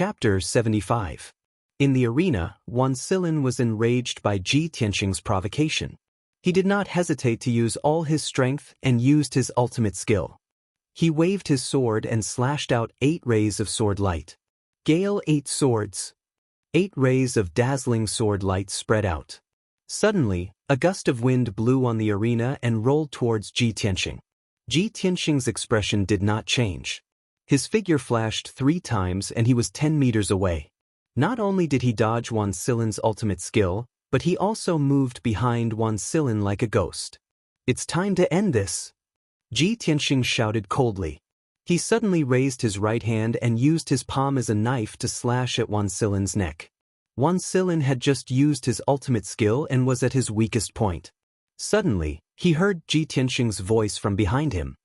Chapter 75. In the arena, Wan Silin was enraged by Ji Tianxing's provocation. He did not hesitate to use all his strength and used his ultimate skill. He waved his sword and slashed out 8 rays of sword light. Gale 8 swords. 8 rays of dazzling sword light spread out. Suddenly, a gust of wind blew on the arena and rolled towards Ji Tianxing. Ji Tianxing's expression did not change. His figure flashed 3 times and he was 10 meters away. Not only did he dodge Wan Silin's ultimate skill, but he also moved behind Wan Silin like a ghost. "It's time to end this," Ji Tianxing shouted coldly. He suddenly raised his right hand and used his palm as a knife to slash at Wan Silin's neck. Wan Silin had just used his ultimate skill and was at his weakest point. Suddenly, he heard Ji Tianxing's voice from behind him.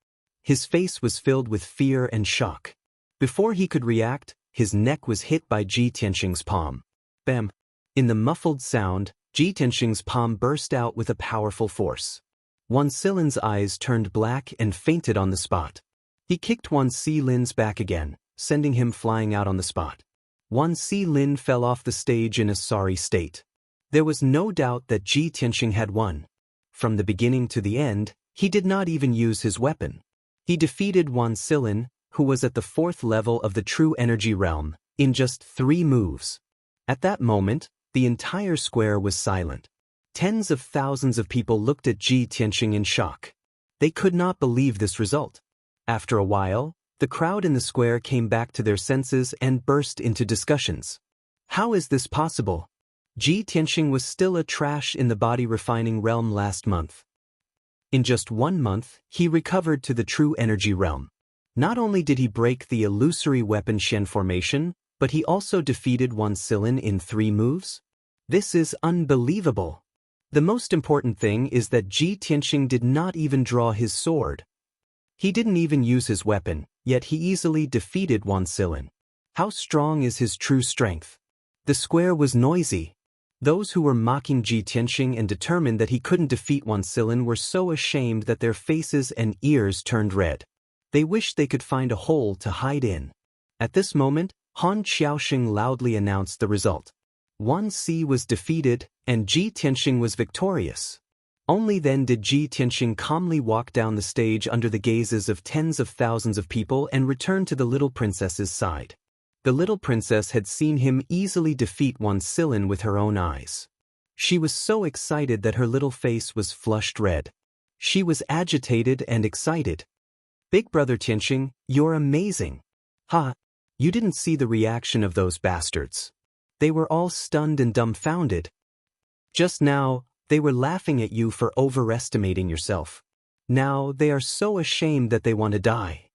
His face was filled with fear and shock. Before he could react, his neck was hit by Ji Tianxing's palm. Bam! In the muffled sound, Ji Tianxing's palm burst out with a powerful force. Wan Silin's eyes turned black and fainted on the spot. He kicked Wan Silin's back again, sending him flying out on the spot. Wan Silin fell off the stage in a sorry state. There was no doubt that Ji Tianxing had won. From the beginning to the end, he did not even use his weapon. He defeated Wan Silin, who was at the 4th level of the true energy realm, in just 3 moves. At that moment, the entire square was silent. Tens of thousands of people looked at Ji Tianxing in shock. They could not believe this result. After a while, the crowd in the square came back to their senses and burst into discussions. How is this possible? Ji Tianxing was still a trash in the body refining realm last month. In just 1 month, he recovered to the true energy realm. Not only did he break the illusory weapon Shen formation, but he also defeated Wan Silin in 3 moves? This is unbelievable. The most important thing is that Ji Tianxing did not even draw his sword. He didn't even use his weapon, yet he easily defeated Wan Silin. How strong is his true strength? The square was noisy. Those who were mocking Ji Tianxing and determined that he couldn't defeat Wan Silin were so ashamed that their faces and ears turned red. They wished they could find a hole to hide in. At this moment, Han Xiaoxing loudly announced the result. Wan Si was defeated, and Ji Tianxing was victorious. Only then did Ji Tianxing calmly walk down the stage under the gazes of tens of thousands of people and return to the little princess's side. The little princess had seen him easily defeat Wan Silin with her own eyes. She was so excited that her little face was flushed red. She was agitated and excited. "Big brother Tianxing, you're amazing." "Ha! You didn't see the reaction of those bastards. They were all stunned and dumbfounded. Just now, they were laughing at you for overestimating yourself. Now they are so ashamed that they want to die.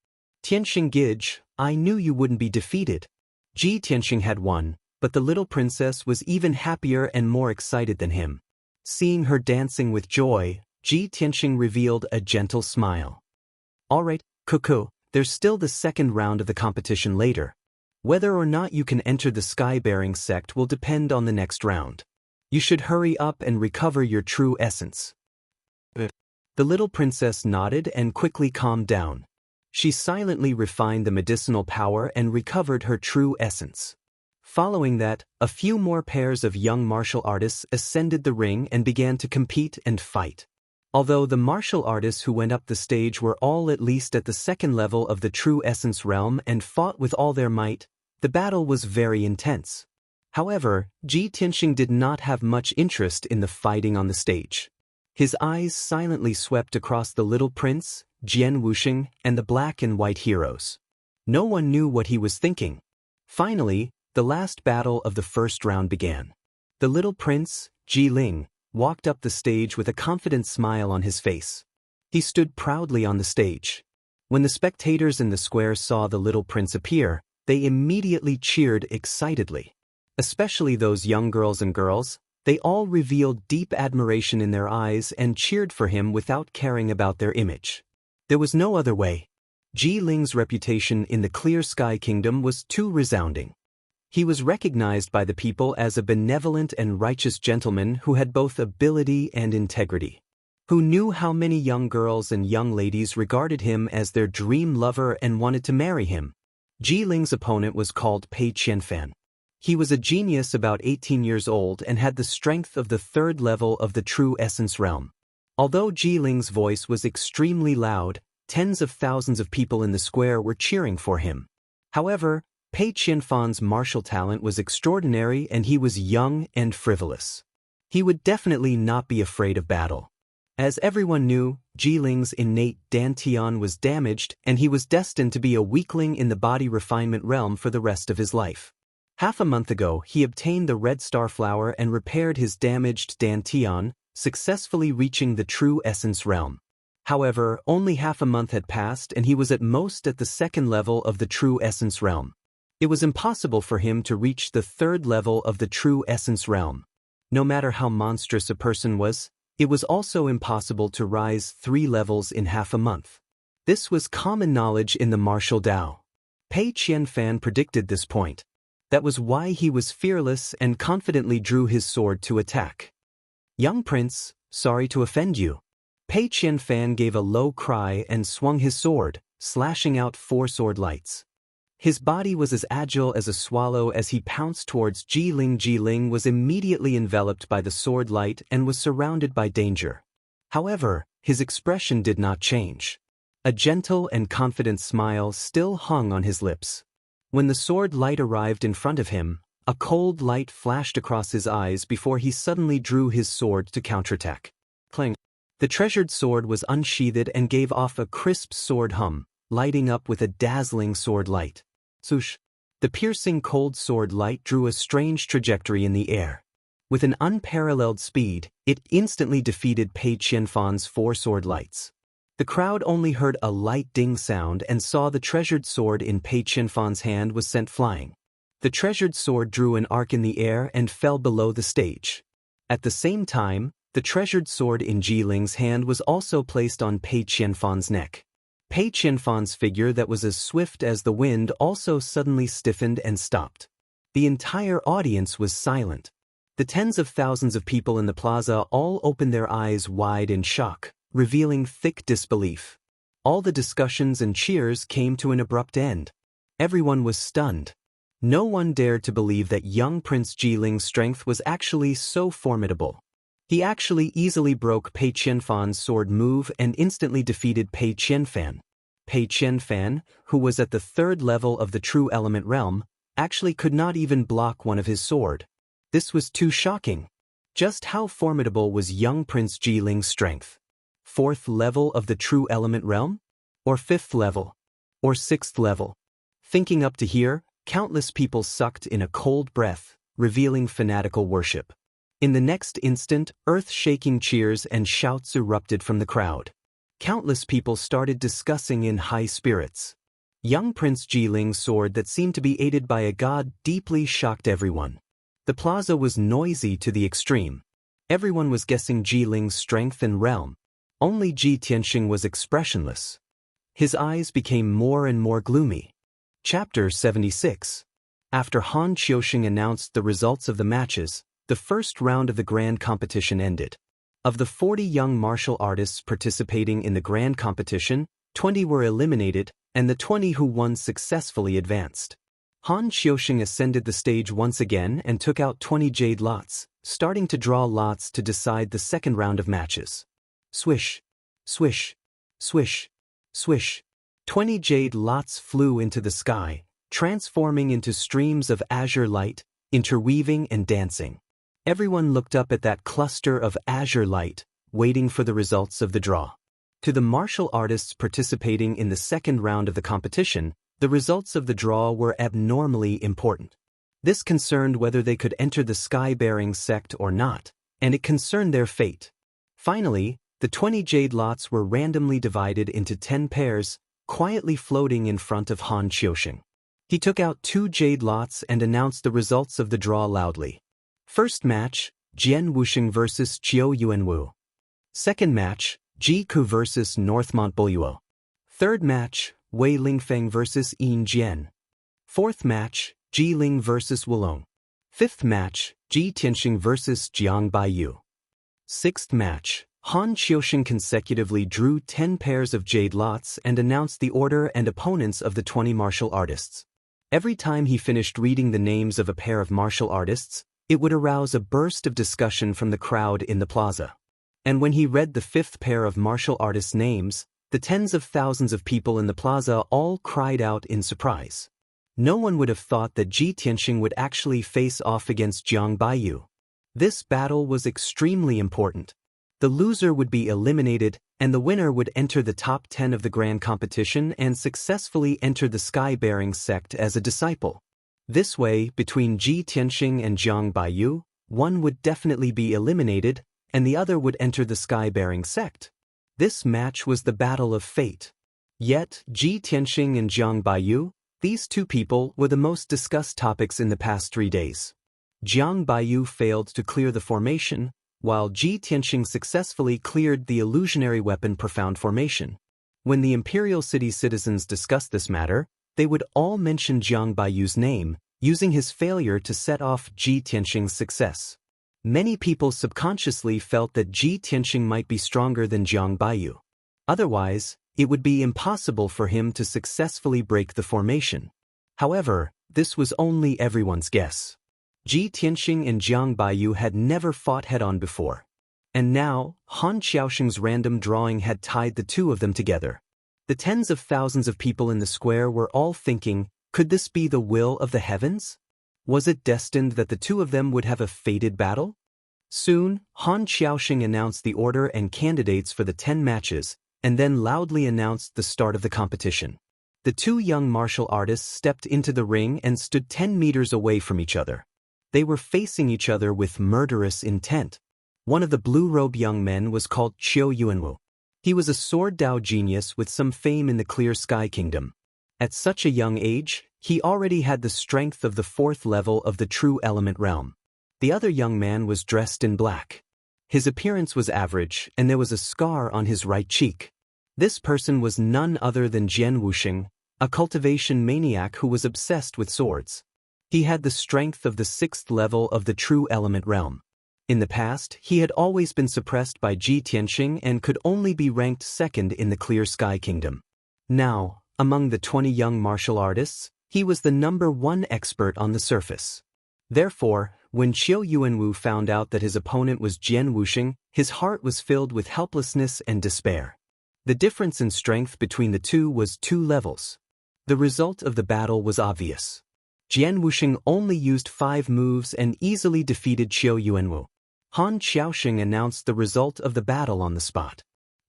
Tianxing Gij, I knew you wouldn't be defeated." Ji Tianxing had won, but the little princess was even happier and more excited than him. Seeing her dancing with joy, Ji Tianxing revealed a gentle smile. "Alright, Cuckoo, there's still the 2nd round of the competition later. Whether or not you can enter the Sky-bearing sect will depend on the next round. You should hurry up and recover your true essence." The little princess nodded and quickly calmed down. She silently refined the medicinal power and recovered her true essence. Following that, a few more pairs of young martial artists ascended the ring and began to compete and fight. Although the martial artists who went up the stage were all at least at the 2nd level of the true essence realm and fought with all their might, the battle was very intense. However, Ji Tianxing did not have much interest in the fighting on the stage. His eyes silently swept across the little prince, Jian Wuxing, and the black and white heroes. No one knew what he was thinking. Finally, the last battle of the 1st round began. The little prince, Ji Ling, walked up the stage with a confident smile on his face. He stood proudly on the stage. When the spectators in the square saw the little prince appear, they immediately cheered excitedly. Especially those young girls and girls, they all revealed deep admiration in their eyes and cheered for him without caring about their image. There was no other way. Ji Ling's reputation in the Clear Sky Kingdom was too resounding. He was recognized by the people as a benevolent and righteous gentleman who had both ability and integrity, who knew how many young girls and young ladies regarded him as their dream lover and wanted to marry him. Ji Ling's opponent was called Pei Qianfan. He was a genius about 18 years old and had the strength of the third level of the true essence realm. Although Ji Ling's voice was extremely loud, tens of thousands of people in the square were cheering for him. However, Pei Qianfan's martial talent was extraordinary and he was young and frivolous. He would definitely not be afraid of battle. As everyone knew, Ji Ling's innate dantian was damaged and he was destined to be a weakling in the body refinement realm for the rest of his life. Half a month ago, he obtained the red star flower and repaired his damaged dantian, successfully reaching the true essence realm. However, only half a month had passed and he was at most at the second level of the true essence realm. It was impossible for him to reach the third level of the true essence realm. No matter how monstrous a person was, it was also impossible to rise 3 levels in half a month. This was common knowledge in the martial Tao. Pei Qianfan predicted this point. That was why he was fearless and confidently drew his sword to attack. "Young prince, sorry to offend you." Pei Qianfan gave a low cry and swung his sword, slashing out 4 sword lights. His body was as agile as a swallow as he pounced towards Ji Ling. Ji Ling was immediately enveloped by the sword light and was surrounded by danger. However, his expression did not change. A gentle and confident smile still hung on his lips. When the sword light arrived in front of him, a cold light flashed across his eyes before he suddenly drew his sword to counterattack. Clang! The treasured sword was unsheathed and gave off a crisp sword hum, lighting up with a dazzling sword light. Swoosh! The piercing cold sword light drew a strange trajectory in the air. With an unparalleled speed, it instantly defeated Pei Qianfan's 4 sword lights. The crowd only heard a light ding sound and saw the treasured sword in Pei Qianfan's hand was sent flying. The treasured sword drew an arc in the air and fell below the stage. At the same time, the treasured sword in Ji Ling's hand was also placed on Pei Qianfan's neck. Pei Qianfan's figure that was as swift as the wind also suddenly stiffened and stopped. The entire audience was silent. The tens of thousands of people in the plaza all opened their eyes wide in shock, revealing thick disbelief. All the discussions and cheers came to an abrupt end. Everyone was stunned. No one dared to believe that young Prince Ji Ling's strength was actually so formidable. He actually easily broke Pei Qianfan's sword move and instantly defeated Pei Qianfan. Pei Qianfan, who was at the third level of the true element realm, actually could not even block one of his sword. This was too shocking. Just how formidable was young Prince Ji Ling's strength? 4th level of the true element realm? Or 5th level? Or 6th level? Thinking up to here, countless people sucked in a cold breath, revealing fanatical worship. In the next instant, earth-shaking cheers and shouts erupted from the crowd. Countless people started discussing in high spirits. Young Prince Ji Ling's sword that seemed to be aided by a god deeply shocked everyone. The plaza was noisy to the extreme. Everyone was guessing Ji Ling's strength and realm. Only Ji Tianxing was expressionless. His eyes became more and more gloomy. Chapter 76. After Han Qiuxing announced the results of the matches, the first round of the grand competition ended. Of the 40 young martial artists participating in the grand competition, 20 were eliminated, and the 20 who won successfully advanced. Han Qiuxing ascended the stage once again and took out 20 jade lots, starting to draw lots to decide the second round of matches. Swish, swish, swish, swish. 20 jade lots flew into the sky, transforming into streams of azure light, interweaving and dancing. Everyone looked up at that cluster of azure light, waiting for the results of the draw. To the martial artists participating in the second round of the competition, the results of the draw were abnormally important. This concerned whether they could enter the sky-bearing sect or not, and it concerned their fate. Finally, the 20 jade lots were randomly divided into 10 pairs, quietly floating in front of Han Qiuxing. He took out 2 jade lots and announced the results of the draw loudly. First match, Jian Wuxing vs. Chiu Yuanwu. Second match, Ji Ku vs. Northmont Buluo. Third match, Wei Lingfeng vs. Yin Jian. Fourth match, Ji Ling vs. Wulong. Fifth match, Ji Tianxing vs. Jiang Baiyu. Sixth match, Han Qiuxing consecutively drew 10 pairs of jade lots and announced the order and opponents of the 20 martial artists. Every time he finished reading the names of a pair of martial artists, it would arouse a burst of discussion from the crowd in the plaza. And when he read the fifth pair of martial artists' names, the tens of thousands of people in the plaza all cried out in surprise. No one would have thought that Ji Tianxing would actually face off against Jiang Baiyu. This battle was extremely important. The loser would be eliminated, and the winner would enter the top 10 of the grand competition and successfully enter the Sky-bearing sect as a disciple. This way, between Ji Tianxing and Jiang Baiyu, one would definitely be eliminated, and the other would enter the Sky-bearing sect. This match was the battle of fate. Yet, Ji Tianxing and Jiang Baiyu, these two people were the most discussed topics in the past 3 days. Jiang Baiyu failed to clear the formation, while Ji Tianxing successfully cleared the illusionary weapon Profound Formation. When the Imperial City citizens discussed this matter, they would all mention Jiang Baiyu's name, using his failure to set off Ji Tianxing's success. Many people subconsciously felt that Ji Tianxing might be stronger than Jiang Baiyu. Otherwise, it would be impossible for him to successfully break the formation. However, this was only everyone's guess. Ji Tianxing and Jiang Baiyu had never fought head-on before. And now, Han Xiaoxing's random drawing had tied the two of them together. The tens of thousands of people in the square were all thinking, could this be the will of the heavens? Was it destined that the two of them would have a fated battle? Soon, Han Xiaoxing announced the order and candidates for the 10 matches, and then loudly announced the start of the competition. The two young martial artists stepped into the ring and stood 10 meters away from each other. They were facing each other with murderous intent. One of the blue-robed young men was called Qiu Yuanwu. He was a sword Dao genius with some fame in the Clear Sky Kingdom. At such a young age, he already had the strength of the 4th level of the True Element realm. The other young man was dressed in black. His appearance was average, and there was a scar on his right cheek. This person was none other than Jian Wuxing, a cultivation maniac who was obsessed with swords. He had the strength of the 6th level of the True Element realm. In the past, he had always been suppressed by Ji Tianxing and could only be ranked 2nd in the Clear Sky Kingdom. Now, among the 20 young martial artists, he was the #1 expert on the surface. Therefore, when Qiu Yuanwu found out that his opponent was Jian Wuxing, his heart was filled with helplessness and despair. The difference in strength between the two was 2 levels. The result of the battle was obvious. Jian Wuxing only used 5 moves and easily defeated Qiu Yuanwu. Han Xiaoxing announced the result of the battle on the spot.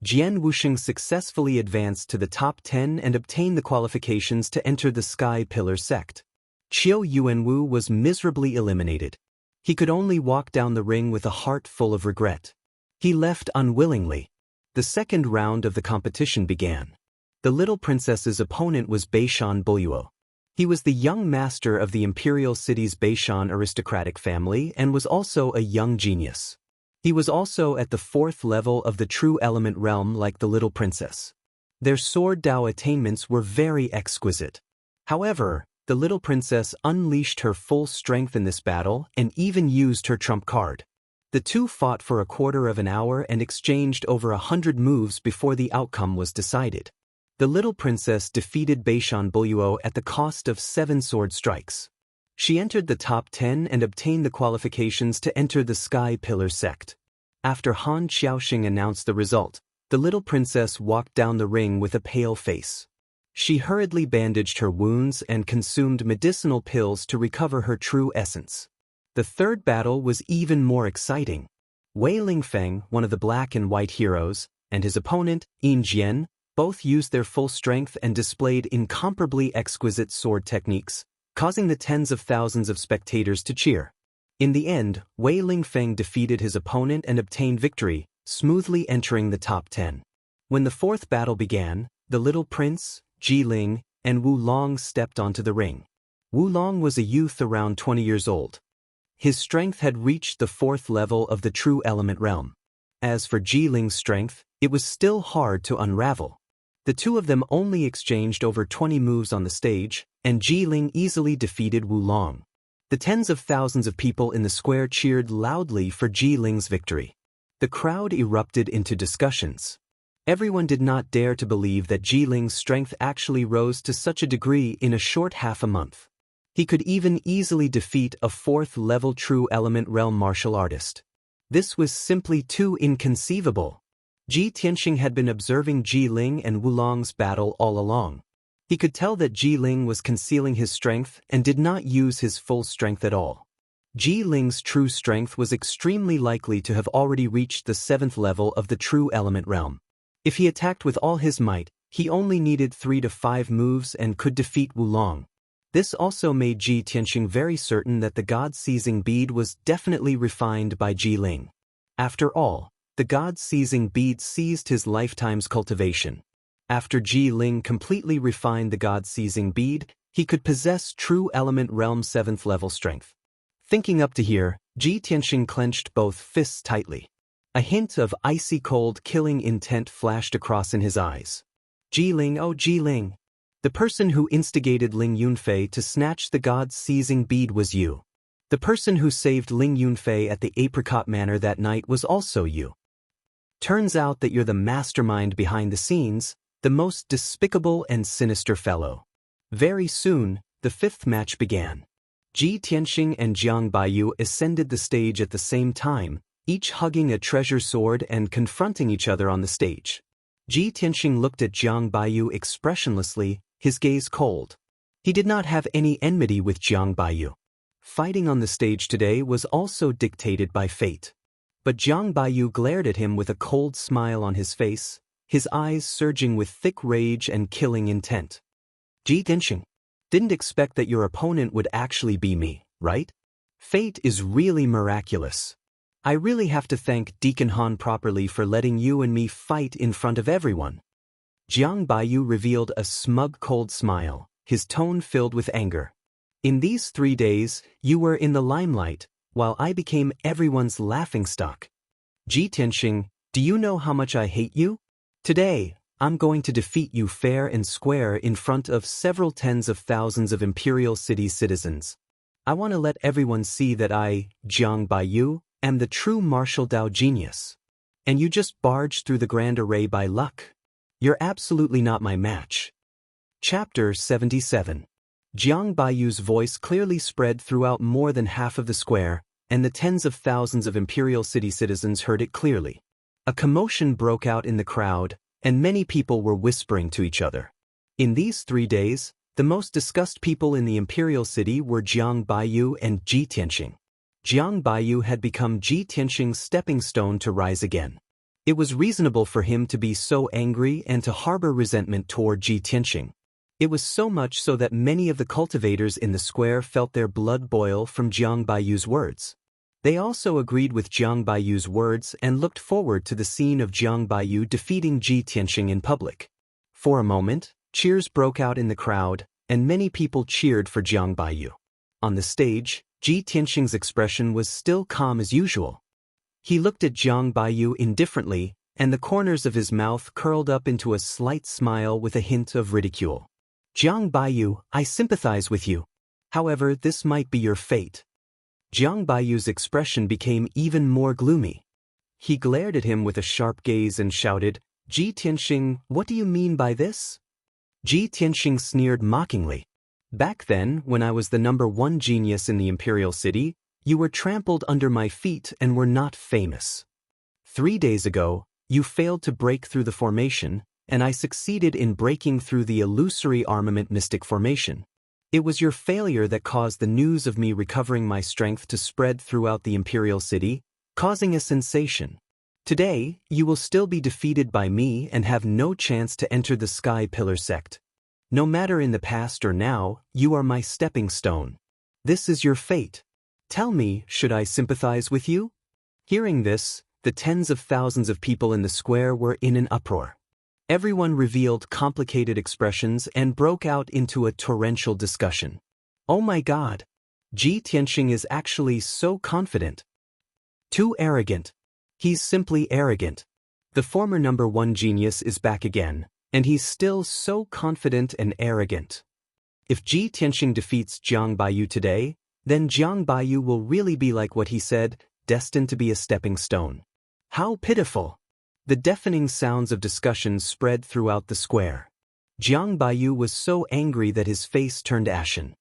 Jian Wuxing successfully advanced to the top 10 and obtained the qualifications to enter the Sky Pillar sect. Qiu Yuanwu was miserably eliminated. He could only walk down the ring with a heart full of regret. He left unwillingly. The second round of the competition began. The little princess's opponent was Beishan Buluo. He was the young master of the Imperial City's Beishan aristocratic family and was also a young genius. He was also at the 4th level of the True Element realm like the little princess. Their sword Dao attainments were very exquisite. However, the little princess unleashed her full strength in this battle and even used her trump card. The two fought for a quarter of an hour and exchanged over 100 moves before the outcome was decided. The little princess defeated Beishan Buluo at the cost of 7 sword strikes. She entered the top 10 and obtained the qualifications to enter the Sky Pillar sect. After Han Xiaoxing announced the result, the little princess walked down the ring with a pale face. She hurriedly bandaged her wounds and consumed medicinal pills to recover her true essence. The third battle was even more exciting. Wei Lingfeng, one of the black and white heroes, and his opponent, Yin Jian, both used their full strength and displayed incomparably exquisite sword techniques, causing the tens of thousands of spectators to cheer. In the end, Wei Lingfeng defeated his opponent and obtained victory, smoothly entering the top 10. When the fourth battle began, the little prince, Ji Ling, and Wu Long stepped onto the ring. Wu Long was a youth around 20 years old. His strength had reached the 4th level of the True Element realm. As for Ji Ling's strength, it was still hard to unravel. The two of them only exchanged over 20 moves on the stage, and Ji Ling easily defeated Wu Long. The tens of thousands of people in the square cheered loudly for Ji Ling's victory. The crowd erupted into discussions. Everyone did not dare to believe that Ji Ling's strength actually rose to such a degree in a short half a month. He could even easily defeat a 4th-level True Element Realm martial artist. This was simply too inconceivable. Ji Tianxing had been observing Ji Ling and Wulong's battle all along. He could tell that Ji Ling was concealing his strength and did not use his full strength at all. Ji Ling's true strength was extremely likely to have already reached the 7th level of the True Element Realm. If he attacked with all his might, he only needed 3 to 5 moves and could defeat Wulong. This also made Ji Tianxing very certain that the God-Seizing Bead was definitely refined by Ji Ling. After all, the God-Seizing Bead seized his lifetime's cultivation. After Ji Ling completely refined the God-Seizing Bead, he could possess True Element Realm 7th level strength. Thinking up to here, Ji Tianxing clenched both fists tightly. A hint of icy cold killing intent flashed across in his eyes. Ji Ling, oh Ji Ling. The person who instigated Ling Yunfei to snatch the God-Seizing Bead was you. The person who saved Ling Yunfei at the Apricot Manor that night was also you. Turns out that you're the mastermind behind the scenes, the most despicable and sinister fellow. Very soon, the 5th match began. Ji Tianxing and Jiang Baiyu ascended the stage at the same time, each hugging a treasure sword and confronting each other on the stage. Ji Tianxing looked at Jiang Baiyu expressionlessly, his gaze cold. He did not have any enmity with Jiang Baiyu. Fighting on the stage today was also dictated by fate. But Jiang Baiyu glared at him with a cold smile on his face, his eyes surging with thick rage and killing intent. Ji Tianxing, didn't expect that your opponent would actually be me, right? Fate is really miraculous. I really have to thank Deacon Han properly for letting you and me fight in front of everyone. Jiang Baiyu revealed a smug cold smile, his tone filled with anger. In these 3 days, you were in the limelight, while I became everyone's laughingstock. Ji Tianxing, do you know how much I hate you? Today, I'm going to defeat you fair and square in front of several tens of thousands of Imperial City citizens. I want to let everyone see that I, Jiang Baiyu, am the true martial Dao genius. And you just barged through the grand array by luck. You're absolutely not my match. Chapter 77. Jiang Baiyu's voice clearly spread throughout more than half of the square, and the tens of thousands of Imperial City citizens heard it clearly. A commotion broke out in the crowd, and many people were whispering to each other. In these 3 days, the most discussed people in the Imperial City were Jiang Baiyu and Ji Tianxing. Jiang Baiyu had become Ji Tianxing's stepping stone to rise again. It was reasonable for him to be so angry and to harbor resentment toward Ji Tianxing. It was so much so that many of the cultivators in the square felt their blood boil from Jiang Baiyu's words. They also agreed with Jiang Baiyu's words and looked forward to the scene of Jiang Baiyu defeating Ji Tianxing in public. For a moment, cheers broke out in the crowd, and many people cheered for Jiang Baiyu. On the stage, Ji Tianxing's expression was still calm as usual. He looked at Jiang Baiyu indifferently, and the corners of his mouth curled up into a slight smile with a hint of ridicule. Jiang Baiyu, I sympathize with you. However, this might be your fate. Jiang Baiyu's expression became even more gloomy. He glared at him with a sharp gaze and shouted, Ji Tianxing, what do you mean by this? Ji Tianxing sneered mockingly. Back then, when I was the #1 genius in the Imperial City, you were trampled under my feet and were not famous. 3 days ago, you failed to break through the formation, and I succeeded in breaking through the illusory armament mystic formation. It was your failure that caused the news of me recovering my strength to spread throughout the Imperial City, causing a sensation. Today, you will still be defeated by me and have no chance to enter the Sky Pillar sect. No matter in the past or now, you are my stepping stone. This is your fate. Tell me, should I sympathize with you? Hearing this, the tens of thousands of people in the square were in an uproar. Everyone revealed complicated expressions and broke out into a torrential discussion. Oh my God! Ji Tianxing is actually so confident. Too arrogant. He's simply arrogant. The former #1 genius is back again, and he's still so confident and arrogant. If Ji Tianxing defeats Jiang Baiyu today, then Jiang Baiyu will really be like what he said, destined to be a stepping stone. How pitiful! The deafening sounds of discussion spread throughout the square. Jiang Baiyu was so angry that his face turned ashen.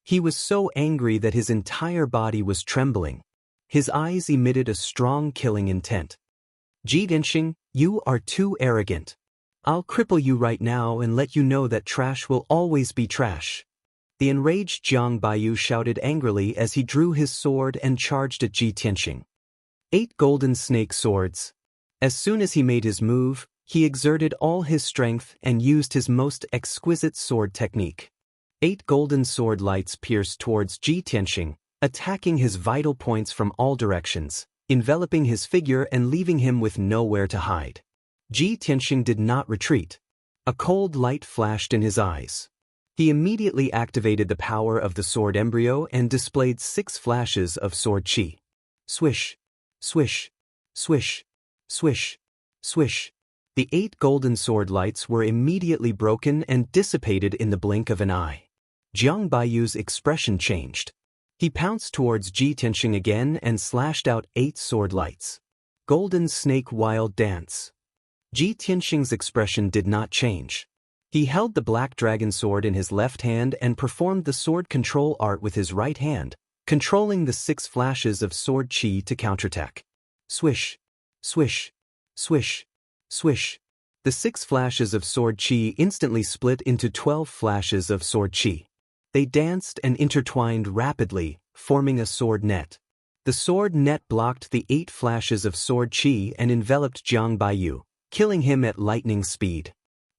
He was so angry that his entire body was trembling. His eyes emitted a strong killing intent. Ji Tianxing, you are too arrogant. I'll cripple you right now and let you know that trash will always be trash. The enraged Jiang Baiyu shouted angrily as he drew his sword and charged at Ji Tianxing. 8 golden snake swords. As soon as he made his move, he exerted all his strength and used his most exquisite sword technique. 8 golden sword lights pierced towards Ji Tianxing, attacking his vital points from all directions, enveloping his figure and leaving him with nowhere to hide. Ji Tianxing did not retreat. A cold light flashed in his eyes. He immediately activated the power of the sword embryo and displayed 6 flashes of sword qi. Swish, swish, swish, swish, swish. The 8 golden sword lights were immediately broken and dissipated in the blink of an eye. Jiang Baiyu's expression changed. He pounced towards Ji Tianxing again and slashed out 8 sword lights. Golden Snake Wild Dance. Ji Tianxing's expression did not change. He held the black dragon sword in his left hand and performed the sword control art with his right hand, controlling the 6 flashes of sword qi to counterattack. Swish, swish, swish, swish. The 6 flashes of sword qi instantly split into 12 flashes of sword qi. They danced and intertwined rapidly, forming a sword net. The sword net blocked the 8 flashes of sword qi and enveloped Jiang Baiyu, killing him at lightning speed.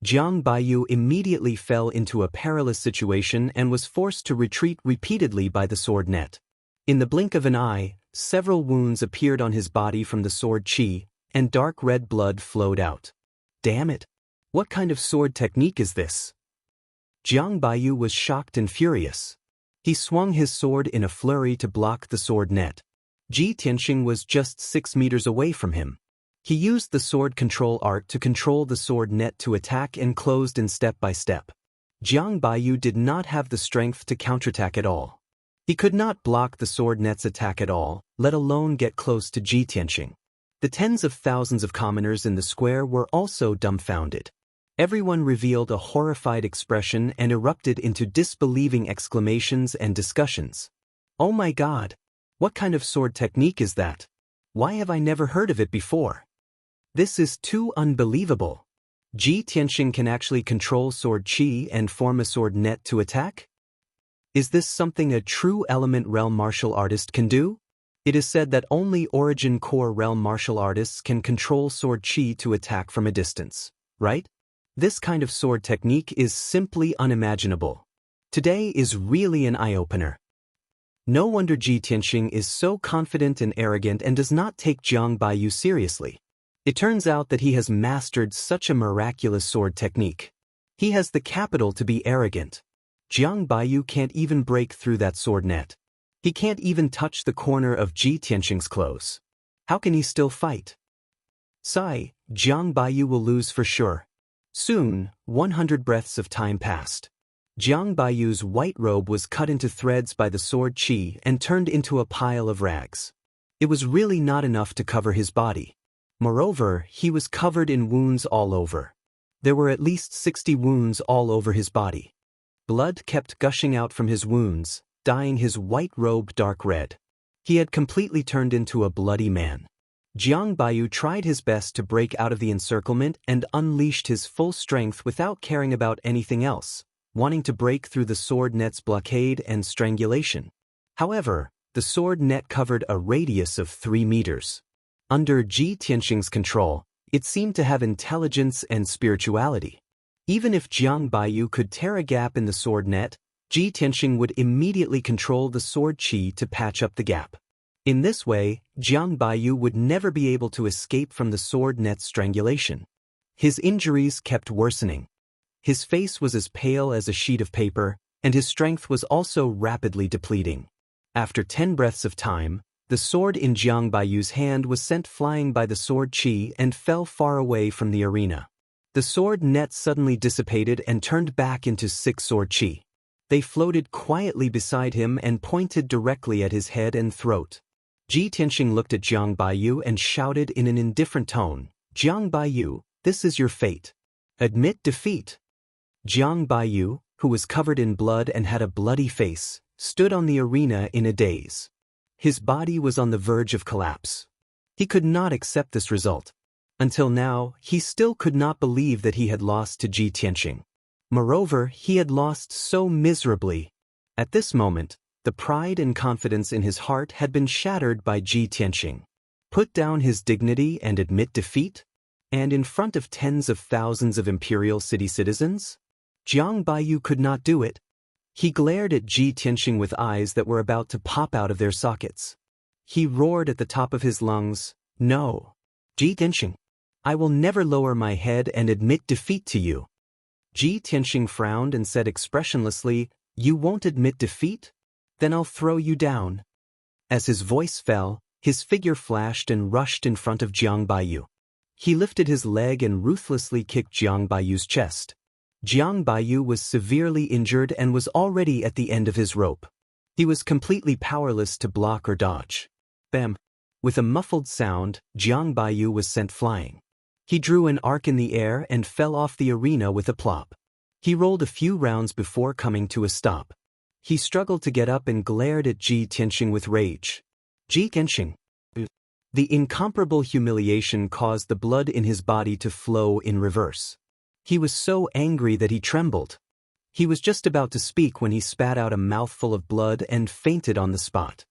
Jiang Baiyu immediately fell into a perilous situation and was forced to retreat repeatedly by the sword net. In the blink of an eye, several wounds appeared on his body from the sword qi, and dark red blood flowed out. Damn it! What kind of sword technique is this? Jiang Baiyu was shocked and furious. He swung his sword in a flurry to block the sword net. Ji Tianxing was just 6 meters away from him. He used the sword control art to control the sword net to attack and closed in step by step. Jiang Baiyu did not have the strength to counterattack at all. He could not block the sword net's attack at all, let alone get close to Ji Tianxing. The tens of thousands of commoners in the square were also dumbfounded. Everyone revealed a horrified expression and erupted into disbelieving exclamations and discussions. Oh my God! What kind of sword technique is that? Why have I never heard of it before? This is too unbelievable. Ji Tianxing can actually control sword qi and form a sword net to attack? Is this something a true element realm martial artist can do? It is said that only origin core realm martial artists can control sword qi to attack from a distance, right? This kind of sword technique is simply unimaginable. Today is really an eye-opener. No wonder Ji Tianxing is so confident and arrogant and does not take Jiang Baiyu seriously. It turns out that he has mastered such a miraculous sword technique. He has the capital to be arrogant. Jiang Baiyu can't even break through that sword net. He can't even touch the corner of Ji Tianxing's clothes. How can he still fight? Sigh, Jiang Baiyu will lose for sure. Soon, 100 breaths of time passed. Jiang Baiyu's white robe was cut into threads by the sword qi and turned into a pile of rags. It was really not enough to cover his body. Moreover, he was covered in wounds all over. There were at least 60 wounds all over his body. Blood kept gushing out from his wounds, dyeing his white robe dark red. He had completely turned into a bloody man. Jiang Baiyu tried his best to break out of the encirclement and unleashed his full strength without caring about anything else, wanting to break through the sword net's blockade and strangulation. However, the sword net covered a radius of 3 meters. Under Ji Tianxing's control, it seemed to have intelligence and spirituality. Even if Jiang Baiyu could tear a gap in the sword net, Ji Tianxing would immediately control the sword qi to patch up the gap. In this way, Jiang Baiyu would never be able to escape from the sword net's strangulation. His injuries kept worsening. His face was as pale as a sheet of paper, and his strength was also rapidly depleting. After 10 breaths of time, the sword in Jiang Baiyu's hand was sent flying by the sword qi and fell far away from the arena. The sword net suddenly dissipated and turned back into 6 sword qi. They floated quietly beside him and pointed directly at his head and throat. Ji Tianxing looked at Jiang Baiyu and shouted in an indifferent tone, "Jiang Baiyu, this is your fate. Admit defeat." Jiang Baiyu, who was covered in blood and had a bloody face, stood on the arena in a daze. His body was on the verge of collapse. He could not accept this result. Until now, he still could not believe that he had lost to Ji Tianqing. Moreover, he had lost so miserably. At this moment, the pride and confidence in his heart had been shattered by Ji Tianqing. Put down his dignity and admit defeat? And in front of tens of thousands of imperial city citizens? Jiang Baiyu could not do it. He glared at Ji Tianqing with eyes that were about to pop out of their sockets. He roared at the top of his lungs, "No! Ji Tianqing! I will never lower my head and admit defeat to you." Ji Tianqing frowned and said expressionlessly, "You won't admit defeat? Then I'll throw you down." As his voice fell, his figure flashed and rushed in front of Jiang Baiyu. He lifted his leg and ruthlessly kicked Jiang Baiyu's chest. Jiang Baiyu was severely injured and was already at the end of his rope. He was completely powerless to block or dodge. Bam! With a muffled sound, Jiang Baiyu was sent flying. He drew an arc in the air and fell off the arena with a plop. He rolled a few rounds before coming to a stop. He struggled to get up and glared at Ji Tianqing with rage. Ji Tianqing! The incomparable humiliation caused the blood in his body to flow in reverse. He was so angry that he trembled. He was just about to speak when he spat out a mouthful of blood and fainted on the spot.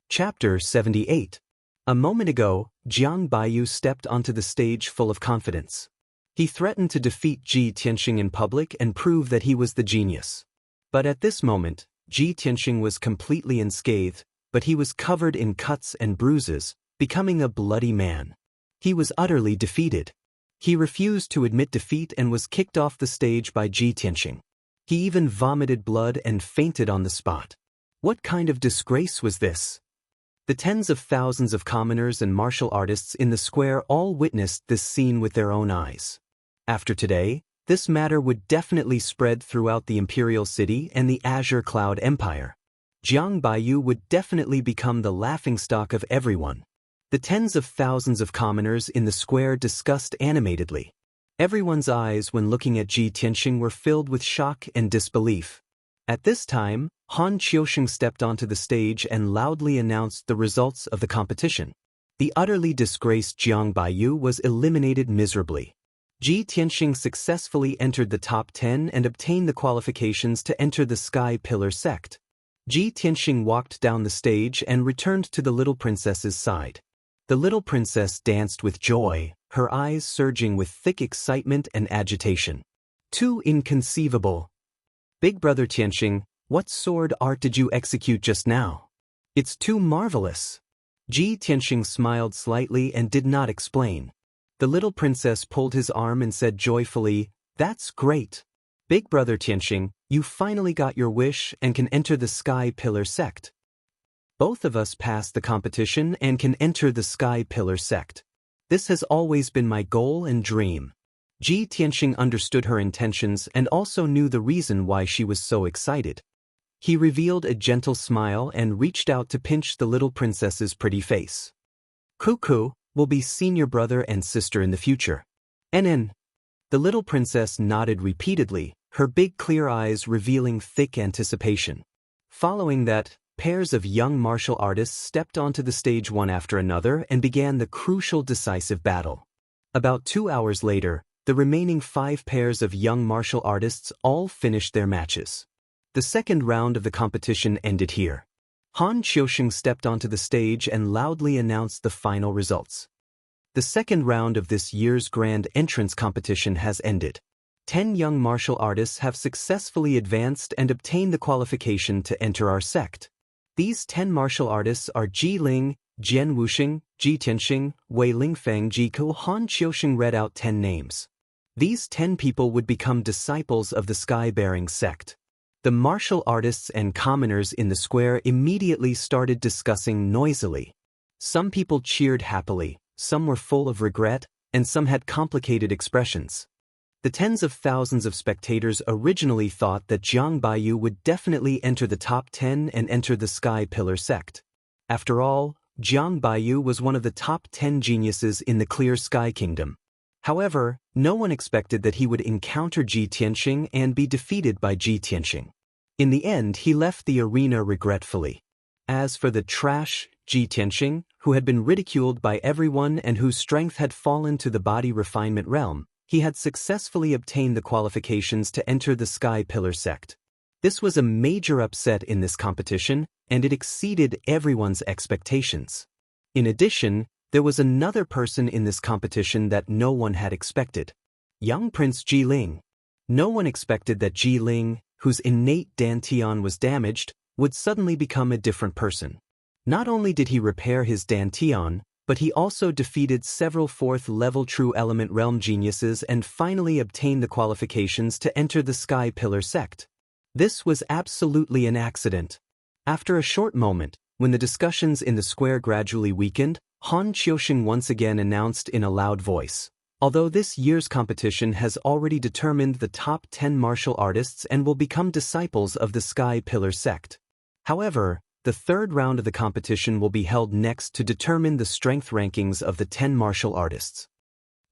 Chapter 78. A moment ago, Jiang Baiyu stepped onto the stage full of confidence. He threatened to defeat Ji Tianqing in public and prove that he was the genius. But at this moment, Ji Tianqing was completely unscathed, but he was covered in cuts and bruises, becoming a bloody man. He was utterly defeated. He refused to admit defeat and was kicked off the stage by Ji Tianqing. He even vomited blood and fainted on the spot. What kind of disgrace was this? The tens of thousands of commoners and martial artists in the square all witnessed this scene with their own eyes. After today, this matter would definitely spread throughout the imperial city and the Azure Cloud Empire. Jiang Baiyu would definitely become the laughingstock of everyone. The tens of thousands of commoners in the square discussed animatedly. Everyone's eyes when looking at Ji Tianqing were filled with shock and disbelief. At this time, Han Qiusheng stepped onto the stage and loudly announced the results of the competition. The utterly disgraced Jiang Baiyu was eliminated miserably. Ji Tianqing successfully entered the top 10 and obtained the qualifications to enter the Sky Pillar sect. Ji Tianqing walked down the stage and returned to the little princess's side. The little princess danced with joy, her eyes surging with thick excitement and agitation. Too inconceivable. Big brother Tianqing, what sword art did you execute just now? It's too marvelous. Ji Tianqing smiled slightly and did not explain. The little princess pulled his arm and said joyfully, "That's great. Big brother Tianqing, you finally got your wish and can enter the Sky Pillar sect. Both of us passed the competition and can enter the Sky Pillar sect. This has always been my goal and dream." Ji Tianqing understood her intentions and also knew the reason why she was so excited. He revealed a gentle smile and reached out to pinch the little princess's pretty face. "Cuckoo, we'll be senior brother and sister in the future." "NN." The little princess nodded repeatedly, her big clear eyes revealing thick anticipation. Following that, pairs of young martial artists stepped onto the stage one after another and began the crucial decisive battle. About 2 hours later, the remaining 5 pairs of young martial artists all finished their matches. The second round of the competition ended here. Han Qiusheng stepped onto the stage and loudly announced the final results. The second round of this year's grand entrance competition has ended. 10 young martial artists have successfully advanced and obtained the qualification to enter our sect. These 10 martial artists are Ji Ling, Jian Wuxing, Ji Tianqing, Wei Lingfeng, Ji Ku. Han Qiusheng read out 10 names. These 10 people would become disciples of the Sky-bearing sect. The martial artists and commoners in the square immediately started discussing noisily. Some people cheered happily, some were full of regret, and some had complicated expressions. The tens of thousands of spectators originally thought that Jiang Baiyu would definitely enter the top 10 and enter the Sky Pillar sect. After all, Jiang Baiyu was one of the top 10 geniuses in the Clear Sky Kingdom. However, no one expected that he would encounter Ji Tianqing and be defeated by Ji Tianqing. In the end, he left the arena regretfully. As for the trash, Ji Tianxing, who had been ridiculed by everyone and whose strength had fallen to the body refinement realm, he had successfully obtained the qualifications to enter the Sky Pillar sect. This was a major upset in this competition, and it exceeded everyone's expectations. In addition, there was another person in this competition that no one had expected. Young Prince Ji Ling. No one expected that Ji Ling, whose innate dantian was damaged, would suddenly become a different person. Not only did he repair his dantian, but he also defeated several 4th-level True Element Realm geniuses and finally obtained the qualifications to enter the Sky Pillar sect. This was absolutely an accident. After a short moment, when the discussions in the square gradually weakened, Han Qiusheng once again announced in a loud voice, "Although this year's competition has already determined the top 10 martial artists and will become disciples of the Sky Pillar sect. However, the third round of the competition will be held next to determine the strength rankings of the 10 martial artists.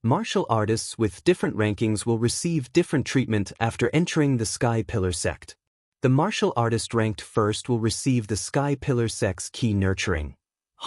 Martial artists with different rankings will receive different treatment after entering the Sky Pillar sect. The martial artist ranked first will receive the Sky Pillar sect's key nurturing."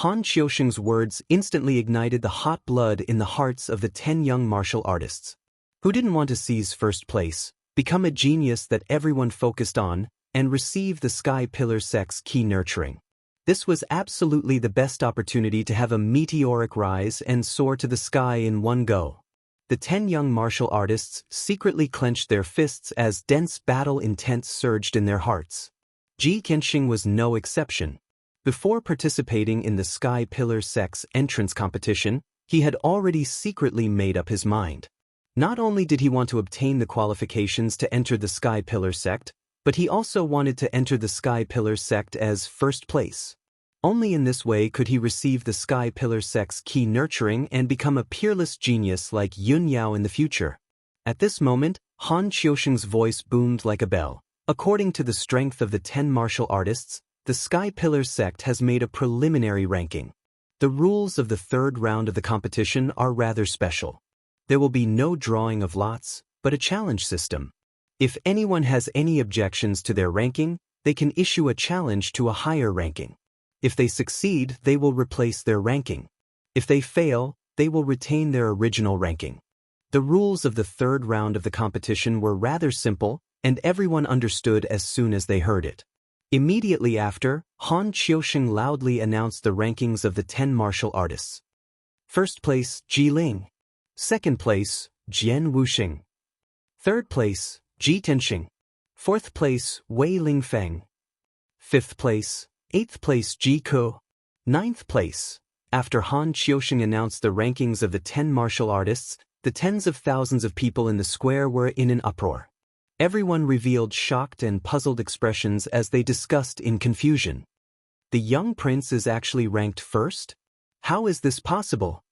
Han Qiusheng's words instantly ignited the hot blood in the hearts of the 10 young martial artists. Who didn't want to seize first place, become a genius that everyone focused on, and receive the Sky Pillar sect's key nurturing? This was absolutely the best opportunity to have a meteoric rise and soar to the sky in one go. The 10 young martial artists secretly clenched their fists as dense battle intent surged in their hearts. Ji Tianxing was no exception. Before participating in the Sky Pillar sect's entrance competition, he had already secretly made up his mind. Not only did he want to obtain the qualifications to enter the Sky Pillar sect, but he also wanted to enter the Sky Pillar sect as first place. Only in this way could he receive the Sky Pillar sect's key nurturing and become a peerless genius like Yun Yao in the future. At this moment, Han Qiusheng's voice boomed like a bell. According to the strength of the 10 martial artists, the Sky Pillar sect has made a preliminary ranking. The rules of the third round of the competition are rather special. There will be no drawing of lots, but a challenge system. If anyone has any objections to their ranking, they can issue a challenge to a higher ranking. If they succeed, they will replace their ranking. If they fail, they will retain their original ranking. The rules of the third round of the competition were rather simple, and everyone understood as soon as they heard it. Immediately after, Han Qiusheng loudly announced the rankings of the 10 martial artists. First place, Ji Ling. Second place, Jian Wuxing. Third place, Ji Tianxing. Fourth place, Wei Lingfeng. Fifth place, 8th place, Ji Ke. Ninth place. After Han Qiusheng announced the rankings of the 10 martial artists, the tens of thousands of people in the square were in an uproar. Everyone revealed shocked and puzzled expressions as they discussed in confusion. The young prince is actually ranked first? How is this possible?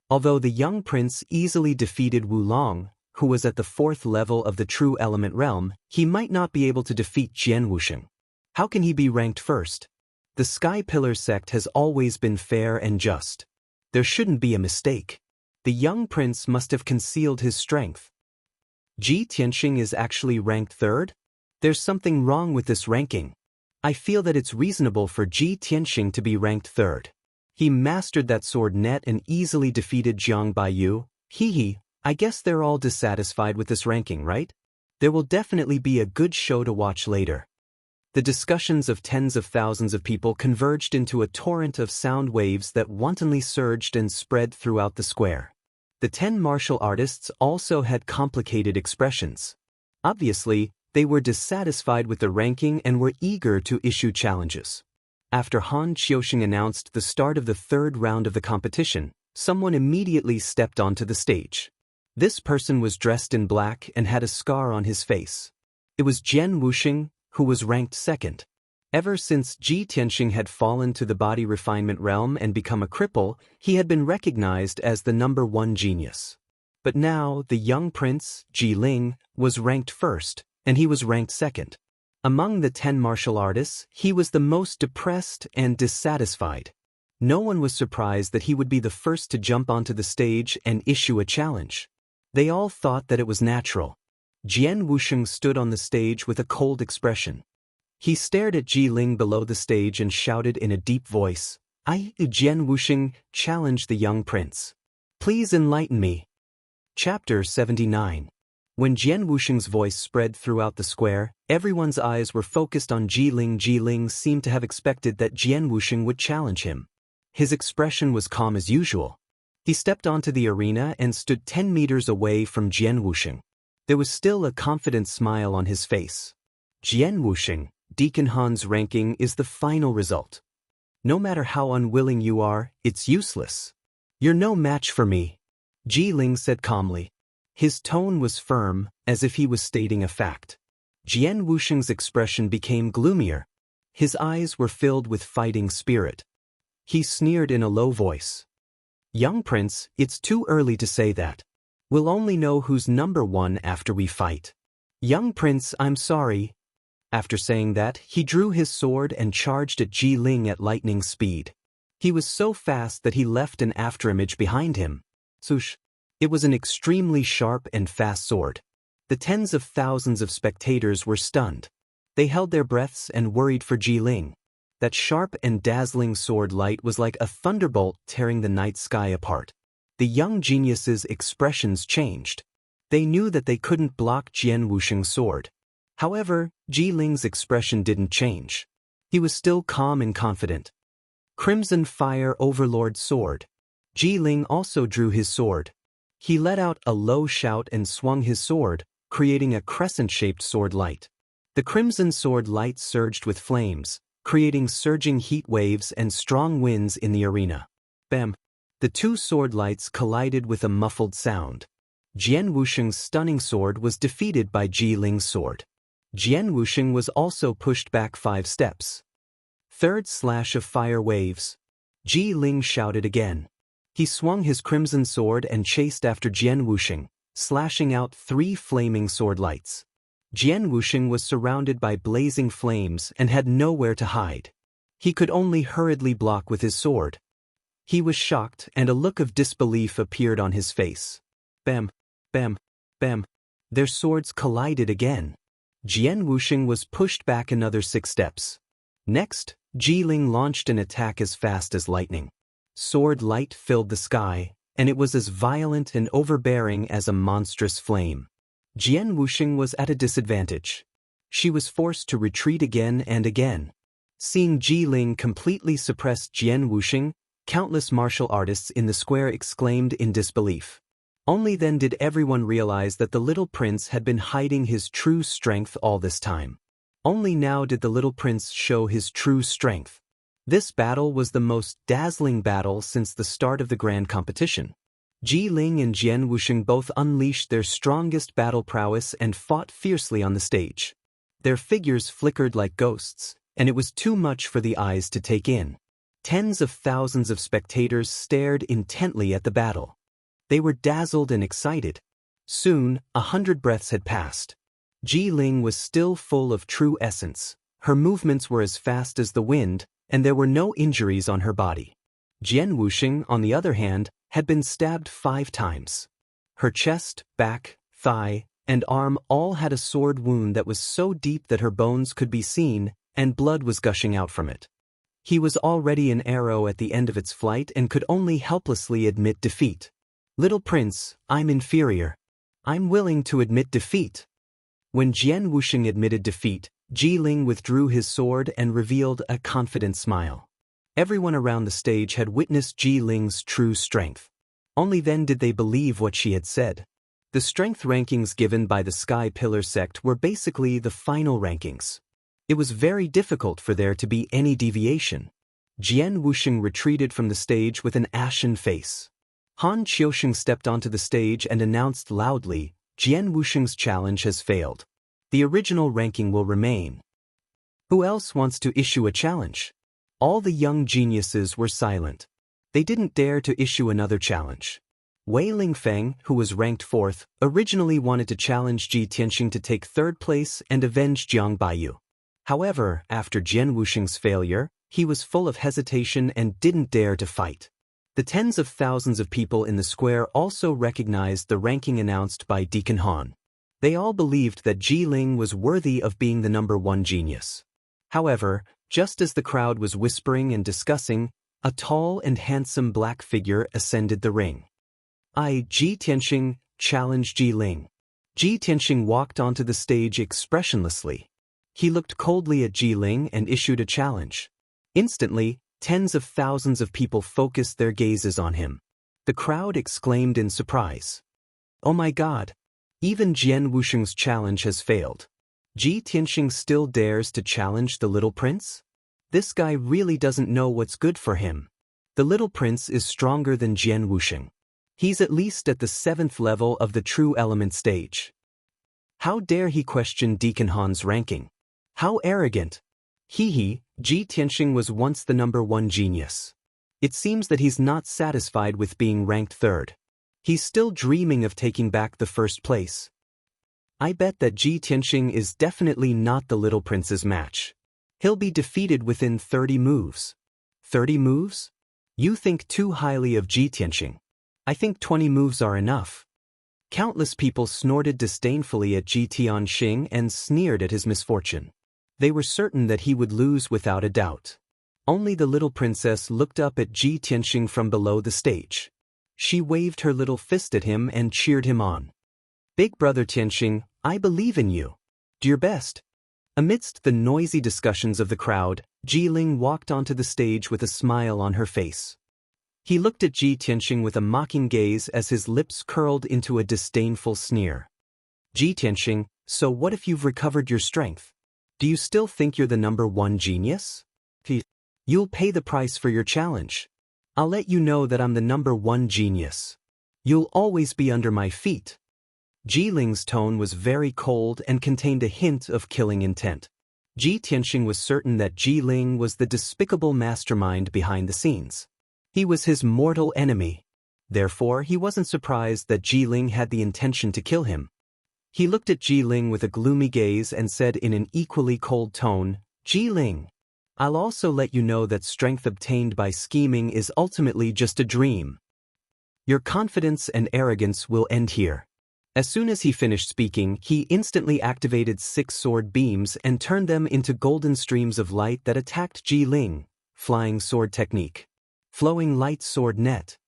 Although the young prince easily defeated Wu Long, who was at the 4th level of the True Element Realm, he might not be able to defeat Jian Wuxing. How can he be ranked first? The Sky Pillar sect has always been fair and just. There shouldn't be a mistake. The young prince must have concealed his strength. Ji Tianxing is actually ranked third? There's something wrong with this ranking. I feel that it's reasonable for Ji Tianxing to be ranked third. He mastered that sword net and easily defeated Jiang Baiyu. Hee, I guess they're all dissatisfied with this ranking, right? There will definitely be a good show to watch later. The discussions of tens of thousands of people converged into a torrent of sound waves that wantonly surged and spread throughout the square. The 10 martial artists also had complicated expressions. Obviously, they were dissatisfied with the ranking and were eager to issue challenges. After Han Qiusheng announced the start of the third round of the competition, someone immediately stepped onto the stage. This person was dressed in black and had a scar on his face. It was Jian Wuxing, who was ranked second. Ever since Ji Tianxing had fallen to the body refinement realm and become a cripple, he had been recognized as the #1 genius. But now, the young prince, Ji Ling, was ranked first, and he was ranked second. Among the 10 martial artists, he was the most depressed and dissatisfied. No one was surprised that he would be the first to jump onto the stage and issue a challenge. They all thought that it was natural. Jian Wusheng stood on the stage with a cold expression. He stared at Ji Ling below the stage and shouted in a deep voice, Jian Wusheng, challenged the young prince. Please enlighten me. Chapter 79. When Jian Wusheng's voice spread throughout the square, everyone's eyes were focused on Ji Ling. Ji Ling seemed to have expected that Jian Wusheng would challenge him. His expression was calm as usual. He stepped onto the arena and stood 10 meters away from Jian Wusheng. There was still a confident smile on his face. Jian Wusheng, Deacon Han's ranking is the final result. No matter how unwilling you are, it's useless. You're no match for me, Ji Ling said calmly. His tone was firm, as if he was stating a fact. Jian Wusheng's expression became gloomier. His eyes were filled with fighting spirit. He sneered in a low voice. Young prince, it's too early to say that. We'll only know who's number one after we fight. Young prince, I'm sorry. After saying that, he drew his sword and charged at Ji Ling at lightning speed. He was so fast that he left an afterimage behind him. Swoosh! It was an extremely sharp and fast sword. The tens of thousands of spectators were stunned. They held their breaths and worried for Ji Ling. That sharp and dazzling sword light was like a thunderbolt tearing the night sky apart. The young geniuses' expressions changed. They knew that they couldn't block Jian Wusheng's sword. However, Ji Ling's expression didn't change. He was still calm and confident. Crimson Fire Overlord Sword. Ji Ling also drew his sword. He let out a low shout and swung his sword, creating a crescent-shaped sword light. The crimson sword light surged with flames, creating surging heat waves and strong winds in the arena. Bam! The two sword lights collided with a muffled sound. Jian Wusheng's stunning sword was defeated by Ji Ling's sword. Jian Wusheng was also pushed back 5 steps. Third slash of fire waves. Ji Ling shouted again. He swung his crimson sword and chased after Jian Wusheng, slashing out 3 flaming sword lights. Jian Wusheng was surrounded by blazing flames and had nowhere to hide. He could only hurriedly block with his sword. He was shocked and a look of disbelief appeared on his face. Bam, bam, bam. Their swords collided again. Jian Wusheng was pushed back another 6 steps. Next, Ji Ling launched an attack as fast as lightning. Sword light filled the sky, and it was as violent and overbearing as a monstrous flame. Jian Wusheng was at a disadvantage. She was forced to retreat again and again. Seeing Ji Ling completely suppress Jian Wusheng, countless martial artists in the square exclaimed in disbelief. Only then did everyone realize that the little prince had been hiding his true strength all this time. Only now did the little prince show his true strength. This battle was the most dazzling battle since the start of the grand competition. Ji Ling and Jian Wusheng both unleashed their strongest battle prowess and fought fiercely on the stage. Their figures flickered like ghosts, and it was too much for the eyes to take in. Tens of thousands of spectators stared intently at the battle. They were dazzled and excited. Soon, 100 breaths had passed. Ji Ling was still full of true essence. Her movements were as fast as the wind, and there were no injuries on her body. Jian Wusheng, on the other hand, had been stabbed 5 times. Her chest, back, thigh, and arm all had a sword wound that was so deep that her bones could be seen, and blood was gushing out from it. He was already an arrow at the end of its flight and could only helplessly admit defeat. Little prince, I'm inferior. I'm willing to admit defeat. When Jian Wusheng admitted defeat, Ji Ling withdrew his sword and revealed a confident smile. Everyone around the stage had witnessed Ji Ling's true strength. Only then did they believe what she had said. The strength rankings given by the Sky Pillar sect were basically the final rankings. It was very difficult for there to be any deviation. Jian Wusheng retreated from the stage with an ashen face. Han Qiusheng stepped onto the stage and announced loudly, Jian Wusheng's challenge has failed. The original ranking will remain. Who else wants to issue a challenge? All the young geniuses were silent. They didn't dare to issue another challenge. Wei Lingfeng, who was ranked 4th, originally wanted to challenge Ji Tianxing to take 3rd place and avenge Jiang Baiyu. However, after Jian Wusheng's failure, he was full of hesitation and didn't dare to fight. The tens of thousands of people in the square also recognized the ranking announced by Deacon Han. They all believed that Ji Ling was worthy of being the #1 genius. However, just as the crowd was whispering and discussing, a tall and handsome black figure ascended the ring. Ji Tianxing, challenge Ji Ling. Ji Tianxing walked onto the stage expressionlessly. He looked coldly at Ji Ling and issued a challenge. Instantly, tens of thousands of people focused their gazes on him. The crowd exclaimed in surprise. "Oh my God! Even Jian Wusheng's challenge has failed. Ji Tianxing still dares to challenge the little prince? This guy really doesn't know what's good for him. The little prince is stronger than Jian Wusheng. He's at least at the 7th level of the true element stage. How dare he question Deacon Han's ranking? How arrogant! Ji Tianxing was once the #1 genius. It seems that he's not satisfied with being ranked 3rd. He's still dreaming of taking back the 1st place. I bet that Ji Tianxing is definitely not the little prince's match. He'll be defeated within 30 moves. 30 moves? You think too highly of Ji Tianxing. I think 20 moves are enough." Countless people snorted disdainfully at Ji Tianxing and sneered at his misfortune. They were certain that he would lose without a doubt. Only the little princess looked up at Ji Tianxing from below the stage. She waved her little fist at him and cheered him on. "Big brother Tianxing, I believe in you. Do your best." Amidst the noisy discussions of the crowd, Ji Ling walked onto the stage with a smile on her face. He looked at Ji Tianxing with a mocking gaze as his lips curled into a disdainful sneer. "Ji Tianxing, so what if you've recovered your strength? Do you still think you're the #1 genius? You'll pay the price for your challenge. I'll let you know that I'm the #1 genius. You'll always be under my feet." Ji Ling's tone was very cold and contained a hint of killing intent. Ji Tianxing was certain that Ji Ling was the despicable mastermind behind the scenes. He was his mortal enemy. Therefore, he wasn't surprised that Ji Ling had the intention to kill him. He looked at Ji Ling with a gloomy gaze and said in an equally cold tone, "Ji Ling, I'll also let you know that strength obtained by scheming is ultimately just a dream. Your confidence and arrogance will end here." As soon as he finished speaking, he instantly activated 6 sword beams and turned them into golden streams of light that attacked Ji Ling. Flying sword technique. Flowing light sword net.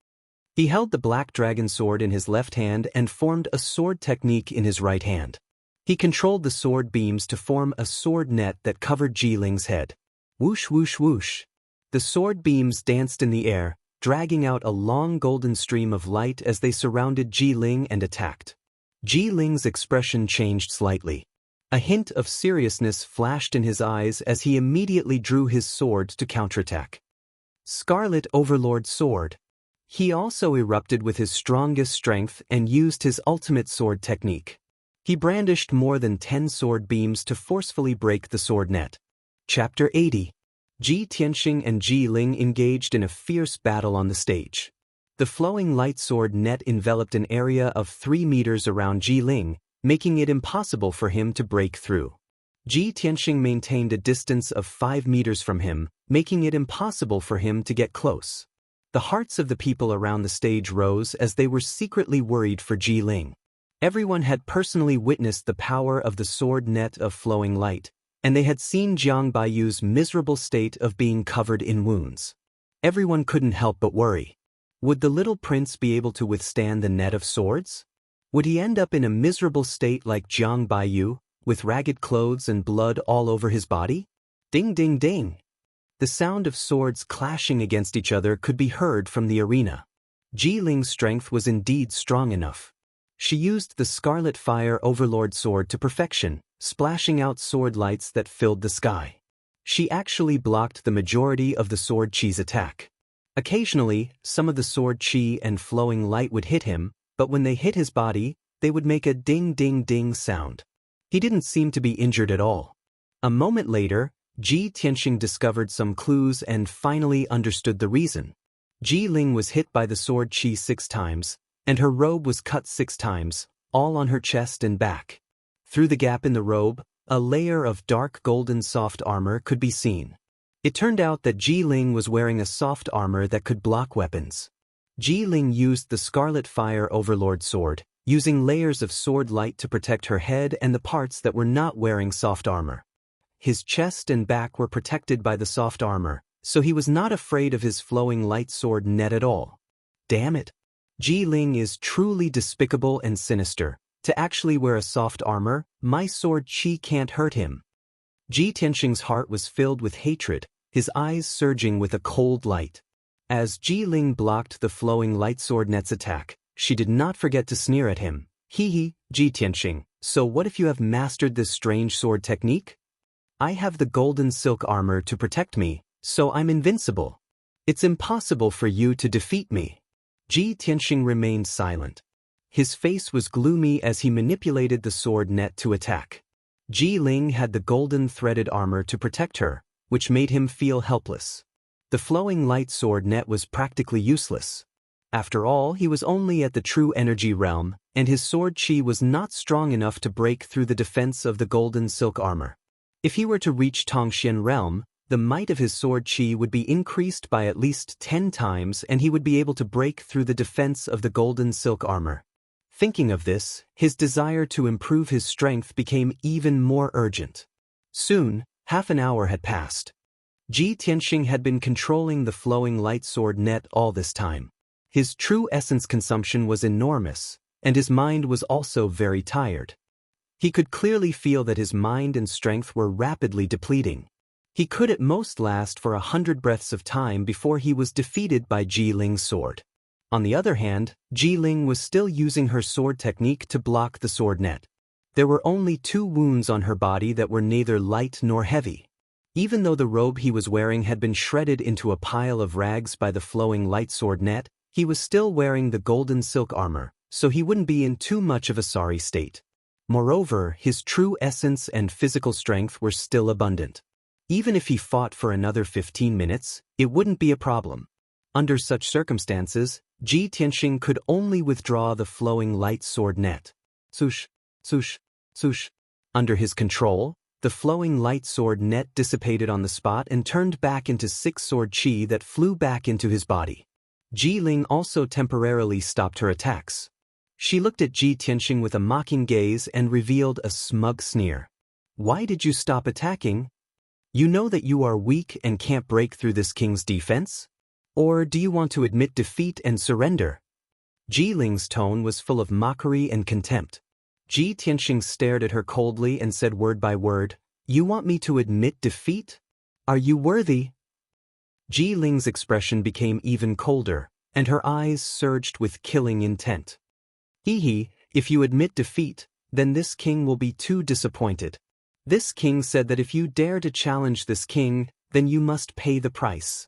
He held the black dragon sword in his left hand and formed a sword technique in his right hand. He controlled the sword beams to form a sword net that covered Ji Ling's head. Whoosh whoosh whoosh. The sword beams danced in the air, dragging out a long golden stream of light as they surrounded Ji Ling and attacked. Ji Ling's expression changed slightly. A hint of seriousness flashed in his eyes as he immediately drew his sword to counterattack. Scarlet Overlord Sword. He also erupted with his strongest strength and used his ultimate sword technique. He brandished more than 10 sword beams to forcefully break the sword net. Chapter 80. Ji Tianxing and Ji Ling engaged in a fierce battle on the stage. The flowing light sword net enveloped an area of 3 meters around Ji Ling, making it impossible for him to break through. Ji Tianxing maintained a distance of 5 meters from him, making it impossible for him to get close. The hearts of the people around the stage rose as they were secretly worried for Ji Ling. Everyone had personally witnessed the power of the sword net of flowing light, and they had seen Jiang Baiyu's miserable state of being covered in wounds. Everyone couldn't help but worry. Would the little prince be able to withstand the net of swords? Would he end up in a miserable state like Jiang Baiyu, with ragged clothes and blood all over his body? Ding ding ding! The sound of swords clashing against each other could be heard from the arena. Ji Ling's strength was indeed strong enough. She used the Scarlet Fire Overlord sword to perfection, splashing out sword lights that filled the sky. She actually blocked the majority of the sword chi's attack. Occasionally, some of the sword chi and flowing light would hit him, but when they hit his body, they would make a ding-ding-ding sound. He didn't seem to be injured at all. A moment later, Ji Tianxing discovered some clues and finally understood the reason. Ji Ling was hit by the sword chi 6 times, and her robe was cut 6 times, all on her chest and back. Through the gap in the robe, a layer of dark golden soft armor could be seen. It turned out that Ji Ling was wearing a soft armor that could block weapons. Ji Ling used the Scarlet Fire Overlord sword, using layers of sword light to protect her head and the parts that were not wearing soft armor. His chest and back were protected by the soft armor, so he was not afraid of his flowing light sword net at all. Damn it. Ji Ling is truly despicable and sinister. To actually wear a soft armor, my sword chi can't hurt him. Ji Tianxing's heart was filled with hatred, his eyes surging with a cold light. As Ji Ling blocked the flowing light sword net's attack, she did not forget to sneer at him. Hee, Ji Tianxing, so what if you have mastered this strange sword technique? I have the golden silk armor to protect me, so I'm invincible. It's impossible for you to defeat me. Ji Tianxing remained silent. His face was gloomy as he manipulated the sword net to attack. Ji Ling had the golden threaded armor to protect her, which made him feel helpless. The flowing light sword net was practically useless. After all, he was only at the true energy realm, and his sword chi was not strong enough to break through the defense of the golden silk armor. If he were to reach Tongxian realm, the might of his sword chi would be increased by at least 10 times and he would be able to break through the defense of the golden silk armor. Thinking of this, his desire to improve his strength became even more urgent. Soon, half an hour had passed. Ji Tianxing had been controlling the flowing light sword net all this time. His true essence consumption was enormous, and his mind was also very tired. He could clearly feel that his mind and strength were rapidly depleting. He could at most last for 100 breaths of time before he was defeated by Ji Ling's sword. On the other hand, Ji Ling was still using her sword technique to block the sword net. There were only 2 wounds on her body that were neither light nor heavy. Even though the robe he was wearing had been shredded into a pile of rags by the flowing light sword net, he was still wearing the golden silk armor, so he wouldn't be in too much of a sorry state. Moreover, his true essence and physical strength were still abundant. Even if he fought for another 15 minutes, it wouldn't be a problem. Under such circumstances, Ji Tianxing could only withdraw the flowing light sword net. Swoosh, swoosh, swoosh. Under his control, the flowing light sword net dissipated on the spot and turned back into 6 sword chi that flew back into his body. Ji Ling also temporarily stopped her attacks. She looked at Ji Tianxing with a mocking gaze and revealed a smug sneer. Why did you stop attacking? You know that you are weak and can't break through this king's defense? Or do you want to admit defeat and surrender? Ji Ling's tone was full of mockery and contempt. Ji Tianxing stared at her coldly and said word by word, You want me to admit defeat? Are you worthy? Ji Ling's expression became even colder, and her eyes surged with killing intent. If you admit defeat, then this king will be too disappointed. This king said that if you dare to challenge this king, then you must pay the price.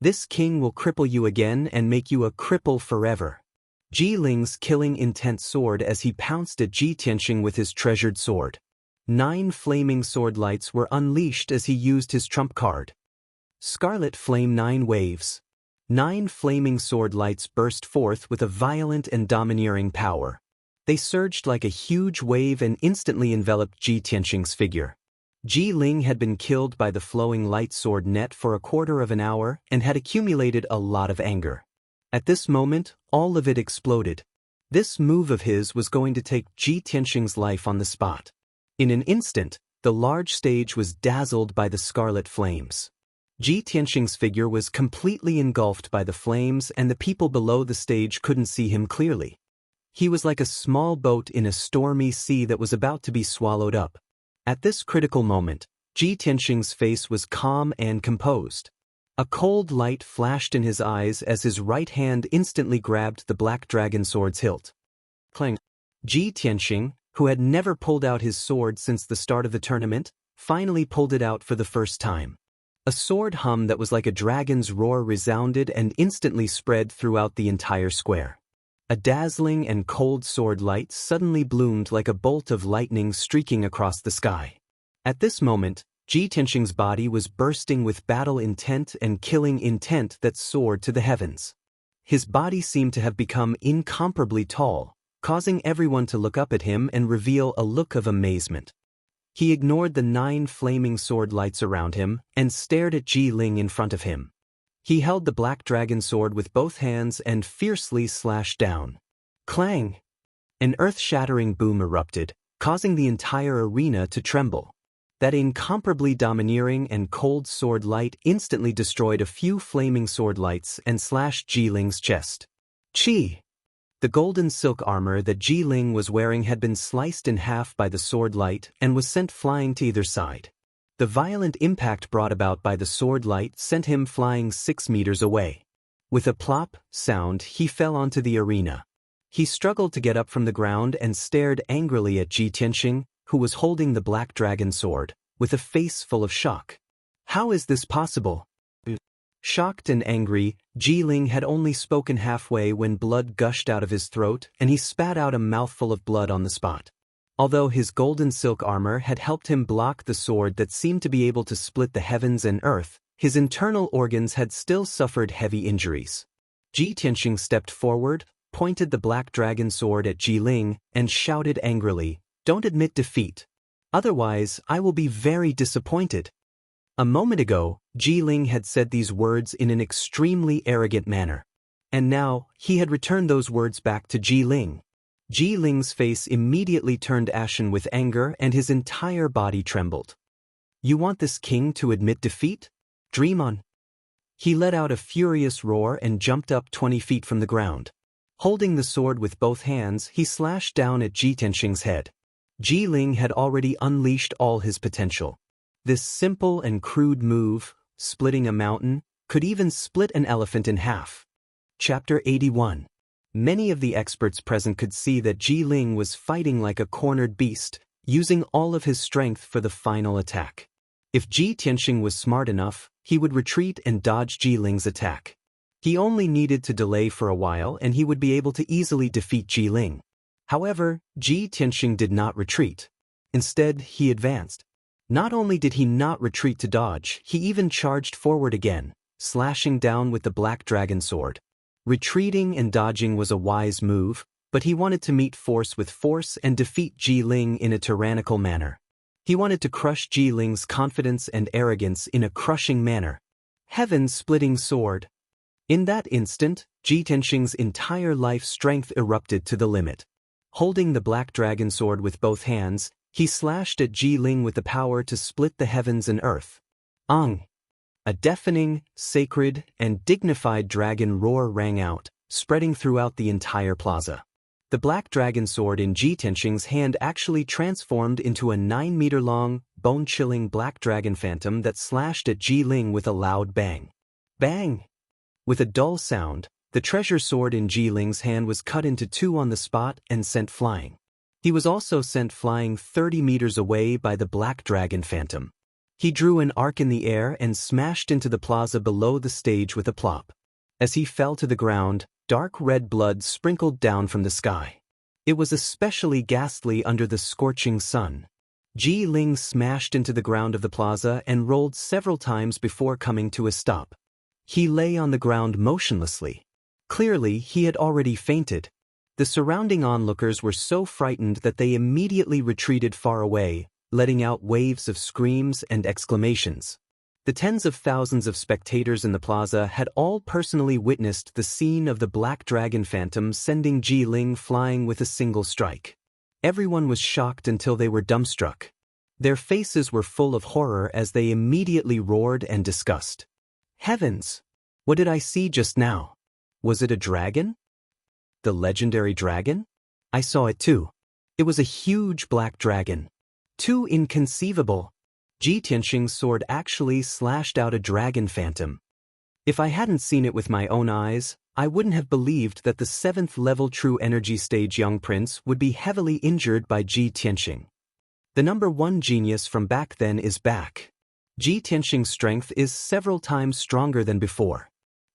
This king will cripple you again and make you a cripple forever. Ji Ling's killing intent soared as he pounced at Ji Tianxing with his treasured sword. 9 flaming sword lights were unleashed as he used his trump card. Scarlet Flame 9 waves. 9 flaming sword lights burst forth with a violent and domineering power. They surged like a huge wave and instantly enveloped Ji Tianxing's figure. Ji Ling had been killed by the flowing light sword net for a quarter of an hour and had accumulated a lot of anger. At this moment, all of it exploded. This move of his was going to take Ji Tianxing's life on the spot. In an instant, the large stage was dazzled by the scarlet flames. Ji Tianxing's figure was completely engulfed by the flames and the people below the stage couldn't see him clearly. He was like a small boat in a stormy sea that was about to be swallowed up. At this critical moment, Ji Tianxing's face was calm and composed. A cold light flashed in his eyes as his right hand instantly grabbed the black dragon sword's hilt. Clang! Ji Tianxing, who had never pulled out his sword since the start of the tournament, finally pulled it out for the first time. A sword hum that was like a dragon's roar resounded and instantly spread throughout the entire square. A dazzling and cold sword light suddenly bloomed like a bolt of lightning streaking across the sky. At this moment, Ji Tianxing's body was bursting with battle intent and killing intent that soared to the heavens. His body seemed to have become incomparably tall, causing everyone to look up at him and reveal a look of amazement. He ignored the 9 flaming sword lights around him and stared at Ji Ling in front of him. He held the black dragon sword with both hands and fiercely slashed down. Clang! An earth-shattering boom erupted, causing the entire arena to tremble. That incomparably domineering and cold sword light instantly destroyed a few flaming sword lights and slashed Ji-Ling's chest. Chi! The golden silk armor that Ji-Ling was wearing had been sliced in half by the sword light and was sent flying to either side. The violent impact brought about by the sword light sent him flying 6 meters away. With a plop sound, he fell onto the arena. He struggled to get up from the ground and stared angrily at Ji Tianxing, who was holding the black dragon sword, with a face full of shock. How is this possible? Shocked and angry, Ji-Ling had only spoken halfway when blood gushed out of his throat and he spat out a mouthful of blood on the spot. Although his golden silk armor had helped him block the sword that seemed to be able to split the heavens and earth, his internal organs had still suffered heavy injuries. Ji Tianxing stepped forward, pointed the black dragon sword at Ji-Ling, and shouted angrily, "Don't admit defeat. Otherwise, I will be very disappointed." A moment ago, Ji-Ling had said these words in an extremely arrogant manner. And now, he had returned those words back to Ji-Ling. Ji-Ling's face immediately turned ashen with anger and his entire body trembled. "You want this king to admit defeat? Dream on." He let out a furious roar and jumped up 20 feet from the ground. Holding the sword with both hands, he slashed down at Ji Tianxing's head. Ji-Ling had already unleashed all his potential. This simple and crude move, splitting a mountain, could even split an elephant in half. Chapter 81. Many of the experts present could see that Ji-Ling was fighting like a cornered beast, using all of his strength for the final attack. If Ji Tianxing was smart enough, he would retreat and dodge Ji-Ling's attack. He only needed to delay for a while and he would be able to easily defeat Ji-Ling. However, Ji Tianxing did not retreat. Instead, he advanced. Not only did he not retreat to dodge, he even charged forward again, slashing down with the black dragon sword. Retreating and dodging was a wise move, but he wanted to meet force with force and defeat Ji-Ling in a tyrannical manner. He wanted to crush Ji-Ling's confidence and arrogance in a crushing manner. Heaven-splitting sword. In that instant, Ji Tianxing's entire life strength erupted to the limit. Holding the black dragon sword with both hands, he slashed at Ji-Ling with the power to split the heavens and earth. Ang! A deafening, sacred, and dignified dragon roar rang out, spreading throughout the entire plaza. The black dragon sword in Ji Tianxing's hand actually transformed into a 9-meter-long, bone-chilling black dragon phantom that slashed at Ji-Ling with a loud bang. Bang! With a dull sound, the treasure sword in Ji-Ling's hand was cut into 2 on the spot and sent flying. He was also sent flying 30 meters away by the black dragon phantom. He drew an arc in the air and smashed into the plaza below the stage with a plop. As he fell to the ground, dark red blood sprinkled down from the sky. It was especially ghastly under the scorching sun. Ji-Ling smashed into the ground of the plaza and rolled several times before coming to a stop. He lay on the ground motionlessly. Clearly, he had already fainted. The surrounding onlookers were so frightened that they immediately retreated far away, letting out waves of screams and exclamations. The tens of thousands of spectators in the plaza had all personally witnessed the scene of the black dragon phantom sending Ji-Ling flying with a single strike. Everyone was shocked until they were dumbstruck. Their faces were full of horror as they immediately roared and disgust. Heavens! What did I see just now? Was it a dragon? The legendary dragon? I saw it too. It was a huge black dragon. Too inconceivable. Ji Tianxing's sword actually slashed out a dragon phantom. If I hadn't seen it with my own eyes, I wouldn't have believed that the 7th level True Energy Stage young prince would be heavily injured by Ji Tianxing. The number 1 genius from back then is back. Ji Tianxing's strength is several times stronger than before.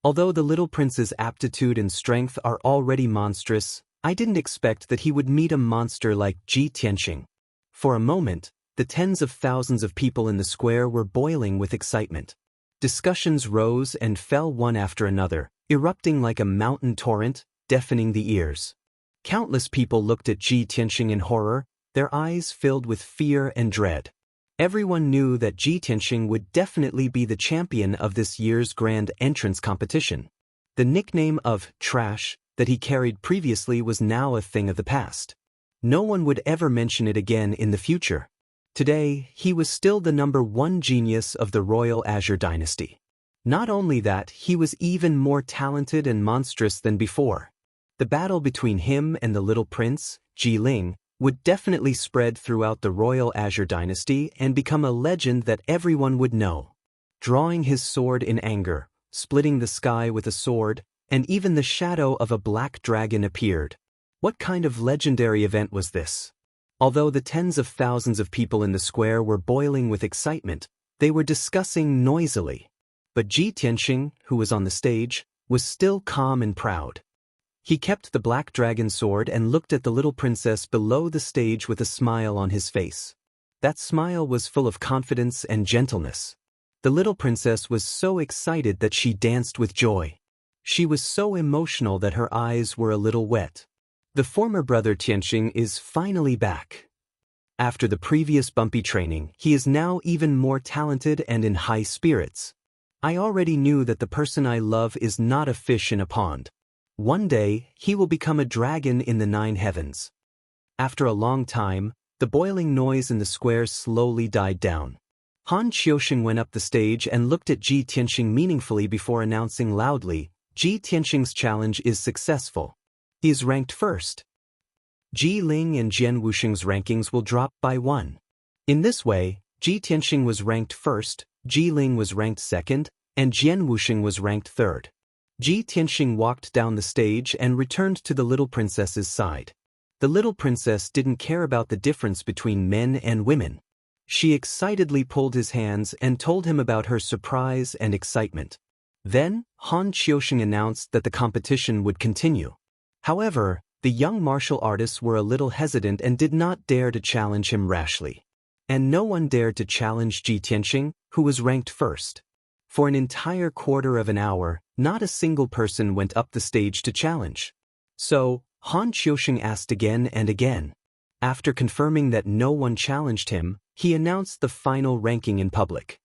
Although the little prince's aptitude and strength are already monstrous, I didn't expect that he would meet a monster like Ji Tianxing. For a moment, the tens of thousands of people in the square were boiling with excitement. Discussions rose and fell one after another, erupting like a mountain torrent, deafening the ears. Countless people looked at Ji Tianxing in horror, their eyes filled with fear and dread. Everyone knew that Ji Tianxing would definitely be the champion of this year's grand entrance competition. The nickname of Trash that he carried previously was now a thing of the past. No one would ever mention it again in the future. Today, he was still the #1 genius of the Royal Azure dynasty. Not only that, he was even more talented and monstrous than before. The battle between him and the little prince, Ji Ling, would definitely spread throughout the Royal Azure dynasty and become a legend that everyone would know. Drawing his sword in anger, splitting the sky with a sword, and even the shadow of a black dragon appeared. What kind of legendary event was this? Although the tens of thousands of people in the square were boiling with excitement, they were discussing noisily. But Ji Tianxing, who was on the stage, was still calm and proud. He kept the black dragon sword and looked at the little princess below the stage with a smile on his face. That smile was full of confidence and gentleness. The little princess was so excited that she danced with joy. She was so emotional that her eyes were a little wet. The former brother Tianxing is finally back. After the previous bumpy training, he is now even more talented and in high spirits. I already knew that the person I love is not a fish in a pond. One day, he will become a dragon in the 9 heavens. After a long time, the boiling noise in the square slowly died down. Han Qiusheng went up the stage and looked at Ji Tianxing meaningfully before announcing loudly, Ji Tianxing's challenge is successful. He is ranked first. Ji Ling and Jian Wusheng's rankings will drop by 1. In this way, Ji Tianxing was ranked first, Ji Ling was ranked second, and Jian Wusheng was ranked third. Ji Tianxing walked down the stage and returned to the little princess's side. The little princess didn't care about the difference between men and women. She excitedly pulled his hands and told him about her surprise and excitement. Then, Han Qiusheng announced that the competition would continue. However, the young martial artists were a little hesitant and did not dare to challenge him rashly. And no one dared to challenge Ji Tianxing, who was ranked first. For an entire quarter of an hour, not a single person went up the stage to challenge. So, Han Qiusheng asked again and again. After confirming that no one challenged him, he announced the final ranking in public.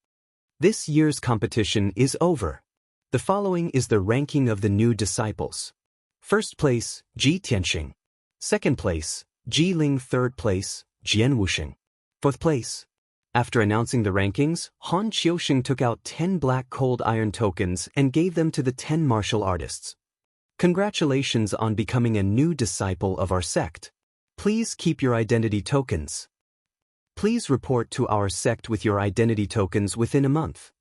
This year's competition is over. The following is the ranking of the new disciples. First place, Ji Tianxing. Second place, Ji Ling. Third place, Jian Wusheng. Fourth place. After announcing the rankings, Han Qiusheng took out 10 black cold iron tokens and gave them to the 10 martial artists. Congratulations on becoming a new disciple of our sect. Please keep your identity tokens. Please report to our sect with your identity tokens within a month.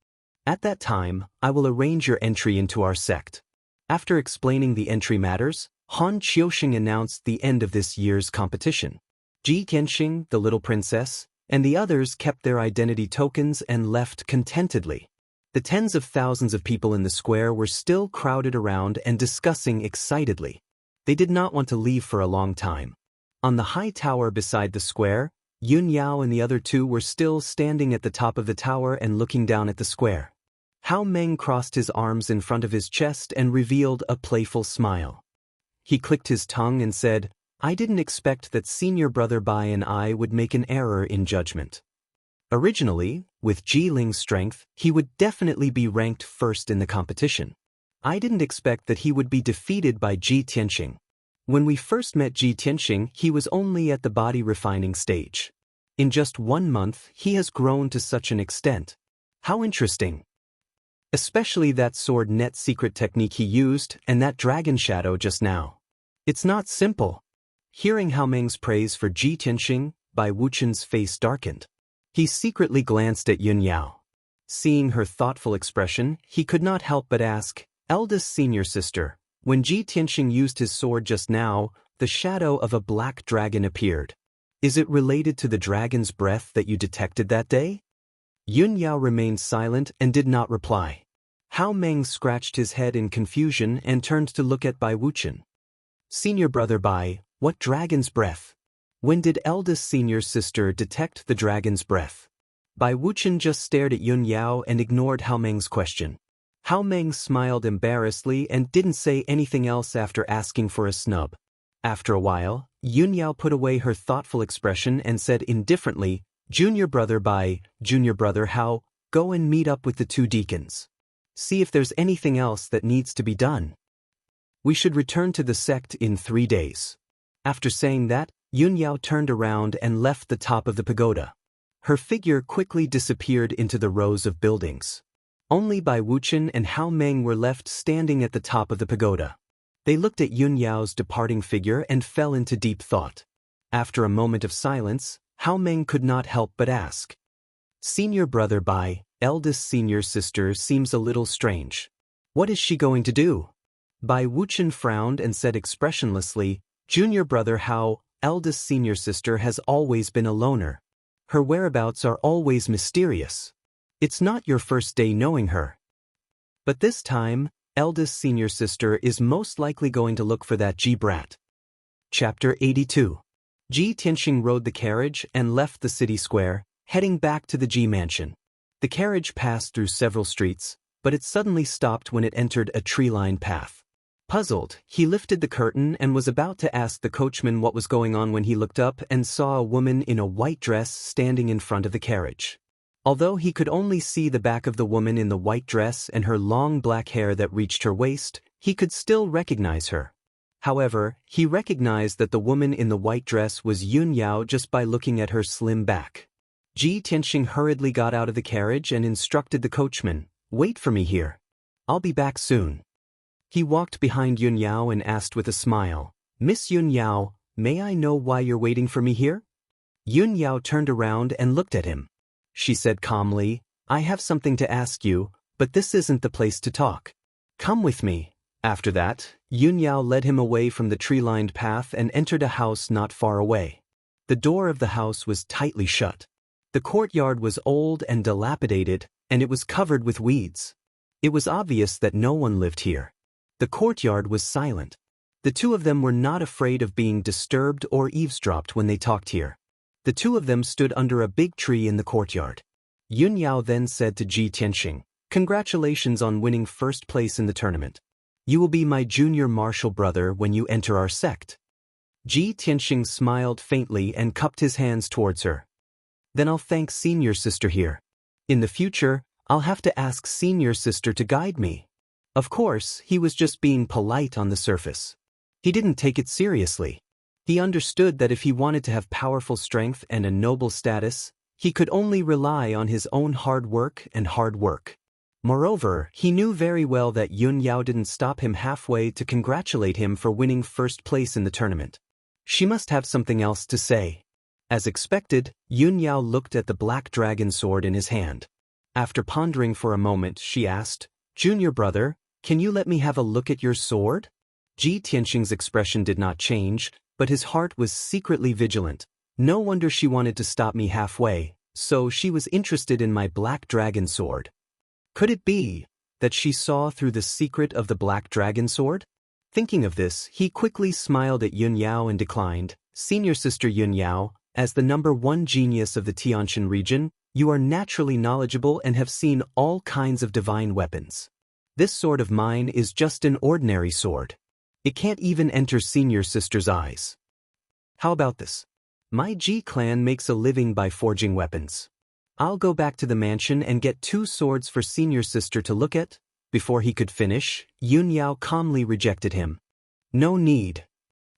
At that time, I will arrange your entry into our sect. After explaining the entry matters, Han Qiusheng announced the end of this year's competition. Ji Tianxing, the little princess, and the others kept their identity tokens and left contentedly. The tens of thousands of people in the square were still crowded around and discussing excitedly. They did not want to leave for a long time. On the high tower beside the square, Yun Yao and the other two were still standing at the top of the tower and looking down at the square. Hao Meng crossed his arms in front of his chest and revealed a playful smile. He clicked his tongue and said, I didn't expect that senior brother Bai and I would make an error in judgment. Originally, with Ji Ling's strength, he would definitely be ranked first in the competition. I didn't expect that he would be defeated by Ji Tianxing. When we first met Ji Tianxing, he was only at the body refining stage. In just 1 month, he has grown to such an extent. How interesting. Especially that sword net secret technique he used and that dragon shadow just now. It's not simple. Hearing Hao Meng's praise for Ji Tianxing, Bai Wuchen's face darkened. He secretly glanced at Yun Yao. Seeing her thoughtful expression, he could not help but ask, Eldest senior sister, when Ji Tianxing used his sword just now, the shadow of a black dragon appeared. Is it related to the dragon's breath that you detected that day? Yun Yao remained silent and did not reply. Hao Meng scratched his head in confusion and turned to look at Bai Wuchen. Senior brother Bai, what dragon's breath? When did eldest senior sister detect the dragon's breath? Bai Wuchen just stared at Yun Yao and ignored Hao Meng's question. Hao Meng smiled embarrassedly and didn't say anything else after asking for a snub. After a while, Yun Yao put away her thoughtful expression and said indifferently, Junior brother Bai, junior brother Hao, go and meet up with the 2 deacons. See if there's anything else that needs to be done. We should return to the sect in 3 days. After saying that, Yun Yao turned around and left the top of the pagoda. Her figure quickly disappeared into the rows of buildings. Only Bai Wuchen and Hao Meng were left standing at the top of the pagoda. They looked at Yun Yao's departing figure and fell into deep thought. After a moment of silence, Hao Meng could not help but ask. Senior brother Bai, eldest senior sister seems a little strange. What is she going to do? Bai Wuchen frowned and said expressionlessly, Junior brother Hao, eldest senior sister has always been a loner. Her whereabouts are always mysterious. It's not your first day knowing her. But this time, eldest senior sister is most likely going to look for that Ji brat. Chapter 82. Ji Tianxing rode the carriage and left the city square, heading back to the Ji mansion. The carriage passed through several streets, but it suddenly stopped when it entered a tree-lined path. Puzzled, he lifted the curtain and was about to ask the coachman what was going on when he looked up and saw a woman in a white dress standing in front of the carriage. Although he could only see the back of the woman in the white dress and her long black hair that reached her waist, he could still recognize her. However, he recognized that the woman in the white dress was Yun Yao just by looking at her slim back. Ji Tianxing hurriedly got out of the carriage and instructed the coachman, "Wait for me here. I'll be back soon." He walked behind Yun Yao and asked with a smile, "Miss Yun Yao, may I know why you're waiting for me here?" Yun Yao turned around and looked at him. She said calmly, "I have something to ask you, but this isn't the place to talk. Come with me." After that, Yun Yao led him away from the tree-lined path and entered a house not far away. The door of the house was tightly shut. The courtyard was old and dilapidated, and it was covered with weeds. It was obvious that no one lived here. The courtyard was silent. The two of them were not afraid of being disturbed or eavesdropped when they talked here. The two of them stood under a big tree in the courtyard. Yun Yao then said to Ji Tianxing, "Congratulations on winning first place in the tournament. You will be my junior martial brother when you enter our sect." Ji Tianxing smiled faintly and cupped his hands towards her. "Then I'll thank senior sister here. In the future, I'll have to ask senior sister to guide me." Of course, he was just being polite on the surface. He didn't take it seriously. He understood that if he wanted to have powerful strength and a noble status, he could only rely on his own hard work and hard work. Moreover, he knew very well that Yun Yao didn't stop him halfway to congratulate him for winning first place in the tournament. She must have something else to say. As expected, Yun Yao looked at the black dragon sword in his hand. After pondering for a moment, she asked, "Junior brother, can you let me have a look at your sword?" Ji Tianxing's expression did not change, but his heart was secretly vigilant. No wonder she wanted to stop me halfway, so she was interested in my black dragon sword. Could it be that she saw through the secret of the black dragon sword? Thinking of this, he quickly smiled at Yun Yao and declined, "Senior sister Yun Yao, as the #1 genius of the Tianshan region, you are naturally knowledgeable and have seen all kinds of divine weapons. This sword of mine is just an ordinary sword. It can't even enter senior sister's eyes. How about this? My Ji clan makes a living by forging weapons. I'll go back to the mansion and get 2 swords for senior sister to look at." Before he could finish, Yun Yao calmly rejected him. No need.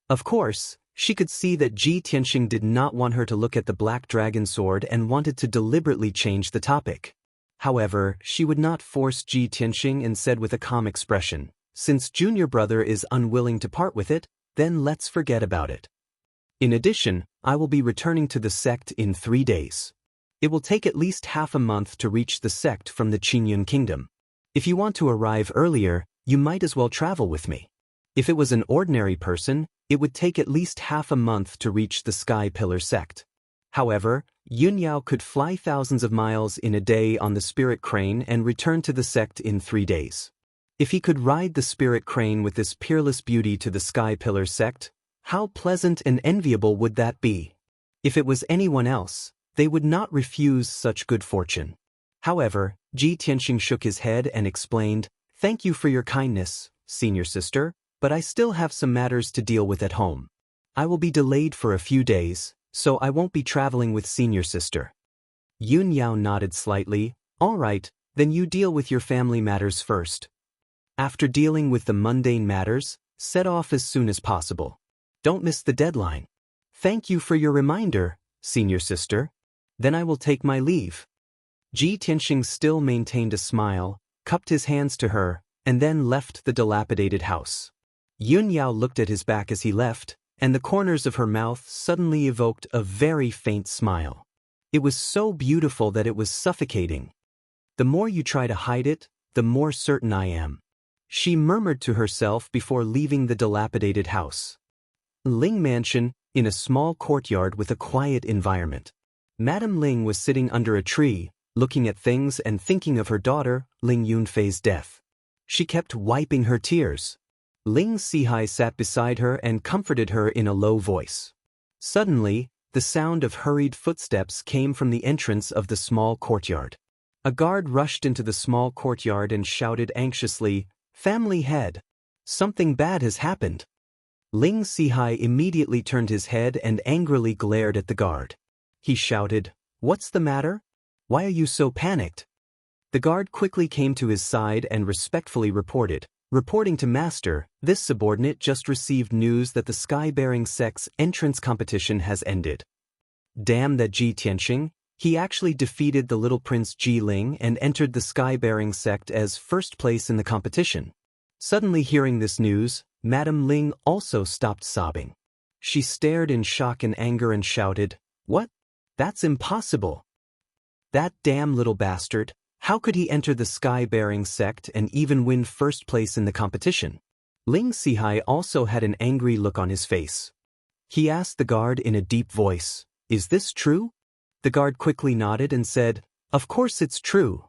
Of course, she could see that Ji Tianxing did not want her to look at the black dragon sword and wanted to deliberately change the topic. However, she would not force Ji Tianxing and said with a calm expression, "Since junior brother is unwilling to part with it, then let's forget about it. In addition, I will be returning to the sect in 3 days. It will take at least half a month to reach the sect from the Qingyun kingdom. If you want to arrive earlier, you might as well travel with me. If it was an ordinary person, it would take at least half a month to reach the Sky Pillar sect. However, Yun Yao could fly thousands of miles in a day on the spirit crane and return to the sect in 3 days. If he could ride the spirit crane with this peerless beauty to the Sky Pillar sect, how pleasant and enviable would that be? If it was anyone else, they would not refuse such good fortune. However, Ji Tianxing shook his head and explained, "Thank you for your kindness, senior sister, but I still have some matters to deal with at home. I will be delayed for a few days, so I won't be traveling with senior sister." Yun Yao nodded slightly. "All right, then you deal with your family matters first." After dealing with the mundane matters, Set off as soon as possible. Don't miss the deadline. Thank you for your reminder, senior sister. Then I will take my leave. Ji Tianxing still maintained a smile, cupped his hands to her, and then left the dilapidated house. Yun Yao looked at his back as he left, and the corners of her mouth suddenly evoked a very faint smile. It was so beautiful that it was suffocating. The more you try to hide it, the more certain I am, she murmured to herself before leaving the dilapidated house. Ling Mansion, in a small courtyard with a quiet environment. Madame Ling was sitting under a tree, looking at things and thinking of her daughter, Ling Yunfei's death. She kept wiping her tears. Ling Sihai sat beside her and comforted her in a low voice. Suddenly, the sound of hurried footsteps came from the entrance of the small courtyard. A guard rushed into the small courtyard and shouted anxiously, "Family head! Something bad has happened." Ling Sihai immediately turned his head and angrily glared at the guard. He shouted, "What's the matter? Why are you so panicked?" The guard quickly came to his side and respectfully reported, "Reporting to Master, this subordinate just received news that the sky-bearing sect's entrance competition has ended." Damn that Ji Tianxing! He actually defeated the little prince Ji Ling and entered the sky-bearing sect as first place in the competition. Suddenly hearing this news, Madame Ling also stopped sobbing. She stared in shock and anger and shouted, "What? That's impossible! That damn little bastard! How could he enter the sky-bearing sect and even win first place in the competition?" Ling Sihai also had an angry look on his face. He asked the guard in a deep voice, "Is this true?" The guard quickly nodded and said, "Of course it's true.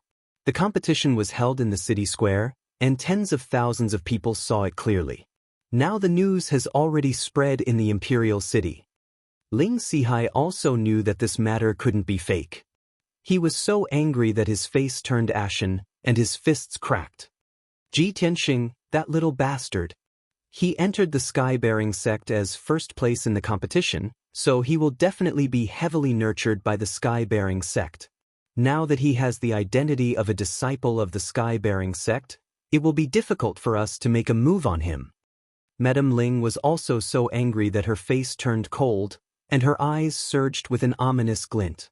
The competition was held in the city square, and tens of thousands of people saw it clearly. Now the news has already spread in the imperial city." Ling Sihai also knew that this matter couldn't be fake. He was so angry that his face turned ashen, and his fists cracked. Ji Tianxing, that little bastard. He entered the sky-bearing sect as first place in the competition, so he will definitely be heavily nurtured by the sky-bearing sect. Now that he has the identity of a disciple of the sky-bearing sect, it will be difficult for us to make a move on him. Madame Ling was also so angry that her face turned cold, and her eyes surged with an ominous glint.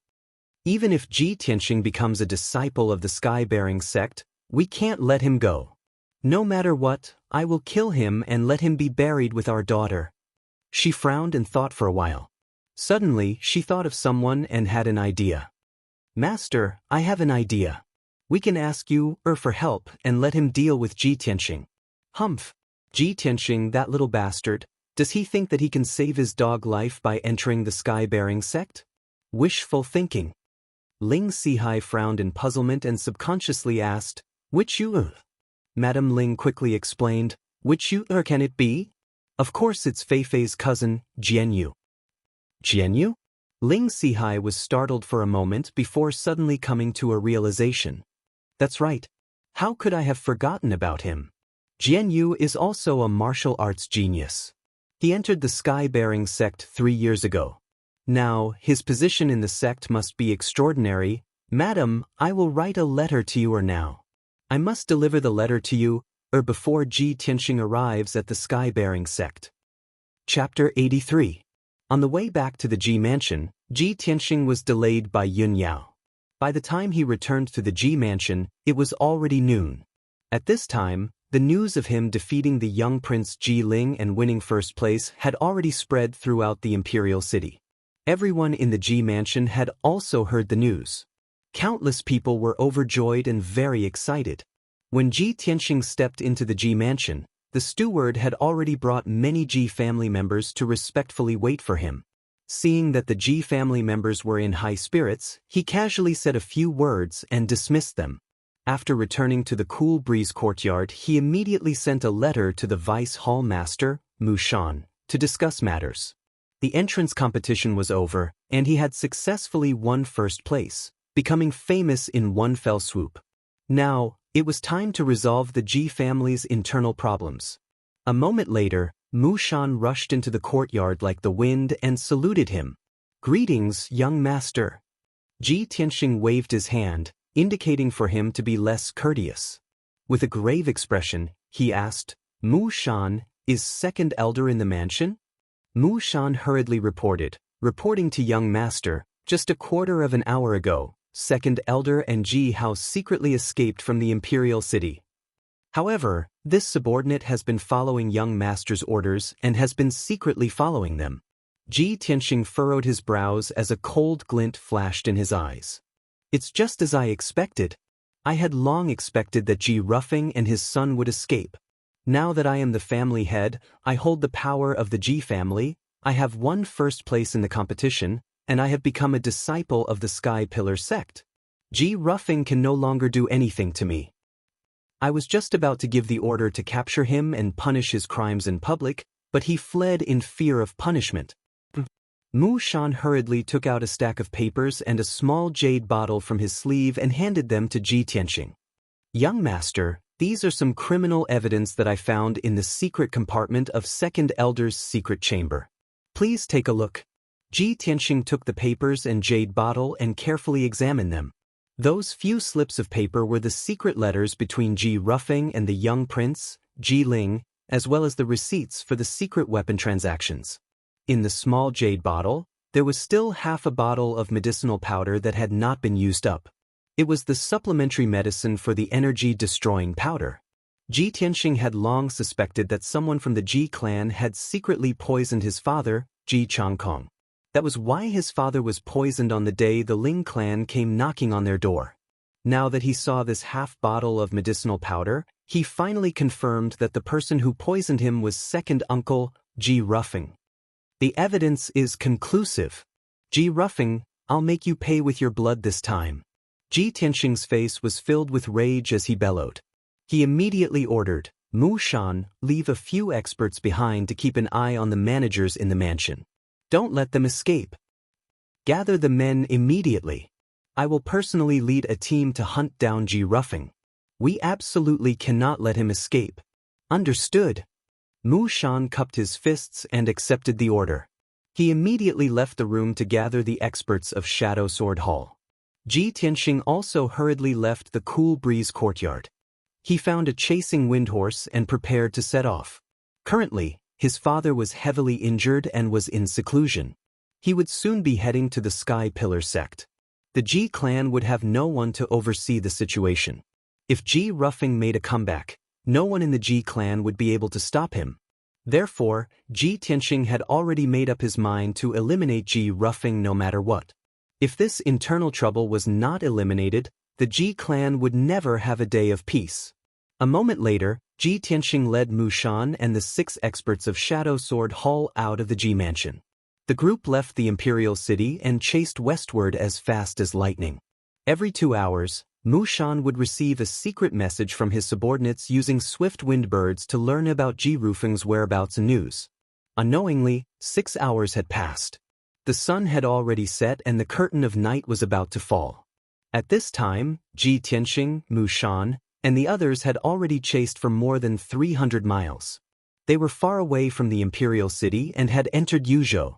Even if Ji Tianxing becomes a disciple of the sky-bearing sect, we can't let him go. No matter what, I will kill him and let him be buried with our daughter. She frowned and thought for a while. Suddenly, she thought of someone and had an idea. "Master, I have an idea. We can ask you for help and let him deal with Ji Tianxing." "Humph! Ji Tianxing, that little bastard, does he think that he can save his dog life by entering the sky-bearing sect? Wishful thinking." Ling Sihai frowned in puzzlement and subconsciously asked, "Which you?" Madame Ling quickly explained, "Which you can it be? Of course it's Feifei's cousin, Jianyu." "Jianyu?" Ling Sihai was startled for a moment before suddenly coming to a realization. "That's right. How could I have forgotten about him? Jianyu is also a martial arts genius. He entered the sky-bearing sect 3 years ago. Now, his position in the sect must be extraordinary. Madam, I will write a letter to you now. I must deliver the letter to you before Ji Tianxing arrives at the sky-bearing sect." Chapter 83. On the way back to the Ji mansion, Ji Tianxing was delayed by Yun Yao. By the time he returned to the Ji mansion, it was already noon. At this time, the news of him defeating the young prince Ji Ling and winning first place had already spread throughout the imperial city. Everyone in the Ji mansion had also heard the news. Countless people were overjoyed and very excited. When Ji Tianxing stepped into the Ji mansion, the steward had already brought many Ji family members to respectfully wait for him. Seeing that the Ji family members were in high spirits, he casually said a few words and dismissed them. After returning to the cool breeze courtyard, he immediately sent a letter to the vice hall master, Mu Shan, to discuss matters. The entrance competition was over, and he had successfully won first place, becoming famous in one fell swoop. Now, it was time to resolve the Ji family's internal problems. A moment later, Mu Shan rushed into the courtyard like the wind and saluted him. "Greetings, young master." Ji Tianxing waved his hand, indicating for him to be less courteous. With a grave expression, he asked, "Mu Shan, Is second elder in the mansion? Mu Shan hurriedly reporting to young master, just a quarter of an hour ago, second elder and Ji Hao secretly escaped from the imperial city. However, this subordinate has been following young master's orders and has been secretly following them. Ji Tianxing furrowed his brows as a cold glint flashed in his eyes. It's just as I expected. I had long expected that Ji Ruffing and his son would escape. Now that I am the family head, I hold the power of the Ji family, I have won first place in the competition, and I have become a disciple of the Sky Pillar sect. Ji Ruffing can no longer do anything to me. I was just about to give the order to capture him and punish his crimes in public, but he fled in fear of punishment. Mu Shan hurriedly took out a stack of papers and a small jade bottle from his sleeve and handed them to Ji Tianxing. Young master, these are some criminal evidence that I found in the secret compartment of second elder's secret chamber. Please take a look. Ji Tianxing took the papers and jade bottle and carefully examined them. Those few slips of paper were the secret letters between Ji Ruffing and the young prince, Ji Ling, as well as the receipts for the secret weapon transactions. In the small jade bottle, there was still half a bottle of medicinal powder that had not been used up. It was the supplementary medicine for the energy-destroying powder. Ji Tianxing had long suspected that someone from the Ji clan had secretly poisoned his father, Ji Changkong. That was why his father was poisoned on the day the Ling clan came knocking on their door. Now that he saw this half bottle of medicinal powder, he finally confirmed that the person who poisoned him was second uncle, Ji Ruffing. The evidence is conclusive. Ji Ruffing, I'll make you pay with your blood this time. Ji Tianxing's face was filled with rage as he bellowed. He immediately ordered, Mu Shan, leave a few experts behind to keep an eye on the managers in the mansion. Don't let them escape. Gather the men immediately. I will personally lead a team to hunt down Ji Ruffing. We absolutely cannot let him escape. Understood. Mu Shan cupped his fists and accepted the order. He immediately left the room to gather the experts of Shadow Sword Hall. Ji Tianxing also hurriedly left the Cool Breeze courtyard. He found a chasing windhorse and prepared to set off. Currently, his father was heavily injured and was in seclusion. He would soon be heading to the Sky Pillar sect. The Ji clan would have no one to oversee the situation. If Ji Ruffing made a comeback, no one in the Ji clan would be able to stop him. Therefore, Ji Tianxing had already made up his mind to eliminate Ji Ruffing no matter what. If this internal trouble was not eliminated, the Ji clan would never have a day of peace. A moment later, Ji Tianxing led Mu Shan and the 6 experts of Shadow Sword Hall out of the Ji mansion. The group left the imperial city and chased westward as fast as lightning. Every 2 hours, Mu Shan would receive a secret message from his subordinates using swift wind birds to learn about Ji Ruffing's whereabouts and news. Unknowingly, 6 hours had passed. The sun had already set and the curtain of night was about to fall. At this time, Ji Tianxing, Mu Shan, and the others had already chased for more than 300 miles. They were far away from the imperial city and had entered Yuzhou.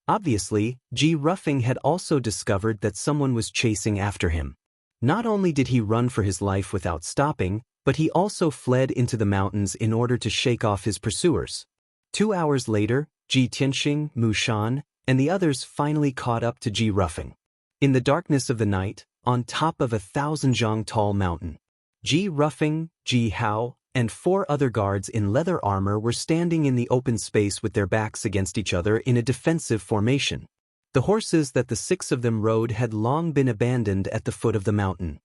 Obviously, Ji Ruffing had also discovered that someone was chasing after him. Not only did he run for his life without stopping, but he also fled into the mountains in order to shake off his pursuers. 2 hours later, Ji Tianxing, Mu Shan, and the others finally caught up to Ji Ruffing. In the darkness of the night, on top of a 1,000-zhang tall mountain, Ji Ruffing, Ji Hao, and 4 other guards in leather armor were standing in the open space with their backs against each other in a defensive formation. The horses that the 6 of them rode had long been abandoned at the foot of the mountain.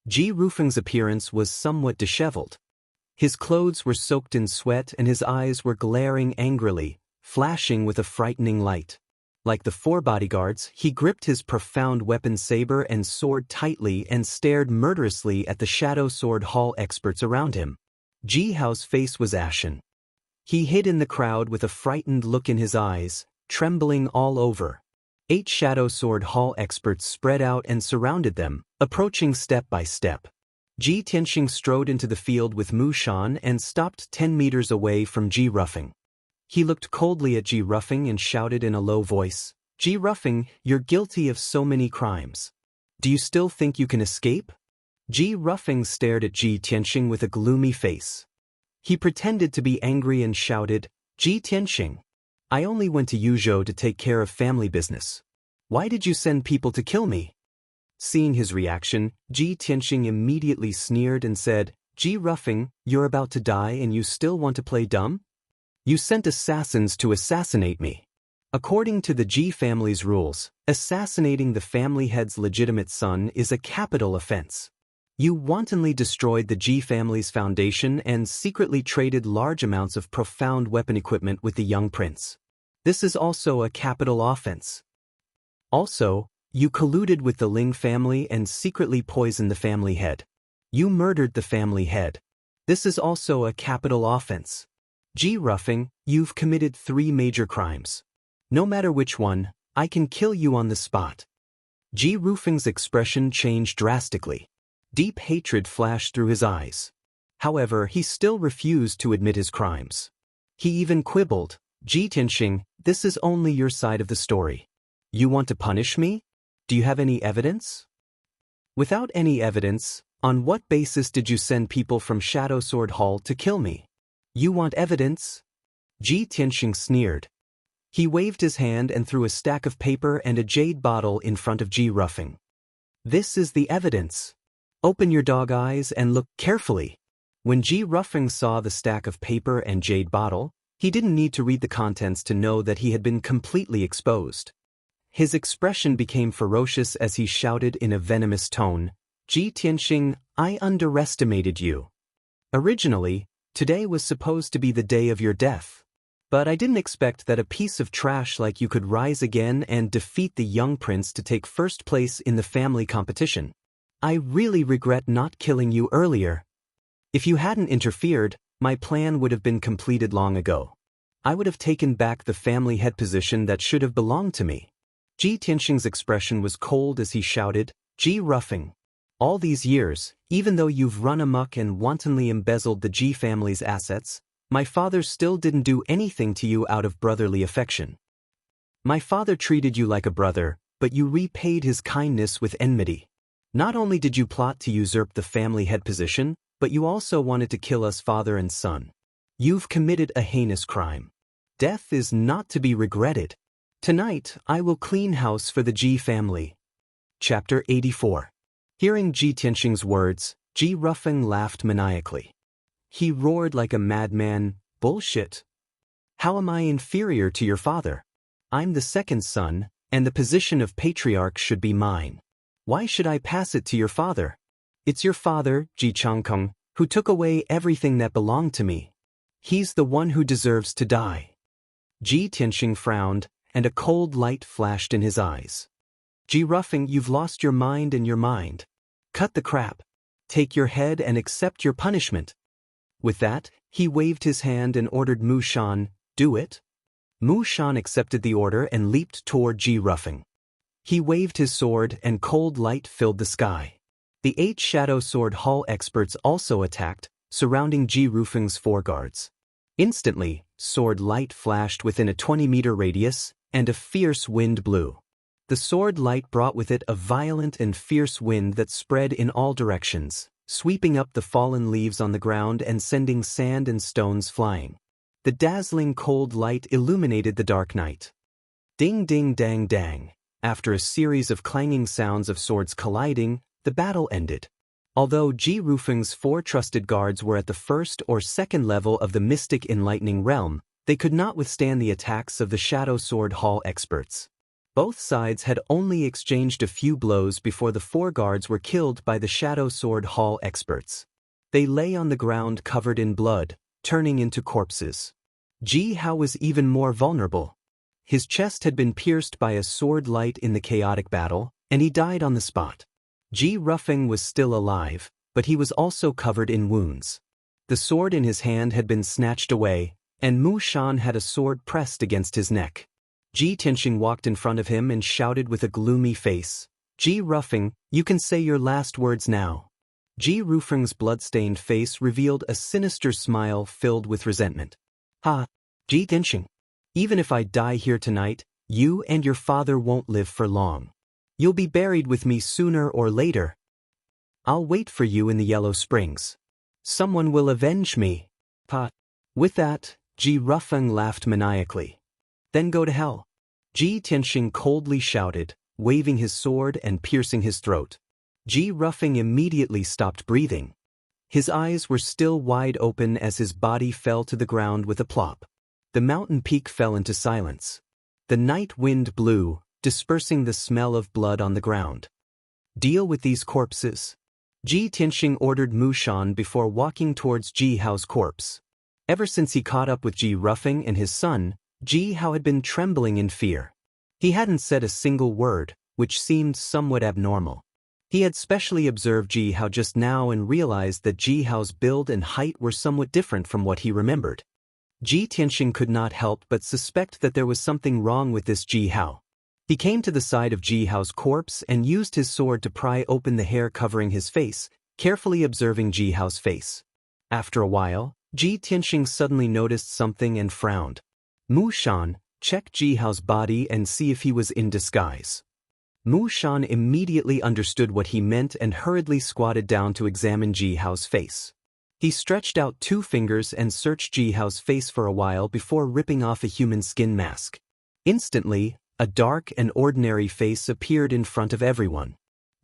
Ji Ruffing's appearance was somewhat disheveled. His clothes were soaked in sweat and his eyes were glaring angrily, flashing with a frightening light. Like the 4 bodyguards, he gripped his profound weapon saber and sword tightly and stared murderously at the Shadow Sword Hall experts around him. Ji Hao's face was ashen. He hid in the crowd with a frightened look in his eyes, trembling all over. 8 Shadow Sword Hall experts spread out and surrounded them, approaching step by step. Ji Tianxing strode into the field with Mu Shan and stopped 10 meters away from Ji Ruffing. He looked coldly at Ji Ruffing and shouted in a low voice, Ji Ruffing, you're guilty of so many crimes. Do you still think you can escape? Ji Ruffing stared at Ji Tianxing with a gloomy face. He pretended to be angry and shouted, Ji Tianxing. I only went to Yuzhou to take care of family business. Why did you send people to kill me? Seeing his reaction, Ji Tianxing immediately sneered and said, Ji Ruffing, you're about to die and you still want to play dumb? You sent assassins to assassinate me. According to the Ji family's rules, assassinating the family head's legitimate son is a capital offense. You wantonly destroyed the Ji family's foundation and secretly traded large amounts of profound weapon equipment with the young prince. This is also a capital offense. Also, you colluded with the Ling family and secretly poisoned the family head. You murdered the family head. This is also a capital offense. Ji Ruffing, you've committed 3 major crimes. No matter which one, I can kill you on the spot. Ji Ruffing's expression changed drastically. Deep hatred flashed through his eyes. However, he still refused to admit his crimes. He even quibbled, Ji Tianxing, this is only your side of the story. You want to punish me? Do you have any evidence? Without any evidence, on what basis did you send people from Shadow Sword Hall to kill me? You want evidence? Ji Tianxing sneered. He waved his hand and threw a stack of paper and a jade bottle in front of Ji Ruffing. This is the evidence. Open your dog eyes and look carefully. When Ji Ruffing saw the stack of paper and jade bottle, he didn't need to read the contents to know that he had been completely exposed. His expression became ferocious as he shouted in a venomous tone, Ji Tianxing, I underestimated you. Originally, today was supposed to be the day of your death. But I didn't expect that a piece of trash like you could rise again and defeat the young prince to take first place in the family competition. I really regret not killing you earlier. If you hadn't interfered, my plan would have been completed long ago. I would have taken back the family head position that should have belonged to me. Ji Tianxing's expression was cold as he shouted, Ji Ruffing. All these years, even though you've run amok and wantonly embezzled the Ji family's assets, my father still didn't do anything to you out of brotherly affection. My father treated you like a brother, but you repaid his kindness with enmity. Not only did you plot to usurp the family head position, but you also wanted to kill us father and son. You've committed a heinous crime. Death is not to be regretted. Tonight, I will clean house for the Ji family. Chapter 84. Hearing Ji Tianxing's words, Ji Ruffing laughed maniacally. He roared like a madman, bullshit. How am I inferior to your father? I'm the second son, and the position of patriarch should be mine. Why should I pass it to your father? It's your father, Ji Changkeng, who took away everything that belonged to me. He's the one who deserves to die. Ji Tianxing frowned, and a cold light flashed in his eyes. Ji Ruffing, you've lost your mind and your mind. Cut the crap. Take your head and accept your punishment. With that, he waved his hand and ordered Mu Shan, do it. Mu Shan accepted the order and leaped toward Ji Ruffing. He waved his sword and cold light filled the sky. The 8 Shadow Sword Hall experts also attacked, surrounding Ji Ruffing's 4 guards. Instantly, sword light flashed within a 20-meter radius, and a fierce wind blew. The sword light brought with it a violent and fierce wind that spread in all directions, sweeping up the fallen leaves on the ground and sending sand and stones flying. The dazzling cold light illuminated the dark night. Ding ding dang dang. After a series of clanging sounds of swords colliding, the battle ended. Although Ji Ruffing's 4 trusted guards were at the first or second level of the Mystic Enlightening Realm, they could not withstand the attacks of the Shadow Sword Hall experts. Both sides had only exchanged a few blows before the 4 guards were killed by the Shadow Sword Hall experts. They lay on the ground covered in blood, turning into corpses. Ji Hao was even more vulnerable. His chest had been pierced by a sword light in the chaotic battle, and he died on the spot. Ji Ruffing was still alive, but he was also covered in wounds. The sword in his hand had been snatched away, and Mu Shan had a sword pressed against his neck. Ji Tianxing walked in front of him and shouted with a gloomy face, Ji Ruffing, you can say your last words now. Ji Ruffing's blood-stained face revealed a sinister smile filled with resentment. Ha! Ji Tianxing. Even if I die here tonight, you and your father won't live for long. You'll be buried with me sooner or later. I'll wait for you in the Yellow Springs. Someone will avenge me. Ha! With that, Ji Rufeng laughed maniacally. Then go to hell. Ji Tianxing coldly shouted, waving his sword and piercing his throat. Ji Rufeng immediately stopped breathing. His eyes were still wide open as his body fell to the ground with a plop. The mountain peak fell into silence. The night wind blew, dispersing the smell of blood on the ground. Deal with these corpses. Ji Tianxing ordered Mu Shan before walking towards Ji Hao's corpse. Ever since he caught up with Ji Rufeng and his son, Ji Hao had been trembling in fear. He hadn't said a single word, which seemed somewhat abnormal. He had specially observed Ji Hao just now and realized that Ji Hao's build and height were somewhat different from what he remembered. Ji Tianxing could not help but suspect that there was something wrong with this Ji Hao. He came to the side of Ji Hao's corpse and used his sword to pry open the hair covering his face, carefully observing Ji Hao's face. After a while, Ji Tianxing suddenly noticed something and frowned. Mu Shan, check Ji Hao's body and see if he was in disguise. Mu Shan immediately understood what he meant and hurriedly squatted down to examine Ji Hao's face. He stretched out 2 fingers and searched Ji Hao's face for a while before ripping off a human skin mask. Instantly, a dark and ordinary face appeared in front of everyone.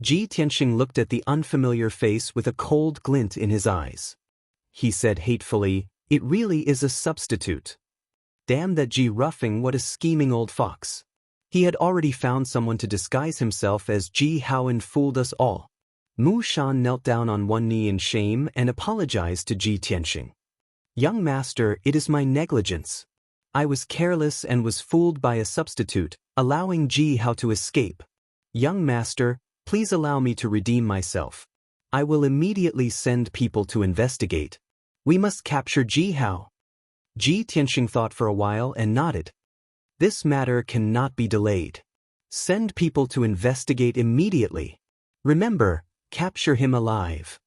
Ji Tianxing looked at the unfamiliar face with a cold glint in his eyes. He said hatefully, "It really is a substitute. Damn that Ji Rufeng, what a scheming old fox. He had already found someone to disguise himself as Ji Hao and fooled us all." Mu Shan knelt down on one knee in shame and apologized to Ji Tianxing. "Young master, it is my negligence. I was careless and was fooled by a substitute, allowing Ji Hao to escape. Young master, please allow me to redeem myself. I will immediately send people to investigate. We must capture Ji Hao." Ji Tianxing thought for a while and nodded. "This matter cannot be delayed. Send people to investigate immediately. Remember, capture him alive."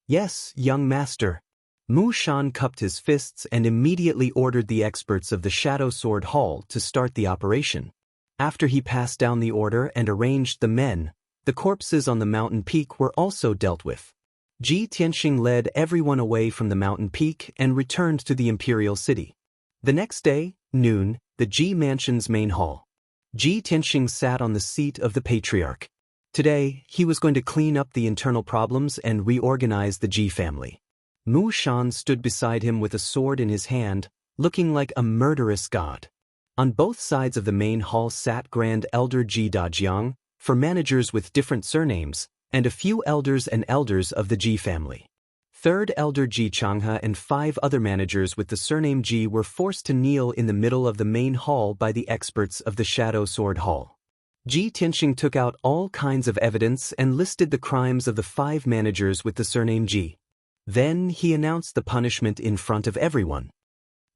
"Yes, young master." Mu Shan cupped his fists and immediately ordered the experts of the Shadow Sword Hall to start the operation. After he passed down the order and arranged the men, the corpses on the mountain peak were also dealt with. Ji Tianxing led everyone away from the mountain peak and returned to the imperial city. The next day, noon, the Ji Mansion's main hall. Ji Tianxing sat on the seat of the patriarch. Today, he was going to clean up the internal problems and reorganize the Ji family. Mu Shan stood beside him with a sword in his hand, looking like a murderous god. On both sides of the main hall sat Grand Elder Ji Dajiang, for managers with different surnames, and a few elders and elders of the Ji family. Third Elder Ji Changhe and 5 other managers with the surname Ji were forced to kneel in the middle of the main hall by the experts of the Shadow Sword Hall. Ji Tianxing took out all kinds of evidence and listed the crimes of the 5 managers with the surname Ji. Then he announced the punishment in front of everyone.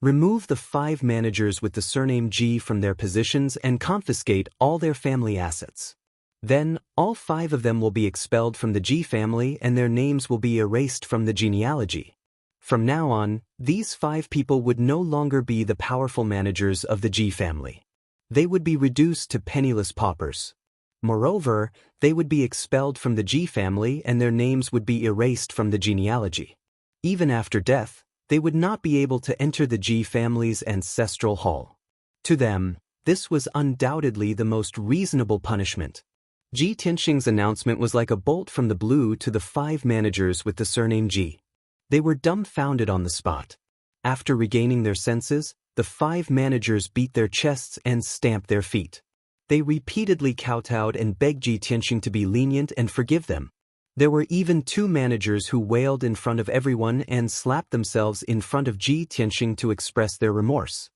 Remove the 5 managers with the surname Ji from their positions and confiscate all their family assets. Then, all 5 of them will be expelled from the Ji family and their names will be erased from the genealogy. From now on, these 5 people would no longer be the powerful managers of the Ji family. They would be reduced to penniless paupers. Moreover, they would be expelled from the Ji family and their names would be erased from the genealogy. Even after death, they would not be able to enter the Ji family's ancestral hall. To them, this was undoubtedly the most reasonable punishment. Ji Tianxing's announcement was like a bolt from the blue to the 5 managers with the surname Ji. They were dumbfounded on the spot. After regaining their senses, the 5 managers beat their chests and stamped their feet. They repeatedly kowtowed and begged Ji Tianxing to be lenient and forgive them. There were even 2 managers who wailed in front of everyone and slapped themselves in front of Ji Tianxing to express their remorse.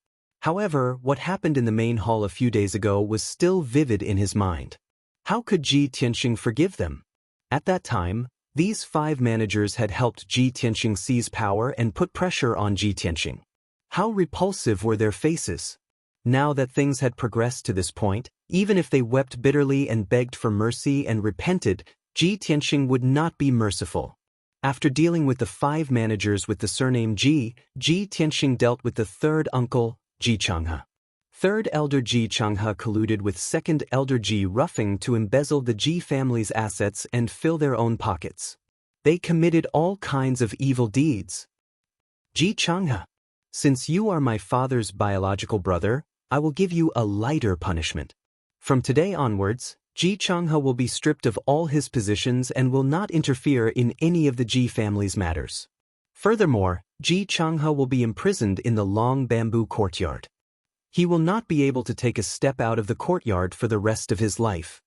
However, what happened in the main hall a few days ago was still vivid in his mind. How could Ji Tianxing forgive them? At that time, these 5 managers had helped Ji Tianxing seize power and put pressure on Ji Tianxing. How repulsive were their faces! Now that things had progressed to this point, even if they wept bitterly and begged for mercy and repented, Ji Tianxing would not be merciful. After dealing with the 5 managers with the surname Ji, Ji Tianxing dealt with the 3rd uncle, Ji Changhe. 3rd Elder Ji Changhe colluded with 2nd Elder Ji Rufeng to embezzle the Ji family's assets and fill their own pockets. They committed all kinds of evil deeds. Ji Changhe. Since you are my father's biological brother, I will give you a lighter punishment. From today onwards, Ji Changhe will be stripped of all his positions and will not interfere in any of the Ji family's matters. Furthermore, Ji Changhe will be imprisoned in the long bamboo courtyard. He will not be able to take a step out of the courtyard for the rest of his life.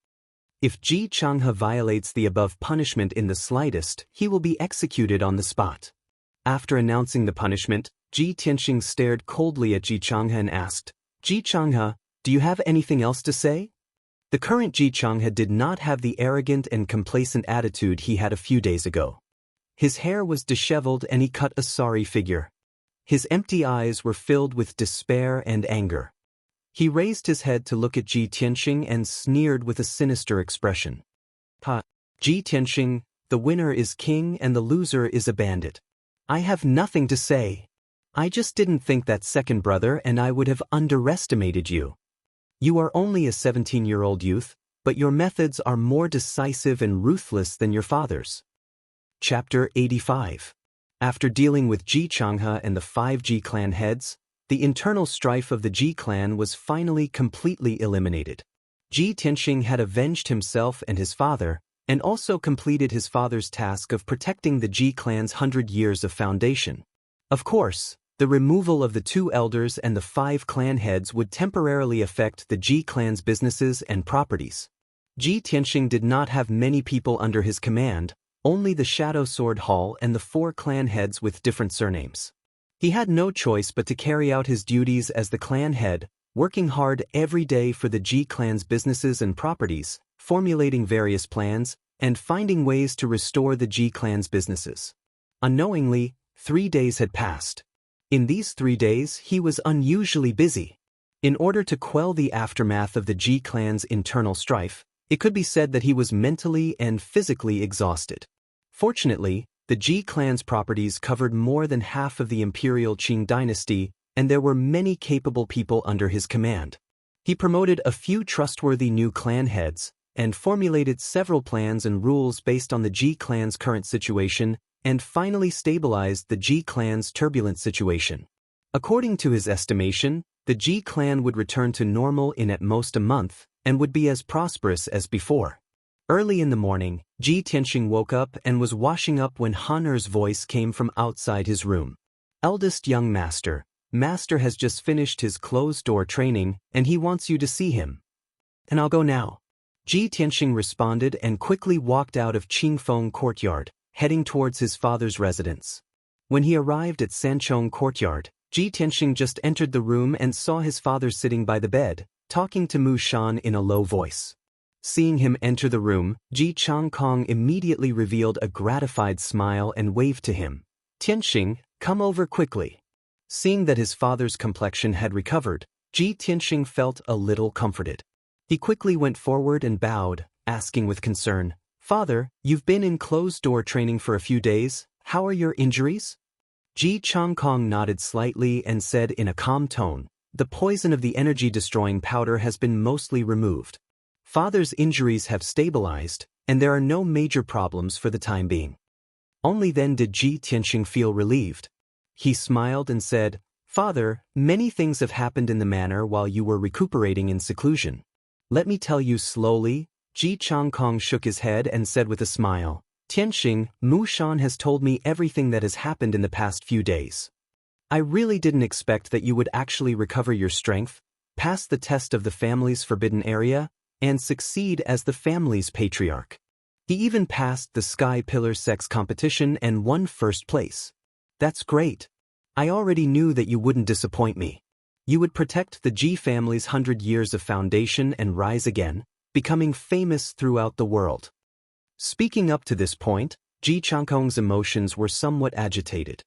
If Ji Changhe violates the above punishment in the slightest, he will be executed on the spot. After announcing the punishment, Ji Tianxing stared coldly at Ji Changhe and asked, Ji Changhe, do you have anything else to say? The current Ji Changhe did not have the arrogant and complacent attitude he had a few days ago. His hair was disheveled and he cut a sorry figure. His empty eyes were filled with despair and anger. He raised his head to look at Ji Tianxing and sneered with a sinister expression. Ha! Ji Tianxing, the winner is king and the loser is a bandit. I have nothing to say. I just didn't think that second brother and I would have underestimated you. You are only a 17-year-old youth, but your methods are more decisive and ruthless than your father's. Chapter 85. After dealing with Ji Changhe and the 5 Ji clan heads, the internal strife of the Ji clan was finally completely eliminated. Ji Tianxing had avenged himself and his father, and also completed his father's task of protecting the Ji clan's 100 years of foundation. Of course, the removal of the 2 elders and the 5 clan heads would temporarily affect the Ji clan's businesses and properties. Ji Tianxing did not have many people under his command, only the Shadow Sword Hall and the 4 clan heads with different surnames. He had no choice but to carry out his duties as the clan head, working hard every day for the Ji clan's businesses and properties, formulating various plans, and finding ways to restore the Ji clan's businesses. Unknowingly, 3 days had passed. In these 3 days, he was unusually busy. In order to quell the aftermath of the Ji clan's internal strife, it could be said that he was mentally and physically exhausted. Fortunately, the Ji clan's properties covered more than half of the imperial Qing dynasty, and there were many capable people under his command. He promoted a few trustworthy new clan heads, and formulated several plans and rules based on the Ji clan's current situation, and finally stabilized the Ji clan's turbulent situation. According to his estimation, the Ji clan would return to normal in at most a month, and would be as prosperous as before. Early in the morning, Ji Tianxing woke up and was washing up when Han Er's voice came from outside his room. Eldest young master, Master has just finished his closed-door training, and he wants you to see him. And I'll go now. Ji Tianxing responded and quickly walked out of Qingfeng Courtyard, heading towards his father's residence. When he arrived at Sanchong Courtyard, Ji Tianxing just entered the room and saw his father sitting by the bed, talking to Mu Shan in a low voice. Seeing him enter the room, Ji Changkong immediately revealed a gratified smile and waved to him. Tianxing, come over quickly. Seeing that his father's complexion had recovered, Ji Tianxing felt a little comforted. He quickly went forward and bowed, asking with concern, Father, you've been in closed-door training for a few days, how are your injuries? Ji Changkong nodded slightly and said in a calm tone, the poison of the energy-destroying powder has been mostly removed. Father's injuries have stabilized, and there are no major problems for the time being. Only then did Ji Tianxing feel relieved. He smiled and said, Father, many things have happened in the manor while you were recuperating in seclusion. Let me tell you slowly. Ji Changkong shook his head and said with a smile, Tianxing, Mu Shan has told me everything that has happened in the past few days. I really didn't expect that you would actually recover your strength, pass the test of the family's forbidden area, and succeed as the family's patriarch. He even passed the Sky Pillar Sex competition and won first place. That's great. I already knew that you wouldn't disappoint me. You would protect the Ji family's 100 years of foundation and rise again, becoming famous throughout the world. Speaking up to this point, Ji Changkong's emotions were somewhat agitated.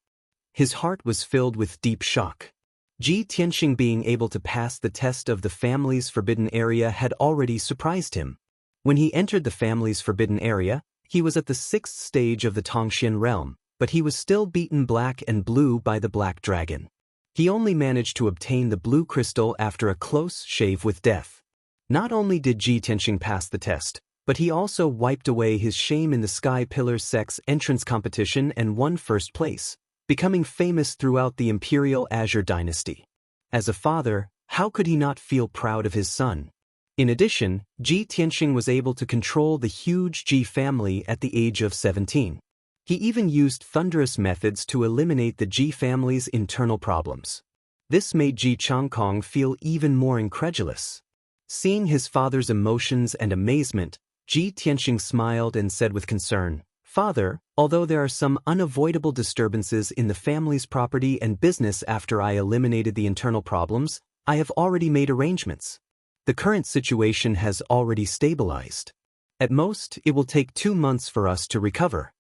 His heart was filled with deep shock. Ji Tianxing being able to pass the test of the family's forbidden area had already surprised him. When he entered the family's forbidden area, he was at the 6th stage of the Tongxian realm, but he was still beaten black and blue by the Black Dragon. He only managed to obtain the blue crystal after a close shave with death. Not only did Ji Tianxing pass the test, but he also wiped away his shame in the Sky Pillar Sex entrance competition and won first place, becoming famous throughout the imperial Azure dynasty. As a father, how could he not feel proud of his son? In addition, Ji Tianxing was able to control the huge Ji family at the age of 17. He even used thunderous methods to eliminate the Ji family's internal problems. This made Ji Changkong feel even more incredulous. Seeing his father's emotions and amazement, Ji Tianxing smiled and said with concern, "Father, although there are some unavoidable disturbances in the family's property and business after I eliminated the internal problems, I have already made arrangements. The current situation has already stabilized. At most, it will take 2 months for us to recover.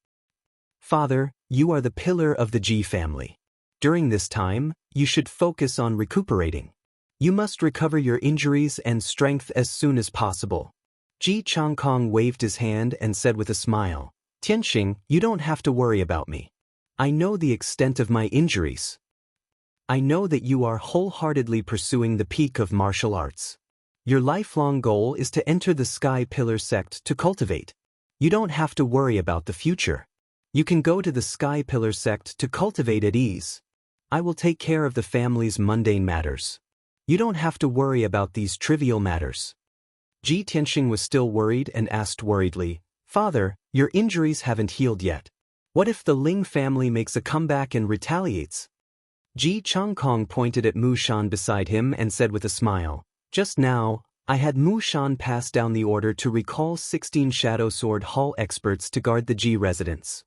Father, you are the pillar of the Ji family. During this time, you should focus on recuperating. You must recover your injuries and strength as soon as possible." Ji Changkong waved his hand and said with a smile, "Tianxing, you don't have to worry about me. I know the extent of my injuries. I know that you are wholeheartedly pursuing the peak of martial arts. Your lifelong goal is to enter the Sky Pillar sect to cultivate. You don't have to worry about the future. You can go to the Sky Pillar sect to cultivate at ease. I will take care of the family's mundane matters. You don't have to worry about these trivial matters." Ji Tianxing was still worried and asked worriedly, "Father, your injuries haven't healed yet. What if the Ling family makes a comeback and retaliates?" Ji Changkong pointed at Mu Shan beside him and said with a smile, "Just now, I had Mu Shan pass down the order to recall 16 Shadow Sword Hall experts to guard the Ji residence.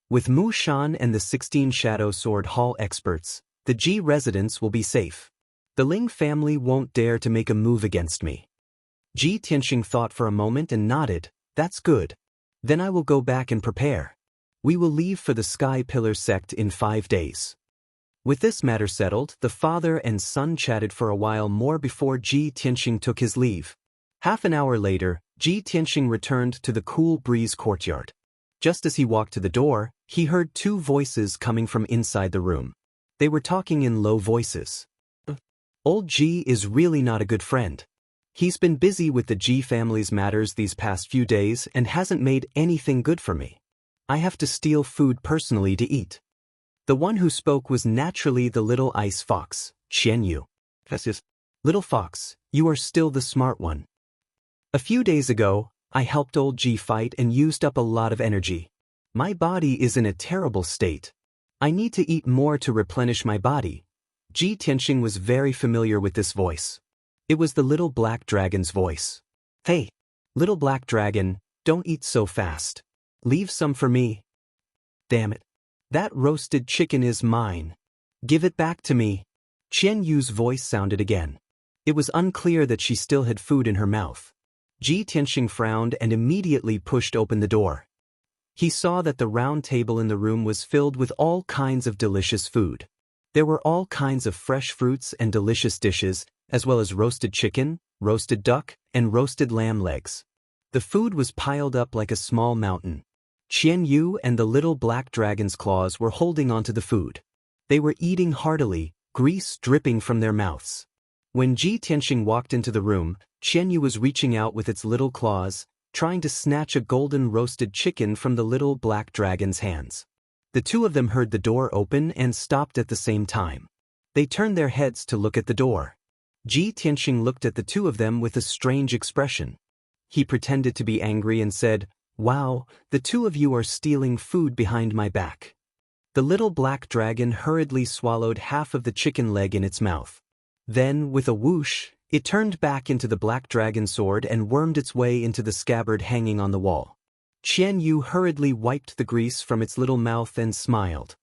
With Mu Shan and the 16 Shadow Sword Hall experts, the Ji residence will be safe. The Ling family won't dare to make a move against me." Ji Tianxing thought for a moment and nodded, "That's good. Then I will go back and prepare. We will leave for the Sky Pillar sect in 5 days." With this matter settled, the father and son chatted for a while more before Ji Tianxing took his leave. Half an hour later, Ji Tianxing returned to the cool breeze courtyard. Just as he walked to the door, he heard 2 voices coming from inside the room. They were talking in low voices. "Old Ji is really not a good friend. He's been busy with the Ji family's matters these past few days and hasn't made anything good for me. I have to steal food personally to eat." The one who spoke was naturally the little ice fox, Qian Yu. "Little fox, you are still the smart one. A few days ago, I helped old Ji fight and used up a lot of energy. My body is in a terrible state. I need to eat more to replenish my body." Ji Tianxing was very familiar with this voice. It was the little black dragon's voice. "Hey, little black dragon, don't eat so fast. Leave some for me." "Damn it. That roasted chicken is mine. Give it back to me." Qian Yu's voice sounded again. It was unclear that she still had food in her mouth. Ji Tianxing frowned and immediately pushed open the door. He saw that the round table in the room was filled with all kinds of delicious food. There were all kinds of fresh fruits and delicious dishes, as well as roasted chicken, roasted duck, and roasted lamb legs. The food was piled up like a small mountain. Qian Yu and the little black dragon's claws were holding onto the food. They were eating heartily, grease dripping from their mouths. When Ji Tianxing walked into the room, Qian Yu was reaching out with its little claws, trying to snatch a golden roasted chicken from the little black dragon's hands. The 2 of them heard the door open and stopped at the same time. They turned their heads to look at the door. Ji Tianxing looked at the 2 of them with a strange expression. He pretended to be angry and said, "Wow, the 2 of you are stealing food behind my back." The little black dragon hurriedly swallowed half of the chicken leg in its mouth. Then, with a whoosh, it turned back into the black dragon sword and wormed its way into the scabbard hanging on the wall. Qian Yu hurriedly wiped the grease from its little mouth and smiled.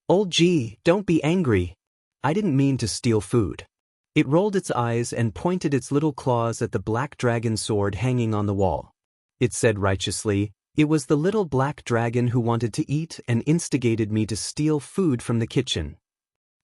"Old Ji, don't be angry. I didn't mean to steal food." It rolled its eyes and pointed its little claws at the black dragon sword hanging on the wall. It said righteously, "It was the little black dragon who wanted to eat and instigated me to steal food from the kitchen.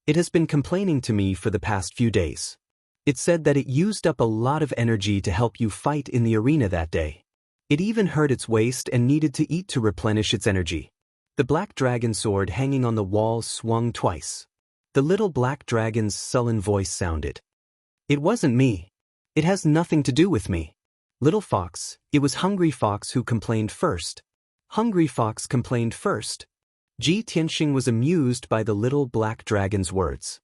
It has been complaining to me for the past few days. It said that it used up a lot of energy to help you fight in the arena that day. It even hurt its waist and needed to eat to replenish its energy." The black dragon sword hanging on the wall swung twice. The little black dragon's sullen voice sounded. "It wasn't me. It has nothing to do with me. Little fox, it was Hungry Fox who complained first." "Hungry Fox complained first?" Ji Tianxing was amused by the little black dragon's words.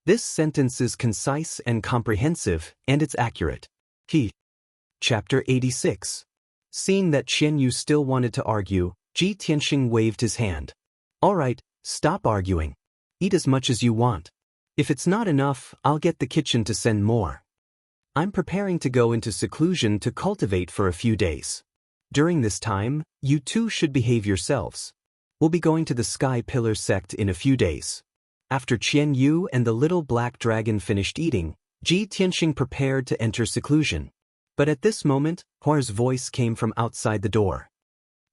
This sentence is concise and comprehensive, and it's accurate. Chapter 86. Seeing that Qian Yu still wanted to argue, Ji Tianxing waved his hand. All right, stop arguing. Eat as much as you want. If it's not enough, I'll get the kitchen to send more. I'm preparing to go into seclusion to cultivate for a few days. During this time, you two should behave yourselves. We'll be going to the Sky Pillar sect in a few days. After Qian Yu and the little black dragon finished eating, Ji Tianxing prepared to enter seclusion. But at this moment, Huar's voice came from outside the door.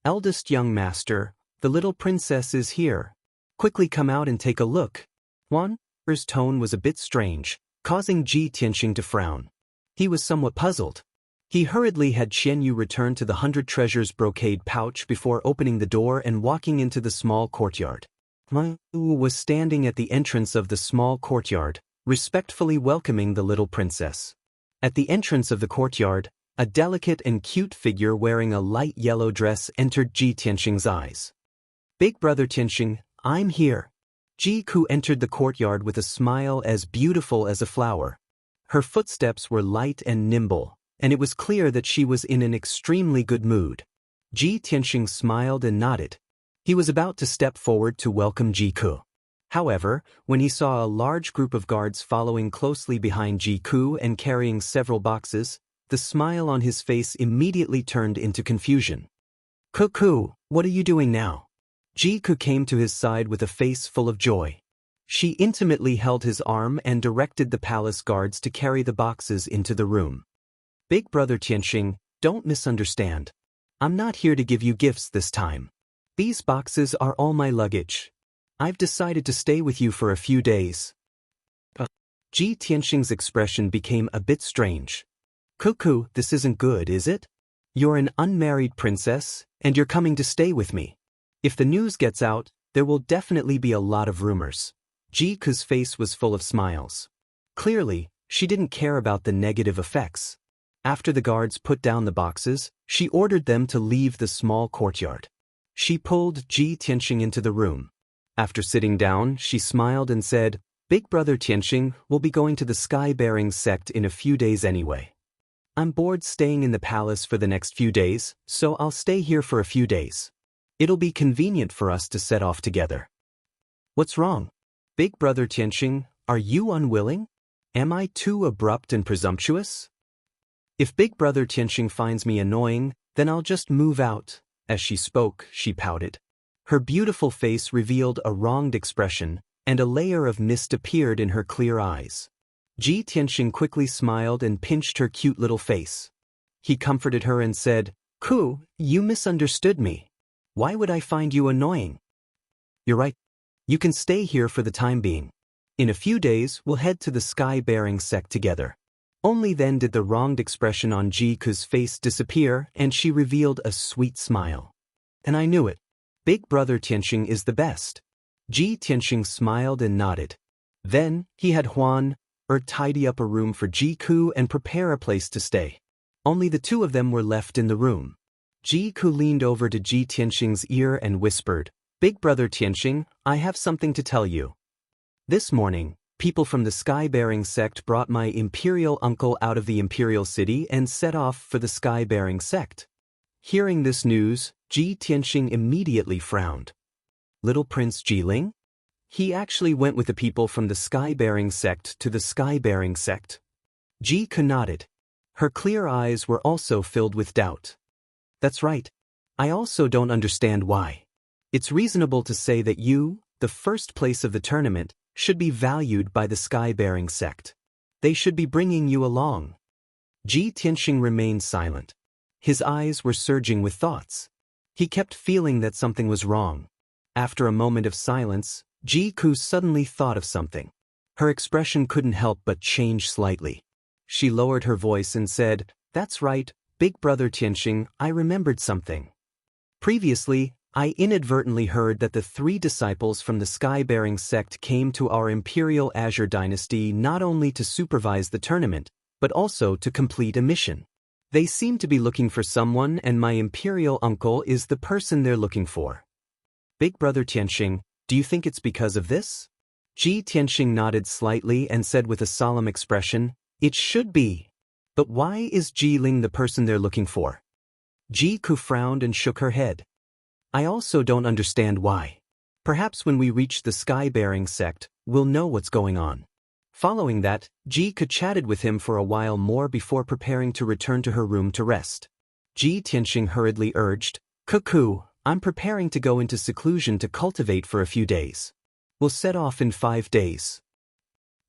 Eldest young master, the little princess is here. Quickly come out and take a look. Huar's tone was a bit strange, causing Ji Tianxing to frown. He was somewhat puzzled. He hurriedly had Qian Yu return to the 100 treasures brocade pouch before opening the door and walking into the small courtyard. Huar was standing at the entrance of the small courtyard, respectfully welcoming the little princess. At the entrance of the courtyard, a delicate and cute figure wearing a light yellow dress entered Ji Tianxing's eyes. Big brother Tianxing, I'm here. Ji Ku entered the courtyard with a smile as beautiful as a flower. Her footsteps were light and nimble, and it was clear that she was in an extremely good mood. Ji Tianxing smiled and nodded. He was about to step forward to welcome Ji Ku. However, when he saw a large group of guards following closely behind Ji Ku and carrying several boxes, the smile on his face immediately turned into confusion. Ku, what are you doing now? Ji Ku came to his side with a face full of joy. She intimately held his arm and directed the palace guards to carry the boxes into the room. Big brother Tianxing, don't misunderstand. I'm not here to give you gifts this time. These boxes are all my luggage. I've decided to stay with you for a few days. Ji Tianxing's expression became a bit strange. Ku, this isn't good, is it? You're an unmarried princess, and you're coming to stay with me. If the news gets out, there will definitely be a lot of rumors. Ji Ku's face was full of smiles. Clearly, she didn't care about the negative effects. After the guards put down the boxes, she ordered them to leave the small courtyard. She pulled Ji Tianxing into the room. After sitting down, she smiled and said, Big brother Tianxing will be going to the Sky-bearing sect in a few days anyway. I'm bored staying in the palace for the next few days, so I'll stay here for a few days. It'll be convenient for us to set off together. What's wrong? Big brother Tianxing, are you unwilling? Am I too abrupt and presumptuous? If Big brother Tianxing finds me annoying, then I'll just move out. As she spoke, she pouted. Her beautiful face revealed a wronged expression, and a layer of mist appeared in her clear eyes. Ji Tianxing quickly smiled and pinched her cute little face. He comforted her and said, Ku, you misunderstood me. Why would I find you annoying? You're right. You can stay here for the time being. In a few days, we'll head to the Sky-bearing sect together. Only then did the wronged expression on Ji Ku's face disappear, and she revealed a sweet smile. And I knew it. Big brother Tianxing is the best. Ji Tianxing smiled and nodded. Then, he had Huar tidy up a room for Ji Ku and prepare a place to stay. Only the two of them were left in the room. Ji Ku leaned over to Ji Tianxing's ear and whispered, Big brother Tianxing, I have something to tell you. This morning, people from the Sky-bearing sect brought my imperial uncle out of the imperial city and set off for the Sky-bearing sect. Hearing this news, Ji Tianxing immediately frowned. Little Prince Jiling? He actually went with the people from the Sky-bearing sect to the Sky-bearing sect. Ji Ku nodded. Her clear eyes were also filled with doubt. That's right. I also don't understand why. It's reasonable to say that you, the first place of the tournament, should be valued by the Sky-bearing sect. They should be bringing you along. Ji Tianxing remained silent. His eyes were surging with thoughts. He kept feeling that something was wrong. After a moment of silence, Ji Ku suddenly thought of something. Her expression couldn't help but change slightly. She lowered her voice and said, That's right, Big brother Tianxing, I remembered something. Previously, I inadvertently heard that the 3 disciples from the Sky-bearing sect came to our Imperial Azure dynasty not only to supervise the tournament, but also to complete a mission. They seem to be looking for someone, and my imperial uncle is the person they're looking for. Big brother Tianxing, do you think it's because of this? Ji Tianxing nodded slightly and said with a solemn expression, it should be. But why is Ji Ling the person they're looking for? Ji Ku frowned and shook her head. I also don't understand why. Perhaps when we reach the sky-bearing sect, we'll know what's going on. Following that, Ji Ku chatted with him for a while more before preparing to return to her room to rest. Ji Tianxing hurriedly urged, Cuckoo, I'm preparing to go into seclusion to cultivate for a few days. We'll set off in 5 days.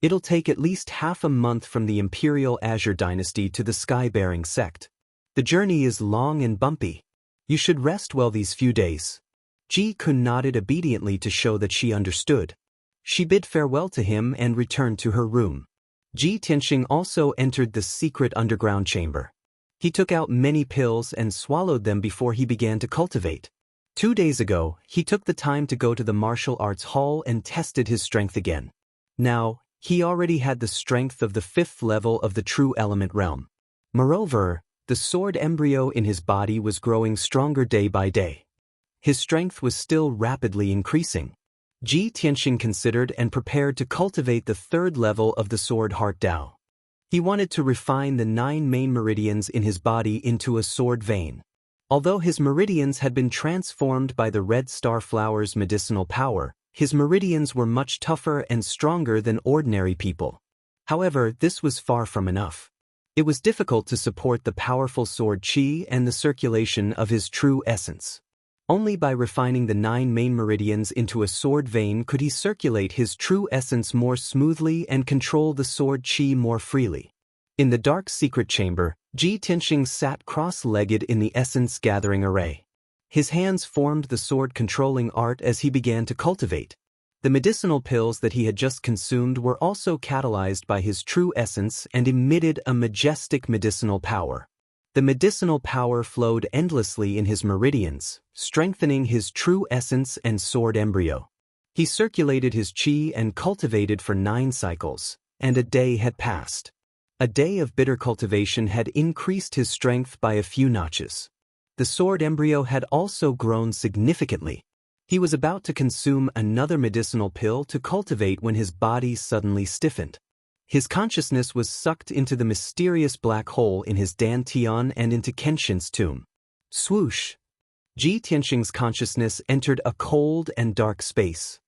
It'll take at least half a month from the Imperial Azure Dynasty to the sky-bearing sect. The journey is long and bumpy. You should rest well these few days. Ji Ku nodded obediently to show that she understood. She bid farewell to him and returned to her room. Ji Tianxing also entered the secret underground chamber. He took out many pills and swallowed them before he began to cultivate. 2 days ago, he took the time to go to the martial arts hall and tested his strength again. Now, he already had the strength of the 5th level of the true element realm. Moreover, the sword embryo in his body was growing stronger day by day. His strength was still rapidly increasing. Ji Tianxing considered and prepared to cultivate the 3rd level of the sword heart Dao. He wanted to refine the 9 main meridians in his body into a sword vein. Although his meridians had been transformed by the red star flower's medicinal power, his meridians were much tougher and stronger than ordinary people. However, this was far from enough. It was difficult to support the powerful sword qi and the circulation of his true essence. Only by refining the 9 main meridians into a sword vein could he circulate his true essence more smoothly and control the sword qi more freely. In the dark secret chamber, Ji Tianxing sat cross-legged in the essence-gathering array. His hands formed the sword-controlling art as he began to cultivate. The medicinal pills that he had just consumed were also catalyzed by his true essence and emitted a majestic medicinal power. The medicinal power flowed endlessly in his meridians, strengthening his true essence and sword embryo. He circulated his qi and cultivated for 9 cycles, and a day had passed. A day of bitter cultivation had increased his strength by a few notches. The sword embryo had also grown significantly. He was about to consume another medicinal pill to cultivate when his body suddenly stiffened. His consciousness was sucked into the mysterious black hole in his dantian and into Kenshin's tomb. Swoosh! Ji Tianxing's consciousness entered a cold and dark space.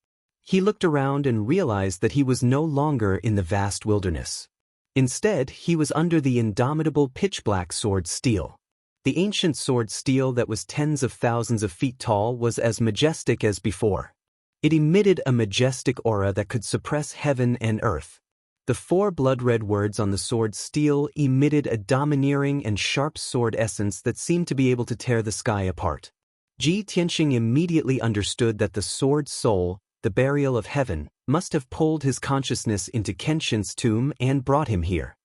He looked around and realized that he was no longer in the vast wilderness. Instead, he was under the indomitable pitch-black sword steel. The ancient sword steel that was tens of thousands of feet tall was as majestic as before. It emitted a majestic aura that could suppress heaven and earth. The 4 blood-red words on the sword steel emitted a domineering and sharp sword essence that seemed to be able to tear the sky apart. Ji Tianxing immediately understood that the sword soul, the burial of heaven, must have pulled his consciousness into Kenshin's tomb and brought him here.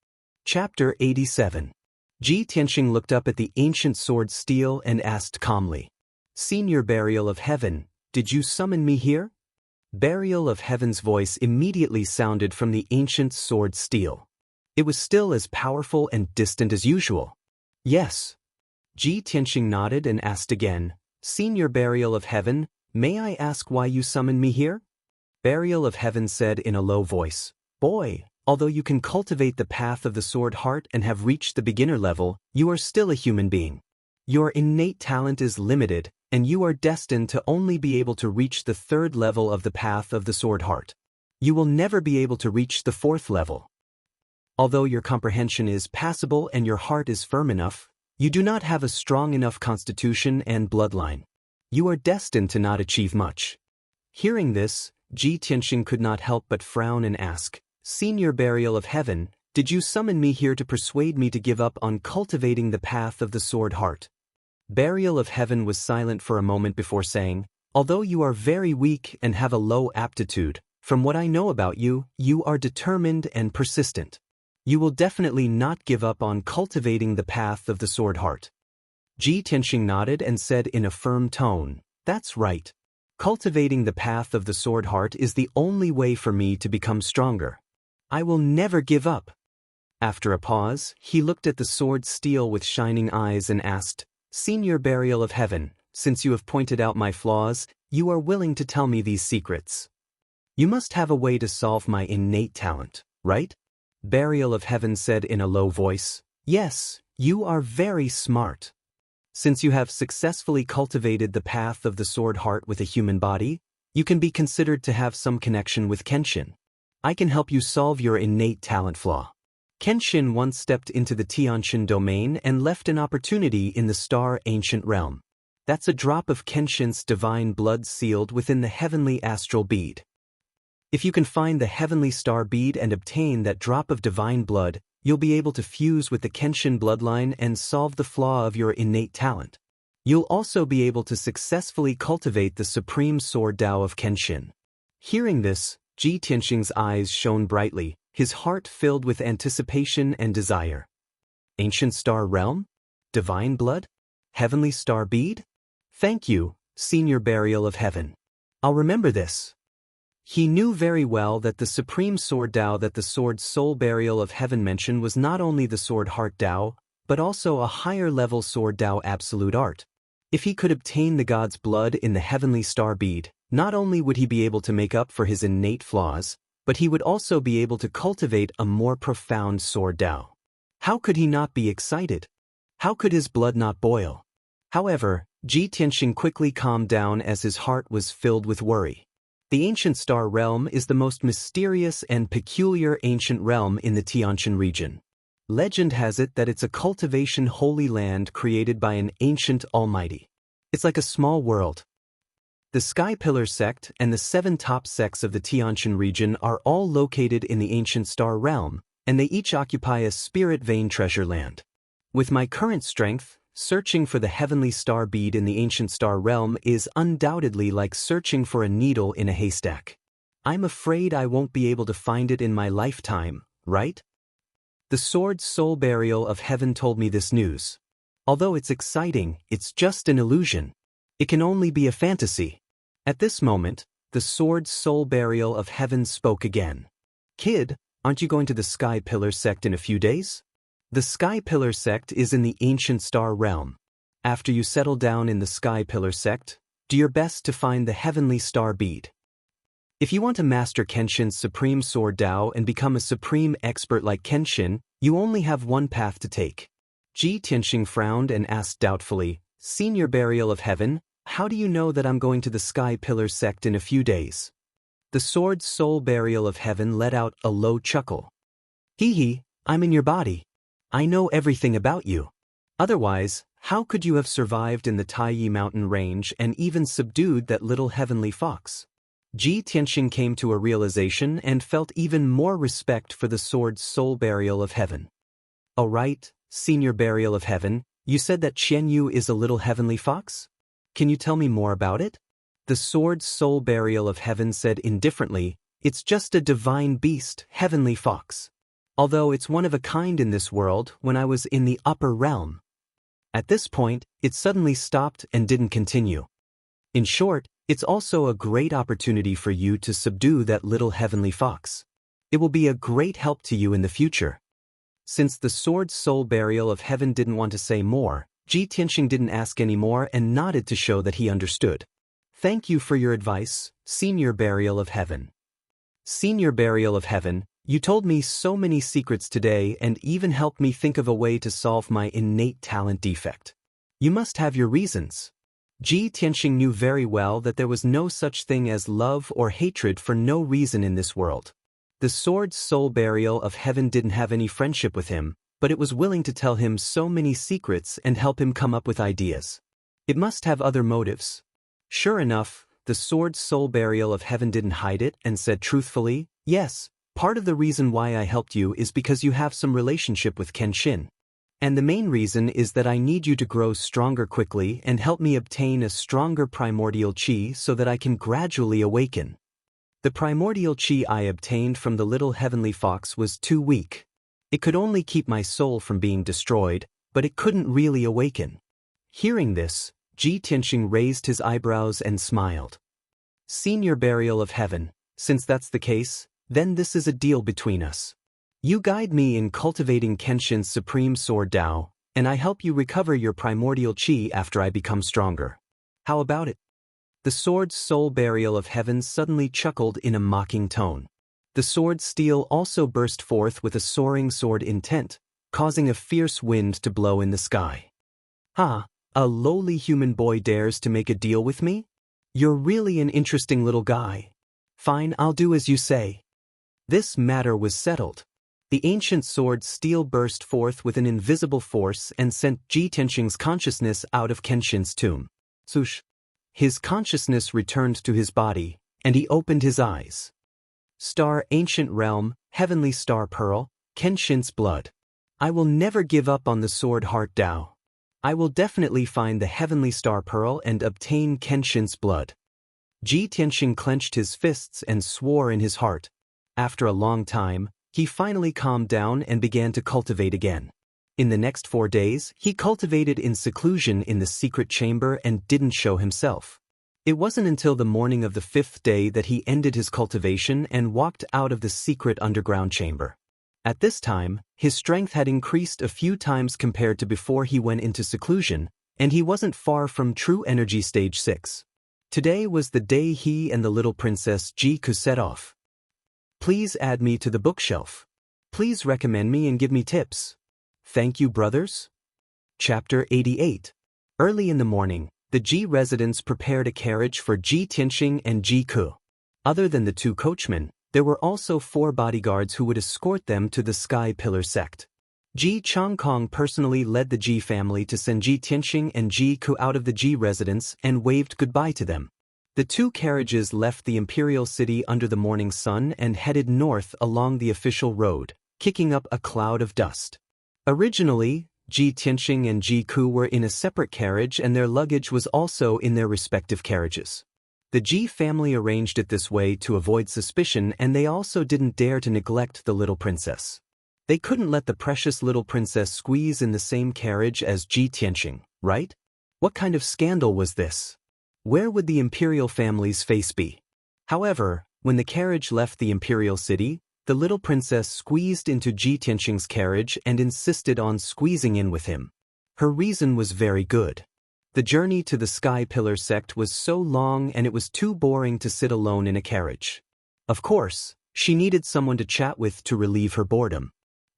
Chapter 87. Ji Tianxing looked up at the ancient sword steel and asked calmly, Senior Burial of Heaven, did you summon me here? Burial of Heaven's voice immediately sounded from the ancient sword steel. It was still as powerful and distant as usual. Yes. Ji Tianxing nodded and asked again, Senior Burial of Heaven, may I ask why you summoned me here? Burial of Heaven said in a low voice, Boy, although you can cultivate the path of the sword heart and have reached the beginner level, you are still a human being. Your innate talent is limited, and you are destined to only be able to reach the 3rd level of the path of the sword heart. You will never be able to reach the 4th level. Although your comprehension is passable and your heart is firm enough, you do not have a strong enough constitution and bloodline. You are destined to not achieve much. Hearing this, Ji Tianxing could not help but frown and ask, Senior Burial of Heaven, did you summon me here to persuade me to give up on cultivating the path of the sword heart? Burial of Heaven was silent for a moment before saying, Although you are very weak and have a low aptitude, from what I know about you, you are determined and persistent. You will definitely not give up on cultivating the path of the sword heart. Ji Tianxing nodded and said in a firm tone, That's right. Cultivating the path of the sword heart is the only way for me to become stronger. I will never give up. After a pause, he looked at the sword steel with shining eyes and asked, Senior Burial of Heaven, since you have pointed out my flaws, you are willing to tell me these secrets. You must have a way to solve my innate talent, right? Burial of Heaven said in a low voice. Yes, you are very smart. Since you have successfully cultivated the path of the sword heart with a human body, you can be considered to have some connection with Kenshin. I can help you solve your innate talent flaw. Kenshin once stepped into the Tiantian domain and left an opportunity in the star ancient realm. That's a drop of Kenshin's divine blood sealed within the heavenly astral bead. If you can find the heavenly star bead and obtain that drop of divine blood, you'll be able to fuse with the Kenshin bloodline and solve the flaw of your innate talent. You'll also be able to successfully cultivate the supreme sword Dao of Kenshin. Hearing this, Ji Tianxing's eyes shone brightly, his heart filled with anticipation and desire. Ancient Star Realm? Divine Blood? Heavenly Star Bead? Thank you, Senior Burial of Heaven. I'll remember this. He knew very well that the supreme sword Dao that the sword Soul Burial of Heaven mentioned was not only the sword Heart Dao, but also a higher level sword Dao Absolute Art. If he could obtain the god's blood in the heavenly star bead, not only would he be able to make up for his innate flaws, but he would also be able to cultivate a more profound sword Dao. How could he not be excited? How could his blood not boil? However, Ji Tianxing quickly calmed down as his heart was filled with worry. The ancient star realm is the most mysterious and peculiar ancient realm in the Tiantian region. Legend has it that it's a cultivation holy land created by an ancient almighty. It's like a small world. The Sky Pillar sect and the 7 top sects of the Tiantian region are all located in the ancient star realm, and they each occupy a spirit vein treasure land. With my current strength, searching for the heavenly star bead in the ancient star realm is undoubtedly like searching for a needle in a haystack. I'm afraid I won't be able to find it in my lifetime, right? The sword Soul Burial of Heaven told me this news. Although it's exciting, it's just an illusion. It can only be a fantasy. At this moment, the sword Soul Burial of Heaven spoke again. Kid, aren't you going to the Sky Pillar sect in a few days? The Sky Pillar sect is in the ancient star realm. After you settle down in the Sky Pillar sect, do your best to find the heavenly star bead. If you want to master Kenshin's supreme sword Dao and become a supreme expert like Kenshin, you only have one path to take. Ji Tianxing frowned and asked doubtfully, Senior Burial of Heaven, how do you know that I'm going to the Sky Pillar sect in a few days? The sword Soul Burial of Heaven let out a low chuckle. Hee, I'm in your body. I know everything about you. Otherwise, how could you have survived in the Taiyi mountain range and even subdued that little heavenly fox? Ji Tianxing came to a realization and felt even more respect for the sword Soul Burial of Heaven. All right, Senior Burial of Heaven, you said that Qian Yu is a little heavenly fox? Can you tell me more about it? The sword Soul Burial of Heaven said indifferently, it's just a divine beast, heavenly fox. Although it's one of a kind in this world when I was in the upper realm. At this point, it suddenly stopped and didn't continue. In short, it's also a great opportunity for you to subdue that little heavenly fox. It will be a great help to you in the future. Since the sword Soul Burial of Heaven didn't want to say more, Ji Tianxing didn't ask any more and nodded to show that he understood. Thank you for your advice, Senior Burial of Heaven. Senior Burial of Heaven, you told me so many secrets today and even helped me think of a way to solve my innate talent defect. You must have your reasons. Ji Tianxing knew very well that there was no such thing as love or hatred for no reason in this world. The sword Soul Burial of Heaven didn't have any friendship with him, but it was willing to tell him so many secrets and help him come up with ideas. It must have other motives. Sure enough, the sword Soul Burial of Heaven didn't hide it and said truthfully, yes, part of the reason why I helped you is because you have some relationship with Kenshin. And the main reason is that I need you to grow stronger quickly and help me obtain a stronger primordial chi so that I can gradually awaken. The primordial chi I obtained from the little heavenly fox was too weak. It could only keep my soul from being destroyed, but it couldn't really awaken. Hearing this, Ji Tianxing raised his eyebrows and smiled. Senior Burial of Heaven, since that's the case, then this is a deal between us. You guide me in cultivating Kenshin's supreme sword Dao, and I help you recover your primordial chi after I become stronger. How about it? The sword's soul burial of heaven suddenly chuckled in a mocking tone. The sword's steel also burst forth with a soaring sword intent, causing a fierce wind to blow in the sky. "Ha, a lowly human boy dares to make a deal with me? You're really an interesting little guy. Fine, I'll do as you say." This matter was settled. The ancient sword's steel burst forth with an invisible force and sent Ji Tianqing's consciousness out of Kenshin's tomb. Swoosh. His consciousness returned to his body, and he opened his eyes. Star, ancient realm, heavenly star pearl, Kenshin's blood. I will never give up on the sword heart Dao. I will definitely find the heavenly star pearl and obtain Kenshin's blood. Ji Tianqing clenched his fists and swore in his heart. After a long time, he finally calmed down and began to cultivate again. In the next 4 days, he cultivated in seclusion in the secret chamber and didn't show himself. It wasn't until the morning of the 5th day that he ended his cultivation and walked out of the secret underground chamber. At this time, his strength had increased a few times compared to before he went into seclusion, and he wasn't far from true energy stage 6. Today was the day he and the little princess Jiku set off. Please add me to the bookshelf. Please recommend me and give me tips. Thank you, brothers. Chapter 88. Early in the morning, the Ji residents prepared a carriage for Ji Tianqing and Jiku. Other than the 2 coachmen, there were also 4 bodyguards who would escort them to the Sky Pillar sect. Ji Changkong personally led the Ji family to send Ji Tianqing and Jiku out of the Ji residence and waved goodbye to them. The 2 carriages left the imperial city under the morning sun and headed north along the official road, kicking up a cloud of dust. Originally, Ji Tianqing and Jiku were in a separate carriage and their luggage was also in their respective carriages. The Ji family arranged it this way to avoid suspicion, and they also didn't dare to neglect the little princess. They couldn't let the precious little princess squeeze in the same carriage as Ji Tianqing, right? What kind of scandal was this? Where would the imperial family's face be? However, when the carriage left the imperial city, the little princess squeezed into Ji Tianqing's carriage and insisted on squeezing in with him. Her reason was very good. The journey to the Sky Pillar sect was so long and it was too boring to sit alone in a carriage. Of course, she needed someone to chat with to relieve her boredom.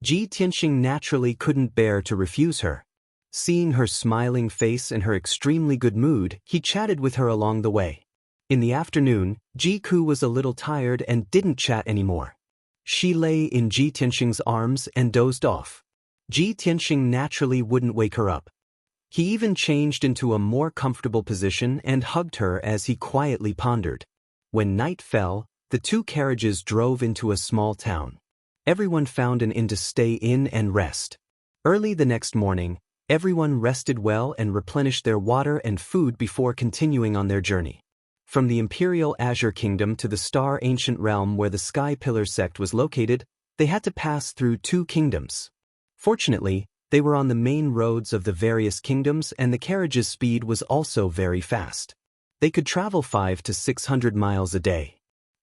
Ji Tianqing naturally couldn't bear to refuse her. Seeing her smiling face and her extremely good mood, he chatted with her along the way. In the afternoon, Jiku was a little tired and didn't chat anymore. She lay in Ji Tianqing's arms and dozed off. Ji Tianqing naturally wouldn't wake her up. He even changed into a more comfortable position and hugged her as he quietly pondered. When night fell, the 2 carriages drove into a small town. Everyone found an inn to stay in and rest. Early the next morning, everyone rested well and replenished their water and food before continuing on their journey. From the Imperial Azure Kingdom to the Star Ancient Realm where the Sky Pillar sect was located, they had to pass through 2 kingdoms. Fortunately, they were on the main roads of the various kingdoms and the carriage's speed was also very fast. They could travel 500 to 600 miles a day.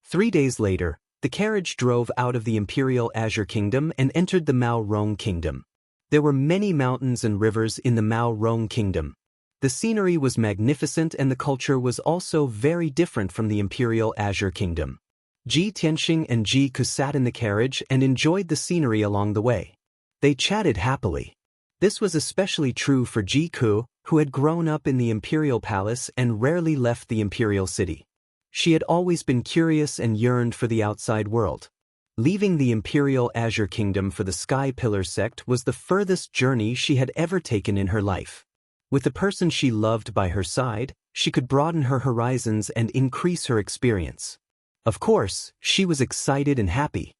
3 days later, the carriage drove out of the Imperial Azure Kingdom and entered the Mao Rong Kingdom. There were many mountains and rivers in the Mao Rong Kingdom. The scenery was magnificent and the culture was also very different from the Imperial Azure Kingdom. Ji Tianqing and Jiku sat in the carriage and enjoyed the scenery along the way. They chatted happily. This was especially true for Jiku, who had grown up in the imperial palace and rarely left the imperial city. She had always been curious and yearned for the outside world. Leaving the Imperial Azure Kingdom for the Sky Pillar sect was the furthest journey she had ever taken in her life. With the person she loved by her side, she could broaden her horizons and increase her experience. Of course, she was excited and happy.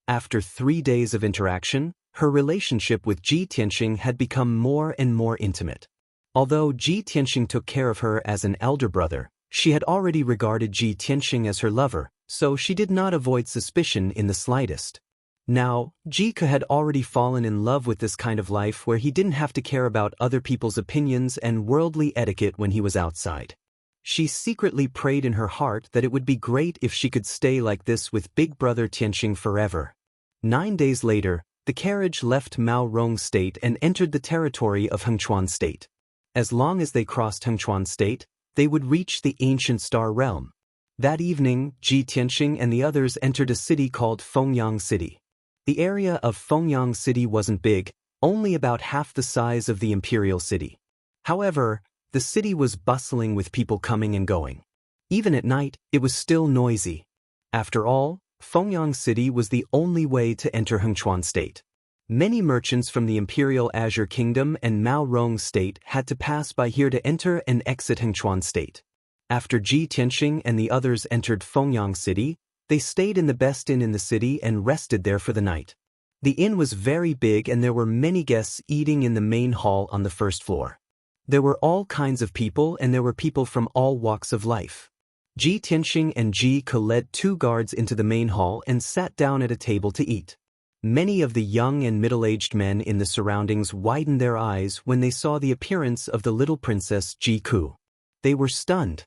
After 3 days of interaction, her relationship with Ji Tianqing had become more and more intimate. Although Ji Tianqing took care of her as an elder brother, she had already regarded Ji Tianqing as her lover, so she did not avoid suspicion in the slightest. Now, Jiku had already fallen in love with this kind of life where he didn't have to care about other people's opinions and worldly etiquette when he was outside. She secretly prayed in her heart that it would be great if she could stay like this with big brother Tianqing forever. 9 days later, the carriage left Mao Rong State and entered the territory of Hengchuan State. As long as they crossed Hengchuan State, They would reach the ancient star realm. That evening, Ji Tianxing and the others entered a city called Fengyang City. The area of Fengyang City wasn't big, only about half the size of the imperial city. However, the city was bustling with people coming and going. Even at night, it was still noisy. After all, Fengyang City was the only way to enter Hengchuan State. Many merchants from the Imperial Azure Kingdom and Mao Rong State had to pass by here to enter and exit Hengchuan State. After Ji Tianxing and the others entered Fengyang City, they stayed in the best inn in the city and rested there for the night. The inn was very big and there were many guests eating in the main hall on the first floor. There were all kinds of people and there were people from all walks of life. Ji Tianxing and Ji Ke led 2 guards into the main hall and sat down at a table to eat. Many of the young and middle-aged men in the surroundings widened their eyes when they saw the appearance of the little princess Ji Ke. They were stunned.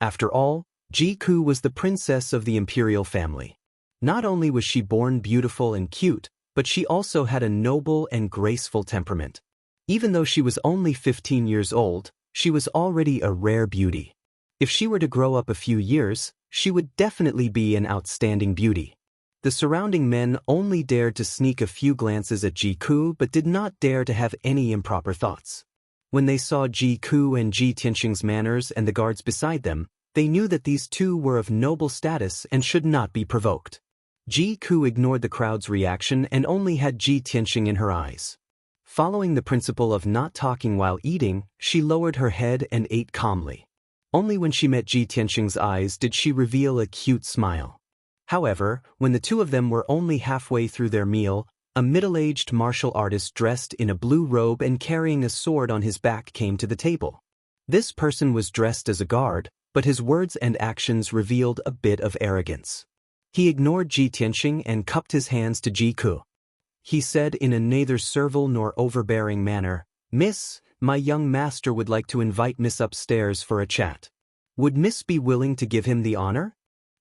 After all, Ji Ke was the princess of the imperial family. Not only was she born beautiful and cute, but she also had a noble and graceful temperament. Even though she was only 15 years old, she was already a rare beauty. If she were to grow up a few years, she would definitely be an outstanding beauty. The surrounding men only dared to sneak a few glances at Ji Ke but did not dare to have any improper thoughts. When they saw Ji Ke and Ji Tianxing's manners and the guards beside them, they knew that these two were of noble status and should not be provoked. Ji Ke ignored the crowd's reaction and only had Ji Tianxing in her eyes. Following the principle of not talking while eating, she lowered her head and ate calmly. Only when she met Ji Tianxing's eyes did she reveal a cute smile. However, when the two of them were only halfway through their meal, a middle-aged martial artist dressed in a blue robe and carrying a sword on his back came to the table. This person was dressed as a guard, but his words and actions revealed a bit of arrogance. He ignored Ji Tianxing and cupped his hands to Ji Ke. He said in a neither servile nor overbearing manner, "Miss, my young master would like to invite Miss upstairs for a chat. Would Miss be willing to give him the honor?"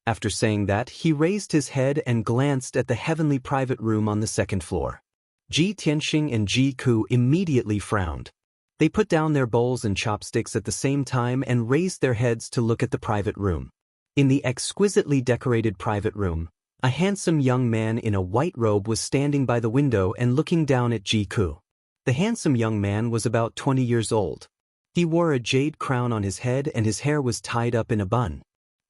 After saying that, he raised his head and glanced at the heavenly private room on the second floor. Ji Tianxing and Ji Ke immediately frowned. They put down their bowls and chopsticks at the same time and raised their heads to look at the private room. In the exquisitely decorated private room, a handsome young man in a white robe was standing by the window and looking down at Ji Ke. The handsome young man was about 20 years old. He wore a jade crown on his head and his hair was tied up in a bun.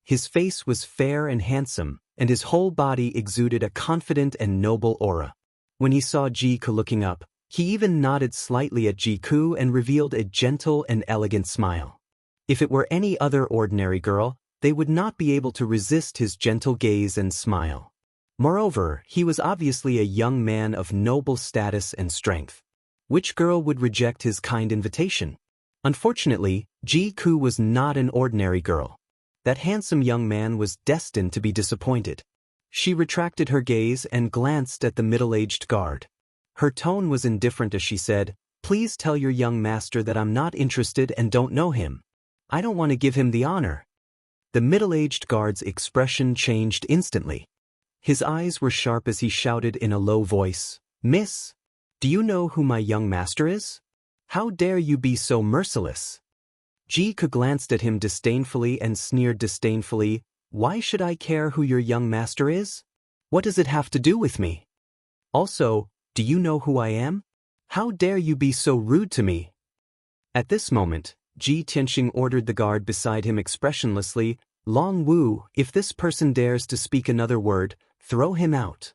His face was fair and handsome, and his whole body exuded a confident and noble aura. When he saw Ji Ke looking up, he even nodded slightly at Ji Ke and revealed a gentle and elegant smile. If it were any other ordinary girl, they would not be able to resist his gentle gaze and smile. Moreover, he was obviously a young man of noble status and strength. Which girl would reject his kind invitation? Unfortunately, Ji Ke was not an ordinary girl. That handsome young man was destined to be disappointed. She retracted her gaze and glanced at the middle-aged guard. Her tone was indifferent as she said, "Please tell your young master that I'm not interested and don't know him. I don't want to give him the honor." The middle-aged guard's expression changed instantly. His eyes were sharp as he shouted in a low voice, "Miss, do you know who my young master is? How dare you be so merciless?" Ji Ke glanced at him disdainfully and sneered disdainfully, "Why should I care who your young master is? What does it have to do with me? Also, do you know who I am? How dare you be so rude to me?" At this moment, Ji Tianxing ordered the guard beside him expressionlessly, "Long Wu, if this person dares to speak another word, throw him out."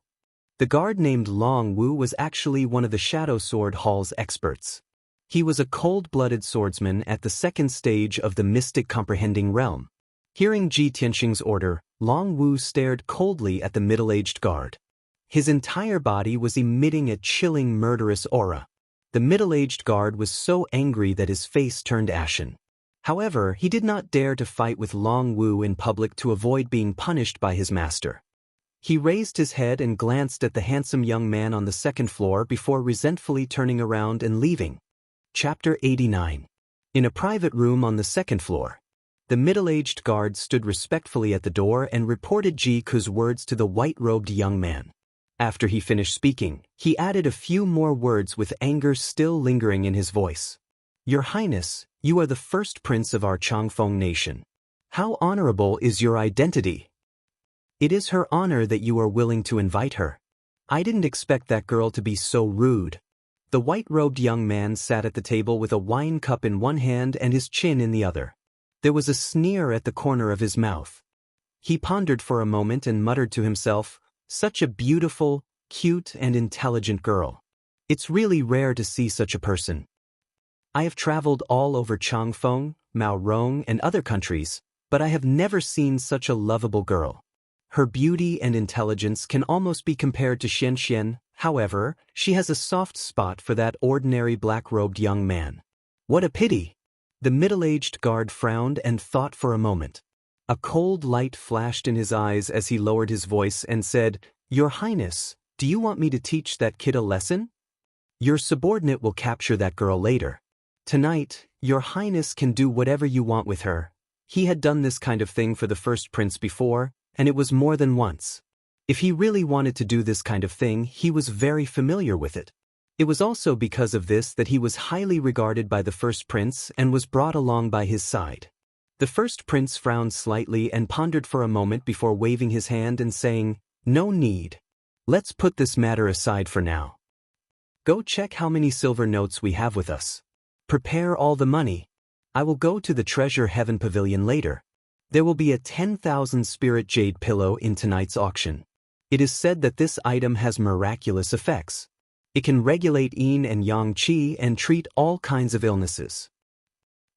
The guard named Long Wu was actually one of the Shadow Sword Hall's experts. He was a cold-blooded swordsman at the second stage of the mystic comprehending realm. Hearing Ji Tianxing's order, Long Wu stared coldly at the middle-aged guard. His entire body was emitting a chilling murderous aura. The middle-aged guard was so angry that his face turned ashen. However, he did not dare to fight with Long Wu in public to avoid being punished by his master. He raised his head and glanced at the handsome young man on the second floor before resentfully turning around and leaving. Chapter 89. In a private room on the second floor, the middle-aged guard stood respectfully at the door and reported Ji Ke's words to the white-robed young man. After he finished speaking, he added a few more words with anger still lingering in his voice. "Your Highness, You are the first prince of our Changfeng nation. How honorable is your identity? It is her honor that you are willing to invite her. I didn't expect that girl to be so rude. The white-robed young man sat at the table with a wine cup in one hand and his chin in the other. There was a sneer at the corner of his mouth. He pondered for a moment and muttered to himself, "Such a beautiful, cute and intelligent girl. It's really rare to see such a person. I have traveled all over Changfeng, Maorong and other countries, but I have never seen such a lovable girl. Her beauty and intelligence can almost be compared to Xian. However, she has a soft spot for that ordinary black-robed young man. What a pity!" The middle-aged guard frowned and thought for a moment. A cold light flashed in his eyes as he lowered his voice and said, "Your Highness, do you want me to teach that kid a lesson? Your subordinate will capture that girl later. Tonight, Your Highness can do whatever you want with her." He had done this kind of thing for the first prince before, and it was more than once. If he really wanted to do this kind of thing, he was very familiar with it. It was also because of this that he was highly regarded by the first prince and was brought along by his side. The first prince frowned slightly and pondered for a moment before waving his hand and saying, "No need. Let's put this matter aside for now. Go check how many silver notes we have with us. Prepare all the money. I will go to the Treasure Heaven Pavilion later. There will be a 10,000 spirit jade pillow in tonight's auction. It is said that this item has miraculous effects. It can regulate yin and yang qi and treat all kinds of illnesses.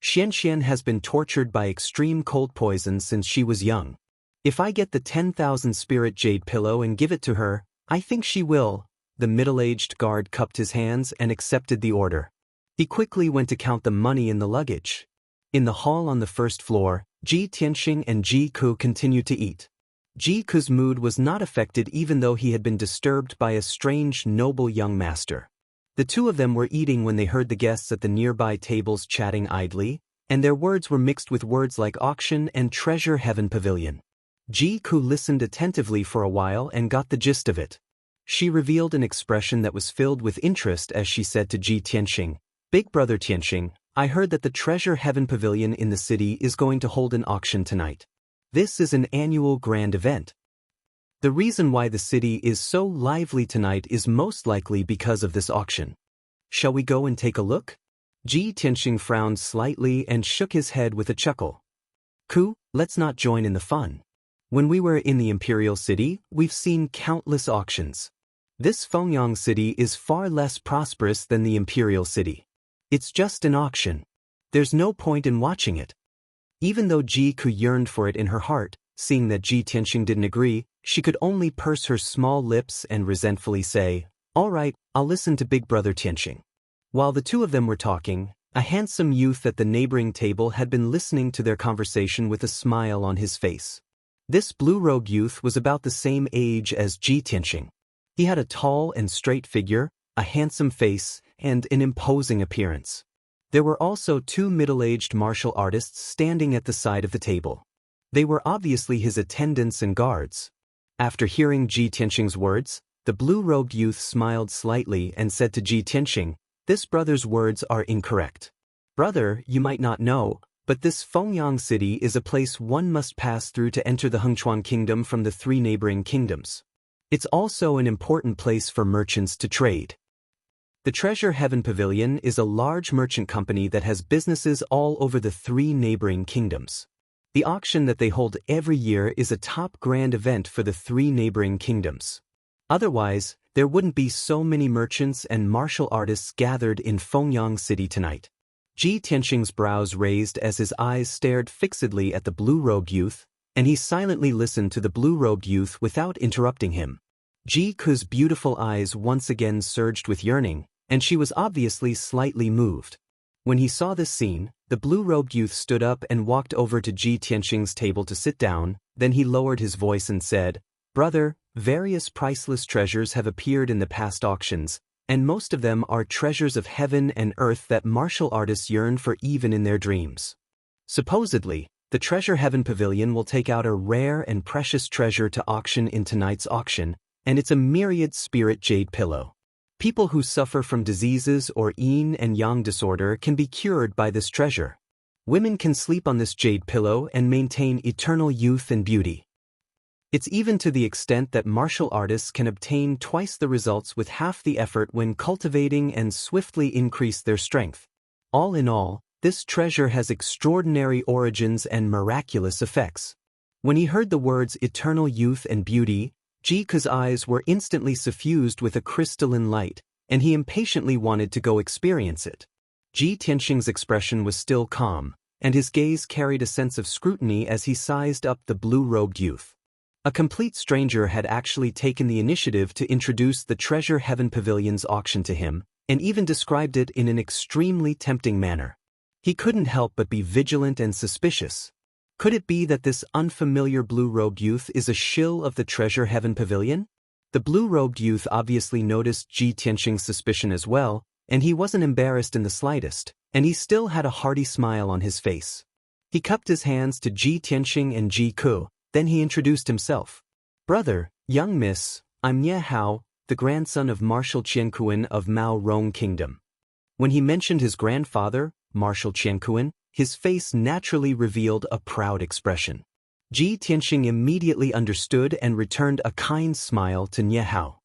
Xian has been tortured by extreme cold poison since she was young. If I get the 10,000 spirit jade pillow and give it to her, I think she will." The middle-aged guard cupped his hands and accepted the order. He quickly went to count the money in the luggage. In the hall on the first floor, Ji Tianxing and Ji Ku continued to eat. Ji Ku's mood was not affected even though he had been disturbed by a strange, noble young master. The two of them were eating when they heard the guests at the nearby tables chatting idly, and their words were mixed with words like auction and Treasure Heaven Pavilion. Ji Ku listened attentively for a while and got the gist of it. She revealed an expression that was filled with interest as she said to Ji Tianxing, "Big brother Tianxing, I heard that the Treasure Heaven Pavilion in the city is going to hold an auction tonight. This is an annual grand event. The reason why the city is so lively tonight is most likely because of this auction. Shall we go and take a look?" Ji Tianxing frowned slightly and shook his head with a chuckle. "Ku, let's not join in the fun. When we were in the Imperial City, we've seen countless auctions. This Fengyang City is far less prosperous than the Imperial City. It's just an auction. There's no point in watching it." Even though Ji Ku yearned for it in her heart, seeing that Ji Tianxing didn't agree, she could only purse her small lips and resentfully say, "All right, I'll listen to Big Brother Tianxing." While the two of them were talking, a handsome youth at the neighboring table had been listening to their conversation with a smile on his face. This blue-robed youth was about the same age as Ji Tianxing. He had a tall and straight figure, a handsome face, and an imposing appearance. There were also two middle-aged martial artists standing at the side of the table. They were obviously his attendants and guards. After hearing Ji Tianxing's words, the blue-robed youth smiled slightly and said to Ji Tianxing, "This brother's words are incorrect. Brother, you might not know, but this Fengyang City is a place one must pass through to enter the Hengchuan Kingdom from the three neighboring kingdoms. It's also an important place for merchants to trade. The Treasure Heaven Pavilion is a large merchant company that has businesses all over the three neighboring kingdoms. The auction that they hold every year is a top grand event for the three neighboring kingdoms. Otherwise, there wouldn't be so many merchants and martial artists gathered in Fengyang City tonight." Ji Tianxing's brows raised as his eyes stared fixedly at the blue-robed youth, and he silently listened to the blue-robed youth without interrupting him. Ji Ku's beautiful eyes once again surged with yearning, and she was obviously slightly moved. When he saw this scene, the blue-robed youth stood up and walked over to Ji Tianxing's table to sit down, then he lowered his voice and said, "Brother, various priceless treasures have appeared in the past auctions, and most of them are treasures of heaven and earth that martial artists yearn for even in their dreams. Supposedly, the Treasure Heaven Pavilion will take out a rare and precious treasure to auction in tonight's auction, and it's a myriad spirit jade pillow. People who suffer from diseases or yin and yang disorder can be cured by this treasure. Women can sleep on this jade pillow and maintain eternal youth and beauty. It's even to the extent that martial artists can obtain twice the results with half the effort when cultivating and swiftly increase their strength. All in all, this treasure has extraordinary origins and miraculous effects. When he heard the words eternal youth and beauty, Jiku's eyes were instantly suffused with a crystalline light, and he impatiently wanted to go experience it. Ji Tianxing's expression was still calm, and his gaze carried a sense of scrutiny as he sized up the blue-robed youth. A complete stranger had actually taken the initiative to introduce the Treasure Heaven Pavilion's auction to him, and even described it in an extremely tempting manner. He couldn't help but be vigilant and suspicious. Could it be that this unfamiliar blue-robed youth is a shill of the Treasure Heaven Pavilion? The blue-robed youth obviously noticed Ji Tianxing's suspicion as well, and he wasn't embarrassed in the slightest, and he still had a hearty smile on his face. He cupped his hands to Ji Tianxing and Jiku, then he introduced himself. Brother, young miss, I'm Nye Hao, the grandson of Marshal Qiankuan of Mao Rong Kingdom. When he mentioned his grandfather, Marshal Qiankuan, his face naturally revealed a proud expression. Ji Tianxing immediately understood and returned a kind smile to Nye Hao.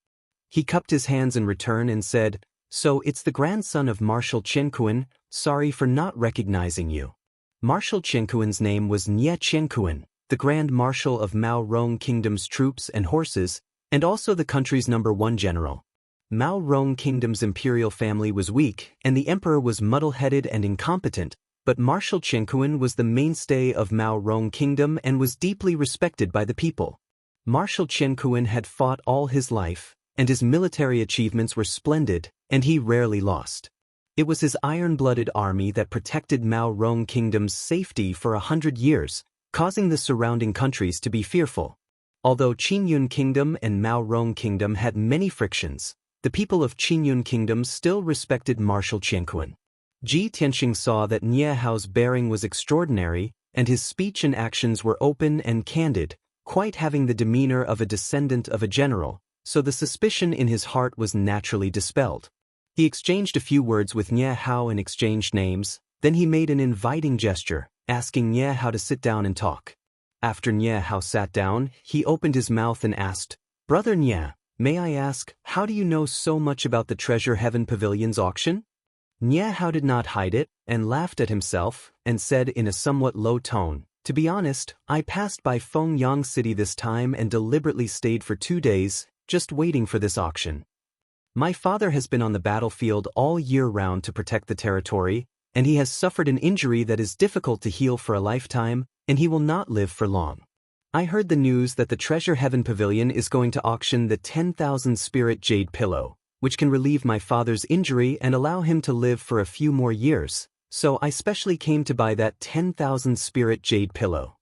He cupped his hands in return and said, "So it's the grandson of Marshal Qiankuan, sorry for not recognizing you." Marshal Qiankuan's name was Nye Qiankuan, the Grand Marshal of Mao Rong Kingdom's troops and horses, and also the country's #1 general. Mao Rong Kingdom's imperial family was weak, and the emperor was muddle-headed and incompetent, but Marshal Qiankuan was the mainstay of Mao Rong Kingdom and was deeply respected by the people. Marshal Qiankuan had fought all his life, and his military achievements were splendid, and he rarely lost. It was his iron-blooded army that protected Mao Rong Kingdom's safety for 100 years, causing the surrounding countries to be fearful. Although Qinyun Kingdom and Mao Rong Kingdom had many frictions, the people of Qinyun Kingdom still respected Marshal Qiankuan. Ji Tianxing saw that Nye Hao's bearing was extraordinary, and his speech and actions were open and candid, quite having the demeanor of a descendant of a general, so the suspicion in his heart was naturally dispelled. He exchanged a few words with Nye Hao and exchanged names, then he made an inviting gesture, asking Nye Hao to sit down and talk. After Nye Hao sat down, he opened his mouth and asked, "Brother Nye, may I ask, how do you know so much about the Treasure Heaven Pavilion's auction?" Nye Hao did not hide it, and laughed at himself, and said in a somewhat low tone, "To be honest, I passed by Fengyang City this time and deliberately stayed for 2 days, just waiting for this auction. My father has been on the battlefield all year round to protect the territory, and he has suffered an injury that is difficult to heal for a lifetime, and he will not live for long. I heard the news that the Treasure Heaven Pavilion is going to auction the 10,000 spirit jade pillow, which can relieve my father's injury and allow him to live for a few more years, so I specially came to buy that 10,000 spirit jade pillow."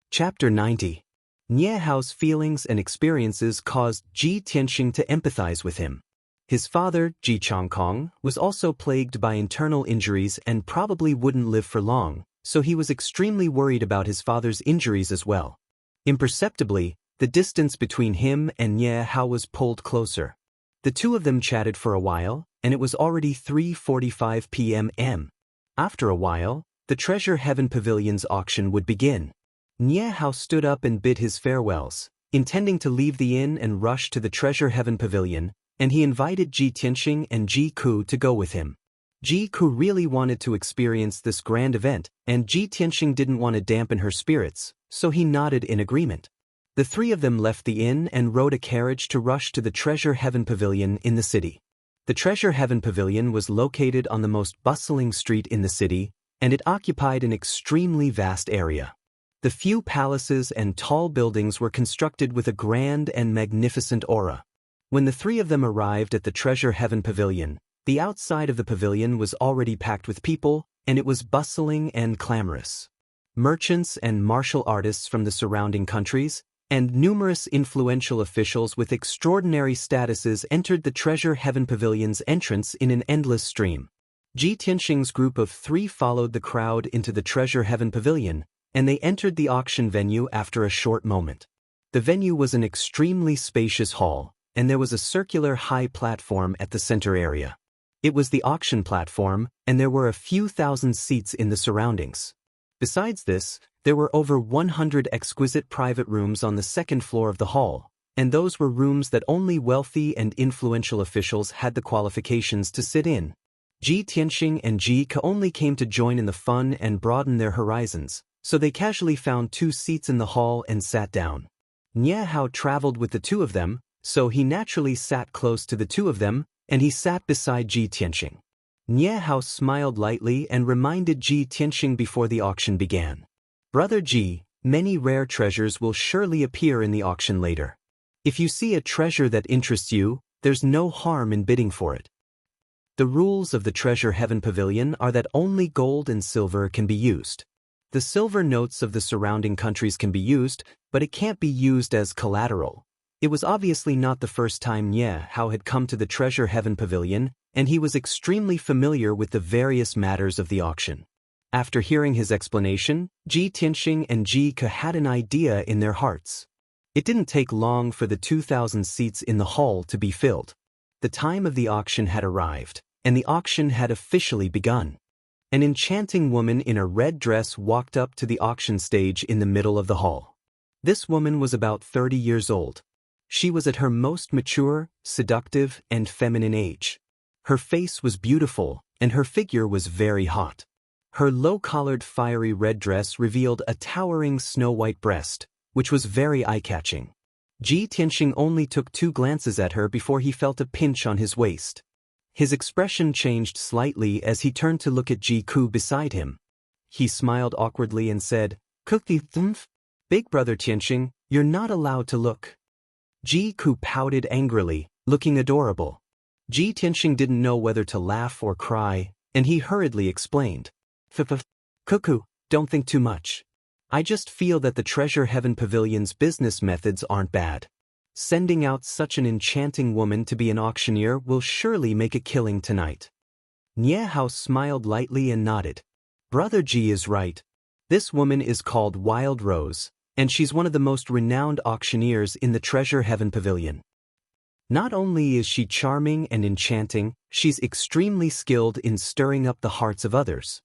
Chapter 90. Nye Hao's feelings and experiences caused Ji Tianxing to empathize with him. His father, Ji Chongkong, was also plagued by internal injuries and probably wouldn't live for long, so he was extremely worried about his father's injuries as well. Imperceptibly, the distance between him and Nye Hao was pulled closer. The two of them chatted for a while, and it was already 3:45 p.m. After a while, the Treasure Heaven Pavilion's auction would begin. Nye Hao stood up and bid his farewells, intending to leave the inn and rush to the Treasure Heaven Pavilion, and he invited Ji Tianxing and Ji Ku to go with him. Ji Ku really wanted to experience this grand event, and Ji Tianxing didn't want to dampen her spirits, so he nodded in agreement. The three of them left the inn and rode a carriage to rush to the Treasure Heaven Pavilion in the city. The Treasure Heaven Pavilion was located on the most bustling street in the city, and it occupied an extremely vast area. The few palaces and tall buildings were constructed with a grand and magnificent aura. When the three of them arrived at the Treasure Heaven Pavilion, the outside of the pavilion was already packed with people, and it was bustling and clamorous. Merchants and martial artists from the surrounding countries, and numerous influential officials with extraordinary statuses entered the Treasure Heaven Pavilion's entrance in an endless stream. Ji Tianxing's group of 3 followed the crowd into the Treasure Heaven Pavilion, and they entered the auction venue after a short moment. The venue was an extremely spacious hall, and there was a circular high platform at the center area. It was the auction platform, and there were a few thousand seats in the surroundings. Besides this, there were over 100 exquisite private rooms on the second floor of the hall, and those were rooms that only wealthy and influential officials had the qualifications to sit in. Ji Tianxing and Ji Ke only came to join in the fun and broaden their horizons, so they casually found 2 seats in the hall and sat down. Nie Hao traveled with the 2 of them, so he naturally sat close to the 2 of them, and he sat beside Ji Tianxing. Nie Hao smiled lightly and reminded Ji Tianxing before the auction began. Brother Ji, many rare treasures will surely appear in the auction later. If you see a treasure that interests you, there's no harm in bidding for it. The rules of the Treasure Heaven Pavilion are that only gold and silver can be used. The silver notes of the surrounding countries can be used, but it can't be used as collateral. It was obviously not the first time Nie Hao had come to the Treasure Heaven Pavilion, and he was extremely familiar with the various matters of the auction. After hearing his explanation, Ji Tianxing and Ji Ke had an idea in their hearts. It didn't take long for the 2,000 seats in the hall to be filled. The time of the auction had arrived, and the auction had officially begun. An enchanting woman in a red dress walked up to the auction stage in the middle of the hall. This woman was about 30 years old. She was at her most mature, seductive, and feminine age. Her face was beautiful, and her figure was very hot. Her low-collared fiery red dress revealed a towering snow-white breast, which was very eye-catching. Ji Tianxing only took 2 glances at her before he felt a pinch on his waist. His expression changed slightly as he turned to look at Ji Ke beside him. He smiled awkwardly and said, "Cookie thumph? Big brother Tianxing, you're not allowed to look." Ji Ke pouted angrily, looking adorable. Ji Tianxing didn't know whether to laugh or cry, and he hurriedly explained. "Cuckoo, don't think too much. I just feel that the Treasure Heaven Pavilion's business methods aren't bad. Sending out such an enchanting woman to be an auctioneer will surely make a killing tonight." Nie Hao smiled lightly and nodded. Brother Ji is right. This woman is called Wild Rose, and she's one of the most renowned auctioneers in the Treasure Heaven Pavilion. Not only is she charming and enchanting, she's extremely skilled in stirring up the hearts of others.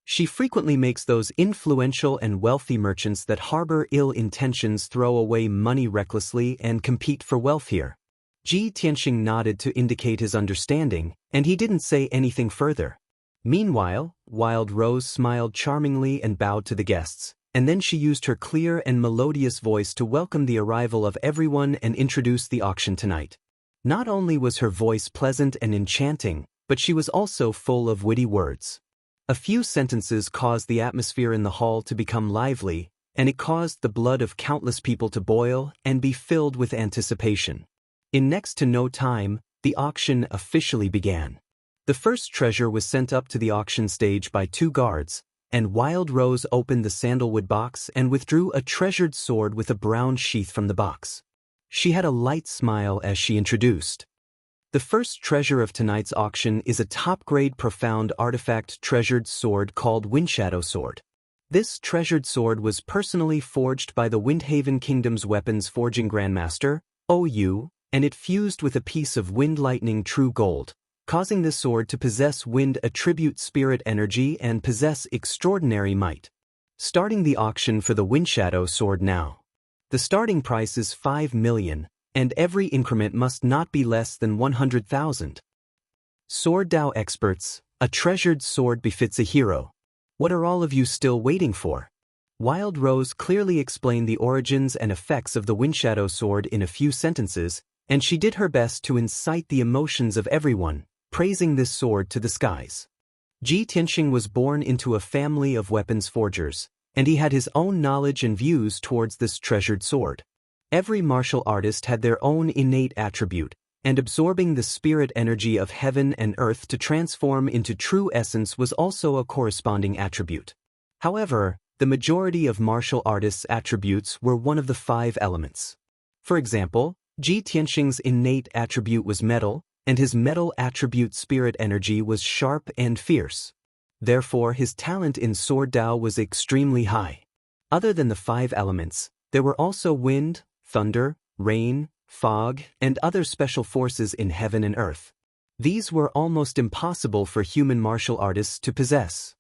She frequently makes those influential and wealthy merchants that harbor ill intentions throw away money recklessly and compete for wealth here. Ji Tianxing nodded to indicate his understanding, and he didn't say anything further. Meanwhile, Wild Rose smiled charmingly and bowed to the guests, and then she used her clear and melodious voice to welcome the arrival of everyone and introduce the auction tonight. Not only was her voice pleasant and enchanting, but she was also full of witty words. A few sentences caused the atmosphere in the hall to become lively, and it caused the blood of countless people to boil and be filled with anticipation. In next to no time, the auction officially began. The first treasure was sent up to the auction stage by 2 guards, and Wild Rose opened the sandalwood box and withdrew a treasured sword with a brown sheath from the box. She had a light smile as she introduced. The first treasure of tonight's auction is a top-grade profound artifact treasured sword called Windshadow Sword. This treasured sword was personally forged by the Windhaven Kingdom's weapons forging grandmaster, OU, and it fused with a piece of Wind Lightning True Gold, causing the sword to possess wind attribute spirit energy and possess extraordinary might. Starting the auction for the Windshadow Sword now. The starting price is 5 million. And every increment must not be less than 100,000. Sword Dao experts, a treasured sword befits a hero. What are all of you still waiting for? Wild Rose clearly explained the origins and effects of the Windshadow Sword in a few sentences, and she did her best to incite the emotions of everyone, praising this sword to the skies. Ji Tianxing was born into a family of weapons forgers, and he had his own knowledge and views towards this treasured sword. Every martial artist had their own innate attribute, and absorbing the spirit energy of heaven and earth to transform into true essence was also a corresponding attribute. However, the majority of martial artists' attributes were one of the 5 elements. For example, Ji Tianxing's innate attribute was metal, and his metal attribute spirit energy was sharp and fierce. Therefore, his talent in Sword Dao was extremely high. Other than the 5 elements, there were also wind, thunder, rain, fog, and other special forces in heaven and earth. These were almost impossible for human martial artists to possess.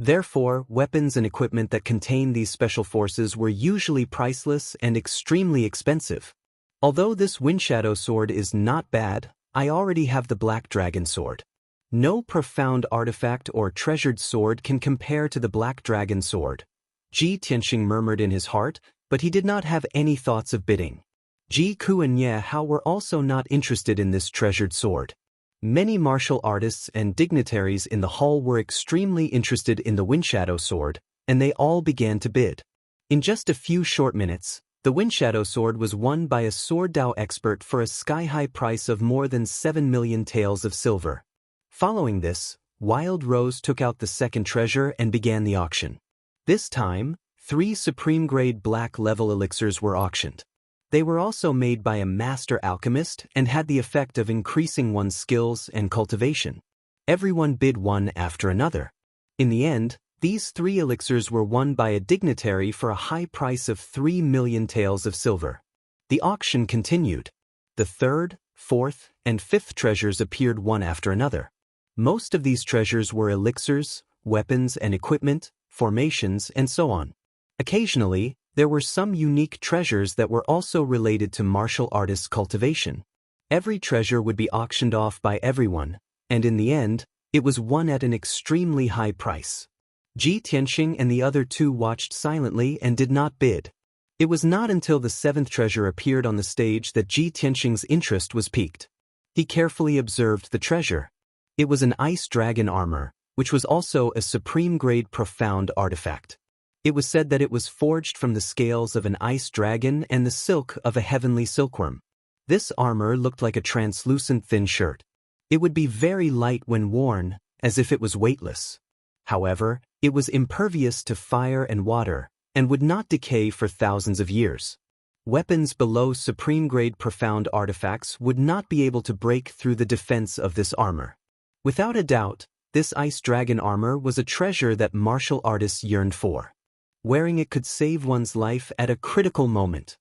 Therefore, weapons and equipment that contain these special forces were usually priceless and extremely expensive. Although this Windshadow sword is not bad, I already have the Black Dragon sword. No profound artifact or treasured sword can compare to the Black Dragon sword. Ji Tianxing murmured in his heart, but he did not have any thoughts of bidding. Ji Ku and Ye Hao were also not interested in this treasured sword. Many martial artists and dignitaries in the hall were extremely interested in the Windshadow sword, and they all began to bid. In just a few short minutes, the Windshadow sword was won by a sword Dao expert for a sky-high price of more than 7 million taels of silver. Following this, Wild Rose took out the second treasure and began the auction. This time, 3 supreme-grade black-level elixirs were auctioned. They were also made by a master alchemist and had the effect of increasing one's skills and cultivation. Everyone bid one after another. In the end, these 3 elixirs were won by a dignitary for a high price of 3 million taels of silver. The auction continued. The 3rd, 4th, and 5th treasures appeared one after another. Most of these treasures were elixirs, weapons and equipment, formations, and so on. Occasionally, there were some unique treasures that were also related to martial artists' cultivation. Every treasure would be auctioned off by everyone, and in the end, it was won at an extremely high price. Ji Tianxing and the other 2 watched silently and did not bid. It was not until the 7th treasure appeared on the stage that Ji Tianxing's interest was piqued. He carefully observed the treasure. It was an ice dragon armor, which was also a supreme-grade profound artifact. It was said that it was forged from the scales of an ice dragon and the silk of a heavenly silkworm. This armor looked like a translucent thin shirt. It would be very light when worn, as if it was weightless. However, it was impervious to fire and water, and would not decay for thousands of years. Weapons below supreme-grade profound artifacts would not be able to break through the defense of this armor. Without a doubt, this ice dragon armor was a treasure that martial artists yearned for. Wearing it could save one's life at a critical moment.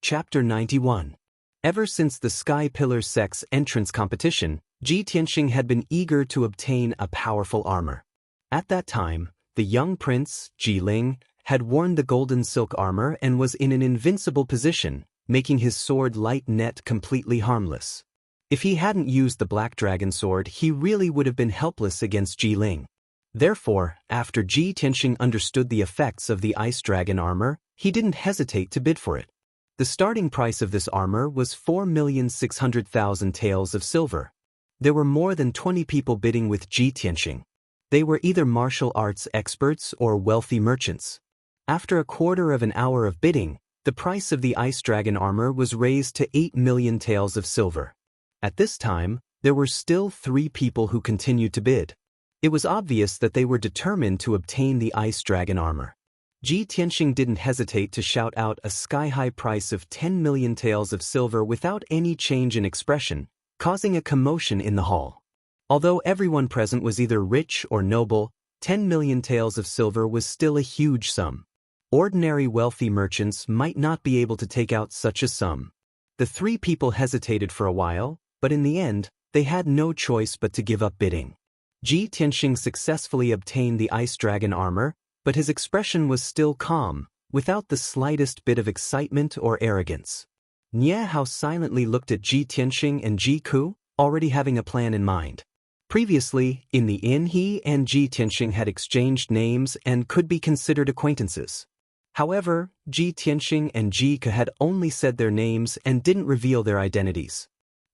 Chapter 91. Ever since the Sky Pillar Sect's entrance competition, Ji Tianxing had been eager to obtain a powerful armor. At that time, the young prince, Ji Ling, had worn the golden silk armor and was in an invincible position, making his sword light net completely harmless. If he hadn't used the Black Dragon sword, he really would have been helpless against Ji Ling. Therefore, after Ji Tianxing understood the effects of the ice dragon armor, he didn't hesitate to bid for it. The starting price of this armor was 4,600,000 taels of silver. There were more than 20 people bidding with Ji Tianxing. They were either martial arts experts or wealthy merchants. After a quarter of an hour of bidding, the price of the ice dragon armor was raised to 8 million taels of silver. At this time, there were still 3 people who continued to bid. It was obvious that they were determined to obtain the ice dragon armor. Ji Tianxing didn't hesitate to shout out a sky-high price of 10 million taels of silver without any change in expression, causing a commotion in the hall. Although everyone present was either rich or noble, 10 million taels of silver was still a huge sum. Ordinary wealthy merchants might not be able to take out such a sum. The 3 people hesitated for a while, but in the end, they had no choice but to give up bidding. Ji Tianxing successfully obtained the ice dragon armor, but his expression was still calm, without the slightest bit of excitement or arrogance. Nie Hao silently looked at Ji Tianxing and Ji Ku, already having a plan in mind. Previously, in the inn, he and Ji Tianxing had exchanged names and could be considered acquaintances. However, Ji Tianxing and Ji Ku had only said their names and didn't reveal their identities.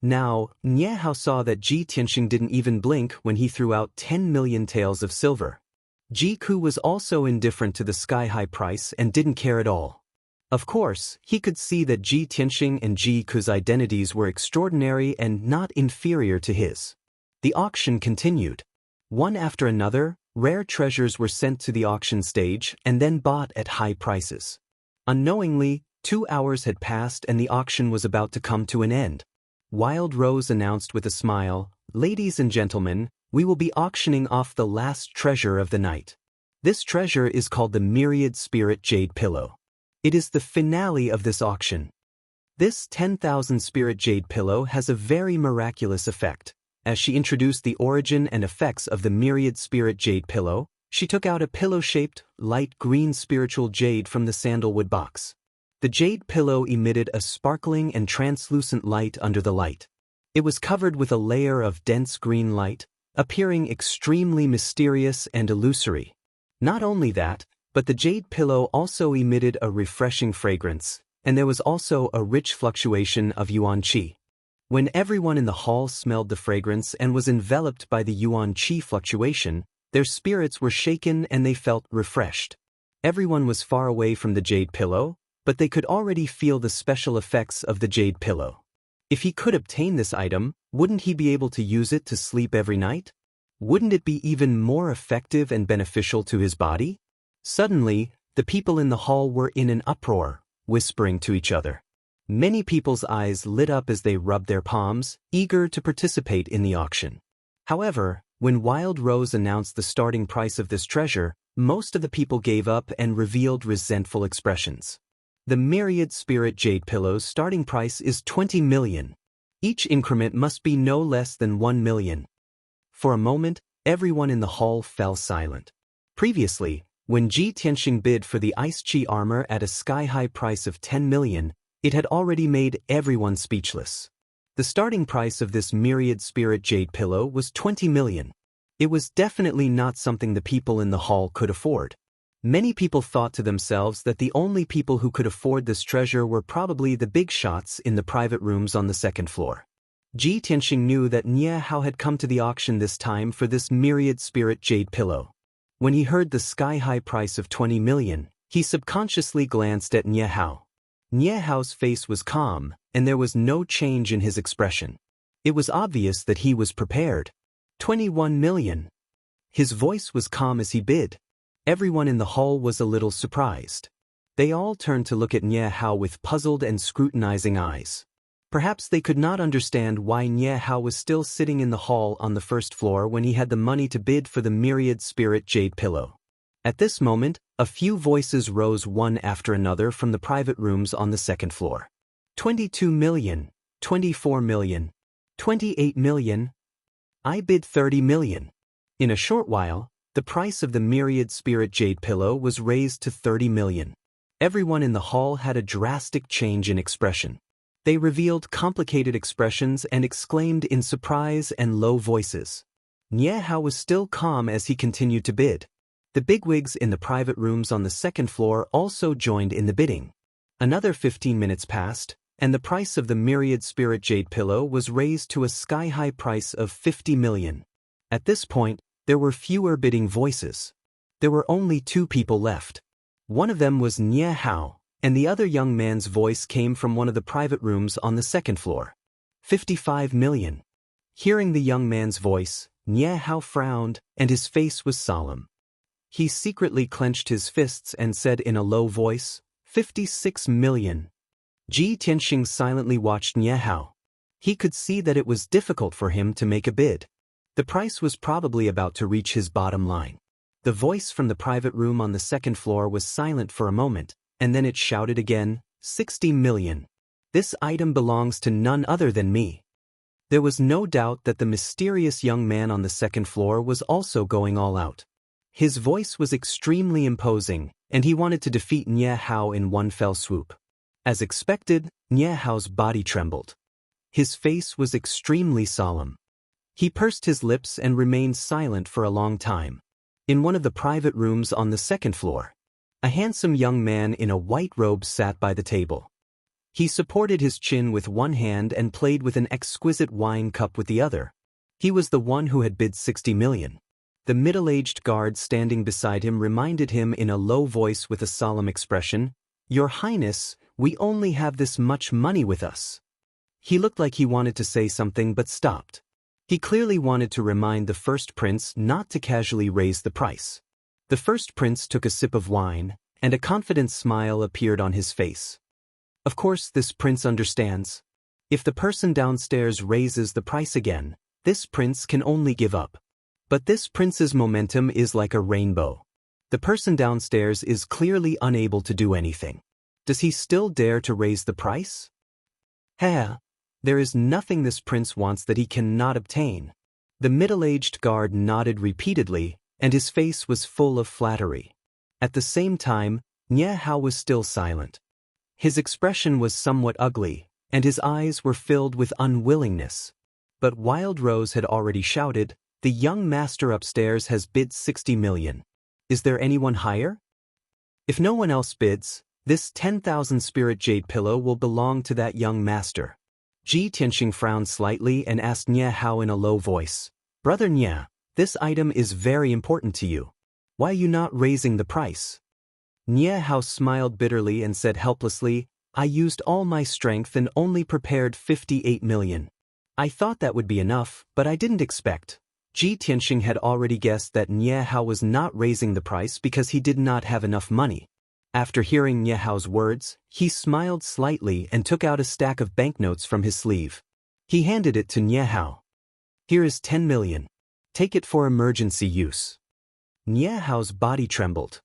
Now, Nie Hao saw that Ji Tianxing didn't even blink when he threw out 10 million taels of silver. Ji Ku was also indifferent to the sky-high price and didn't care at all. Of course, he could see that Ji Tianxing and Ji Ku's identities were extraordinary and not inferior to his. The auction continued. One after another, rare treasures were sent to the auction stage and then bought at high prices. Unknowingly, 2 hours had passed and the auction was about to come to an end. Wild Rose announced with a smile, "Ladies and gentlemen, we will be auctioning off the last treasure of the night. This treasure is called the Myriad Spirit Jade Pillow. It is the finale of this auction. This 10,000 Spirit Jade Pillow has a very miraculous effect." As she introduced the origin and effects of the Myriad Spirit Jade Pillow, She took out a pillow-shaped, light green spiritual jade from the sandalwood box. The jade pillow emitted a sparkling and translucent light under the light. It was covered with a layer of dense green light, appearing extremely mysterious and illusory. Not only that, but the jade pillow also emitted a refreshing fragrance, and there was also a rich fluctuation of yuan qi. When everyone in the hall smelled the fragrance and was enveloped by the yuan qi fluctuation, their spirits were shaken and they felt refreshed. Everyone was far away from the jade pillow, but they could already feel the special effects of the jade pillow. If he could obtain this item, wouldn't he be able to use it to sleep every night? Wouldn't it be even more effective and beneficial to his body? Suddenly, the people in the hall were in an uproar, whispering to each other. Many people's eyes lit up as they rubbed their palms, eager to participate in the auction. However, when Wild Rose announced the starting price of this treasure, most of the people gave up and revealed resentful expressions. The Myriad Spirit Jade Pillow's starting price is 20 million. Each increment must be no less than 1 million. For a moment, everyone in the hall fell silent. Previously, when Ji Tianxing bid for the Ice Chi armor at a sky-high price of 10 million, it had already made everyone speechless. The starting price of this Myriad Spirit Jade Pillow was 20 million. It was definitely not something the people in the hall could afford. Many people thought to themselves that the only people who could afford this treasure were probably the big shots in the private rooms on the second floor. Ji Tianxing knew that Nie Hao had come to the auction this time for this Myriad Spirit Jade Pillow. When he heard the sky-high price of 20 million, he subconsciously glanced at Nie Hao. Nie Hao's face was calm, and there was no change in his expression. It was obvious that he was prepared. 21 million. His voice was calm as he bid. Everyone in the hall was a little surprised. They all turned to look at Nie Hao with puzzled and scrutinizing eyes. Perhaps they could not understand why Nie Hao was still sitting in the hall on the first floor when he had the money to bid for the Myriad Spirit Jade Pillow. At this moment, a few voices rose one after another from the private rooms on the second floor. 22 million, 24 million, 28 million. I bid 30 million. In a short while, the price of the Myriad Spirit Jade Pillow was raised to 30 million. Everyone in the hall had a drastic change in expression. They revealed complicated expressions and exclaimed in surprise and low voices. Nie Hao was still calm as he continued to bid. The bigwigs in the private rooms on the second floor also joined in the bidding. Another 15 minutes passed, and the price of the Myriad Spirit Jade Pillow was raised to a sky-high price of 50 million. At this point, there were fewer bidding voices. There were only two people left. One of them was Nie Hao, and the other young man's voice came from one of the private rooms on the second floor. 55 million. Hearing the young man's voice, Nie Hao frowned, and his face was solemn. He secretly clenched his fists and said in a low voice, 56 million. Ji Tianxing silently watched Nie Hao. He could see that it was difficult for him to make a bid. The price was probably about to reach his bottom line. The voice from the private room on the second floor was silent for a moment, and then it shouted again, 60 million. This item belongs to none other than me. There was no doubt that the mysterious young man on the second floor was also going all out. His voice was extremely imposing, and he wanted to defeat Nie Hao in one fell swoop. As expected, Nie Hao's body trembled. His face was extremely solemn. He pursed his lips and remained silent for a long time. In one of the private rooms on the second floor, a handsome young man in a white robe sat by the table. He supported his chin with one hand and played with an exquisite wine cup with the other. He was the one who had bid 60 million. The middle-aged guard standing beside him reminded him in a low voice with a solemn expression, "Your Highness, we only have this much money with us." He looked like he wanted to say something but stopped. He clearly wanted to remind the first prince not to casually raise the price. The first prince took a sip of wine, and a confident smile appeared on his face. Of course, this prince understands. If the person downstairs raises the price again, this prince can only give up. But this prince's momentum is like a rainbow. The person downstairs is clearly unable to do anything. Does he still dare to raise the price? There is nothing this prince wants that he cannot obtain. The middle-aged guard nodded repeatedly, and his face was full of flattery. At the same time, Nie Hao was still silent. His expression was somewhat ugly, and his eyes were filled with unwillingness. But Wild Rose had already shouted, "The young master upstairs has bid 60 million. Is there anyone higher? If no one else bids, this 10,000 spirit jade pillow will belong to that young master." Ji Tianxing frowned slightly and asked Nie Hao in a low voice, "Brother Nie, this item is very important to you. Why are you not raising the price?" Nie Hao smiled bitterly and said helplessly, "I used all my strength and only prepared 58 million. I thought that would be enough, but I didn't expect." Ji Tianxing had already guessed that Nie Hao was not raising the price because he did not have enough money. After hearing Nie Hao's words, he smiled slightly and took out a stack of banknotes from his sleeve. He handed it to Nie Hao. "Here is 10 million. Take it for emergency use." Nie Hao's body trembled.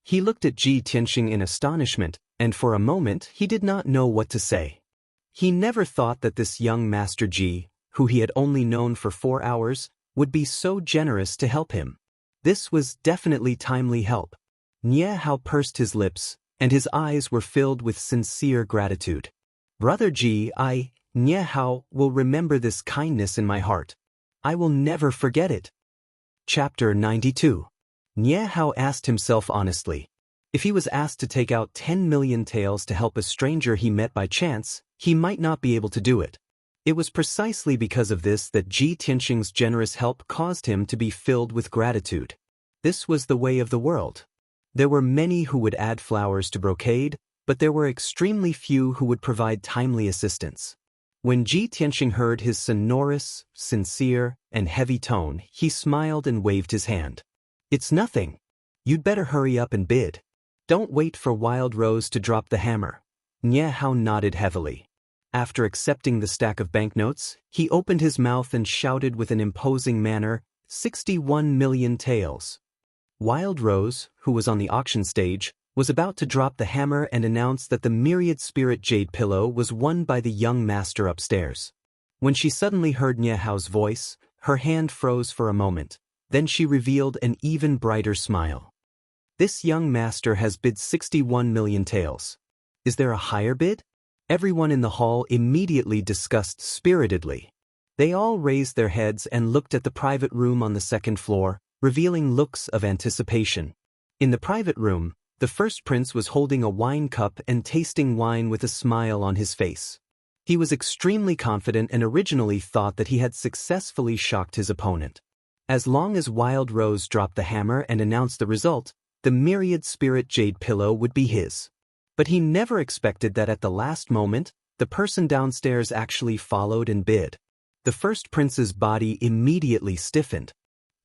He looked at Ji Tianxing in astonishment, and for a moment he did not know what to say. He never thought that this young Master Ji, who he had only known for 4 hours, would be so generous to help him. This was definitely timely help. Nie Hao pursed his lips, and his eyes were filled with sincere gratitude. "Brother Ji, Nie Hao, will remember this kindness in my heart. I will never forget it." Chapter 92. Nie Hao asked himself honestly. If he was asked to take out 10 million taels to help a stranger he met by chance, he might not be able to do it. It was precisely because of this that Ji Tianxing's generous help caused him to be filled with gratitude. This was the way of the world. There were many who would add flowers to brocade, but there were extremely few who would provide timely assistance. When Ji Tianxing heard his sonorous, sincere, and heavy tone, he smiled and waved his hand. "It's nothing. You'd better hurry up and bid. Don't wait for Wild Rose to drop the hammer." Nie Hao nodded heavily. After accepting the stack of banknotes, he opened his mouth and shouted with an imposing manner, 61 million taels. Wild Rose, who was on the auction stage, was about to drop the hammer and announce that the myriad spirit jade pillow was won by the young master upstairs. When she suddenly heard Nie Hao's voice, her hand froze for a moment. Then she revealed an even brighter smile. "This young master has bid 61 million taels. Is there a higher bid?" Everyone in the hall immediately discussed spiritedly. They all raised their heads and looked at the private room on the second floor, revealing looks of anticipation. In the private room, the first prince was holding a wine cup and tasting wine with a smile on his face. He was extremely confident and originally thought that he had successfully shocked his opponent. As long as Wild Rose dropped the hammer and announced the result, the myriad spirit jade pillow would be his. But he never expected that at the last moment, the person downstairs actually followed and bid. The first prince's body immediately stiffened.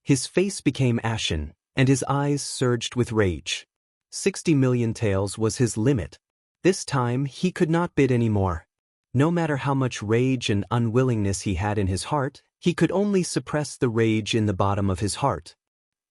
His face became ashen, and his eyes surged with rage. 60 million taels was his limit. This time he could not bid any more. No matter how much rage and unwillingness he had in his heart, he could only suppress the rage in the bottom of his heart.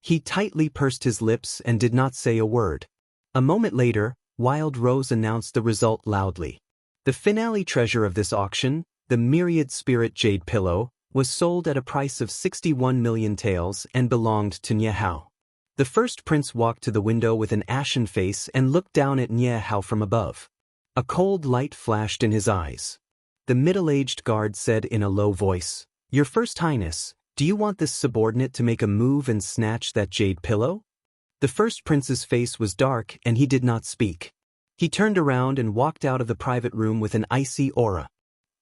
He tightly pursed his lips and did not say a word. A moment later, Wild Rose announced the result loudly. The finale treasure of this auction, the myriad spirit jade pillow, was sold at a price of 61 million taels and belonged to Nie Hao. The first prince walked to the window with an ashen face and looked down at Nie Hao from above. A cold light flashed in his eyes. The middle-aged guard said in a low voice, "Your First Highness, do you want this subordinate to make a move and snatch that jade pillow?" The first prince's face was dark and he did not speak. He turned around and walked out of the private room with an icy aura.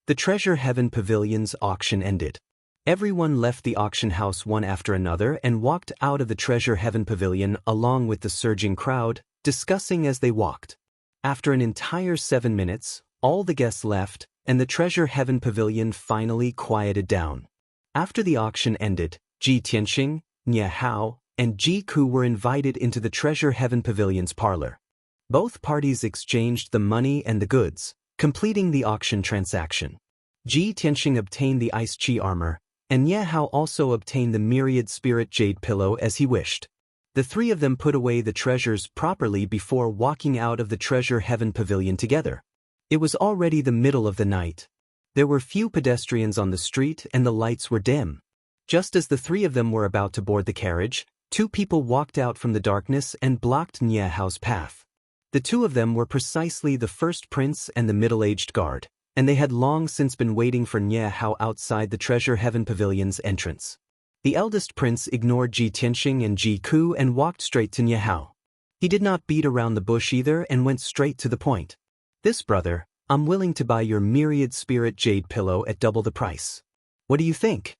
The Treasure Heaven Pavilion's auction ended. Everyone left the auction house one after another and walked out of the Treasure Heaven Pavilion along with the surging crowd, discussing as they walked. After an entire 7 minutes, all the guests left, and the Treasure Heaven Pavilion finally quieted down. After the auction ended, Ji Tianxing, Nie Hao, and Ji Ku were invited into the Treasure Heaven Pavilion's parlor. Both parties exchanged the money and the goods, completing the auction transaction. Ji Tianxing obtained the ice chi armor, and Nie Hao also obtained the myriad spirit jade pillow as he wished. The three of them put away the treasures properly before walking out of the Treasure Heaven Pavilion together. It was already the middle of the night. There were few pedestrians on the street and the lights were dim. Just as the three of them were about to board the carriage, Two people walked out from the darkness and blocked Nie Hao's path. The two of them were precisely the first prince and the middle-aged guard, and they had long since been waiting for Nie Hao outside the Treasure Heaven Pavilion's entrance. The eldest prince ignored Ji Tianxing and Ji Ku and walked straight to Nie Hao. He did not beat around the bush either and went straight to the point. "This, brother, I'm willing to buy your myriad spirit jade pillow at double the price. What do you think?"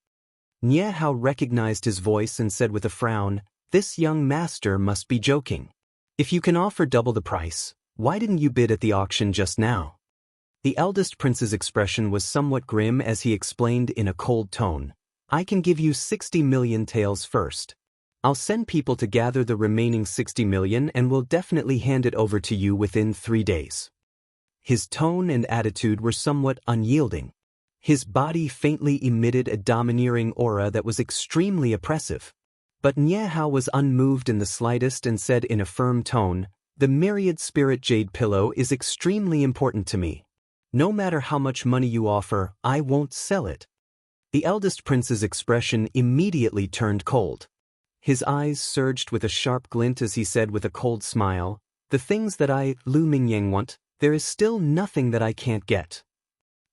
Nie Hao recognized his voice and said with a frown, "This young master must be joking. If you can offer double the price, why didn't you bid at the auction just now?" The eldest prince's expression was somewhat grim as he explained in a cold tone, "I can give you 60 million taels first. I'll send people to gather the remaining 60 million and will definitely hand it over to you within 3 days. His tone and attitude were somewhat unyielding. His body faintly emitted a domineering aura that was extremely oppressive. But Nie Hao was unmoved in the slightest and said in a firm tone, "The myriad spirit jade pillow is extremely important to me. No matter how much money you offer, I won't sell it." The eldest prince's expression immediately turned cold. His eyes surged with a sharp glint as he said with a cold smile, "The things that I, Lu Mingyang, want, there is still nothing that I can't get.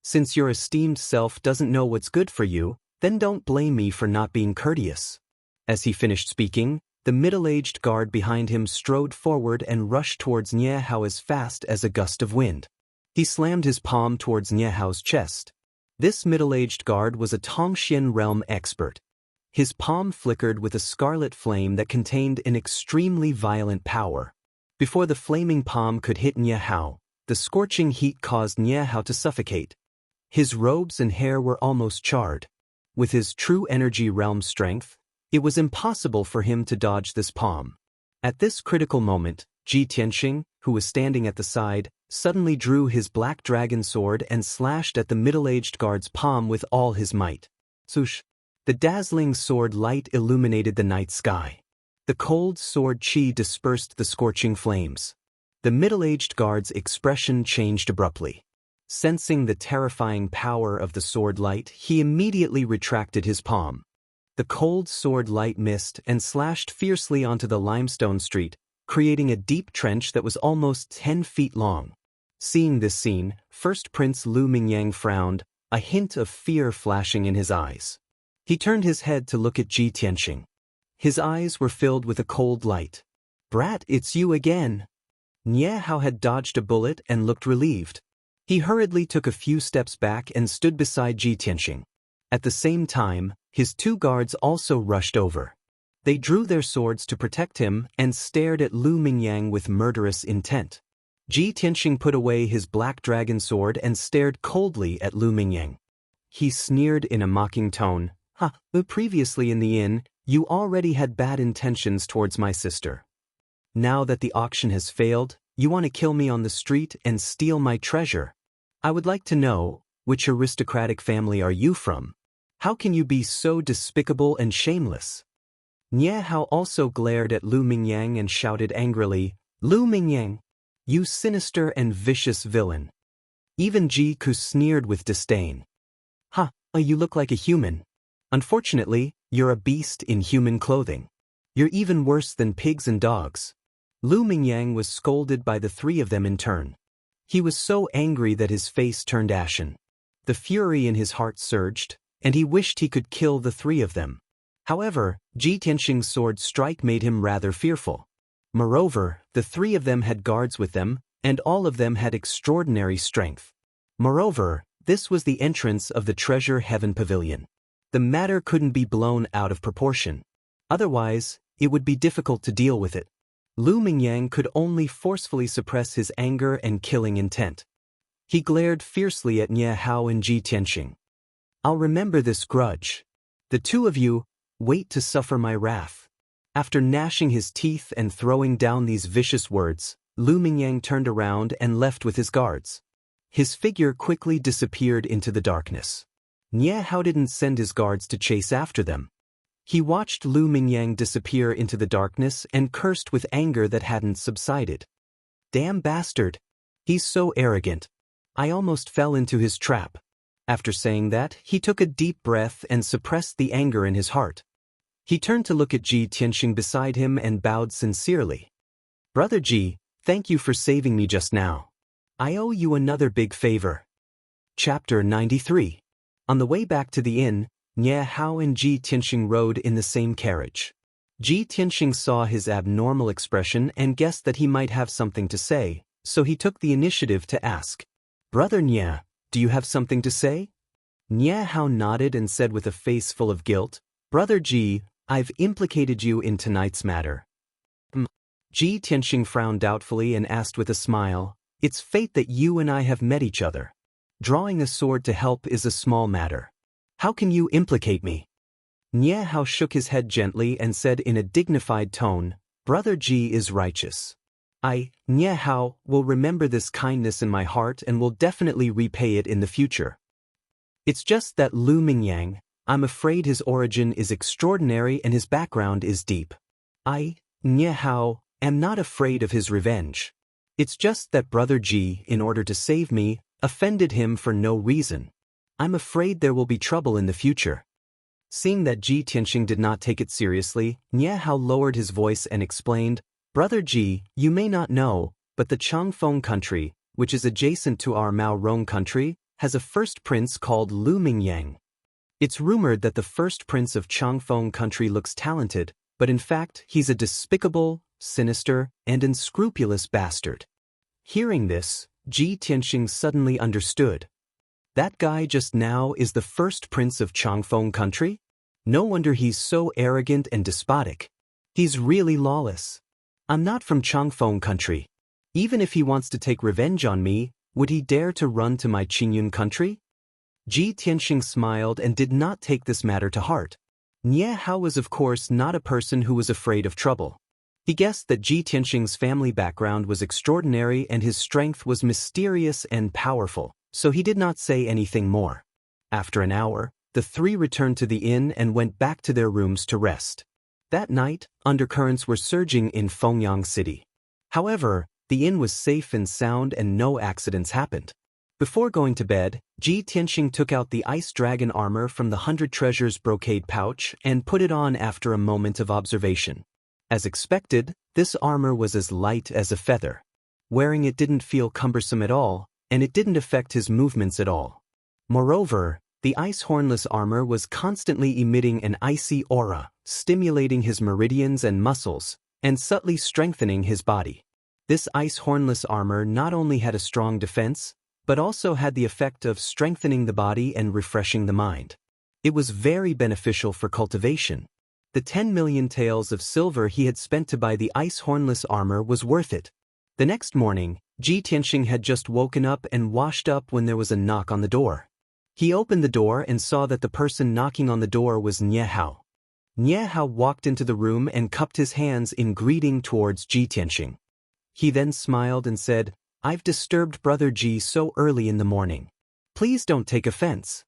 Since your esteemed self doesn't know what's good for you, then don't blame me for not being courteous." As he finished speaking, the middle-aged guard behind him strode forward and rushed towards Nie Hao as fast as a gust of wind. He slammed his palm towards Nie Hao's chest. This middle-aged guard was a Tongxian realm expert. His palm flickered with a scarlet flame that contained an extremely violent power. Before the flaming palm could hit Nie Hao, the scorching heat caused Nie Hao to suffocate. His robes and hair were almost charred. With his true energy realm strength, it was impossible for him to dodge this palm. At this critical moment, Ji Tianxing, who was standing at the side, suddenly drew his black dragon sword and slashed at the middle-aged guard's palm with all his might. Swoosh! The dazzling sword light illuminated the night sky. The cold sword chi dispersed the scorching flames. The middle-aged guard's expression changed abruptly. Sensing the terrifying power of the sword light, he immediately retracted his palm. The cold sword light missed and slashed fiercely onto the limestone street, creating a deep trench that was almost 10 feet long. Seeing this scene, First Prince Lu Mingyang frowned, a hint of fear flashing in his eyes. He turned his head to look at Ji Tianxing. His eyes were filled with a cold light. "Brat, it's you again." Nie Hao had dodged a bullet and looked relieved. He hurriedly took a few steps back and stood beside Ji Tianxing. At the same time, his two guards also rushed over. They drew their swords to protect him and stared at Lu Mingyang with murderous intent. Ji Tianxing put away his black dragon sword and stared coldly at Lu Mingyang. He sneered in a mocking tone, Previously in the inn, you already had bad intentions towards my sister. Now that the auction has failed, you want to kill me on the street and steal my treasure. I would like to know, which aristocratic family are you from? How can you be so despicable and shameless?" Nie Hao also glared at Lu Mingyang and shouted angrily, "Lu Mingyang, you sinister and vicious villain." Even Ji Ku sneered with disdain. You look like a human. Unfortunately, you're a beast in human clothing. You're even worse than pigs and dogs." Lu Mingyang was scolded by the three of them in turn. He was so angry that his face turned ashen. The fury in his heart surged, and he wished he could kill the three of them. However, Ji Tianxing's sword strike made him rather fearful. Moreover, the three of them had guards with them, and all of them had extraordinary strength. Moreover, this was the entrance of the Treasure Heaven Pavilion. The matter couldn't be blown out of proportion. Otherwise, it would be difficult to deal with it. Lu Mingyang could only forcefully suppress his anger and killing intent. He glared fiercely at Nie Hao and Ji Tianxing. "I'll remember this grudge. The two of you, wait to suffer my wrath." After gnashing his teeth and throwing down these vicious words, Lu Mingyang turned around and left with his guards. His figure quickly disappeared into the darkness. Nie Hao didn't send his guards to chase after them. He watched Lu Mingyang disappear into the darkness and cursed with anger that hadn't subsided. "Damn bastard! He's so arrogant. I almost fell into his trap." After saying that, he took a deep breath and suppressed the anger in his heart. He turned to look at Ji Tianxing beside him and bowed sincerely. Brother Ji, thank you for saving me just now. I owe you another big favor. Chapter 93. On the way back to the inn, Nie Hao and Ji Tianxing rode in the same carriage. Ji Tianxing saw his abnormal expression and guessed that he might have something to say, so he took the initiative to ask, Brother Nie, do you have something to say? Nie Hao nodded and said with a face full of guilt, Brother Ji, I've implicated you in tonight's matter. Ji Tianxing frowned doubtfully and asked with a smile, It's fate that you and I have met each other. Drawing a sword to help is a small matter. How can you implicate me? Nie Hao shook his head gently and said in a dignified tone, Brother Ji is righteous. I, Nie Hao, will remember this kindness in my heart and will definitely repay it in the future. It's just that Lu Mingyang, I'm afraid his origin is extraordinary and his background is deep. I, Nie Hao, am not afraid of his revenge. It's just that Brother Ji, in order to save me, offended him for no reason. I'm afraid there will be trouble in the future. Seeing that Ji Tianxing did not take it seriously, Nie Hao lowered his voice and explained, Brother Ji, you may not know, but the Changfeng country, which is adjacent to our Mao Rong country, has a first prince called Lu Mingyang. It's rumored that the first prince of Changfeng country looks talented, but in fact he's a despicable, sinister, and unscrupulous bastard. Hearing this, Ji Tianxing suddenly understood. That guy just now is the first prince of Changfeng country? No wonder he's so arrogant and despotic. He's really lawless. I'm not from Changfeng country. Even if he wants to take revenge on me, would he dare to run to my Qingyun country? Ji Tianxing smiled and did not take this matter to heart. Nie Hao was of course not a person who was afraid of trouble. He guessed that Ji Tianxing's family background was extraordinary and his strength was mysterious and powerful, so he did not say anything more. After an hour, the three returned to the inn and went back to their rooms to rest. That night, undercurrents were surging in Fengyang City. However, the inn was safe and sound and no accidents happened. Before going to bed, Ji Tianxing took out the ice dragon armor from the 100 Treasures brocade pouch and put it on after a moment of observation. As expected, this armor was as light as a feather. Wearing it didn't feel cumbersome at all, and it didn't affect his movements at all. Moreover, the ice hornless armor was constantly emitting an icy aura, stimulating his meridians and muscles, and subtly strengthening his body. This ice hornless armor not only had a strong defense, but also had the effect of strengthening the body and refreshing the mind. It was very beneficial for cultivation. The 10 million taels of silver he had spent to buy the ice hornless armor was worth it. The next morning, Ji Tianxing had just woken up and washed up when there was a knock on the door. He opened the door and saw that the person knocking on the door was Nie Hao. Nie Hao walked into the room and cupped his hands in greeting towards Ji Tianxing. He then smiled and said, I've disturbed Brother Ji so early in the morning. Please don't take offense.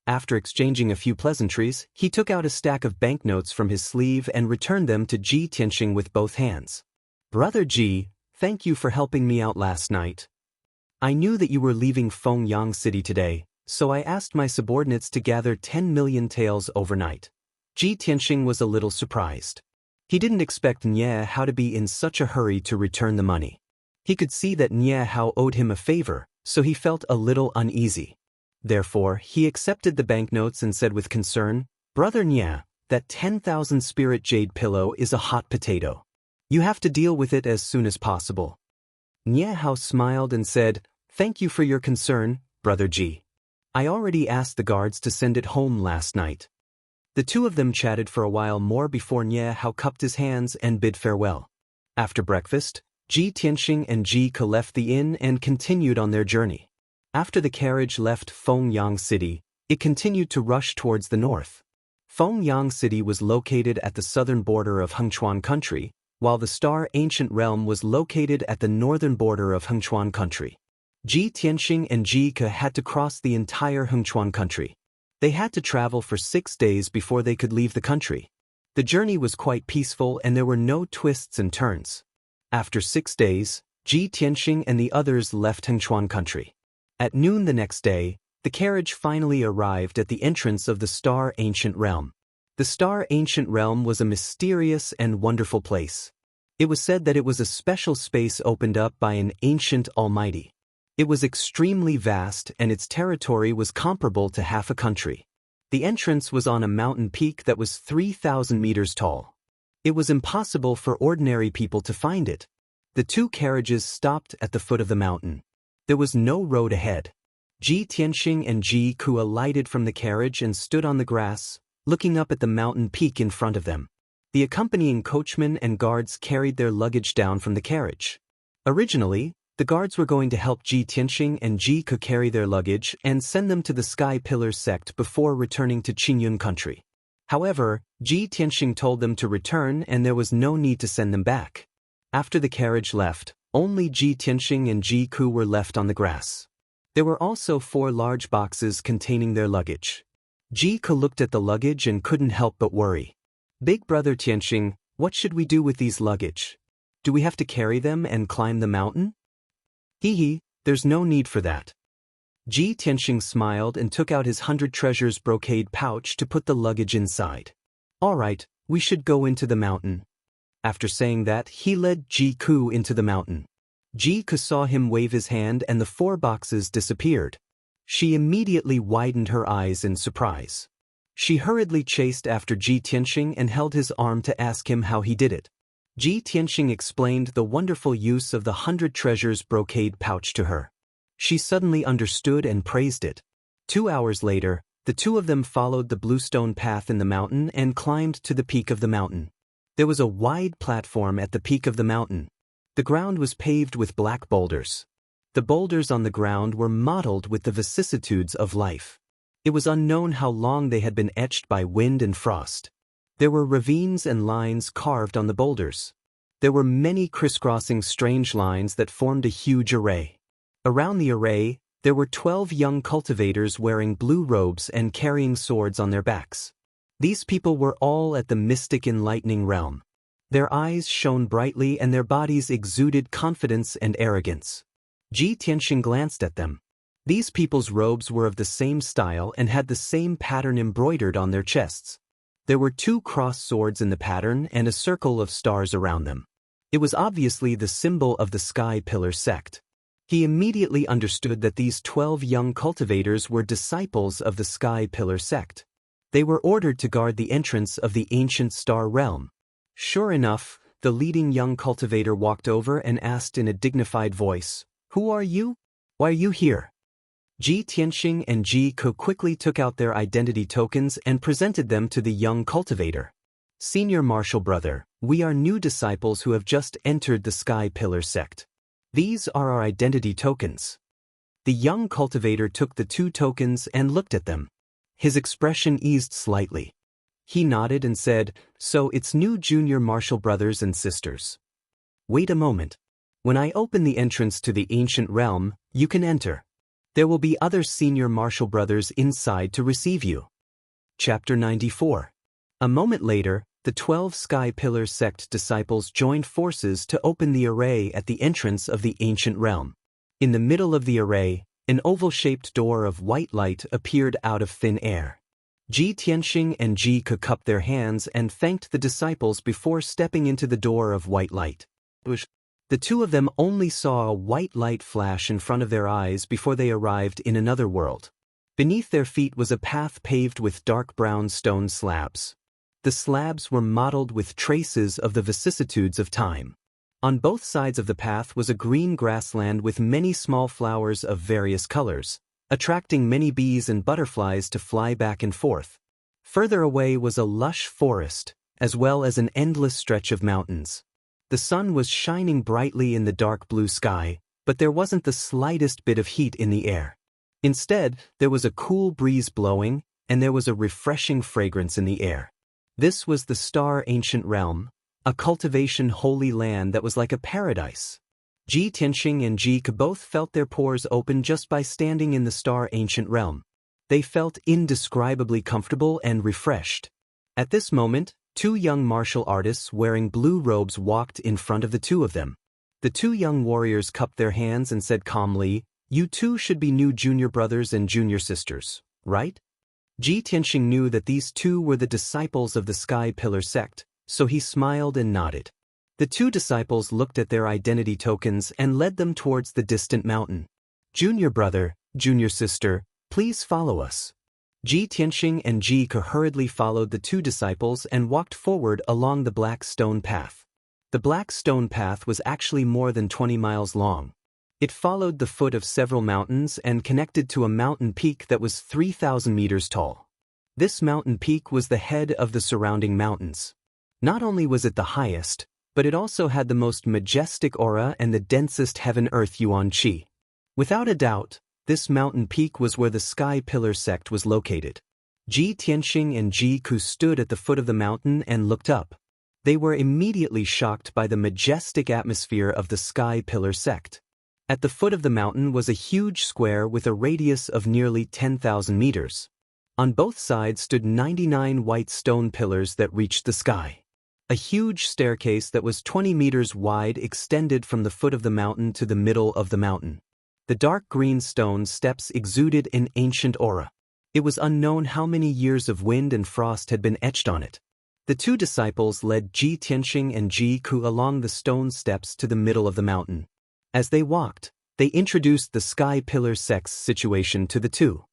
After exchanging a few pleasantries, he took out a stack of banknotes from his sleeve and returned them to Ji Tianxing with both hands. Brother Ji, thank you for helping me out last night. I knew that you were leaving Fengyang City today, so I asked my subordinates to gather 10 million taels overnight. Ji Tianxing was a little surprised. He didn't expect Nie Hao to be in such a hurry to return the money. He could see that Nie Hao owed him a favor, so he felt a little uneasy. Therefore, he accepted the banknotes and said with concern, Brother Nie, that 10,000 spirit jade pillow is a hot potato. You have to deal with it as soon as possible. Nie Hao smiled and said, Thank you for your concern, Brother Ji. I already asked the guards to send it home last night. The two of them chatted for a while more before Nie Hao cupped his hands and bid farewell. After breakfast, Ji Tianxing and Ji Ke left the inn and continued on their journey. After the carriage left Fengyang City, it continued to rush towards the north. Fengyang City was located at the southern border of Hengchuan country, while the Star Ancient Realm was located at the northern border of Hengchuan country. Ji Tianxing and Ji Ke had to cross the entire Hengchuan country. They had to travel for 6 days before they could leave the country. The journey was quite peaceful and there were no twists and turns. After 6 days, Ji Tianxing and the others left Hengchuan country. At noon the next day, the carriage finally arrived at the entrance of the Star Ancient Realm. The Star Ancient Realm was a mysterious and wonderful place. It was said that it was a special space opened up by an ancient almighty. It was extremely vast and its territory was comparable to half a country. The entrance was on a mountain peak that was 3,000 meters tall. It was impossible for ordinary people to find it. The two carriages stopped at the foot of the mountain. There was no road ahead. Ji Tianxing and Ji Ku alighted from the carriage and stood on the grass, looking up at the mountain peak in front of them. The accompanying coachmen and guards carried their luggage down from the carriage. Originally, the guards were going to help Ji Tianxing and Ji Ku carry their luggage and send them to the Sky Pillar sect before returning to Qingyun country. However, Ji Tianxing told them to return and there was no need to send them back. After the carriage left, only Ji Tianxing and Ji Ku were left on the grass. There were also 4 large boxes containing their luggage. Ji Ku looked at the luggage and couldn't help but worry. Big brother Tianxing, what should we do with these luggage? Do we have to carry them and climb the mountain? Hee, there's no need for that. Ji Tianxing smiled and took out his 100 treasures brocade pouch to put the luggage inside. All right, we should go into the mountain. After saying that, he led Ji Ku into the mountain. Ji Ku saw him wave his hand and the 4 boxes disappeared. She immediately widened her eyes in surprise. She hurriedly chased after Ji Tianxing and held his arm to ask him how he did it. Ji Tianxing explained the wonderful use of the 100 treasures brocade pouch to her. She suddenly understood and praised it. 2 hours later, the two of them followed the bluestone path in the mountain and climbed to the peak of the mountain. There was a wide platform at the peak of the mountain. The ground was paved with black boulders. The boulders on the ground were mottled with the vicissitudes of life. It was unknown how long they had been etched by wind and frost. There were ravines and lines carved on the boulders. There were many crisscrossing strange lines that formed a huge array. Around the array, there were 12 young cultivators wearing blue robes and carrying swords on their backs. These people were all at the mystic enlightening realm. Their eyes shone brightly and their bodies exuded confidence and arrogance. Ji Tianxing glanced at them. These people's robes were of the same style and had the same pattern embroidered on their chests. There were 2 crossed swords in the pattern and a circle of stars around them. It was obviously the symbol of the Sky Pillar sect. He immediately understood that these 12 young cultivators were disciples of the Sky Pillar sect. They were ordered to guard the entrance of the ancient star realm. Sure enough, the leading young cultivator walked over and asked in a dignified voice, "Who are you? Why are you here?" Ji Tianxing and Ji Ku quickly took out their identity tokens and presented them to the young cultivator. "Senior Martial Brother, we are new disciples who have just entered the Sky Pillar sect. These are our identity tokens." The young cultivator took the 2 tokens and looked at them. His expression eased slightly. He nodded and said, "So it's new junior martial brothers and sisters. Wait a moment. When I open the entrance to the ancient realm, you can enter. There will be other senior martial brothers inside to receive you." Chapter 94. A moment later, the 12 Sky Pillar sect disciples joined forces to open the array at the entrance of the ancient realm. In the middle of the array, an oval-shaped door of white light appeared out of thin air. Ji Tianxing and Ji Ku cupped their hands and thanked the disciples before stepping into the door of white light. The two of them only saw a white light flash in front of their eyes before they arrived in another world. Beneath their feet was a path paved with dark brown stone slabs. The slabs were mottled with traces of the vicissitudes of time. On both sides of the path was a green grassland with many small flowers of various colors, attracting many bees and butterflies to fly back and forth. Further away was a lush forest, as well as an endless stretch of mountains. The sun was shining brightly in the dark blue sky, but there wasn't the slightest bit of heat in the air. Instead, there was a cool breeze blowing, and there was a refreshing fragrance in the air. This was the Star Ancient Realm, a cultivation holy land that was like a paradise. Ji Tianxing and Ji Ku both felt their pores open just by standing in the Star Ancient Realm. They felt indescribably comfortable and refreshed. At this moment, 2 young martial artists wearing blue robes walked in front of the 2 of them. The 2 young warriors cupped their hands and said calmly, "You 2 should be new junior brothers and junior sisters, right?" Ji Tianxing knew that these two were the disciples of the Sky Pillar sect, so he smiled and nodded. The two disciples looked at their identity tokens and led them towards the distant mountain. Junior brother, junior sister, please follow us. Ji Tianxing and Ji Ke hurriedly followed the two disciples and walked forward along the black stone path. The black stone path was actually more than 20 miles long. It followed the foot of several mountains and connected to a mountain peak that was 3,000 meters tall. This mountain peak was the head of the surrounding mountains. Not only was it the highest, but it also had the most majestic aura and the densest heaven-earth yuan qi. Without a doubt, this mountain peak was where the Sky Pillar sect was located. Ji Tianxing and Ji Ke stood at the foot of the mountain and looked up. They were immediately shocked by the majestic atmosphere of the Sky Pillar sect. At the foot of the mountain was a huge square with a radius of nearly 10,000 meters. On both sides stood 99 white stone pillars that reached the sky. A huge staircase that was 20 meters wide extended from the foot of the mountain to the middle of the mountain. The dark green stone steps exuded an ancient aura. It was unknown how many years of wind and frost had been etched on it. The two disciples led Ji Tianxing and Ji Ke along the stone steps to the middle of the mountain. As they walked, they introduced the Sky Pillar sect's situation to the two.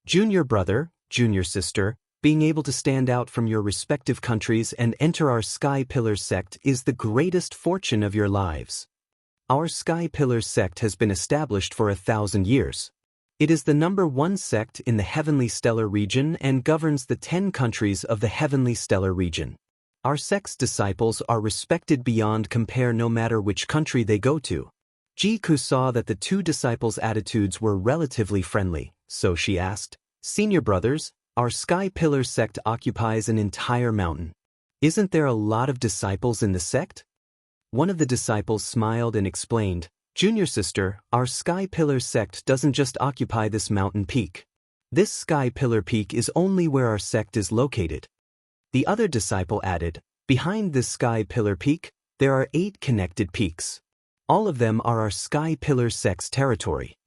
Junior brother, junior sister, being able to stand out from your respective countries and enter our Sky Pillar sect is the greatest fortune of your lives. Our Sky Pillar sect has been established for 1,000 years. It is the #1 sect in the Heavenly Stellar region and governs the 10 countries of the Heavenly Stellar region. Our sect's disciples are respected beyond compare no matter which country they go to. Ji Ke saw that the two disciples' attitudes were relatively friendly, so she asked, "Senior brothers, our Sky Pillar sect occupies an entire mountain. Isn't there a lot of disciples in the sect?" One of the disciples smiled and explained, "Junior sister, our Sky Pillar sect doesn't just occupy this mountain peak. This Sky Pillar peak is only where our sect is located." The other disciple added, "Behind this Sky Pillar peak, there are 8 connected peaks. All of them are our Sky Pillar sect's territory."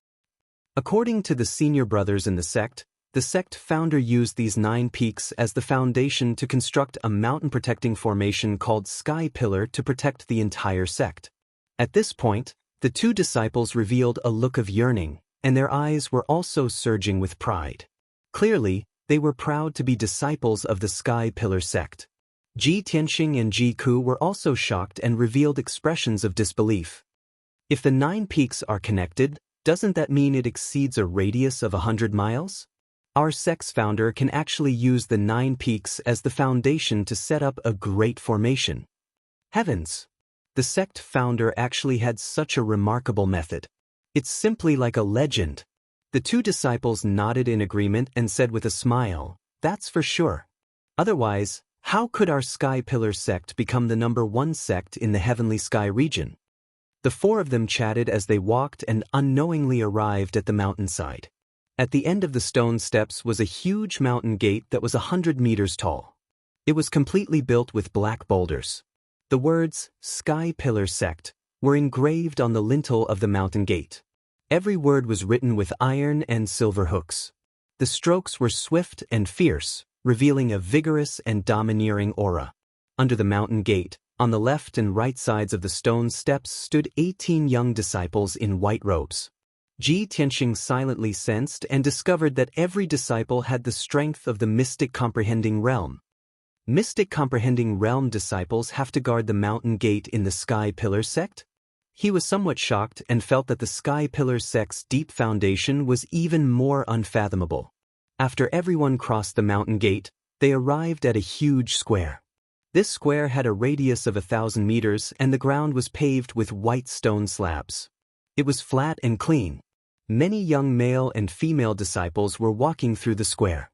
According to the senior brothers in the sect founder used these 9 peaks as the foundation to construct a mountain-protecting formation called Sky Pillar to protect the entire sect. At this point, the two disciples revealed a look of yearning, and their eyes were also surging with pride. Clearly, they were proud to be disciples of the Sky Pillar sect. Ji Tianxing and Ji Ke were also shocked and revealed expressions of disbelief. If the 9 peaks are connected, doesn't that mean it exceeds a radius of 100 miles? Our sect's founder can actually use the 9 peaks as the foundation to set up a great formation. Heavens! The sect founder actually had such a remarkable method. It's simply like a legend. The two disciples nodded in agreement and said with a smile, "That's for sure. Otherwise, how could our Sky Pillar sect become the #1 sect in the Heavenly Sky region?" The 4 of them chatted as they walked and unknowingly arrived at the mountainside. At the end of the stone steps was a huge mountain gate that was 100 meters tall. It was completely built with black boulders. The words, Sky Pillar Sect, were engraved on the lintel of the mountain gate. Every word was written with iron and silver hooks. The strokes were swift and fierce, revealing a vigorous and domineering aura. Under the mountain gate, on the left and right sides of the stone steps stood 18 young disciples in white robes. Ji Tianxing silently sensed and discovered that every disciple had the strength of the Mystic Comprehending Realm. Mystic Comprehending Realm disciples have to guard the mountain gate in the Sky Pillar sect? He was somewhat shocked and felt that the Sky Pillar sect's deep foundation was even more unfathomable. After everyone crossed the mountain gate, they arrived at a huge square. This square had a radius of 1,000 meters and the ground was paved with white stone slabs. It was flat and clean. Many young male and female disciples were walking through the square.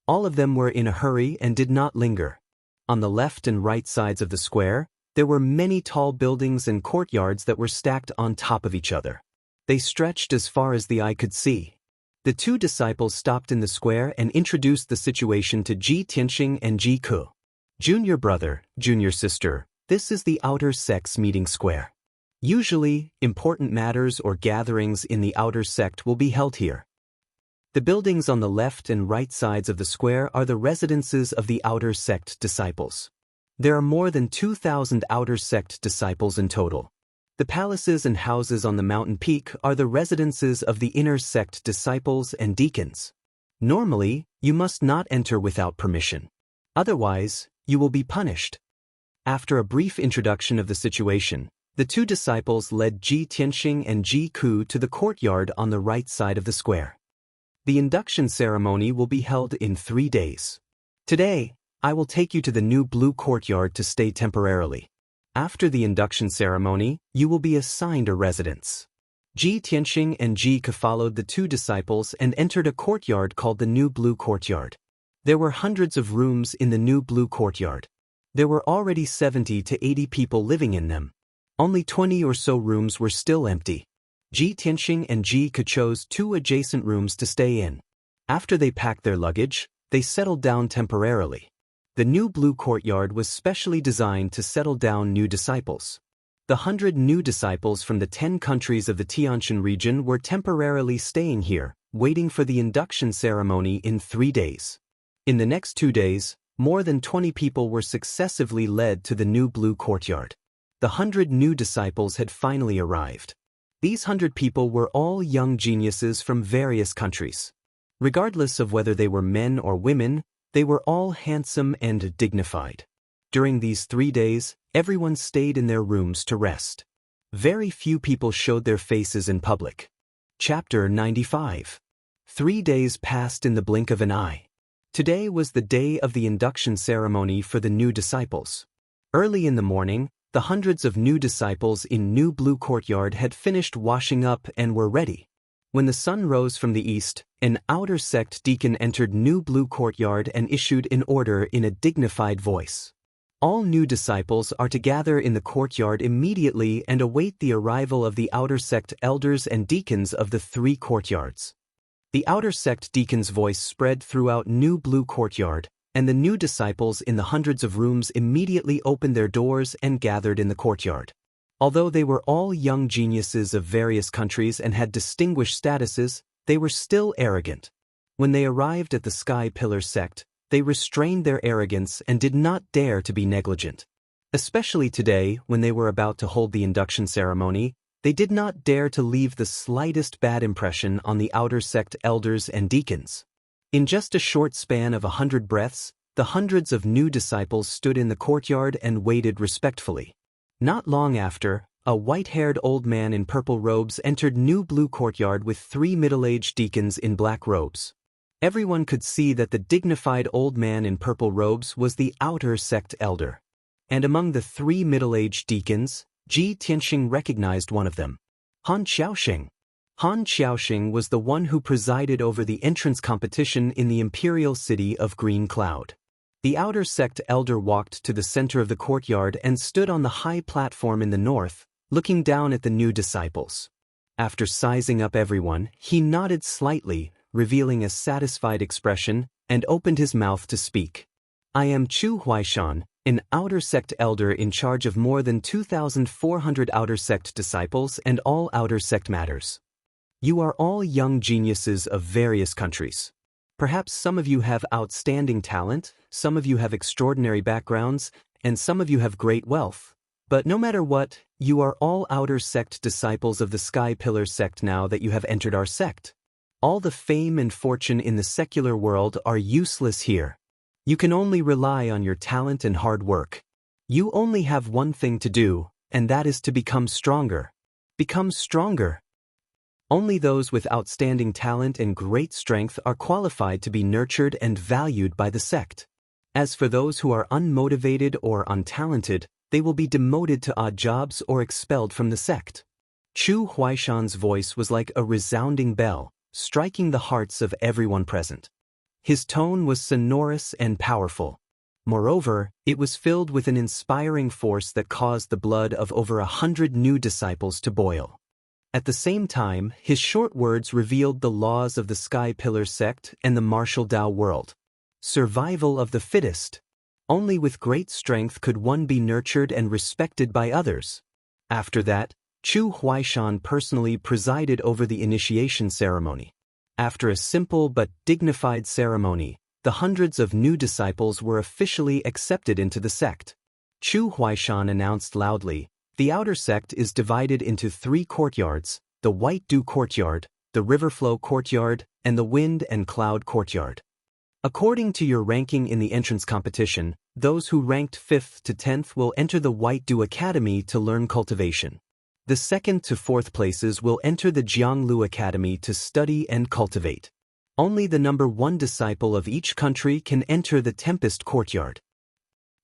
All of them were in a hurry and did not linger. On the left and right sides of the square, there were many tall buildings and courtyards that were stacked on top of each other. They stretched as far as the eye could see. The two disciples stopped in the square and introduced the situation to Ji Tianxing and Ji Ke. "Junior brother, junior sister, this is the outer sect's meeting square. Usually, important matters or gatherings in the outer sect will be held here. The buildings on the left and right sides of the square are the residences of the outer sect disciples. There are more than 2,000 outer sect disciples in total. The palaces and houses on the mountain peak are the residences of the inner sect disciples and deacons. Normally, you must not enter without permission. Otherwise, you will be punished. After a brief introduction of the situation, the two disciples led Ji Tianxing and Ji Ku to the courtyard on the right side of the square. The induction ceremony will be held in 3 days. Today, I will take you to the new blue courtyard to stay temporarily. After the induction ceremony, you will be assigned a residence. Ji Tianxing and Ji Ke followed the two disciples and entered a courtyard called the new blue courtyard. There were hundreds of rooms in the new blue courtyard. There were already 70 to 80 people living in them. Only 20 or so rooms were still empty. Ji Tianxing and Ji Ke chose 2 adjacent rooms to stay in. After they packed their luggage, they settled down temporarily. The new blue courtyard was specially designed to settle down new disciples. The 100 new disciples from the 10 countries of the Tianshan region were temporarily staying here, waiting for the induction ceremony in 3 days. In the next 2 days, more than 20 people were successively led to the new blue courtyard. The 100 new disciples had finally arrived. These 100 people were all young geniuses from various countries. Regardless of whether they were men or women, they were all handsome and dignified. During these 3 days, everyone stayed in their rooms to rest. Very few people showed their faces in public. Chapter 95. 3 days passed in the blink of an eye. Today was the day of the induction ceremony for the new disciples. Early in the morning, the hundreds of new disciples in New Blue Courtyard had finished washing up and were ready. When the sun rose from the east, an outer sect deacon entered New Blue Courtyard and issued an order in a dignified voice. All new disciples are to gather in the courtyard immediately and await the arrival of the outer sect elders and deacons of the 3 courtyards. The outer sect deacon's voice spread throughout New Blue Courtyard, and the new disciples in the hundreds of rooms immediately opened their doors and gathered in the courtyard. Although they were all young geniuses of various countries and had distinguished statuses, they were still arrogant. When they arrived at the Sky Pillar sect, they restrained their arrogance and did not dare to be negligent. Especially today, when they were about to hold the induction ceremony, they did not dare to leave the slightest bad impression on the outer sect elders and deacons. In just a short span of 100 breaths, the hundreds of new disciples stood in the courtyard and waited respectfully. Not long after, a white-haired old man in purple robes entered New Blue Courtyard with 3 middle-aged deacons in black robes. Everyone could see that the dignified old man in purple robes was the outer sect elder. And among the 3 middle-aged deacons, Ji Tianxing recognized one of them. Han Xiaoxing. Han Xiaoxing was the one who presided over the entrance competition in the imperial city of Green Cloud. The outer sect elder walked to the center of the courtyard and stood on the high platform in the north, looking down at the new disciples. After sizing up everyone, he nodded slightly, revealing a satisfied expression, and opened his mouth to speak. I am Chu Huaishan, an outer sect elder in charge of more than 2,400 outer sect disciples and all outer sect matters. You are all young geniuses of various countries. Perhaps some of you have outstanding talent, some of you have extraordinary backgrounds, and some of you have great wealth. But no matter what, you are all outer sect disciples of the Sky Pillar sect now that you have entered our sect. All the fame and fortune in the secular world are useless here. You can only rely on your talent and hard work. You only have one thing to do, and that is to become stronger. Become stronger. Only those with outstanding talent and great strength are qualified to be nurtured and valued by the sect. As for those who are unmotivated or untalented, they will be demoted to odd jobs or expelled from the sect. Chu Huaishan's voice was like a resounding bell, striking the hearts of everyone present. His tone was sonorous and powerful. Moreover, it was filled with an inspiring force that caused the blood of over 100 new disciples to boil. At the same time, his short words revealed the laws of the Sky Pillar sect and the martial Dao world. Survival of the fittest. Only with great strength could one be nurtured and respected by others. After that, Chu Huaishan personally presided over the initiation ceremony. After a simple but dignified ceremony, the hundreds of new disciples were officially accepted into the sect. Chu Huaishan announced loudly, "The outer sect is divided into 3 courtyards, the White Dew Courtyard, the Riverflow Courtyard, and the Wind and Cloud Courtyard. According to your ranking in the entrance competition, those who ranked 5th to 10th will enter the White Dew Academy to learn cultivation. The 2nd to 4th places will enter the Jianglu Academy to study and cultivate. Only the number 1 disciple of each country can enter the Tempest Courtyard.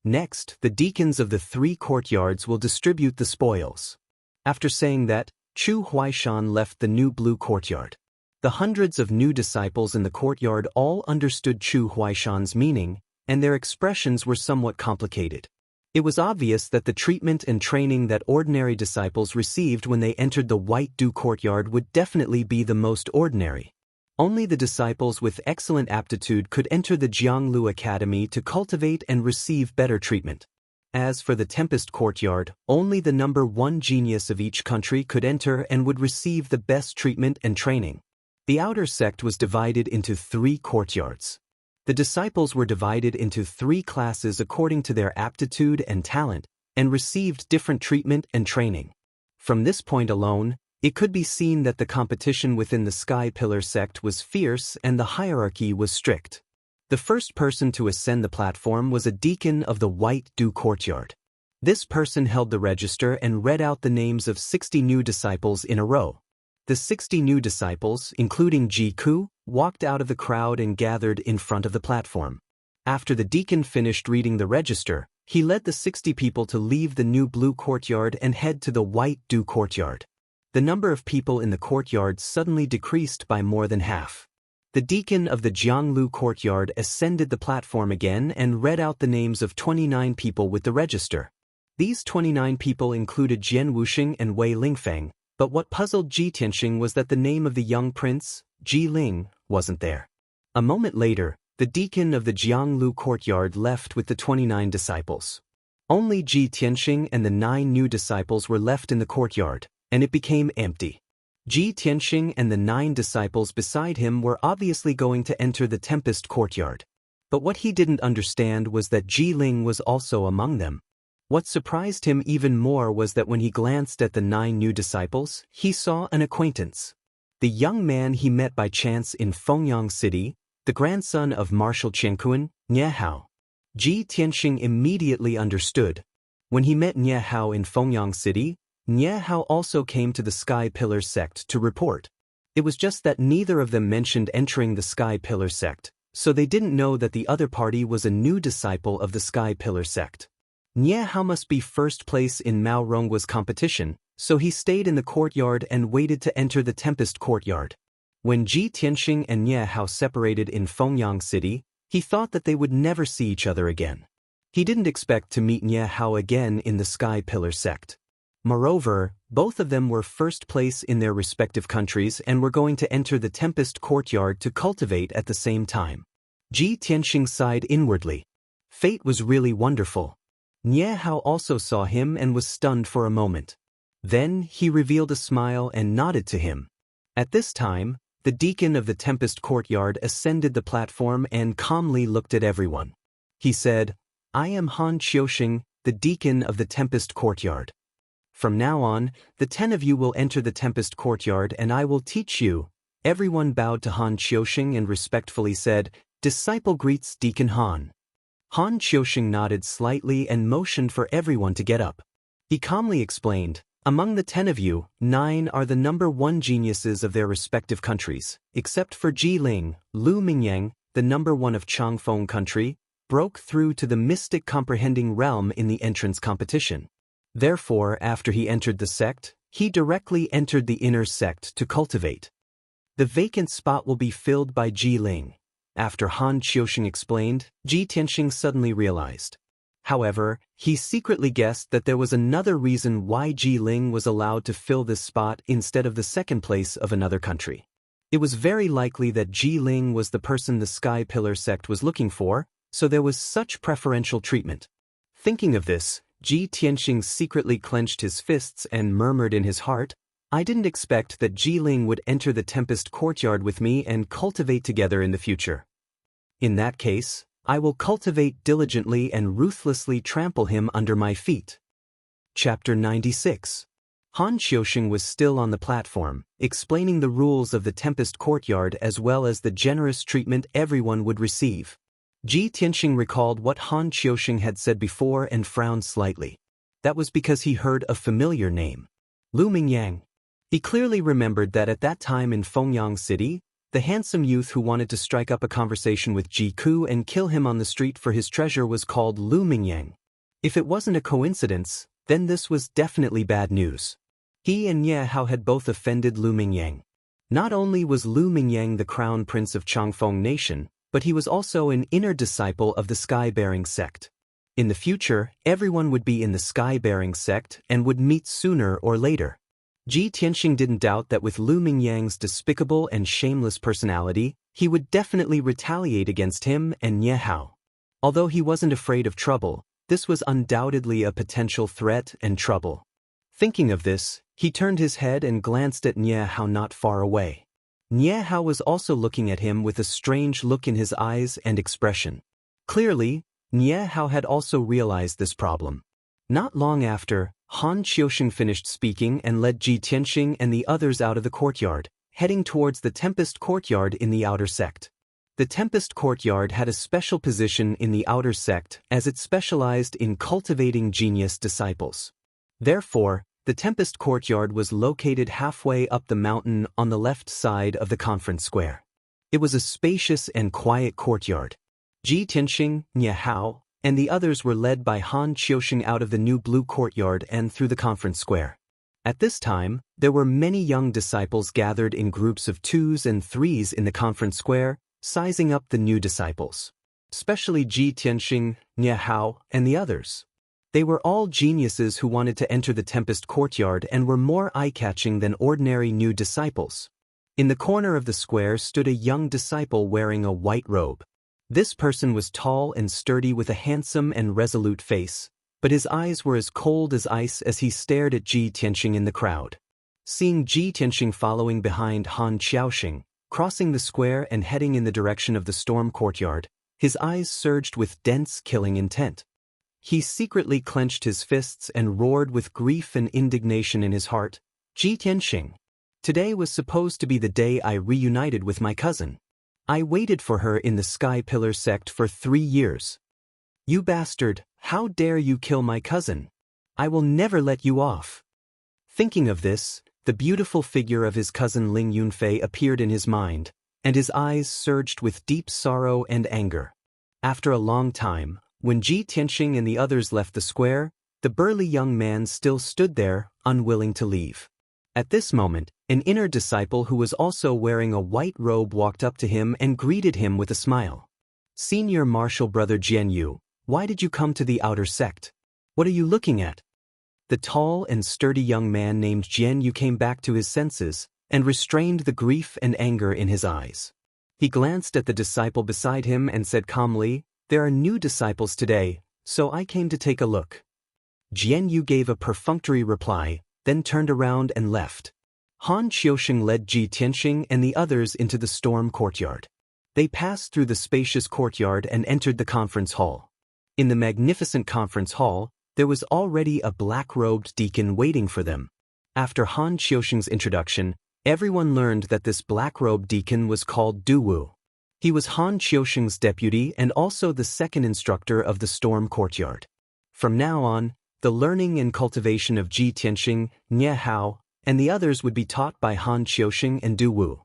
Next, the deacons of the 3 courtyards will distribute the spoils." After saying that, Chu Huaishan left the new blue courtyard. The hundreds of new disciples in the courtyard all understood Chu Huaishan's meaning, and their expressions were somewhat complicated. It was obvious that the treatment and training that ordinary disciples received when they entered the White Dew Courtyard would definitely be the most ordinary. Only the disciples with excellent aptitude could enter the Jianglu Academy to cultivate and receive better treatment. As for the Tempest Courtyard, only the number 1 genius of each country could enter and would receive the best treatment and training. The outer sect was divided into 3 courtyards. The disciples were divided into 3 classes according to their aptitude and talent, and received different treatment and training. From this point alone, it could be seen that the competition within the Sky Pillar sect was fierce and the hierarchy was strict. The first person to ascend the platform was a deacon of the White Dew Courtyard. This person held the register and read out the names of 60 new disciples in a row. The 60 new disciples, including Ji Ku, walked out of the crowd and gathered in front of the platform. After the deacon finished reading the register, he led the 60 people to leave the new blue courtyard and head to the White Dew Courtyard. The number of people in the courtyard suddenly decreased by more than half. The deacon of the Jianglu Courtyard ascended the platform again and read out the names of 29 people with the register. These 29 people included Jian Wuxing and Wei Lingfeng, but what puzzled Ji Tianxing was that the name of the young prince, Ji Ling, wasn't there. A moment later, the deacon of the Jianglu Courtyard left with the 29 disciples. Only Ji Tianxing and the 9 new disciples were left in the courtyard, and it became empty. Ji Tianxing and the 9 disciples beside him were obviously going to enter the Tempest Courtyard. But what he didn't understand was that Ji Ling was also among them. What surprised him even more was that when he glanced at the 9 new disciples, he saw an acquaintance. The young man he met by chance in Fengyang City, the grandson of Marshal Qianquan, Nie Hao. Ji Tianxing immediately understood. When he met Nie Hao in Fengyang City, Nie Hao also came to the Sky Pillar sect to report. It was just that neither of them mentioned entering the Sky Pillar sect, so they didn't know that the other party was a new disciple of the Sky Pillar sect. Nie Hao must be first place in Mao Ronggua's competition, so he stayed in the courtyard and waited to enter the Tempest Courtyard. When Ji Tianxing and Nie Hao separated in Fengyang City, he thought that they would never see each other again. He didn't expect to meet Nie Hao again in the Sky Pillar sect. Moreover, both of them were first place in their respective countries and were going to enter the Tempest Courtyard to cultivate at the same time. Ji Tianxing sighed inwardly. Fate was really wonderful. Nie Hao also saw him and was stunned for a moment. Then he revealed a smile and nodded to him. At this time, the deacon of the Tempest Courtyard ascended the platform and calmly looked at everyone. He said, "I am Han Qiuxing, the deacon of the Tempest Courtyard. From now on, the 10 of you will enter the Tempest Courtyard and I will teach you." Everyone bowed to Han Qiuxing and respectfully said, "Disciple greets Deacon Han." Han Qiuxing nodded slightly and motioned for everyone to get up. He calmly explained, "Among the 10 of you, 9 are the number 1 geniuses of their respective countries, except for Ji Ling. Lu Mingyang, the number 1 of Changfeng country, broke through to the mystic comprehending realm in the entrance competition. Therefore, after he entered the sect, he directly entered the inner sect to cultivate. The vacant spot will be filled by Ji Ling." After Han Qiuxing explained, Ji Tianxing suddenly realized. However, he secretly guessed that there was another reason why Ji Ling was allowed to fill this spot instead of the second place of another country. It was very likely that Ji Ling was the person the Sky Pillar sect was looking for, so there was such preferential treatment. Thinking of this, Ji Tianxing secretly clenched his fists and murmured in his heart, I didn't expect that Jiling would enter the Tempest courtyard with me and cultivate together in the future. In that case, I will cultivate diligently and ruthlessly trample him under my feet. Chapter 96. Han Qiusheng was still on the platform, explaining the rules of the Tempest courtyard as well as the generous treatment everyone would receive. Ji Tianxing recalled what Han Qiusheng had said before and frowned slightly. That was because he heard a familiar name. Lu Mingyang. He clearly remembered that at that time in Fengyang City, the handsome youth who wanted to strike up a conversation with Ji Ku and kill him on the street for his treasure was called Lu Mingyang. If it wasn't a coincidence, then this was definitely bad news. He and Ye Hao had both offended Lu Mingyang. Not only was Lu Mingyang the crown prince of Changfeng Nation, but he was also an inner disciple of the Sky-Bearing sect. In the future, everyone would be in the Sky-Bearing sect and would meet sooner or later. Ji Tianxing didn't doubt that with Lu Mingyang's despicable and shameless personality, he would definitely retaliate against him and Ye Hao. Although he wasn't afraid of trouble, this was undoubtedly a potential threat and trouble. Thinking of this, he turned his head and glanced at Ye Hao not far away. Ye Hao was also looking at him with a strange look in his eyes and expression. Clearly, Ye Hao had also realized this problem. Not long after, Han Qiusheng finished speaking and led Ji Tianxing and the others out of the courtyard, heading towards the Tempest courtyard in the outer sect. The Tempest courtyard had a special position in the outer sect as it specialized in cultivating genius disciples. Therefore, the Tempest courtyard was located halfway up the mountain on the left side of the conference square. It was a spacious and quiet courtyard. Ji Tianxing, Ye Hao, and the others were led by Han Qiusheng out of the new blue courtyard and through the conference square. At this time, there were many young disciples gathered in groups of 2s and 3s in the conference square, sizing up the new disciples. Especially Ji Tianxing, Ye Hao, and the others. They were all geniuses who wanted to enter the Tempest courtyard and were more eye-catching than ordinary new disciples. In the corner of the square stood a young disciple wearing a white robe. This person was tall and sturdy with a handsome and resolute face, but his eyes were as cold as ice as he stared at Ji Tianxing in the crowd. Seeing Ji Tianxing following behind Han Qiusheng, crossing the square and heading in the direction of the storm courtyard, his eyes surged with dense killing intent. He secretly clenched his fists and roared with grief and indignation in his heart, "Ji Tianxing! Today was supposed to be the day I reunited with my cousin. I waited for her in the Sky Pillar sect for 3 years. You bastard, how dare you kill my cousin? I will never let you off." Thinking of this, the beautiful figure of his cousin Ling Yunfei appeared in his mind, and his eyes surged with deep sorrow and anger. After a long time, when Ji Tianxing and the others left the square, the burly young man still stood there, unwilling to leave. At this moment, an inner disciple who was also wearing a white robe walked up to him and greeted him with a smile. "Senior Martial Brother Jian Yu, why did you come to the outer sect? What are you looking at?" The tall and sturdy young man named Jian Yu came back to his senses and restrained the grief and anger in his eyes. He glanced at the disciple beside him and said calmly, "There are new disciples today, so I came to take a look." Jian Yu gave a perfunctory reply, then turned around and left. Han Qiusheng led Ji Tianxing and the others into the storm courtyard. They passed through the spacious courtyard and entered the conference hall. In the magnificent conference hall, there was already a black-robed deacon waiting for them. After Han Qiusheng's introduction, everyone learned that this black-robed deacon was called Du Wu. He was Han Qiusheng's deputy and also the second instructor of the storm courtyard. From now on, the learning and cultivation of Ji Tianxing, Ye Hao, and the others would be taught by Han Qiusheng and Du Wu.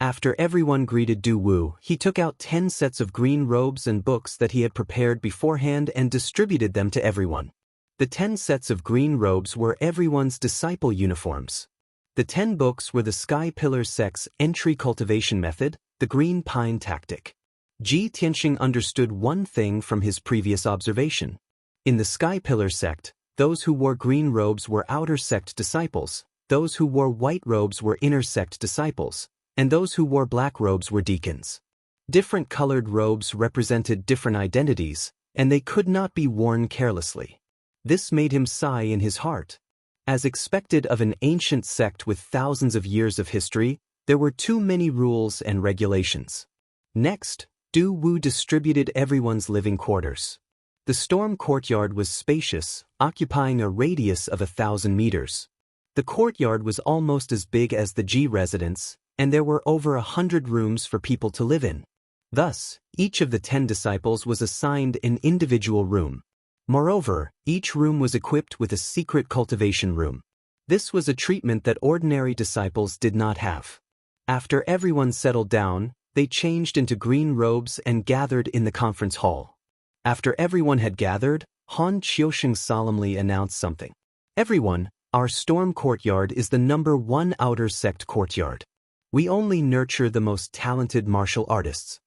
After everyone greeted Du Wu, he took out 10 sets of green robes and books that he had prepared beforehand and distributed them to everyone. The 10 sets of green robes were everyone's disciple uniforms. The 10 books were the Sky Pillar sect's entry cultivation method, the Green Pine Tactic. Ji Tianxing understood one thing from his previous observation. In the Sky Pillar sect, those who wore green robes were outer sect disciples, those who wore white robes were inner sect disciples, and those who wore black robes were deacons. Different colored robes represented different identities, and they could not be worn carelessly. This made him sigh in his heart. As expected of an ancient sect with thousands of years of history, there were too many rules and regulations. Next, Du Wu distributed everyone's living quarters. The storm courtyard was spacious, occupying a radius of 1,000 meters. The courtyard was almost as big as the Ji residence, and there were over 100 rooms for people to live in. Thus, each of the 10 disciples was assigned an individual room. Moreover, each room was equipped with a secret cultivation room. This was a treatment that ordinary disciples did not have. After everyone settled down, they changed into green robes and gathered in the conference hall. After everyone had gathered, Han Qiusheng solemnly announced something. Everyone, our storm courtyard is the #1 outer sect courtyard. We only nurture the most talented martial artists.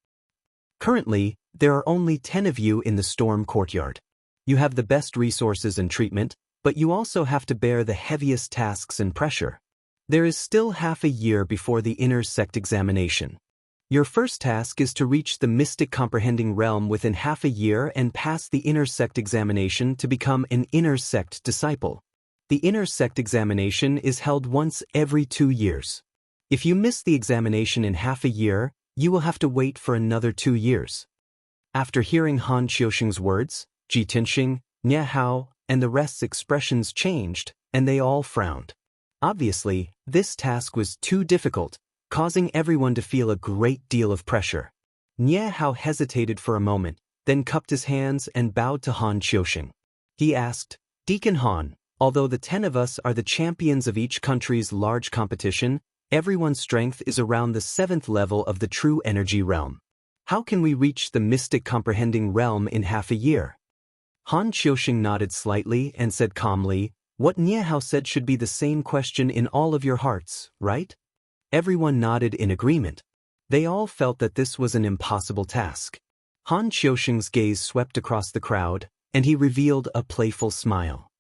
Currently, there are only 10 of you in the storm courtyard. You have the best resources and treatment, but you also have to bear the heaviest tasks and pressure. There is still half a year before the inner sect examination. Your first task is to reach the mystic comprehending realm within half a year and pass the inner sect examination to become an inner sect disciple. The inner sect examination is held once every 2 years. If you miss the examination in half a year, you will have to wait for another 2 years. After hearing Han Qiusheng's words, Ji Tianxing, Nie Hao, and the rest's expressions changed, and they all frowned. Obviously, this task was too difficult, causing everyone to feel a great deal of pressure. Nie Hao hesitated for a moment, then cupped his hands and bowed to Han Qiusheng. He asked, Deacon Han, although the 10 of us are the champions of each country's large competition, everyone's strength is around the 7th level of the true energy realm. How can we reach the mystic comprehending realm in half a year? Han Qiusheng nodded slightly and said calmly, What Nie Hao said should be the same question in all of your hearts, right? Everyone nodded in agreement. They all felt that this was an impossible task. Han Qiusheng's gaze swept across the crowd, and he revealed a playful smile.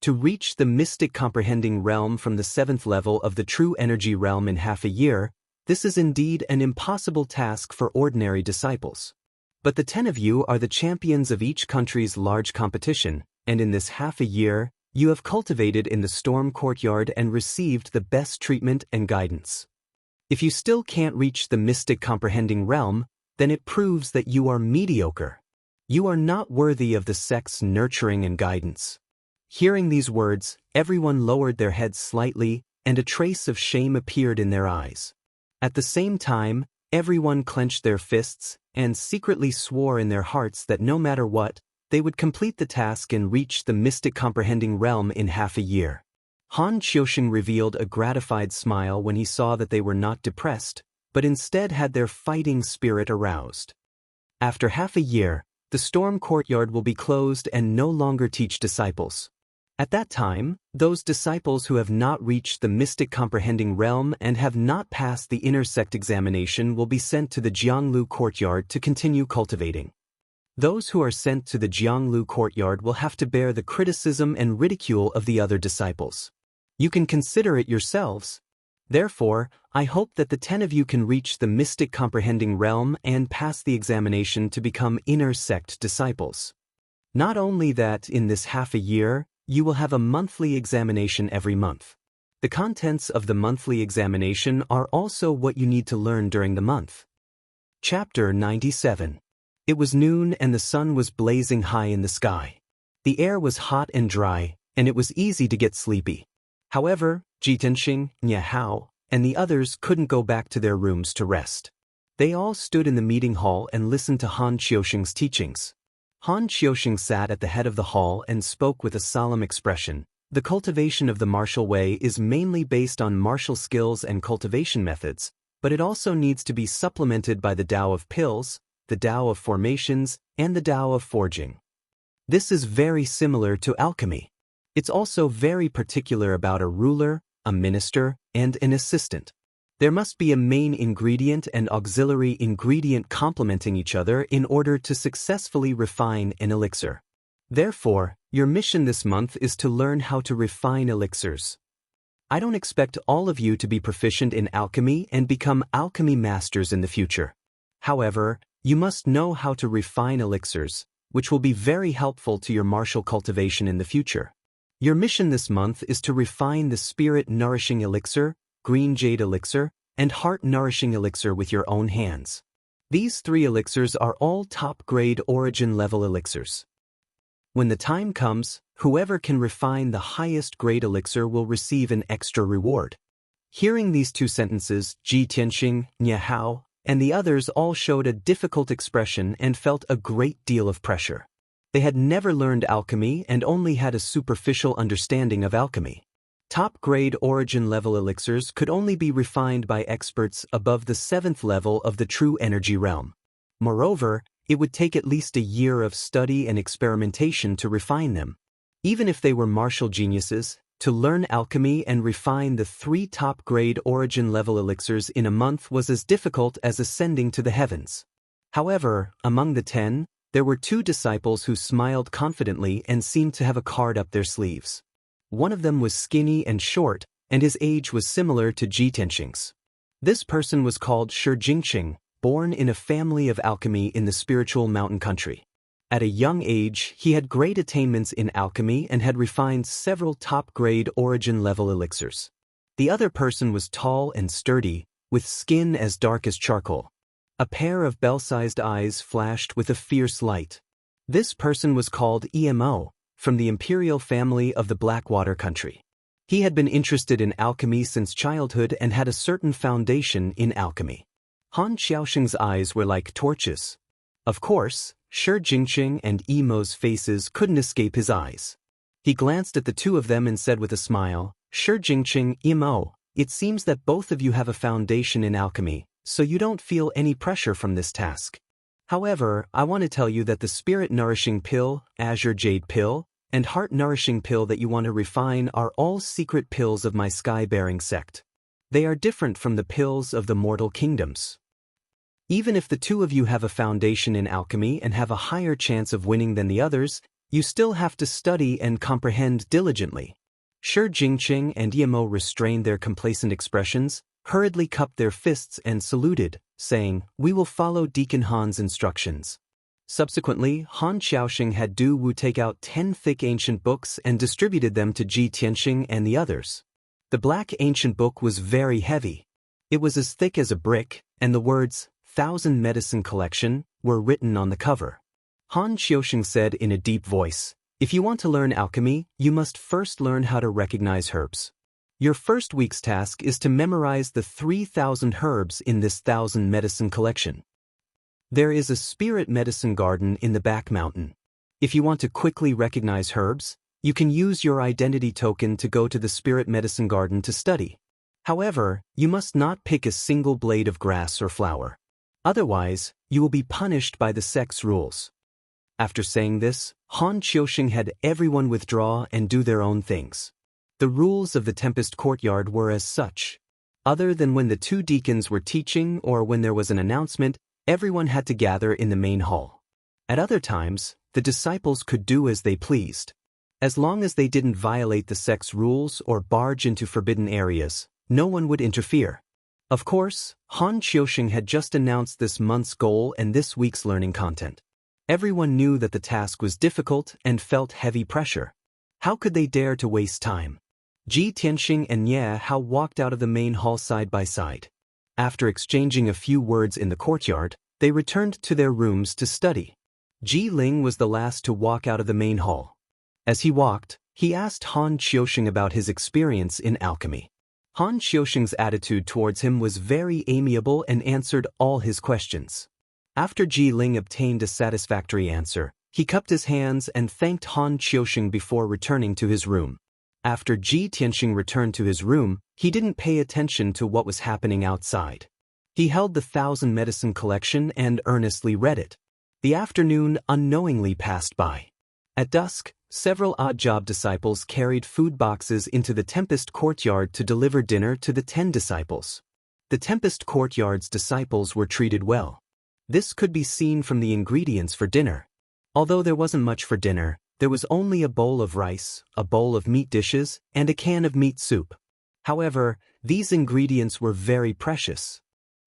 To reach the mystic comprehending realm from the 7th level of the true energy realm in half a year, this is indeed an impossible task for ordinary disciples. But the 10 of you are the champions of each country's large competition, and in this half a year, you have cultivated in the storm courtyard and received the best treatment and guidance. If you still can't reach the mystic comprehending realm, then it proves that you are mediocre. You are not worthy of the sect's nurturing and guidance. Hearing these words, everyone lowered their heads slightly, and a trace of shame appeared in their eyes. At the same time, everyone clenched their fists and secretly swore in their hearts that no matter what, they would complete the task and reach the mystic comprehending realm in half a year. Han Qiusheng revealed a gratified smile when he saw that they were not depressed, but instead had their fighting spirit aroused. After half a year, the storm courtyard will be closed and no longer teach disciples. At that time, those disciples who have not reached the mystic comprehending realm and have not passed the inner sect examination will be sent to the Jianglu courtyard to continue cultivating. Those who are sent to the Jianglu courtyard will have to bear the criticism and ridicule of the other disciples. You can consider it yourselves. Therefore, I hope that the 10 of you can reach the mystic comprehending realm and pass the examination to become inner sect disciples. Not only that, in this half a year, you will have a monthly examination every month. The contents of the monthly examination are also what you need to learn during the month. Chapter 97. It was noon and the sun was blazing high in the sky. The air was hot and dry, and it was easy to get sleepy. However, Ji Tianxing, Nie Hao, and the others couldn't go back to their rooms to rest. They all stood in the meeting hall and listened to Han Qiusheng's teachings. Han Qiusheng sat at the head of the hall and spoke with a solemn expression. The cultivation of the martial way is mainly based on martial skills and cultivation methods, but it also needs to be supplemented by the Tao of pills, the Tao of formations, and the Tao of forging. This is very similar to alchemy. It's also very particular about a ruler, a minister, and an assistant. There must be a main ingredient and auxiliary ingredient complementing each other in order to successfully refine an elixir. Therefore, your mission this month is to learn how to refine elixirs. I don't expect all of you to be proficient in alchemy and become alchemy masters in the future. However, you must know how to refine elixirs, which will be very helpful to your martial cultivation in the future. Your mission this month is to refine the spirit-nourishing elixir, green jade elixir, and heart-nourishing elixir with your own hands. These 3 elixirs are all top-grade origin-level elixirs. When the time comes, whoever can refine the highest grade elixir will receive an extra reward. Hearing these 2 sentences, Ji Tianxing, Nye Hao, and the others all showed a difficult expression and felt a great deal of pressure. They had never learned alchemy and only had a superficial understanding of alchemy. Top-grade origin-level elixirs could only be refined by experts above the 7th level of the true energy realm. Moreover, it would take at least a year of study and experimentation to refine them. Even if they were martial geniuses, to learn alchemy and refine the 3 top-grade origin-level elixirs in a month was as difficult as ascending to the heavens. However, among the 10, there were 2 disciples who smiled confidently and seemed to have a card up their sleeves. One of them was skinny and short, and his age was similar to Ji Tianxing's. This person was called Shi Jingqing, born in a family of alchemy in the spiritual mountain country. At a young age, he had great attainments in alchemy and had refined several top-grade origin-level elixirs. The other person was tall and sturdy, with skin as dark as charcoal. A pair of bell-sized eyes flashed with a fierce light. This person was called Emo, from the imperial family of the Blackwater country. He had been interested in alchemy since childhood and had a certain foundation in alchemy. Han Xiaoxing's eyes were like torches. Of course, Shi Jingqing and Emo's faces couldn't escape his eyes. He glanced at the 2 of them and said with a smile, Shi Jingqing, Emo, it seems that both of you have a foundation in alchemy, so you don't feel any pressure from this task. However, I want to tell you that the spirit-nourishing pill, azure jade pill, and heart-nourishing pill that you want to refine are all secret pills of my sky-bearing sect. They are different from the pills of the mortal kingdoms. Even if the 2 of you have a foundation in alchemy and have a higher chance of winning than the others, you still have to study and comprehend diligently. Shi Jingqing and Emo restrained their complacent expressions, hurriedly cupped their fists and saluted, saying, "We will follow Deacon Han's instructions." Subsequently, Han Xiaoxing had Du Wu take out 10 thick ancient books and distributed them to Ji Tianxing and the others. The black ancient book was very heavy. It was as thick as a brick, and the words, 1,000 Medicine Collection, were written on the cover. Han Xiaoxing said in a deep voice, "If you want to learn alchemy, you must first learn how to recognize herbs. Your first week's task is to memorize the 3,000 herbs in this 1,000 Medicine Collection. There is a spirit medicine garden in the back mountain. If you want to quickly recognize herbs, you can use your identity token to go to the spirit medicine garden to study. However, you must not pick a single blade of grass or flower. Otherwise, you will be punished by the sect's rules." After saying this, Han Xiaoxing had everyone withdraw and do their own things. The rules of the Tempest Courtyard were as such. Other than when the 2 deacons were teaching or when there was an announcement, everyone had to gather in the main hall. At other times, the disciples could do as they pleased. As long as they didn't violate the sect's rules or barge into forbidden areas, no one would interfere. Of course, Han Xiaoxing had just announced this month's goal and this week's learning content. Everyone knew that the task was difficult and felt heavy pressure. How could they dare to waste time? Ji Tianxing and Nye Hao walked out of the main hall side by side. After exchanging a few words in the courtyard, they returned to their rooms to study. Ji Ling was the last to walk out of the main hall. As he walked, he asked Han Xiaoxing about his experience in alchemy. Han Xiaoxing's attitude towards him was very amiable and answered all his questions. After Ji Ling obtained a satisfactory answer, he cupped his hands and thanked Han Xiaoxing before returning to his room. After Ji Tianxing returned to his room, he didn't pay attention to what was happening outside. He held the 1,000 Medicine Collection and earnestly read it. The afternoon unknowingly passed by. At dusk, several odd-job disciples carried food boxes into the Tempest Courtyard to deliver dinner to the 10 disciples. The Tempest Courtyard's disciples were treated well. This could be seen from the ingredients for dinner. Although there wasn't much for dinner, there was only a bowl of rice, a bowl of meat dishes, and a can of meat soup. However, these ingredients were very precious.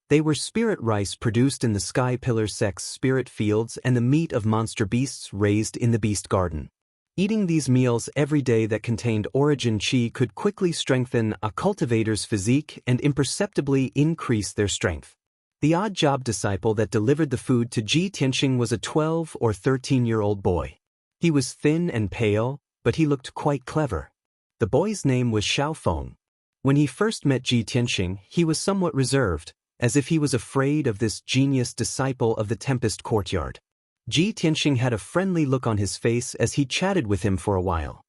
They were spirit rice produced in the Sky Pillar sect's spirit fields and the meat of monster beasts raised in the beast garden. Eating these meals every day that contained origin qi could quickly strengthen a cultivator's physique and imperceptibly increase their strength. The odd job disciple that delivered the food to Ji Tianqing was a 12 or 13-year-old boy. He was thin and pale, but he looked quite clever. The boy's name was Xiaofeng. When he first met Ji Tianqing, he was somewhat reserved, as if he was afraid of this genius disciple of the Tempest Courtyard. Ji Tianqing had a friendly look on his face as he chatted with him for a while.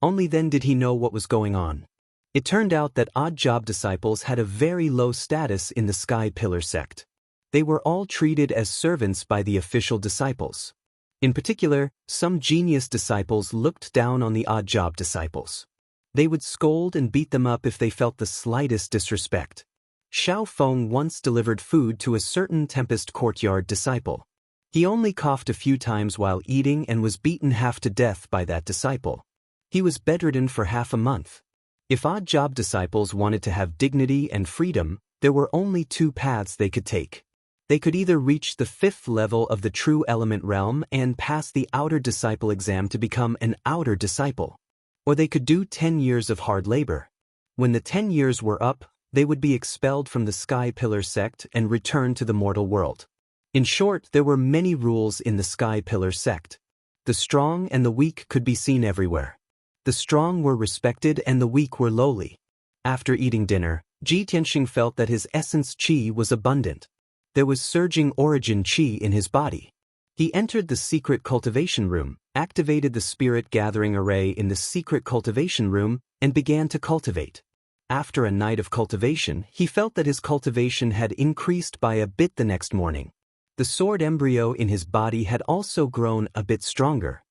Only then did he know what was going on. It turned out that odd job disciples had a very low status in the Sky Pillar sect. They were all treated as servants by the official disciples. In particular, some genius disciples looked down on the odd job disciples. They would scold and beat them up if they felt the slightest disrespect. Xiaofeng once delivered food to a certain Tempest Courtyard disciple. He only coughed a few times while eating and was beaten half to death by that disciple. He was bedridden for half a month. If odd job disciples wanted to have dignity and freedom, there were only two paths they could take. They could either reach the 5th level of the True Element realm and pass the Outer Disciple exam to become an Outer Disciple, or they could do 10 years of hard labor. When the 10 years were up, they would be expelled from the Sky Pillar sect and return to the mortal world. In short, there were many rules in the Sky Pillar sect. The strong and the weak could be seen everywhere. The strong were respected and the weak were lowly. After eating dinner, Ji Tianqing felt that his essence qi was abundant. There was surging origin qi in his body. He entered the secret cultivation room, activated the spirit gathering array in the secret cultivation room, and began to cultivate. After a night of cultivation, he felt that his cultivation had increased by a bit the next morning. The sword embryo in his body had also grown a bit stronger.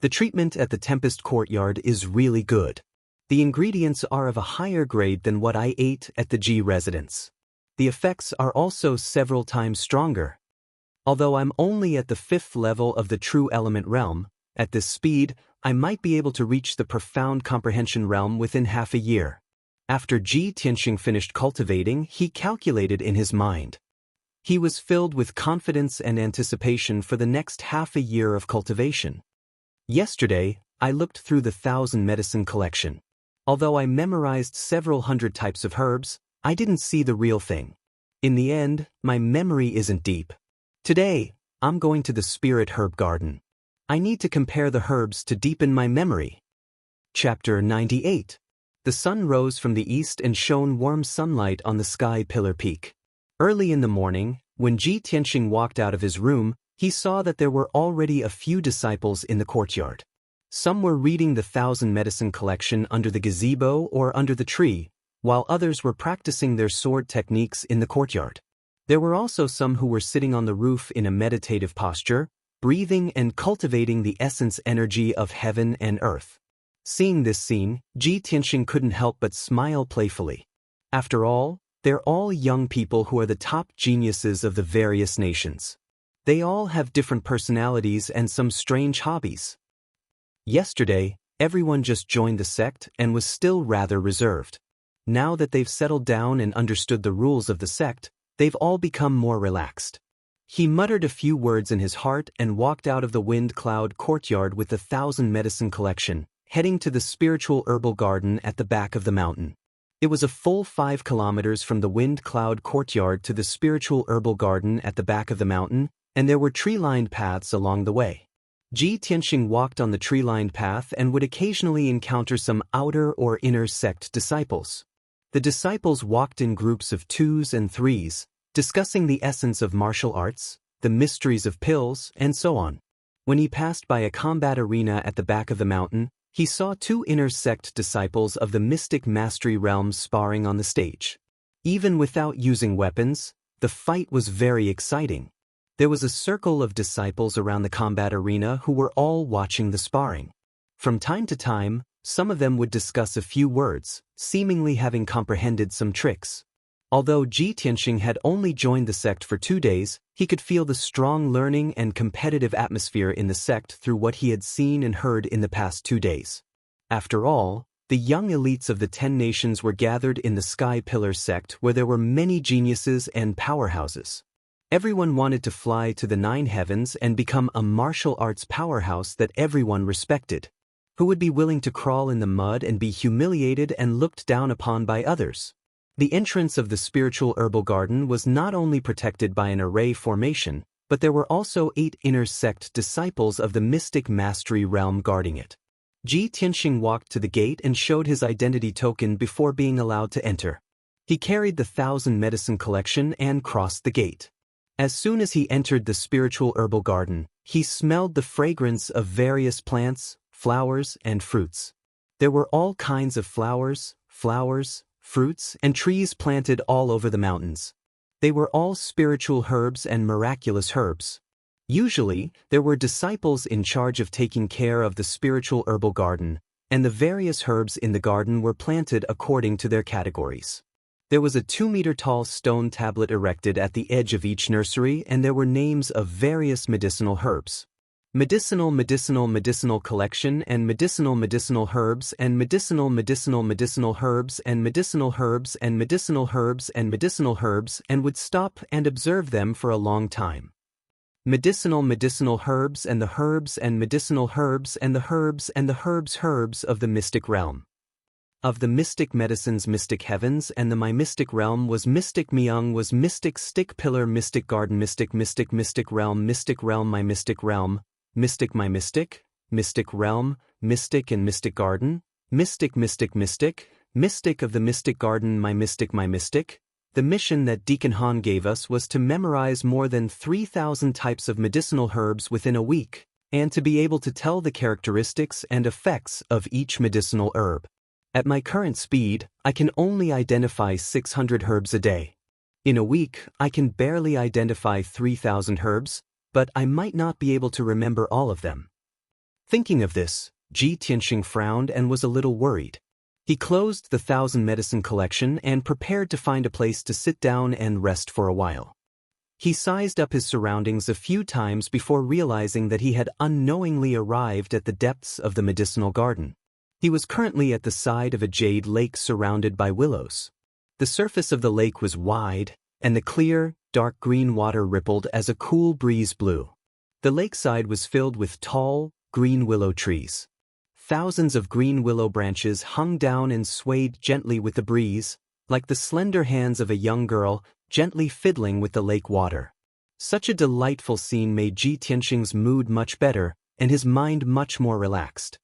The treatment at the Tempest Courtyard is really good. The ingredients are of a higher grade than what I ate at the G residence. The effects are also several times stronger. Although I'm only at the 5th level of the True Element realm, at this speed, I might be able to reach the Profound Comprehension realm within half a year. After Ji Tianqing finished cultivating, he calculated in his mind. He was filled with confidence and anticipation for the next half a year of cultivation. Yesterday, I looked through the 1,000 medicine collection. Although I memorized several hundred types of herbs, I didn't see the real thing. In the end, my memory isn't deep. Today, I'm going to the Spirit Herb Garden. I need to compare the herbs to deepen my memory. Chapter 98. The sun rose from the east and shone warm sunlight on the Sky Pillar Peak. Early in the morning, when Ji Tianqing walked out of his room, he saw that there were already a few disciples in the courtyard. Some were reading the 1,000 medicine collection under the gazebo or under the tree, while others were practicing their sword techniques in the courtyard. There were also some who were sitting on the roof in a meditative posture, breathing and cultivating the essence energy of heaven and earth. Seeing this scene, Ji Tianqing couldn't help but smile playfully. After all, they're all young people who are the top geniuses of the various nations. They all have different personalities and some strange hobbies. Yesterday, everyone just joined the sect and was still rather reserved. Now that they've settled down and understood the rules of the sect, they've all become more relaxed. He muttered a few words in his heart and walked out of the Wind Cloud Courtyard with the 1,000 medicine collection, heading to the spiritual herbal garden at the back of the mountain. It was a full 5 kilometers from the Wind Cloud Courtyard to the spiritual herbal garden at the back of the mountain, and there were tree-lined paths along the way. Ji Tianqing walked on the tree-lined path and would occasionally encounter some outer or inner sect disciples. The disciples walked in groups of 2s and 3s, discussing the essence of martial arts, the mysteries of pills, and so on. When he passed by a combat arena at the back of the mountain, he saw 2 inner sect disciples of the mystic mastery realm sparring on the stage. Even without using weapons, the fight was very exciting. There was a circle of disciples around the combat arena who were all watching the sparring. From time to time, some of them would discuss a few words, seemingly having comprehended some tricks. Although Ji Tianqing had only joined the sect for 2 days, he could feel the strong learning and competitive atmosphere in the sect through what he had seen and heard in the past 2 days. After all, the young elites of the 10 nations were gathered in the Sky Pillar sect where there were many geniuses and powerhouses. Everyone wanted to fly to the 9 heavens and become a martial arts powerhouse that everyone respected. Who would be willing to crawl in the mud and be humiliated and looked down upon by others? The entrance of the spiritual herbal garden was not only protected by an array formation, but there were also 8 inner sect disciples of the mystic mastery realm guarding it. Ji Tianxing walked to the gate and showed his identity token before being allowed to enter. He carried the 1,000 medicine collection and crossed the gate. As soon as he entered the spiritual herbal garden, he smelled the fragrance of various plants, flowers, and fruits. There were all kinds of flowers, fruits, and trees planted all over the mountains. They were all spiritual herbs and miraculous herbs. Usually, there were disciples in charge of taking care of the spiritual herbal garden, and the various herbs in the garden were planted according to their categories. There was a 2-meter-tall stone tablet erected at the edge of each nursery, and there were names of various medicinal herbs. Medicinal collection and medicinal herbs and medicinal herbs and medicinal herbs and medicinal herbs and medicinal herbs, and would stop and observe them for a long time. Medicinal herbs and the herbs and medicinal herbs and the herbs and the herbs of the mystic realm. Of the mystic medicines, mystic heavens, and the my mystic realm was mystic myung, was mystic stick pillar, mystic garden, mystic realm, my mystic realm, mystic my mystic realm, mystic and mystic garden, mystic of the mystic garden, my mystic. The mission that Deacon Han gave us was to memorize more than 3,000 types of medicinal herbs within a week, and to be able to tell the characteristics and effects of each medicinal herb. At my current speed, I can only identify 600 herbs a day. In a week, I can barely identify 3,000 herbs, but I might not be able to remember all of them. Thinking of this, Ji Tianxing frowned and was a little worried. He closed the 1,000 medicine collection and prepared to find a place to sit down and rest for a while. He sized up his surroundings a few times before realizing that he had unknowingly arrived at the depths of the medicinal garden. He was currently at the side of a jade lake surrounded by willows. The surface of the lake was wide, and the clear, dark green water rippled as a cool breeze blew. The lakeside was filled with tall, green willow trees. Thousands of green willow branches hung down and swayed gently with the breeze, like the slender hands of a young girl gently fiddling with the lake water. Such a delightful scene made Ji Tianxing's mood much better and his mind much more relaxed.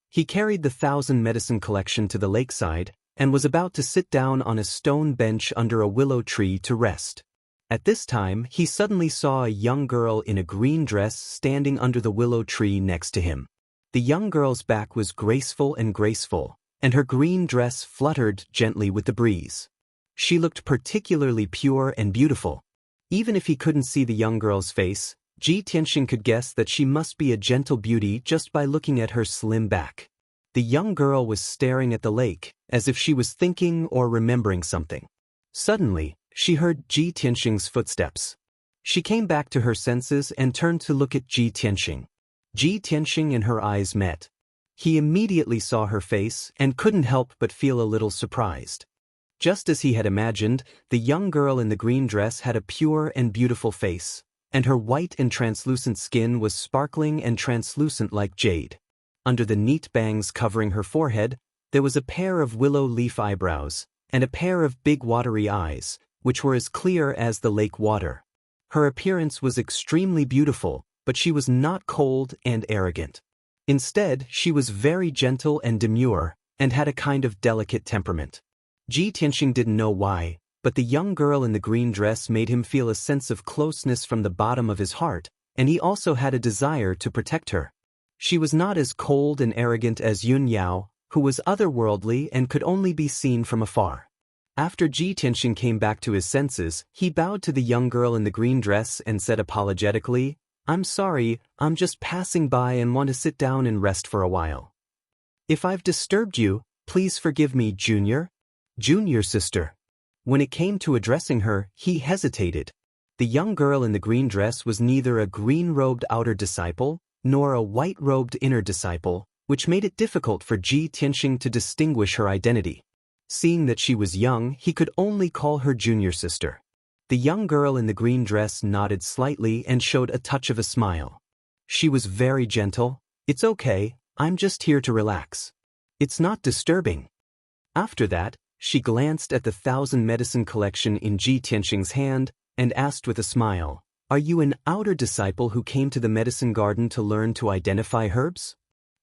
He carried the 1,000 medicine collection to the lakeside and was about to sit down on a stone bench under a willow tree to rest. At this time, he suddenly saw a young girl in a green dress standing under the willow tree next to him. The young girl's back was graceful, and her green dress fluttered gently with the breeze. She looked particularly pure and beautiful. Even if he couldn't see the young girl's face, Ji Tianxing could guess that she must be a gentle beauty just by looking at her slim back. The young girl was staring at the lake, as if she was thinking or remembering something. Suddenly, she heard Ji Tianxing's footsteps. She came back to her senses and turned to look at Ji Tianxing. Ji Tianxing and her eyes met. He immediately saw her face and couldn't help but feel a little surprised. Just as he had imagined, the young girl in the green dress had a pure and beautiful face, and her white and translucent skin was sparkling and translucent like jade. Under the neat bangs covering her forehead, there was a pair of willow leaf eyebrows, and a pair of big watery eyes, which were as clear as the lake water. Her appearance was extremely beautiful, but she was not cold and arrogant. Instead, she was very gentle and demure, and had a kind of delicate temperament. Ji Tianxing didn't know why, but the young girl in the green dress made him feel a sense of closeness from the bottom of his heart, and he also had a desire to protect her. She was not as cold and arrogant as Yun Yao, who was otherworldly and could only be seen from afar. After Ji Tianxing came back to his senses, he bowed to the young girl in the green dress and said apologetically, "I'm sorry, I'm just passing by and want to sit down and rest for a while. If I've disturbed you, please forgive me, Junior sister." When it came to addressing her, he hesitated. The young girl in the green dress was neither a green-robed outer disciple, nor a white-robed inner disciple, which made it difficult for Ji Tianxing to distinguish her identity. Seeing that she was young, he could only call her junior sister. The young girl in the green dress nodded slightly and showed a touch of a smile. She was very gentle. "It's okay, I'm just here to relax. It's not disturbing. After that, she glanced at the 1,000 medicine collection in Ji Tianxing's hand and asked with a smile, "Are you an outer disciple who came to the medicine garden to learn to identify herbs?"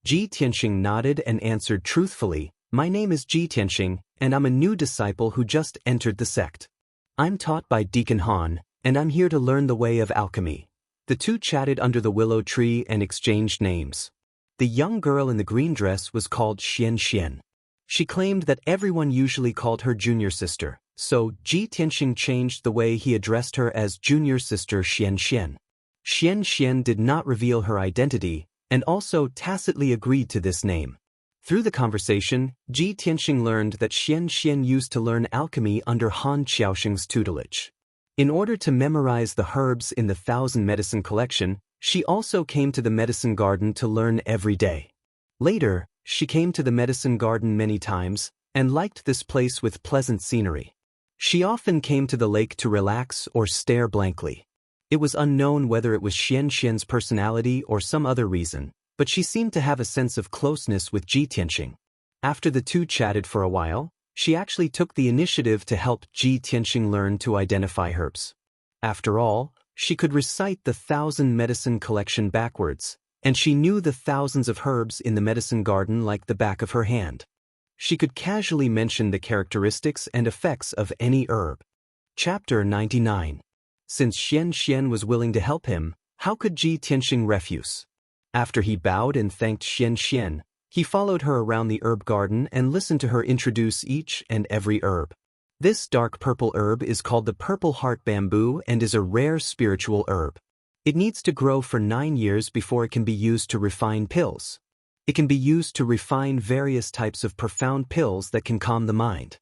Ji Tianxing nodded and answered truthfully, "My name is Ji Tianxing, and I'm a new disciple who just entered the sect. I'm taught by Deacon Han, and I'm here to learn the way of alchemy." The two chatted under the willow tree and exchanged names. The young girl in the green dress was called Xian Xian. She claimed that everyone usually called her junior sister, so Ji Tianxing changed the way he addressed her as junior sister Xian Xian. Xian Xian did not reveal her identity, and also tacitly agreed to this name. Through the conversation, Ji Tianxing learned that Xian Xian used to learn alchemy under Han Qiaoxing's tutelage. In order to memorize the herbs in the 1,000 medicine collection, she also came to the medicine garden to learn every day. Later, she came to the medicine garden many times, and liked this place with pleasant scenery. She often came to the lake to relax or stare blankly. It was unknown whether it was Xian Xian's personality or some other reason, but she seemed to have a sense of closeness with Ji Tianxing. After the two chatted for a while, she actually took the initiative to help Ji Tianxing learn to identify herbs. After all, she could recite the 1,000 medicine collection backwards, and she knew the thousands of herbs in the medicine garden like the back of her hand. She could casually mention the characteristics and effects of any herb. Chapter 99. Since Xian Xian was willing to help him, how could Ji Tianxing refuse? After he bowed and thanked Xian Xian, he followed her around the herb garden and listened to her introduce each and every herb. This dark purple herb is called the purple heart bamboo and is a rare spiritual herb. It needs to grow for 9 years before it can be used to refine pills. It can be used to refine various types of profound pills that can calm the mind.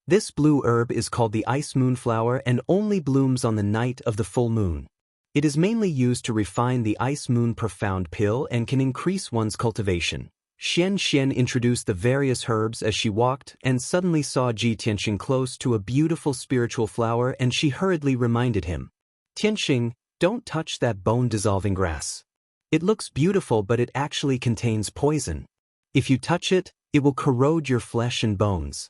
This blue herb is called the ice moonflower and only blooms on the night of the full moon. It is mainly used to refine the ice moon profound pill and can increase one's cultivation. Xian Xian introduced the various herbs as she walked and suddenly saw Ji Tianxing close to a beautiful spiritual flower, and she hurriedly reminded him, "Tianxing, don't touch that bone-dissolving grass. It looks beautiful, but it actually contains poison. If you touch it, it will corrode your flesh and bones."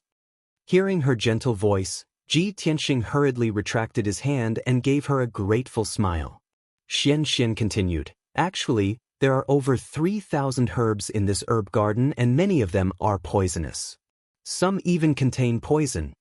Hearing her gentle voice, Ji Tianxing hurriedly retracted his hand and gave her a grateful smile. Xian Xian continued, "Actually, there are over 3,000 herbs in this herb garden, and many of them are poisonous. Some even contain poison.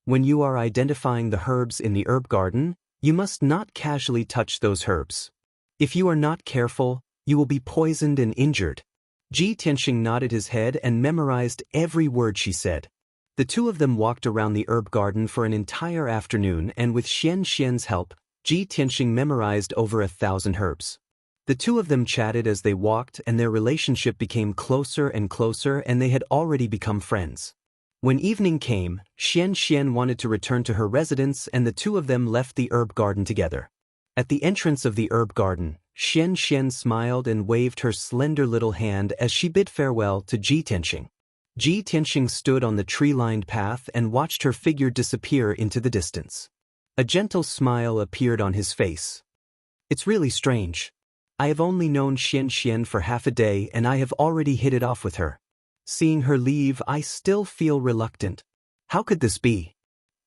When you are identifying the herbs in the herb garden, you must not casually touch those herbs. If you are not careful, you will be poisoned and injured." Ji Tianxing nodded his head and memorized every word she said. The two of them walked around the herb garden for an entire afternoon, and with Xian Xian's help, Ji Tianxing memorized over 1,000 herbs. The two of them chatted as they walked, and their relationship became closer and closer, and they had already become friends. When evening came, Xian Xian wanted to return to her residence, and the two of them left the herb garden together. At the entrance of the herb garden, Xian Xian smiled and waved her slender little hand as she bid farewell to Ji Tianxing. Ji Tianxing stood on the tree-lined path and watched her figure disappear into the distance. A gentle smile appeared on his face. "It's really strange. I have only known Xian Xian for half a day, and I have already hit it off with her. Seeing her leave, I still feel reluctant. How could this be?"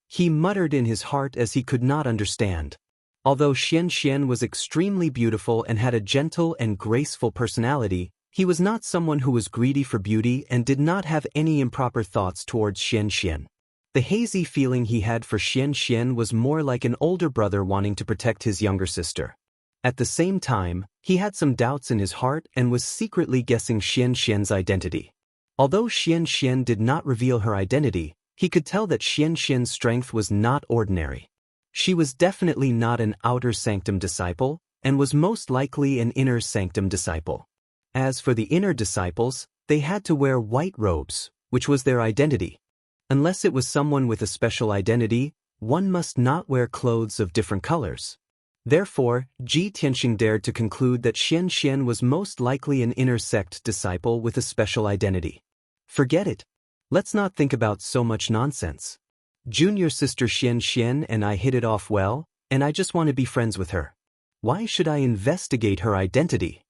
He muttered in his heart as he could not understand. Although Xian Xian was extremely beautiful and had a gentle and graceful personality, he was not someone who was greedy for beauty and did not have any improper thoughts towards Xian Xian. The hazy feeling he had for Xian Xian was more like an older brother wanting to protect his younger sister. At the same time, he had some doubts in his heart and was secretly guessing Xian Xian's identity. Although Xian Xian did not reveal her identity, he could tell that Xian Xian's strength was not ordinary. She was definitely not an outer sanctum disciple, and was most likely an inner sanctum disciple. As for the inner disciples, they had to wear white robes, which was their identity. Unless it was someone with a special identity, one must not wear clothes of different colors. Therefore, Ji Tianxing dared to conclude that Xian Xian was most likely an inner sect disciple with a special identity. Forget it. Let's not think about so much nonsense. Junior sister Xian Xian and I hit it off well, and I just want to be friends with her. Why should I investigate her identity?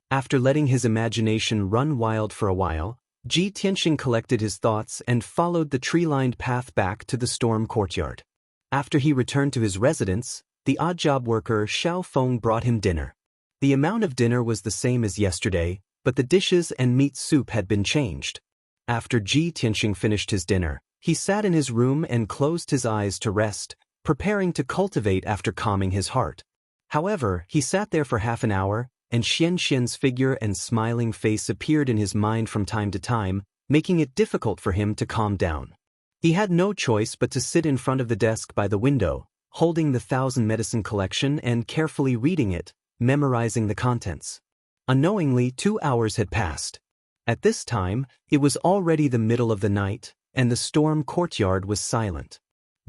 After letting his imagination run wild for a while, Ji Tianxing collected his thoughts and followed the tree-lined path back to the storm courtyard. After he returned to his residence, the odd job worker Xiao Feng brought him dinner. The amount of dinner was the same as yesterday, but the dishes and meat soup had been changed. After Ji Tianxing finished his dinner, he sat in his room and closed his eyes to rest, preparing to cultivate after calming his heart. However, he sat there for half an hour, and Xian Xian's figure and smiling face appeared in his mind from time to time, making it difficult for him to calm down. He had no choice but to sit in front of the desk by the window, holding the 1,000 medicine collection and carefully reading it, memorizing the contents. Unknowingly, 2 hours had passed. At this time, it was already the middle of the night, and the storm courtyard was silent.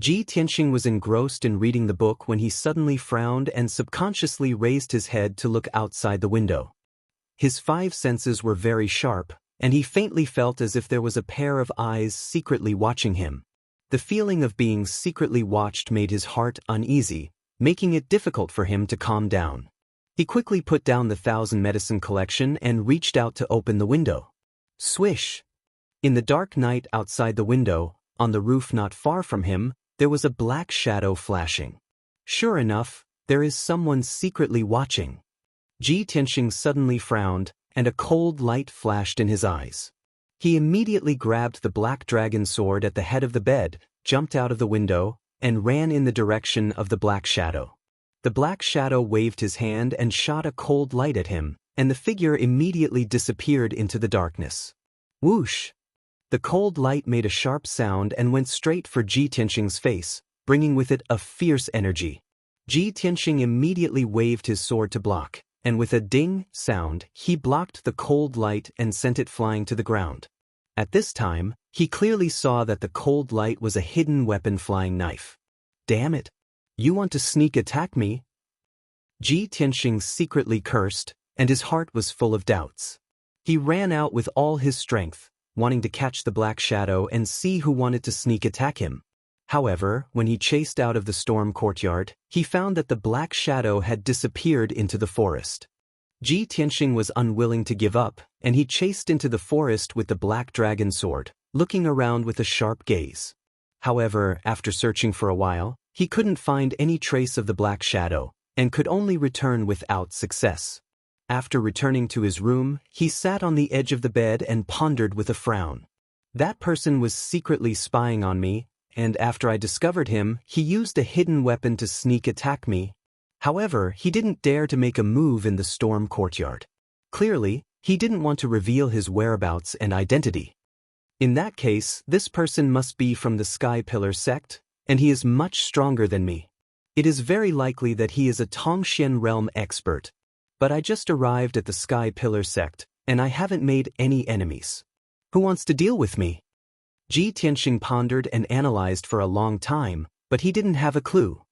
Ji Tianxing was engrossed in reading the book when he suddenly frowned and subconsciously raised his head to look outside the window. His 5 senses were very sharp, and he faintly felt as if there was a pair of eyes secretly watching him. The feeling of being secretly watched made his heart uneasy, making it difficult for him to calm down. He quickly put down the 1,000 medicine collection and reached out to open the window. Swish! In the dark night outside the window, on the roof not far from him, there was a black shadow flashing. Sure enough, there is someone secretly watching. Ji Tianxing suddenly frowned, and a cold light flashed in his eyes. He immediately grabbed the black dragon sword at the head of the bed, jumped out of the window, and ran in the direction of the black shadow. The black shadow waved his hand and shot a cold light at him, and the figure immediately disappeared into the darkness. Whoosh! The cold light made a sharp sound and went straight for Ji Tianxing's face, bringing with it a fierce energy. Ji Tianxing immediately waved his sword to block, and with a ding sound, he blocked the cold light and sent it flying to the ground. At this time, he clearly saw that the cold light was a hidden weapon flying knife. Damn it! You want to sneak attack me? Ji Tianxing secretly cursed, and his heart was full of doubts. He ran out with all his strength, wanting to catch the black shadow and see who wanted to sneak attack him. However, when he chased out of the storm courtyard, he found that the black shadow had disappeared into the forest. Ji Tianxing was unwilling to give up, and he chased into the forest with the black dragon sword, looking around with a sharp gaze. However, after searching for a while, he couldn't find any trace of the black shadow, and could only return without success. After returning to his room, he sat on the edge of the bed and pondered with a frown. That person was secretly spying on me, and after I discovered him, he used a hidden weapon to sneak attack me. However, he didn't dare to make a move in the storm courtyard. Clearly, he didn't want to reveal his whereabouts and identity. In that case, this person must be from the Sky Pillar sect, and he is much stronger than me. It is very likely that he is a Tongxian realm expert. But I just arrived at the Sky Pillar sect, and I haven't made any enemies. Who wants to deal with me? Ji Tianxing pondered and analyzed for a long time, but he didn't have a clue.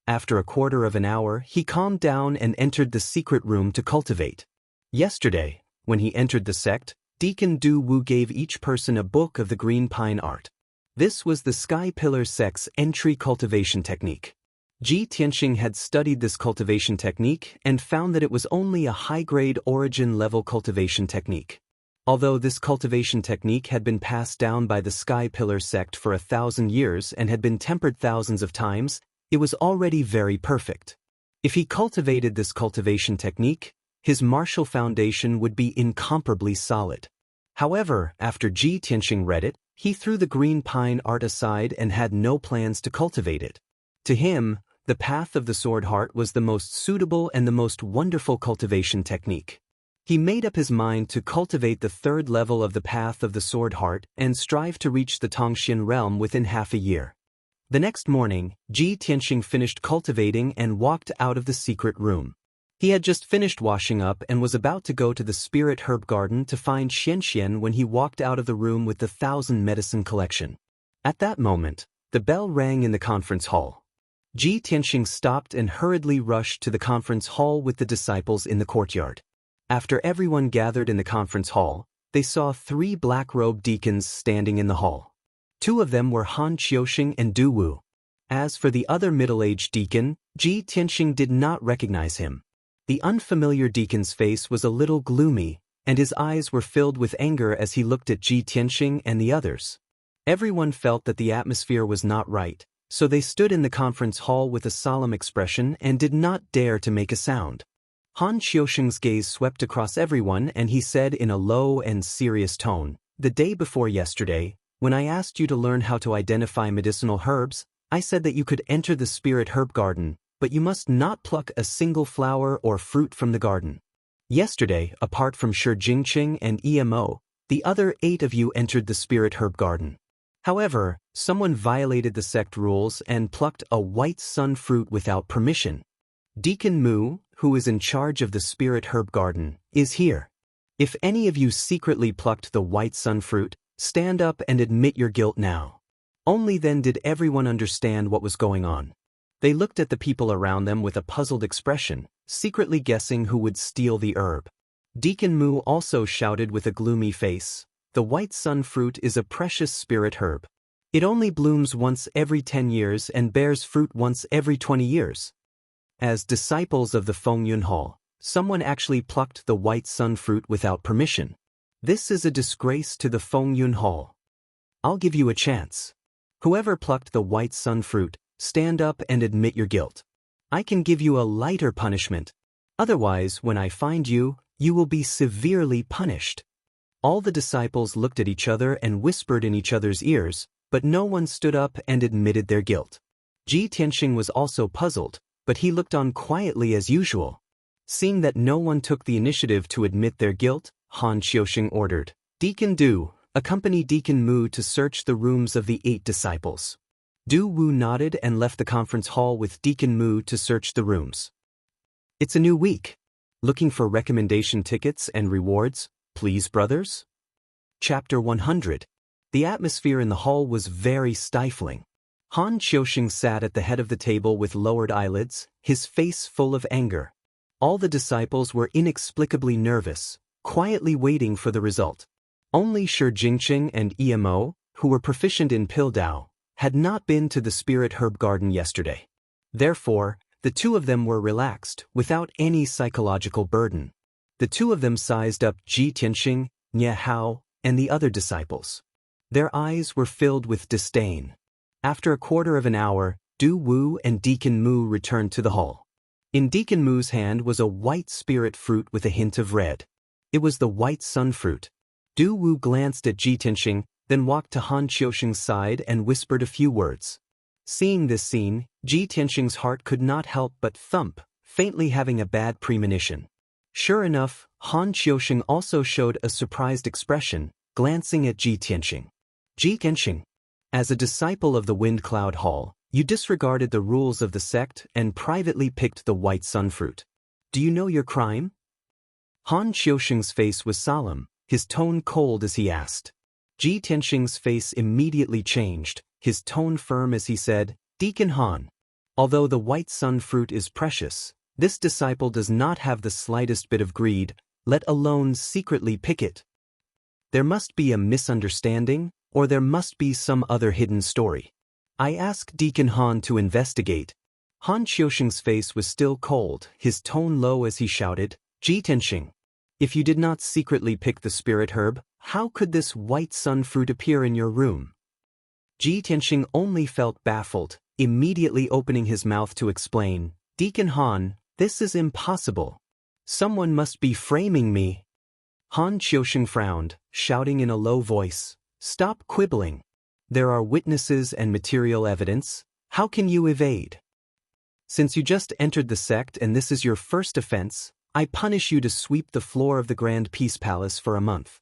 After a quarter of an hour, he calmed down and entered the secret room to cultivate. Yesterday, when he entered the sect, Deacon Du Wu gave each person a book of the green pine art. This was the Sky Pillar sect's entry cultivation technique. Ji Tianxing had studied this cultivation technique and found that it was only a high-grade origin-level cultivation technique. Although this cultivation technique had been passed down by the Sky Pillar sect for 1,000 years and had been tempered thousands of times, it was already very perfect. If he cultivated this cultivation technique, his martial foundation would be incomparably solid. However, after Ji Tianxing read it, he threw the green pine art aside and had no plans to cultivate it. To him, the path of the sword heart was the most suitable and the most wonderful cultivation technique. He made up his mind to cultivate the 3rd level of the path of the sword heart and strive to reach the Tongxian realm within half a year. The next morning, Ji Tianxing finished cultivating and walked out of the secret room. He had just finished washing up and was about to go to the spirit herb garden to find Xian Xian when he walked out of the room with the 1,000 medicine collection. At that moment, the bell rang in the conference hall. Ji Tianxing stopped and hurriedly rushed to the conference hall with the disciples in the courtyard. After everyone gathered in the conference hall, they saw 3 black-robed deacons standing in the hall. 2 of them were Han Qiuxing and Du Wu. As for the other middle-aged deacon, Ji Tianxing did not recognize him. The unfamiliar deacon's face was a little gloomy, and his eyes were filled with anger as he looked at Ji Tianxing and the others. Everyone felt that the atmosphere was not right, so they stood in the conference hall with a solemn expression and did not dare to make a sound. Han Qiusheng's gaze swept across everyone and he said in a low and serious tone, "The day before yesterday, when I asked you to learn how to identify medicinal herbs, I said that you could enter the spirit herb garden, but you must not pluck a single flower or fruit from the garden. Yesterday, apart from Shi Jingqing and Emo, the other 8 of you entered the spirit herb garden. However, someone violated the sect rules and plucked a white sun fruit without permission. Deacon Mu, who is in charge of the spirit herb garden, is here. If any of you secretly plucked the white sun fruit, stand up and admit your guilt now." Only then did everyone understand what was going on. They looked at the people around them with a puzzled expression, secretly guessing who would steal the herb. Deacon Mu also shouted with a gloomy face, "The white sun fruit is a precious spirit herb. It only blooms once every 10 years and bears fruit once every 20 years. As disciples of the Fengyun Hall, someone actually plucked the white sun fruit without permission. This is a disgrace to the Fengyun Hall. I'll give you a chance. Whoever plucked the white sun fruit, stand up and admit your guilt. I can give you a lighter punishment. Otherwise, when I find you, you will be severely punished." All the disciples looked at each other and whispered in each other's ears, but no one stood up and admitted their guilt. Ji Tianxing was also puzzled, but he looked on quietly as usual. Seeing that no one took the initiative to admit their guilt, Han Qiusheng ordered, "Deacon Du, accompany Deacon Mu to search the rooms of the 8 disciples." Du Wu nodded and left the conference hall with Deacon Mu to search the rooms. It's a new week. Looking for recommendation tickets and rewards, please, brothers? Chapter 100. The atmosphere in the hall was very stifling. Han Qiusheng sat at the head of the table with lowered eyelids, his face full of anger. All the disciples were inexplicably nervous, quietly waiting for the result. Only Shi Jingqing and Emo, who were proficient in Pildao, had not been to the spirit herb garden yesterday. Therefore, the 2 of them were relaxed, without any psychological burden. The 2 of them sized up Ji Tianxing, Nie Hao, and the other disciples. Their eyes were filled with disdain. After a quarter of an hour, Du Wu and Deacon Mu returned to the hall. In Deacon Mu's hand was a white spirit fruit with a hint of red. It was the white sun fruit. Du Wu glanced at Ji Tianxing, then walked to Han Qiusheng's side and whispered a few words. Seeing this scene, Ji Tianxing's heart could not help but thump, faintly having a bad premonition. Sure enough, Han Qiusheng also showed a surprised expression, glancing at Ji Tianxing. "Ji Tianxing, as a disciple of the Wind Cloud Hall, you disregarded the rules of the sect and privately picked the white sun fruit. Do you know your crime?" Han Qiusheng's face was solemn, his tone cold as he asked. Ji Tianxing's face immediately changed, his tone firm as he said, "Deacon Han, although the white sun fruit is precious, this disciple does not have the slightest bit of greed, let alone secretly pick it. There must be a misunderstanding, or there must be some other hidden story. I ask Deacon Han to investigate." Han Qiusheng's face was still cold, his tone low as he shouted, "Ji Tianxing, if you did not secretly pick the spirit herb, how could this white sun fruit appear in your room?" Ji Tianxing only felt baffled, immediately opening his mouth to explain, "Deacon Han, this is impossible. Someone must be framing me." Han Qiusheng frowned, shouting in a low voice, "Stop quibbling. There are witnesses and material evidence. How can you evade? Since you just entered the sect and this is your first offense, I punish you to sweep the floor of the Grand Peace Palace for a month."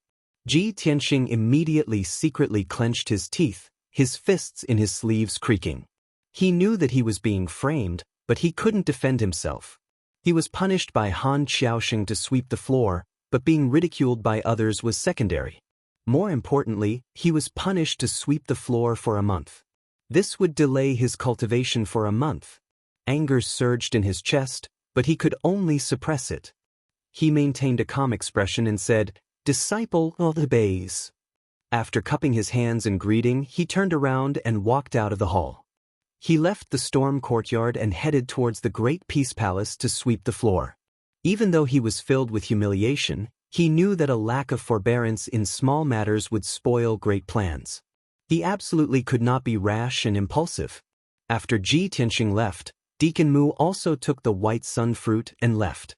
Ji Tianxing immediately secretly clenched his teeth, his fists in his sleeves creaking. He knew that he was being framed, but he couldn't defend himself. He was punished by Han Qiusheng to sweep the floor, but being ridiculed by others was secondary. More importantly, he was punished to sweep the floor for a month. This would delay his cultivation for a month. Anger surged in his chest, but he could only suppress it. He maintained a calm expression and said, "Disciple of the Bays." After cupping his hands in greeting, he turned around and walked out of the hall. He left the storm courtyard and headed towards the Great Peace Palace to sweep the floor. Even though he was filled with humiliation, he knew that a lack of forbearance in small matters would spoil great plans. He absolutely could not be rash and impulsive. After Ji Tianxing left, Deacon Mu also took the white sun fruit and left.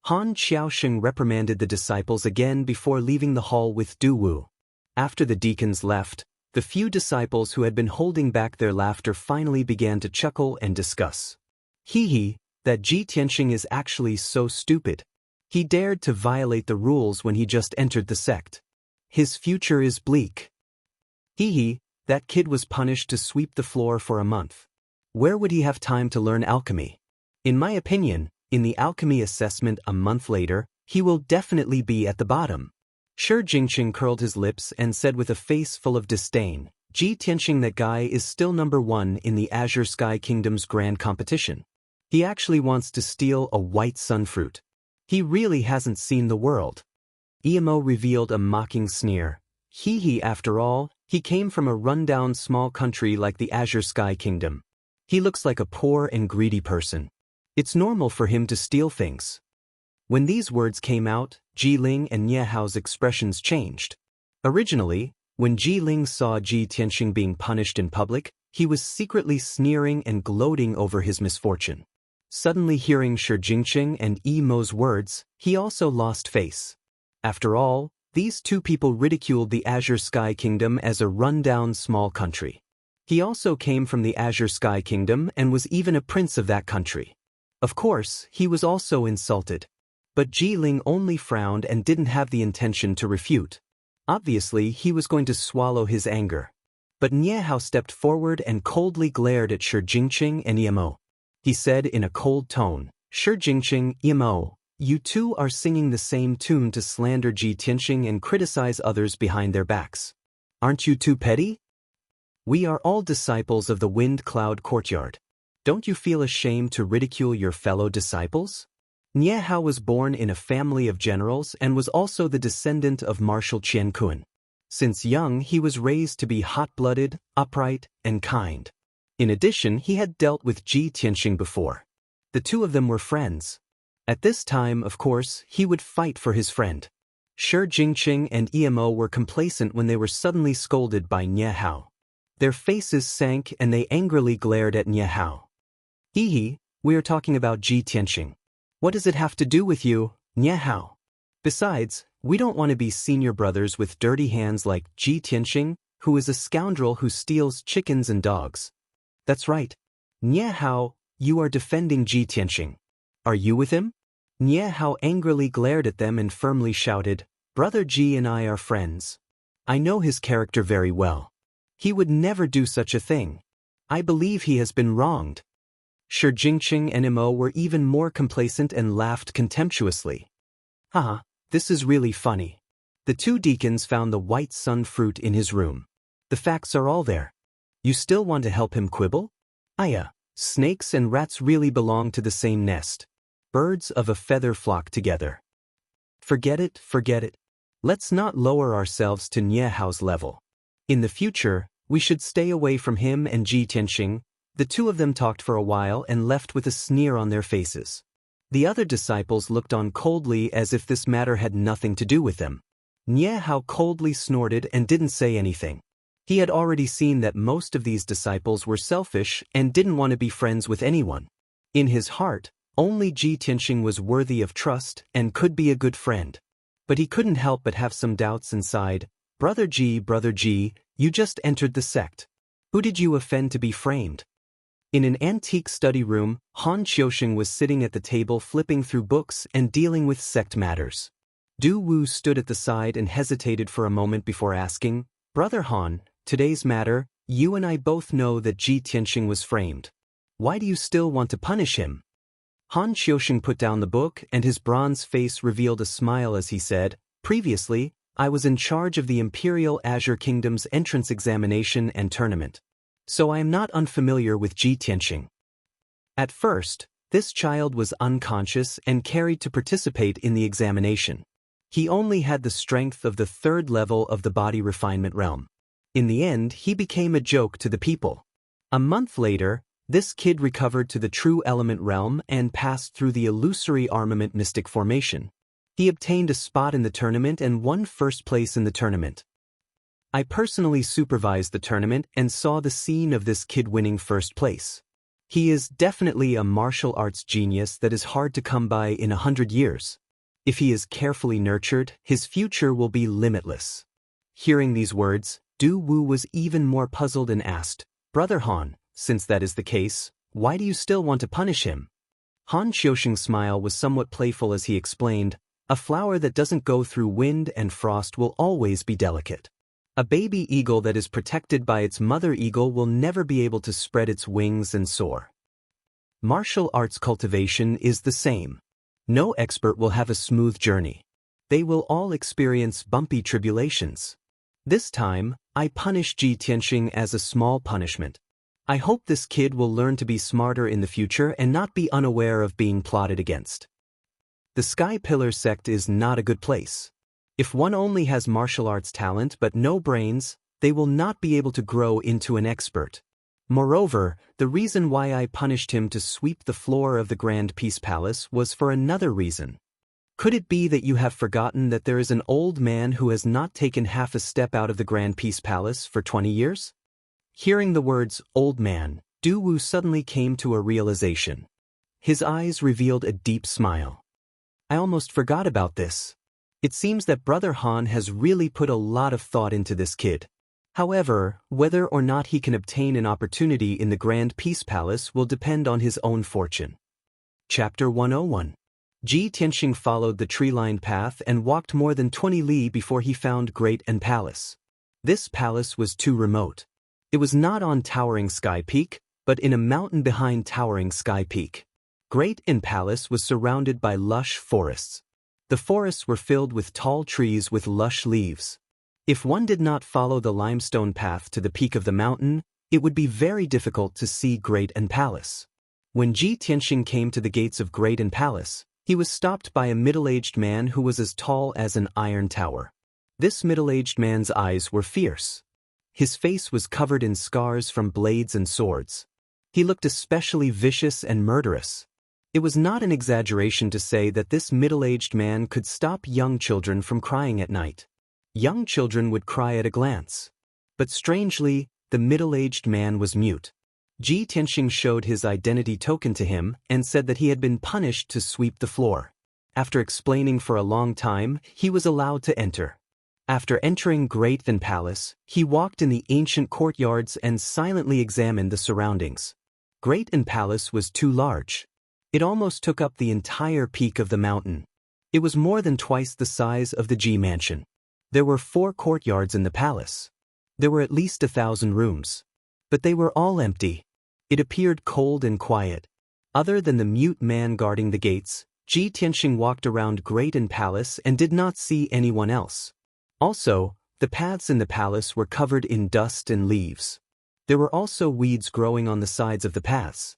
Han Xiaosheng reprimanded the disciples again before leaving the hall with Du Wu. After the deacons left, the few disciples who had been holding back their laughter finally began to chuckle and discuss. Hee, that Ji Tianxing is actually so stupid. He dared to violate the rules when he just entered the sect. His future is bleak. Hee, that kid was punished to sweep the floor for a month. Where would he have time to learn alchemy? In my opinion, in the alchemy assessment a month later, he will definitely be at the bottom. Shi Jingqing curled his lips and said with a face full of disdain, Ji Tianxing, that guy is still number 1 in the Azure Sky Kingdom's grand competition. He actually wants to steal a white sun fruit. He really hasn't seen the world. Emo revealed a mocking sneer. Hee, after all, he came from a rundown small country like the Azure Sky Kingdom. He looks like a poor and greedy person. It's normal for him to steal things. When these words came out, Ji Ling and Nie Hao's expressions changed. Originally, when Ji Ling saw Ji Tianxing being punished in public, he was secretly sneering and gloating over his misfortune. Suddenly hearing Shi Jingqing and Emo's words, he also lost face. After all, these two people ridiculed the Azure Sky Kingdom as a rundown small country. He also came from the Azure Sky Kingdom and was even a prince of that country. Of course, he was also insulted. But Ji Ling only frowned and didn't have the intention to refute. Obviously, he was going to swallow his anger. But Nie Hao stepped forward and coldly glared at Shi Jingqing and Emo. He said in a cold tone, Shi Jingqing, Emo, you two are singing the same tune to slander Ji Tianxing and criticize others behind their backs. Aren't you too petty? We are all disciples of the Wind Cloud Courtyard. Don't you feel ashamed to ridicule your fellow disciples? Nie Hao was born in a family of generals and was also the descendant of Marshal Qian Kun. Since young, he was raised to be hot-blooded, upright, and kind. In addition, he had dealt with Ji Tianxing before. The two of them were friends. At this time, of course, he would fight for his friend. Shi Jingqing and Emo were complacent when they were suddenly scolded by Nie Hao. Their faces sank and they angrily glared at Nie Hao. Hee, we are talking about Ji Tianxing. What does it have to do with you, Nie Hao? Besides, we don't want to be senior brothers with dirty hands like Ji Tianxing, who is a scoundrel who steals chickens and dogs. That's right. Nie Hao, you are defending Ji Tianxing. Are you with him? Nie Hao angrily glared at them and firmly shouted, Brother Ji and I are friends. I know his character very well. He would never do such a thing. I believe he has been wronged. Shi Jingqing and Emo were even more complacent and laughed contemptuously. Haha, this is really funny. The two deacons found the white sun fruit in his room. The facts are all there. You still want to help him quibble? Aya, snakes and rats really belong to the same nest. Birds of a feather flock together. Forget it, forget it. Let's not lower ourselves to Nie Hao's level. In the future, we should stay away from him and Ji Tianxing. The two of them talked for a while and left with a sneer on their faces. The other disciples looked on coldly as if this matter had nothing to do with them. Nie Hao coldly snorted and didn't say anything. He had already seen that most of these disciples were selfish and didn't want to be friends with anyone. In his heart, only Ji Tianxing was worthy of trust and could be a good friend. But he couldn't help but have some doubts inside. Brother Ji, you just entered the sect. Who did you offend to be framed? In an antique study room, Han Xiaosheng was sitting at the table flipping through books and dealing with sect matters. Du Wu stood at the side and hesitated for a moment before asking, Brother Han, today's matter, you and I both know that Ji Tianxing was framed. Why do you still want to punish him? Han Xiaosheng put down the book and his bronze face revealed a smile as he said, Previously, I was in charge of the Imperial Azure Kingdom's entrance examination and tournament. So I am not unfamiliar with Ji Tianxing. At first, this child was unconscious and carried to participate in the examination. He only had the strength of the 3rd level of the body refinement realm. In the end, he became a joke to the people. A month later, This kid recovered to the true element realm and passed through the illusory armament mystic formation. He obtained a spot in the tournament and won first place in the tournament. I personally supervised the tournament and saw the scene of this kid winning first place. He is definitely a martial arts genius that is hard to come by in 100 years. If he is carefully nurtured, his future will be limitless. Hearing these words, Du Wu was even more puzzled and asked, Brother Han, since that is the case, why do you still want to punish him? Han Qiusheng's smile was somewhat playful as he explained, a flower that doesn't go through wind and frost will always be delicate. A baby eagle that is protected by its mother eagle will never be able to spread its wings and soar. Martial arts cultivation is the same. No expert will have a smooth journey. They will all experience bumpy tribulations. This time, I punish Ji Tianxing as a small punishment. I hope this kid will learn to be smarter in the future and not be unaware of being plotted against. The Sky Pillar sect is not a good place. If one only has martial arts talent but no brains, they will not be able to grow into an expert. Moreover, the reason why I punished him to sweep the floor of the Grand Peace Palace was for another reason. Could it be that you have forgotten that there is an old man who has not taken half a step out of the Grand Peace Palace for 20 years? Hearing the words, old man, Du Wu suddenly came to a realization. His eyes revealed a deep smile. I almost forgot about this. It seems that Brother Han has really put a lot of thought into this kid. However, whether or not he can obtain an opportunity in the Grand Peace Palace will depend on his own fortune. Chapter 101. Ji Tianxing followed the tree-lined path and walked more than 20 li before he found Great and Palace. This palace was too remote. It was not on Towering Sky Peak, but in a mountain behind Towering Sky Peak. Great and Palace was surrounded by lush forests. The forests were filled with tall trees with lush leaves. If one did not follow the limestone path to the peak of the mountain, it would be very difficult to see Great and Palace. When Ji Tianxing came to the gates of Great and Palace, he was stopped by a middle-aged man who was as tall as an iron tower. This middle-aged man's eyes were fierce. His face was covered in scars from blades and swords. He looked especially vicious and murderous. It was not an exaggeration to say that this middle-aged man could stop young children from crying at night. Young children would cry at a glance. But strangely, the middle-aged man was mute. Ji Tianxing showed his identity token to him and said that he had been punished to sweep the floor. After explaining for a long time, he was allowed to enter. After entering Great and Palace, he walked in the ancient courtyards and silently examined the surroundings. Great and Palace was too large. It almost took up the entire peak of the mountain. It was more than twice the size of the Ji Mansion. There were 4 courtyards in the palace. There were at least 1,000 rooms. But they were all empty. It appeared cold and quiet. Other than the mute man guarding the gates, Ji Tianxing walked around Great and Palace and did not see anyone else. Also, the paths in the palace were covered in dust and leaves. There were also weeds growing on the sides of the paths.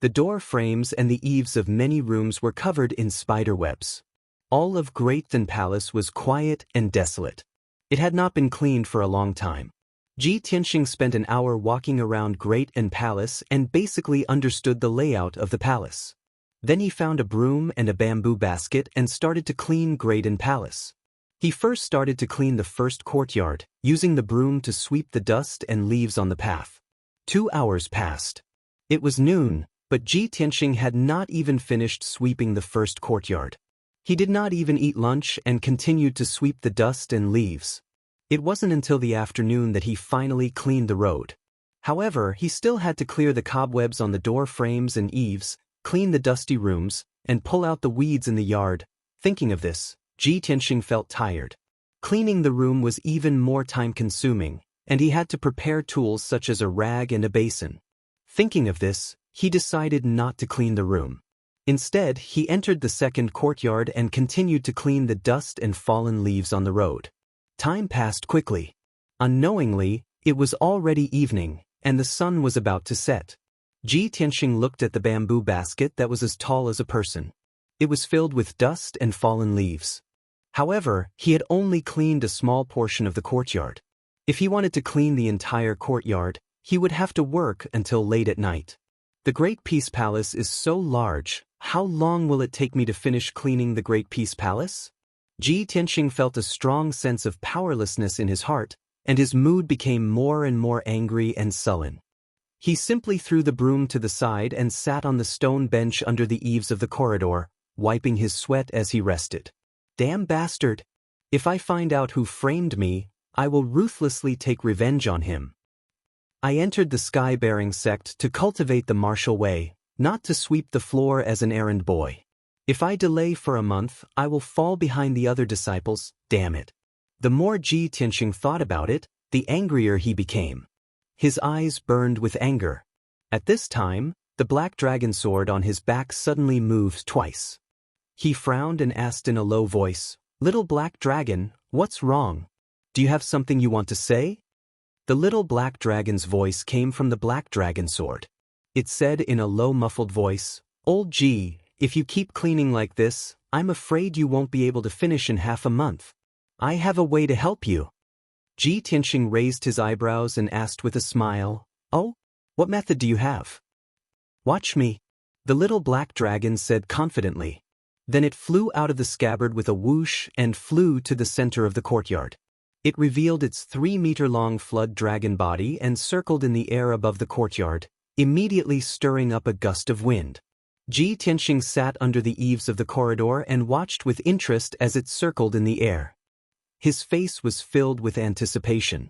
The door frames and the eaves of many rooms were covered in spider webs. All of Great and Palace was quiet and desolate. It had not been cleaned for a long time. Ji Tianxing spent an hour walking around Great and Palace and basically understood the layout of the palace. Then he found a broom and a bamboo basket and started to clean Great and Palace. He first started to clean the first courtyard, using the broom to sweep the dust and leaves on the path. 2 hours passed. It was noon, but Ji Tianxing had not even finished sweeping the first courtyard. He did not even eat lunch and continued to sweep the dust and leaves. It wasn't until the afternoon that he finally cleaned the road. However, he still had to clear the cobwebs on the door frames and eaves, clean the dusty rooms, and pull out the weeds in the yard. Thinking of this, Ji Tianxing felt tired. Cleaning the room was even more time-consuming, and he had to prepare tools such as a rag and a basin. Thinking of this, he decided not to clean the room. Instead, he entered the second courtyard and continued to clean the dust and fallen leaves on the road. Time passed quickly. Unknowingly, it was already evening, and the sun was about to set. Ji Tianxing looked at the bamboo basket that was as tall as a person. It was filled with dust and fallen leaves. However, he had only cleaned a small portion of the courtyard. If he wanted to clean the entire courtyard, he would have to work until late at night. The Great Peace Palace is so large, how long will it take me to finish cleaning the Great Peace Palace? Ji Tianxing felt a strong sense of powerlessness in his heart, and his mood became more and more angry and sullen. He simply threw the broom to the side and sat on the stone bench under the eaves of the corridor, wiping his sweat as he rested. Damn bastard! If I find out who framed me, I will ruthlessly take revenge on him. I entered the sky-bearing sect to cultivate the martial way, not to sweep the floor as an errand boy. If I delay for a month, I will fall behind the other disciples, damn it. The more Ji Tianxing thought about it, the angrier he became. His eyes burned with anger. At this time, the black dragon sword on his back suddenly moved twice. He frowned and asked in a low voice, "Little black dragon, what's wrong? Do you have something you want to say?" The little black dragon's voice came from the black dragon sword. It said in a low muffled voice, "Old Ji, if you keep cleaning like this, I'm afraid you won't be able to finish in half a month. I have a way to help you." Ji Tianxing raised his eyebrows and asked with a smile, "Oh? What method do you have?" "Watch me," the little black dragon said confidently. Then it flew out of the scabbard with a whoosh and flew to the center of the courtyard. It revealed its 3-meter-long flood dragon body and circled in the air above the courtyard, immediately stirring up a gust of wind. Ji Tianxing sat under the eaves of the corridor and watched with interest as it circled in the air. His face was filled with anticipation.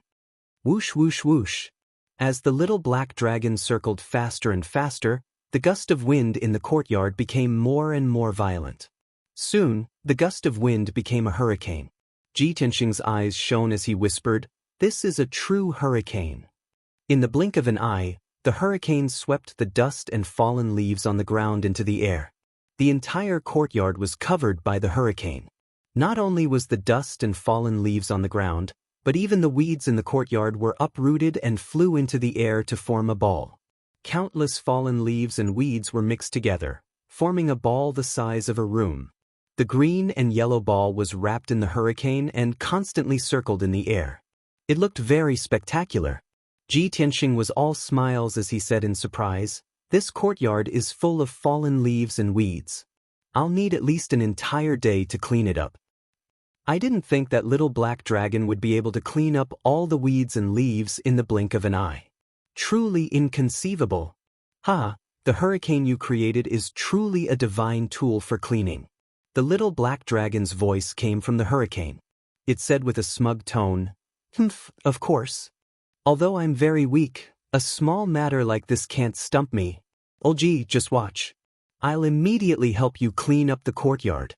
Whoosh whoosh whoosh. As the little black dragon circled faster and faster, the gust of wind in the courtyard became more and more violent. Soon, the gust of wind became a hurricane. Ji Tianxing's eyes shone as he whispered, "This is a true hurricane." In the blink of an eye, the hurricane swept the dust and fallen leaves on the ground into the air. The entire courtyard was covered by the hurricane. Not only was the dust and fallen leaves on the ground, but even the weeds in the courtyard were uprooted and flew into the air to form a ball. Countless fallen leaves and weeds were mixed together, forming a ball the size of a room. The green and yellow ball was wrapped in the hurricane and constantly circled in the air. It looked very spectacular. Ji Tianxing was all smiles as he said in surprise, "This courtyard is full of fallen leaves and weeds. I'll need at least an entire day to clean it up." I didn't think that little black dragon would be able to clean up all the weeds and leaves in the blink of an eye. Truly inconceivable. Ha, the hurricane you created is truly a divine tool for cleaning. The little black dragon's voice came from the hurricane. It said with a smug tone, "Humph, of course. Although I'm very weak, a small matter like this can't stump me. Old Ji, just watch. I'll immediately help you clean up the courtyard."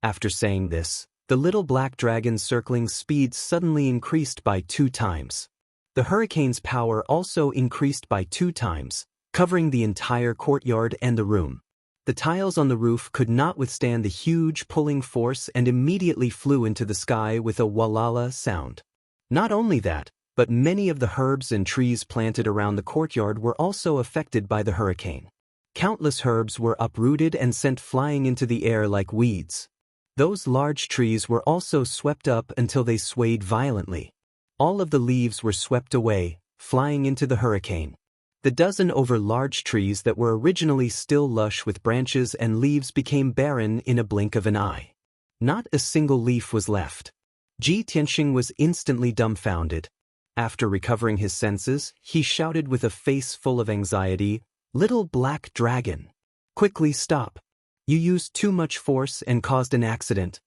After saying this, the little black dragon's circling speed suddenly increased by 2 times. The hurricane's power also increased by 2 times, covering the entire courtyard and the room. The tiles on the roof could not withstand the huge pulling force and immediately flew into the sky with a walala sound. Not only that, but many of the herbs and trees planted around the courtyard were also affected by the hurricane. Countless herbs were uprooted and sent flying into the air like weeds. Those large trees were also swept up until they swayed violently. All of the leaves were swept away, flying into the hurricane. The dozen over large trees that were originally still lush with branches and leaves became barren in a blink of an eye. Not a single leaf was left. Ji Tianxing was instantly dumbfounded. After recovering his senses, he shouted with a face full of anxiety, "Little black dragon! Quickly stop! You used too much force and caused an accident."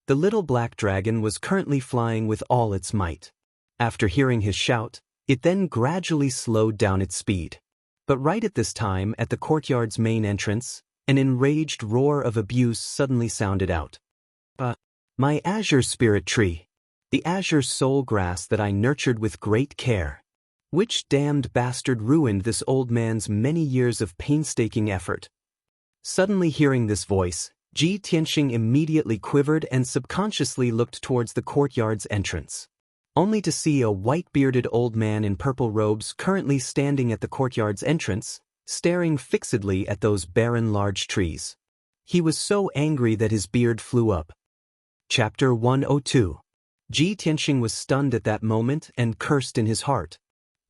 The little black dragon was currently flying with all its might. After hearing his shout, it then gradually slowed down its speed. But right at this time, at the courtyard's main entrance, an enraged roar of abuse suddenly sounded out. My azure spirit tree. The azure soul grass that I nurtured with great care. Which damned bastard ruined this old man's many years of painstaking effort?" Suddenly hearing this voice, Ji Tianxing immediately quivered and subconsciously looked towards the courtyard's entrance. Only to see a white-bearded old man in purple robes currently standing at the courtyard's entrance, staring fixedly at those barren large trees. He was so angry that his beard flew up. Chapter 102. Ji Tianxing was stunned at that moment and cursed in his heart.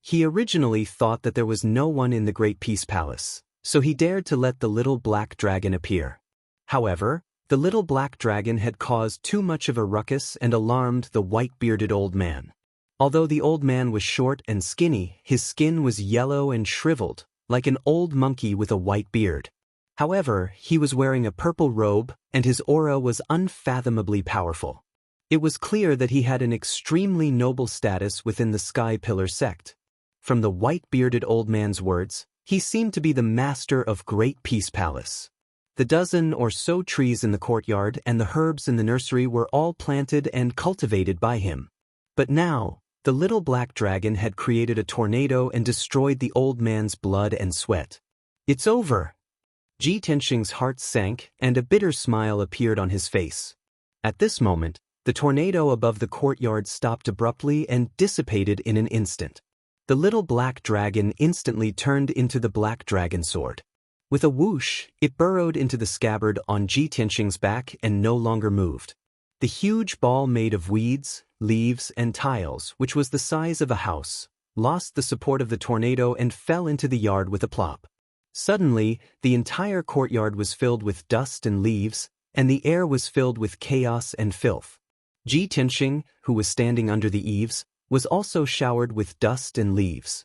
He originally thought that there was no one in the Great Peace Palace, so he dared to let the little black dragon appear. However, the little black dragon had caused too much of a ruckus and alarmed the white-bearded old man. Although the old man was short and skinny, his skin was yellow and shriveled, like an old monkey with a white beard. However, he was wearing a purple robe, and his aura was unfathomably powerful. It was clear that he had an extremely noble status within the Sky Pillar sect. From the white-bearded old man's words, he seemed to be the master of Great Peace Palace. The dozen or so trees in the courtyard and the herbs in the nursery were all planted and cultivated by him. But now, the little black dragon had created a tornado and destroyed the old man's blood and sweat. It's over. Ji Tianxing's heart sank, and a bitter smile appeared on his face. At this moment, the tornado above the courtyard stopped abruptly and dissipated in an instant. The little black dragon instantly turned into the black dragon sword. With a whoosh, it burrowed into the scabbard on Ji Tianxing's back and no longer moved. The huge ball made of weeds, leaves, and tiles, which was the size of a house, lost the support of the tornado and fell into the yard with a plop. Suddenly, the entire courtyard was filled with dust and leaves, and the air was filled with chaos and filth. Ji Tianxing, who was standing under the eaves, was also showered with dust and leaves.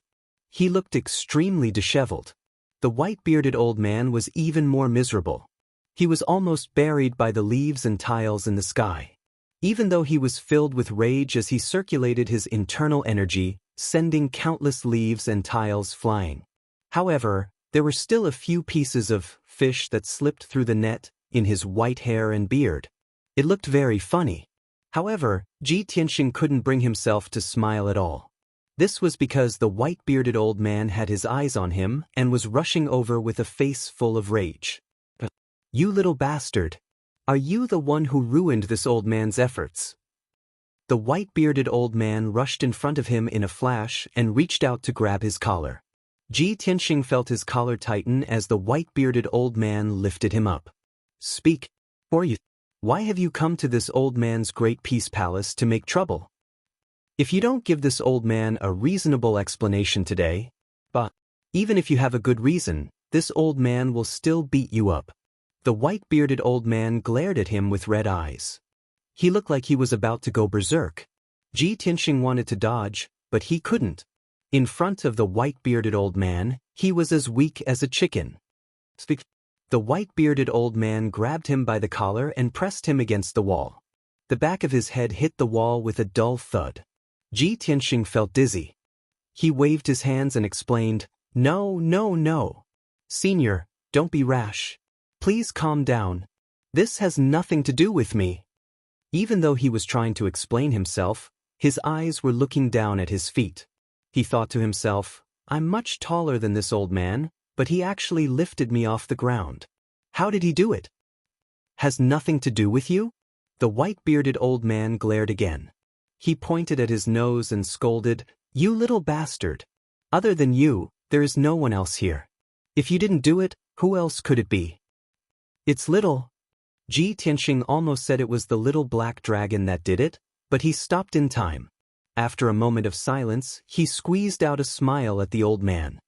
He looked extremely disheveled. The white-bearded old man was even more miserable. He was almost buried by the leaves and tiles in the sky. Even though he was filled with rage as he circulated his internal energy, sending countless leaves and tiles flying. However, there were still a few pieces of fish that slipped through the net in his white hair and beard. It looked very funny. However, Ji Tianxing couldn't bring himself to smile at all. This was because the white-bearded old man had his eyes on him and was rushing over with a face full of rage. "You little bastard! Are you the one who ruined this old man's efforts?" The white-bearded old man rushed in front of him in a flash and reached out to grab his collar. Ji Tianxing felt his collar tighten as the white-bearded old man lifted him up. "Speak, or you. Why have you come to this old man's Great Peace Palace to make trouble? If you don't give this old man a reasonable explanation today, but even if you have a good reason, this old man will still beat you up." The white-bearded old man glared at him with red eyes. He looked like he was about to go berserk. Ji Tianxing wanted to dodge, but he couldn't. In front of the white-bearded old man, he was as weak as a chicken. "Speak." The white-bearded old man grabbed him by the collar and pressed him against the wall. The back of his head hit the wall with a dull thud. Ji Tianxing felt dizzy. He waved his hands and explained, "No, no, no. Senior, don't be rash. Please calm down. This has nothing to do with me." Even though he was trying to explain himself, his eyes were looking down at his feet. He thought to himself, "I'm much taller than this old man, but he actually lifted me off the ground. How did he do it?" "Has nothing to do with you?" The white-bearded old man glared again. He pointed at his nose and scolded, "You little bastard. Other than you, there is no one else here. If you didn't do it, who else could it be?" "It's little." Ji Tianxing almost said it was the little black dragon that did it, but he stopped in time. After a moment of silence, he squeezed out a smile at the old man.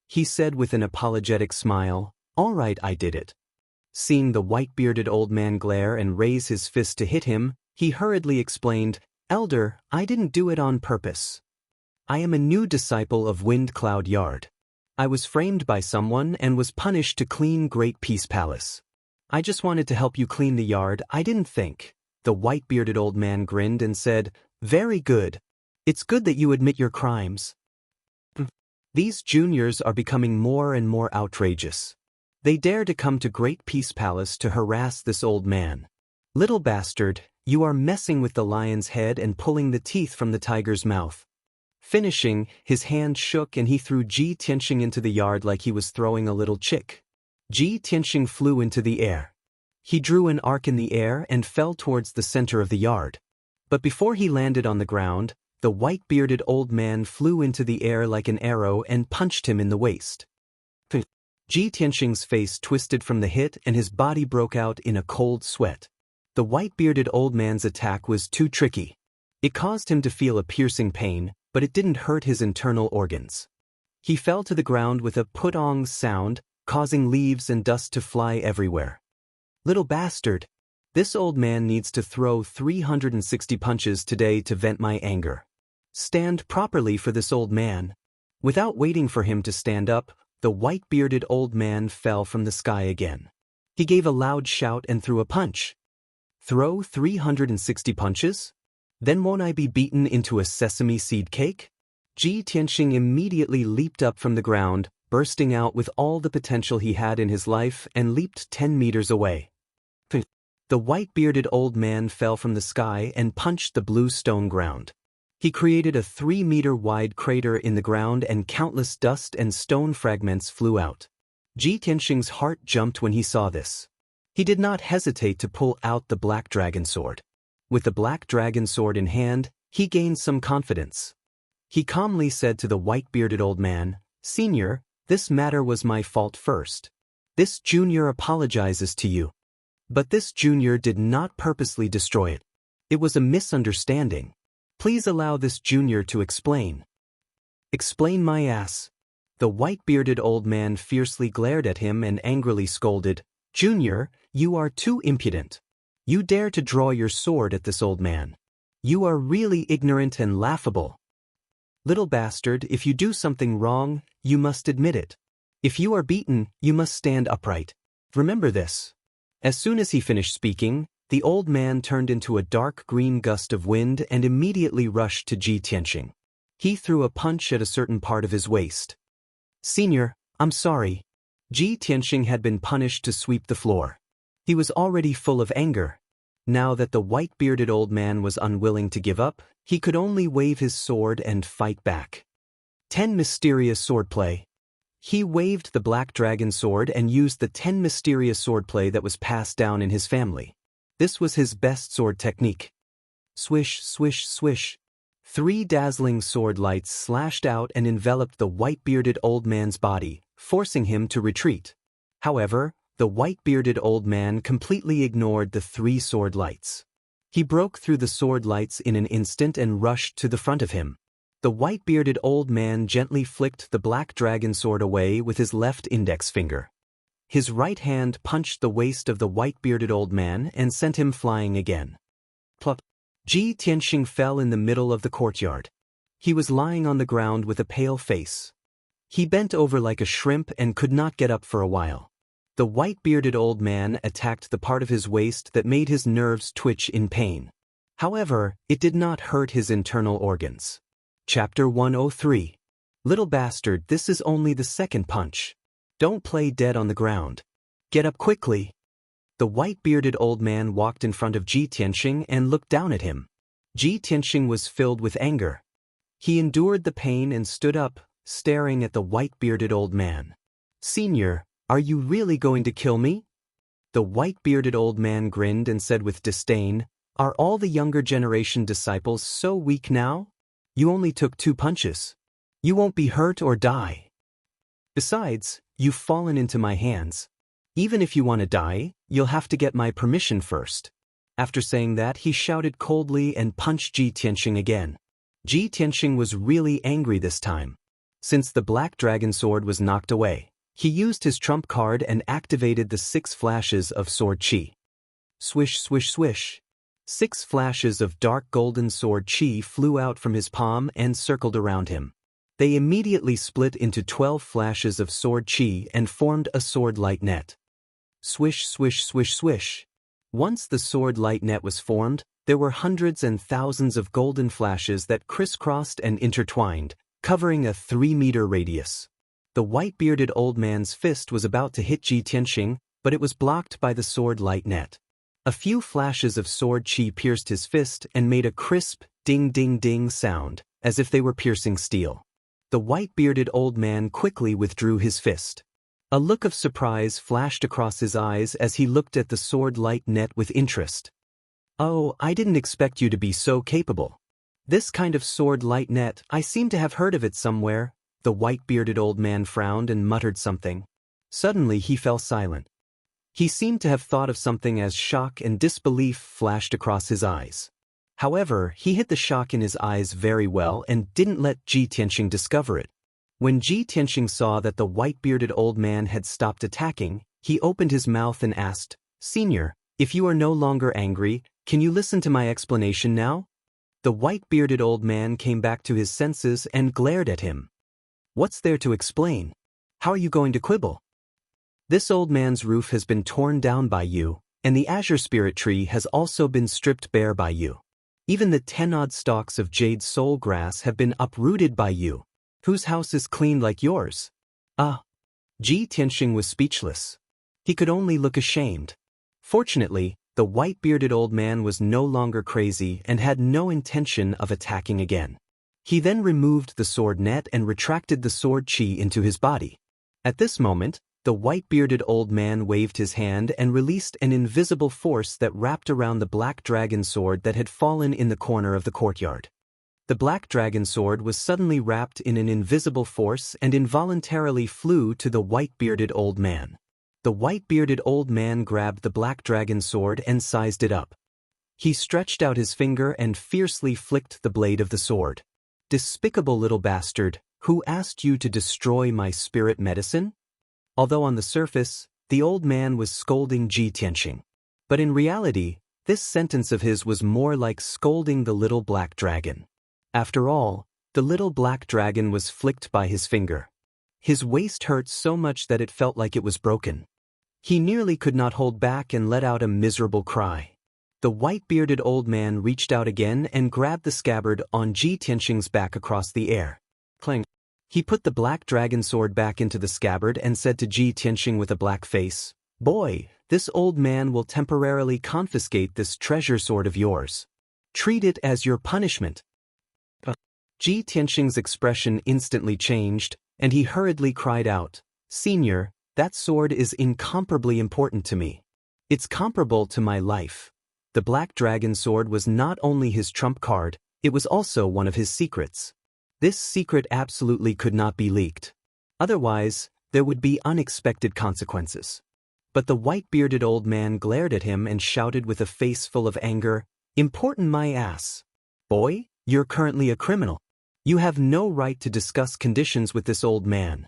He said with an apologetic smile, "All right, I did it." Seeing the white-bearded old man glare and raise his fist to hit him, he hurriedly explained, "Elder, I didn't do it on purpose. I am a new disciple of Wind Cloud Yard. I was framed by someone and was punished to clean Great Peace Palace. I just wanted to help you clean the yard, I didn't think." The white-bearded old man grinned and said, "Very good. It's good that you admit your crimes." These juniors are becoming more and more outrageous. They dare to come to Great Peace Palace to harass this old man. "Little bastard, you are messing with the lion's head and pulling the teeth from the tiger's mouth." Finishing, his hand shook and he threw Ji Tianxing into the yard like he was throwing a little chick. Ji Tianxing flew into the air. He drew an arc in the air and fell towards the center of the yard. But before he landed on the ground, the white-bearded old man flew into the air like an arrow and punched him in the waist. Ji Tianxing's face twisted from the hit and his body broke out in a cold sweat. The white-bearded old man's attack was too tricky. It caused him to feel a piercing pain, but it didn't hurt his internal organs. He fell to the ground with a put-ong sound, causing leaves and dust to fly everywhere. Little bastard! This old man needs to throw 360 punches today to vent my anger. Stand properly for this old man. Without waiting for him to stand up, the white-bearded old man fell from the sky again. He gave a loud shout and threw a punch. Throw 360 punches? Then won't I be beaten into a sesame seed cake? Ji Tianxing immediately leaped up from the ground, bursting out with all the potential he had in his life, and leaped 10 meters away. The white-bearded old man fell from the sky and punched the blue stone ground. He created a 3-meter-wide crater in the ground and countless dust and stone fragments flew out. Ji Tianxing's heart jumped when he saw this. He did not hesitate to pull out the black dragon sword. With the black dragon sword in hand, he gained some confidence. He calmly said to the white-bearded old man, "Senior, this matter was my fault first. This junior apologizes to you." But this junior did not purposely destroy it. It was a misunderstanding. Please allow this junior to explain. Explain my ass. The white-bearded old man fiercely glared at him and angrily scolded, "Junior, you are too impudent. You dare to draw your sword at this old man. You are really ignorant and laughable. Little bastard, if you do something wrong, you must admit it. If you are beaten, you must stand upright. Remember this." As soon as he finished speaking, the old man turned into a dark green gust of wind and immediately rushed to Ji Tianxing. He threw a punch at a certain part of his waist. "Senior, I'm sorry." Ji Tianxing had been punished to sweep the floor. He was already full of anger. Now that the white-bearded old man was unwilling to give up, he could only wave his sword and fight back. 10 mysterious swordplay. He waved the black dragon sword and used the 10 mysterious swordplay that was passed down in his family. This was his best sword technique. Swish, swish, swish. 3 dazzling sword lights slashed out and enveloped the white-bearded old man's body, forcing him to retreat. However, the white-bearded old man completely ignored the 3 sword lights. He broke through the sword lights in an instant and rushed to the front of him. The white-bearded old man gently flicked the black dragon sword away with his left index finger. His right hand punched the waist of the white-bearded old man and sent him flying again. Plop! Ji Tianxing fell in the middle of the courtyard. He was lying on the ground with a pale face. He bent over like a shrimp and could not get up for a while. The white-bearded old man attacked the part of his waist that made his nerves twitch in pain. However, it did not hurt his internal organs. Chapter 103. Little bastard, this is only the second punch. Don't play dead on the ground. Get up quickly. The white-bearded old man walked in front of Ji Tianxing and looked down at him. Ji Tianxing was filled with anger. He endured the pain and stood up, staring at the white-bearded old man. "Senior, are you really going to kill me?" The white-bearded old man grinned and said with disdain, "Are all the younger generation disciples so weak now? You only took 2 punches. You won't be hurt or die. Besides, you've fallen into my hands. Even if you want to die, you'll have to get my permission first." After saying that, he shouted coldly and punched Ji Tianxing again. Ji Tianxing was really angry this time. Since the black dragon sword was knocked away, he used his trump card and activated the 6 flashes of sword chi. Swish, swish, swish. 6 flashes of dark golden sword chi flew out from his palm and circled around him. They immediately split into 12 flashes of sword chi and formed a sword light net. Swish, swish, swish, swish. Once the sword light net was formed, there were hundreds and thousands of golden flashes that crisscrossed and intertwined, covering a 3-meter radius. The white-bearded old man's fist was about to hit Ji Tianxing, but it was blocked by the sword light net. A few flashes of sword chi pierced his fist and made a crisp, ding-ding-ding sound, as if they were piercing steel. The white-bearded old man quickly withdrew his fist. A look of surprise flashed across his eyes as he looked at the sword light net with interest. "Oh, I didn't expect you to be so capable. This kind of sword light net, I seem to have heard of it somewhere." The white-bearded old man frowned and muttered something. Suddenly he fell silent. He seemed to have thought of something as shock and disbelief flashed across his eyes. However, he hid the shock in his eyes very well and didn't let Ji Tianxing discover it. When Ji Tianxing saw that the white-bearded old man had stopped attacking, he opened his mouth and asked, "Senior, if you are no longer angry, can you listen to my explanation now?" The white-bearded old man came back to his senses and glared at him. "What's there to explain? How are you going to quibble? This old man's roof has been torn down by you, and the azure spirit tree has also been stripped bare by you. Even the 10-odd stalks of jade soul grass have been uprooted by you. Whose house is clean like yours?" Ji Tianxing was speechless. He could only look ashamed. Fortunately, the white-bearded old man was no longer crazy and had no intention of attacking again. He then removed the sword net and retracted the sword chi into his body. At this moment, the white-bearded old man waved his hand and released an invisible force that wrapped around the black dragon sword that had fallen in the corner of the courtyard. The black dragon sword was suddenly wrapped in an invisible force and involuntarily flew to the white-bearded old man. The white-bearded old man grabbed the black dragon sword and sized it up. He stretched out his finger and fiercely flicked the blade of the sword. "Despicable little bastard, who asked you to destroy my spirit medicine?" Although on the surface, the old man was scolding Ji Tianxing. But in reality, this sentence of his was more like scolding the little black dragon. After all, the little black dragon was flicked by his finger. His waist hurt so much that it felt like it was broken. He nearly could not hold back and let out a miserable cry. The white-bearded old man reached out again and grabbed the scabbard on Ji Tianxing's back across the air. Clang. He put the black dragon sword back into the scabbard and said to Ji Tianxing with a black face, "Boy, this old man will temporarily confiscate this treasure sword of yours. Treat it as your punishment." Ji Tianxing's expression instantly changed, and he hurriedly cried out, "Senior, that sword is incomparably important to me. It's comparable to my life." The black dragon sword was not only his trump card, it was also one of his secrets. This secret absolutely could not be leaked. Otherwise, there would be unexpected consequences. But the white-bearded old man glared at him and shouted with a face full of anger, "Important my ass. Boy, you're currently a criminal. You have no right to discuss conditions with this old man."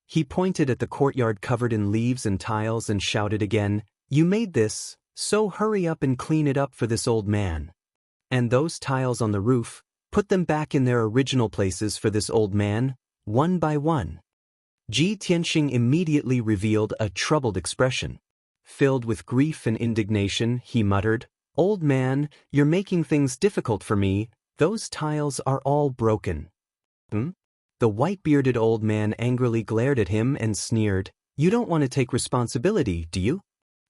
He pointed at the courtyard covered in leaves and tiles and shouted again, "You made this, so hurry up and clean it up for this old man. And those tiles on the roof, put them back in their original places for this old man, one by one." Ji Tianxing immediately revealed a troubled expression. Filled with grief and indignation, he muttered, "Old man, you're making things difficult for me. Those tiles are all broken." The white-bearded old man angrily glared at him and sneered, "You don't want to take responsibility, do you?"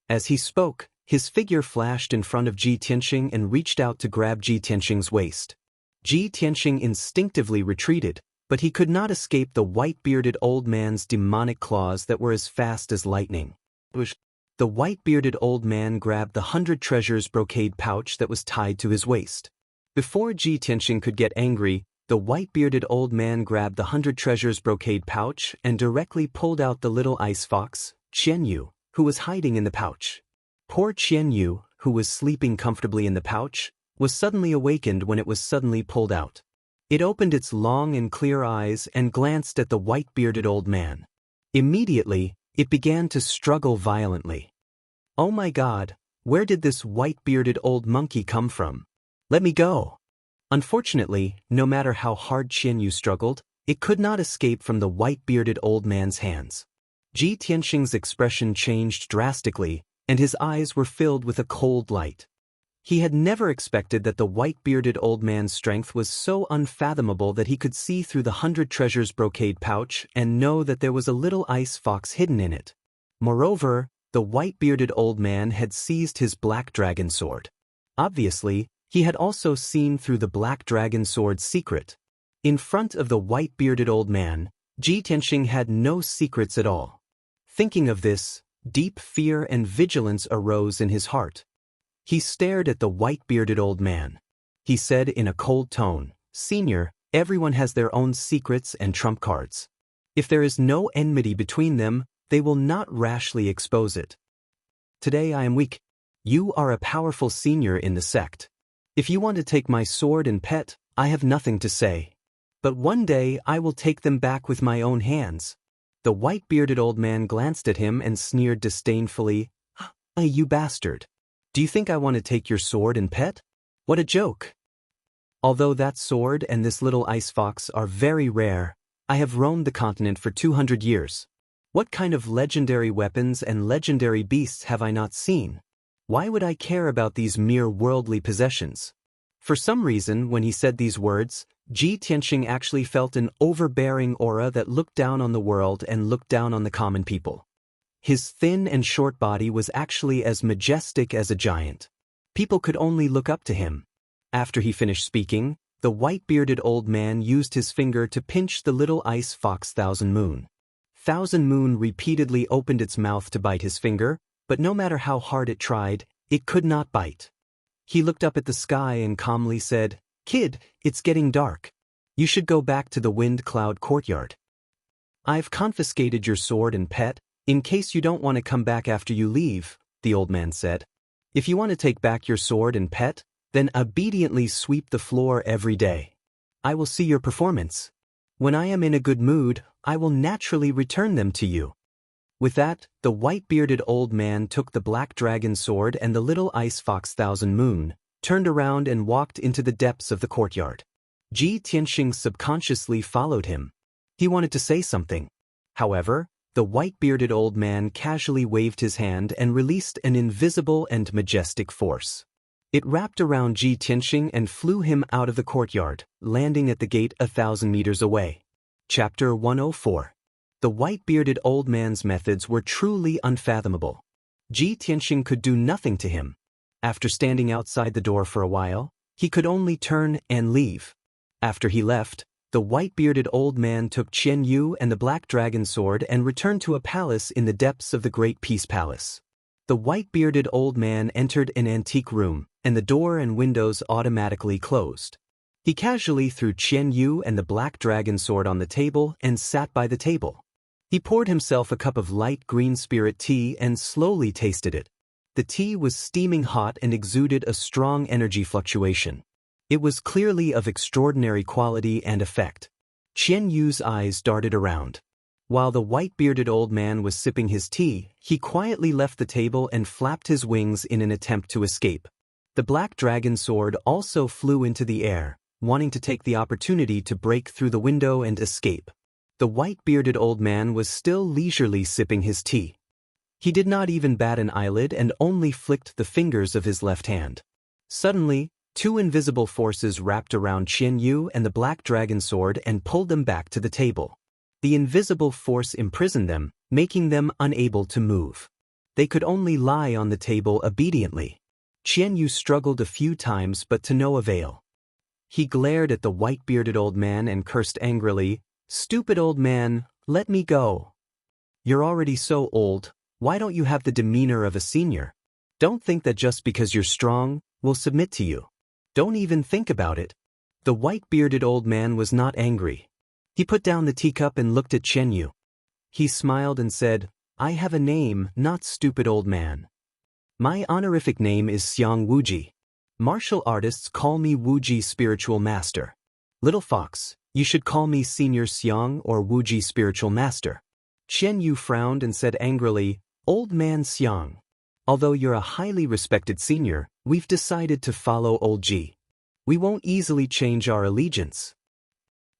As he spoke, his figure flashed in front of Ji Tianxing and reached out to grab Ji Tianxing's waist. Ji Tianxing instinctively retreated, but he could not escape the white-bearded old man's demonic claws that were as fast as lightning. The white-bearded old man grabbed the 100 treasures brocade pouch that was tied to his waist. Before Ji Tianxing could get angry, the white-bearded old man grabbed the 100 treasures brocade pouch and directly pulled out the little ice fox, Qianyu, who was hiding in the pouch. Poor Qianyu, who was sleeping comfortably in the pouch, was suddenly awakened when it was suddenly pulled out. It opened its long and clear eyes and glanced at the white-bearded old man. Immediately, it began to struggle violently. "Oh my God, where did this white-bearded old monkey come from? Let me go!" Unfortunately, no matter how hard Qianyu struggled, it could not escape from the white-bearded old man's hands. Ji Tianxing's expression changed drastically, and his eyes were filled with a cold light. He had never expected that the white-bearded old man's strength was so unfathomable that he could see through the 100 treasures brocade pouch and know that there was a little ice fox hidden in it. Moreover, the white-bearded old man had seized his black dragon sword. Obviously, he had also seen through the black dragon sword's secret. In front of the white-bearded old man, Ji Tianxing had no secrets at all. Thinking of this, deep fear and vigilance arose in his heart. He stared at the white-bearded old man. He said in a cold tone, "Senior, everyone has their own secrets and trump cards. If there is no enmity between them, they will not rashly expose it. Today I am weak. You are a powerful senior in the sect. If you want to take my sword and pet, I have nothing to say. But one day I will take them back with my own hands." The white-bearded old man glanced at him and sneered disdainfully, "You bastard. Do you think I want to take your sword and pet? What a joke. Although that sword and this little ice fox are very rare, I have roamed the continent for 200 years. What kind of legendary weapons and legendary beasts have I not seen? Why would I care about these mere worldly possessions?" For some reason, when he said these words, Ji Tianqing actually felt an overbearing aura that looked down on the world and looked down on the common people. His thin and short body was actually as majestic as a giant. People could only look up to him. After he finished speaking, the white-bearded old man used his finger to pinch the little ice fox Thousand Moon. Thousand Moon repeatedly opened its mouth to bite his finger, but no matter how hard it tried, it could not bite. He looked up at the sky and calmly said, "Kid, it's getting dark. You should go back to the Wind Cloud Courtyard. I've confiscated your sword and pet, in case you don't want to come back after you leave," the old man said. "If you want to take back your sword and pet, then obediently sweep the floor every day. I will see your performance. When I am in a good mood, I will naturally return them to you." With that, the white-bearded old man took the black dragon sword and the little ice fox Thousand Moon, turned around and walked into the depths of the courtyard. Ji Tianqing subconsciously followed him. He wanted to say something. However, the white-bearded old man casually waved his hand and released an invisible and majestic force. It wrapped around Ji Tianqing and flew him out of the courtyard, landing at the gate 1,000 meters away. Chapter 104. The white-bearded old man's methods were truly unfathomable. Ji Tianqing could do nothing to him. After standing outside the door for a while, he could only turn and leave. After he left, the white-bearded old man took Qian Yu and the black dragon sword and returned to a palace in the depths of the Great Peace Palace. The white-bearded old man entered an antique room, and the door and windows automatically closed. He casually threw Qian Yu and the black dragon sword on the table and sat by the table. He poured himself a cup of light green spirit tea and slowly tasted it. The tea was steaming hot and exuded a strong energy fluctuation. It was clearly of extraordinary quality and effect. Qian Yu's eyes darted around. While the white-bearded old man was sipping his tea, he quietly left the table and flapped his wings in an attempt to escape. The black dragon sword also flew into the air, wanting to take the opportunity to break through the window and escape. The white-bearded old man was still leisurely sipping his tea. He did not even bat an eyelid and only flicked the fingers of his left hand. Suddenly, two invisible forces wrapped around Qian Yu and the black dragon sword and pulled them back to the table. The invisible force imprisoned them, making them unable to move. They could only lie on the table obediently. Qian Yu struggled a few times but to no avail. He glared at the white-bearded old man and cursed angrily, "Stupid old man, let me go. You're already so old, why don't you have the demeanor of a senior? Don't think that just because you're strong, we'll submit to you. Don't even think about it." The white-bearded old man was not angry. He put down the teacup and looked at Qian Yu. He smiled and said, "I have a name, not stupid old man. My honorific name is Xiang Wuji. Martial artists call me Wuji Spiritual Master. Little fox, you should call me Senior Xiang or Wuji Spiritual Master." Qian Yu frowned and said angrily, "Old man Xiang. Although you're a highly respected senior, we've decided to follow old Ji. We won't easily change our allegiance.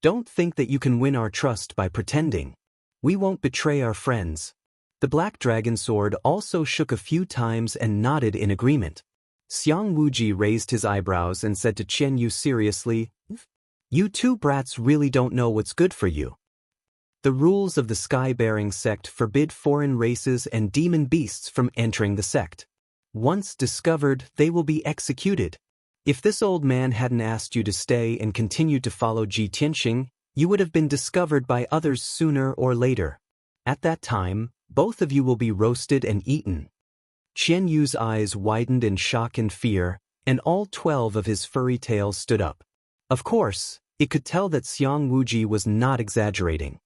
Don't think that you can win our trust by pretending. We won't betray our friends." The black dragon sword also shook a few times and nodded in agreement. Xiang Wuji raised his eyebrows and said to Qian Yu seriously, "You two brats really don't know what's good for you. The rules of the sky-bearing sect forbid foreign races and demon beasts from entering the sect. Once discovered, they will be executed. If this old man hadn't asked you to stay and continued to follow Ji Tianqing, you would have been discovered by others sooner or later. At that time, both of you will be roasted and eaten." Qian Yu's eyes widened in shock and fear, and all 12 of his furry tails stood up. Of course, it could tell that Xiang Wuji was not exaggerating.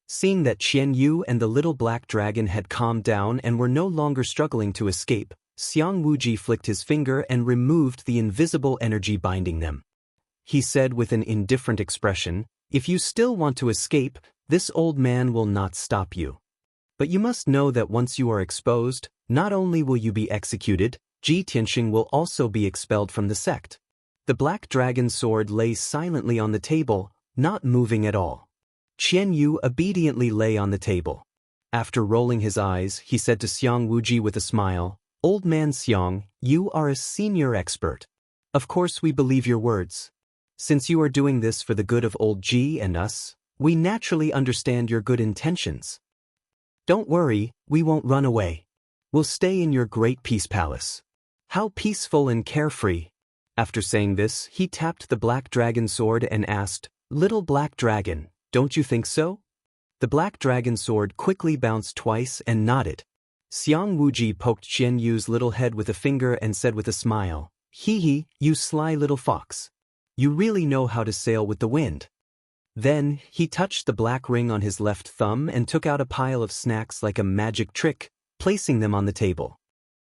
Seeing that Qian Yu and the little black dragon had calmed down and were no longer struggling to escape, Xiang Wuji flicked his finger and removed the invisible energy binding them. He said with an indifferent expression, "If you still want to escape, this old man will not stop you. But you must know that once you are exposed, not only will you be executed, Ji Tianxing will also be expelled from the sect." The black dragon sword lay silently on the table, not moving at all. Qian Yu obediently lay on the table. After rolling his eyes, he said to Xiang Wuji with a smile, "Old man Xiang, you are a senior expert. Of course we believe your words. Since you are doing this for the good of old Ji and us, we naturally understand your good intentions. Don't worry, we won't run away. We'll stay in your great peace palace. How peaceful and carefree." After saying this, he tapped the black dragon sword and asked, "Little black dragon, don't you think so?" The black dragon sword quickly bounced twice and nodded. Xiang Wuji poked Qian Yu's little head with a finger and said with a smile, "Hee hee, you sly little fox. You really know how to sail with the wind." Then, he touched the black ring on his left thumb and took out a pile of snacks like a magic trick, placing them on the table.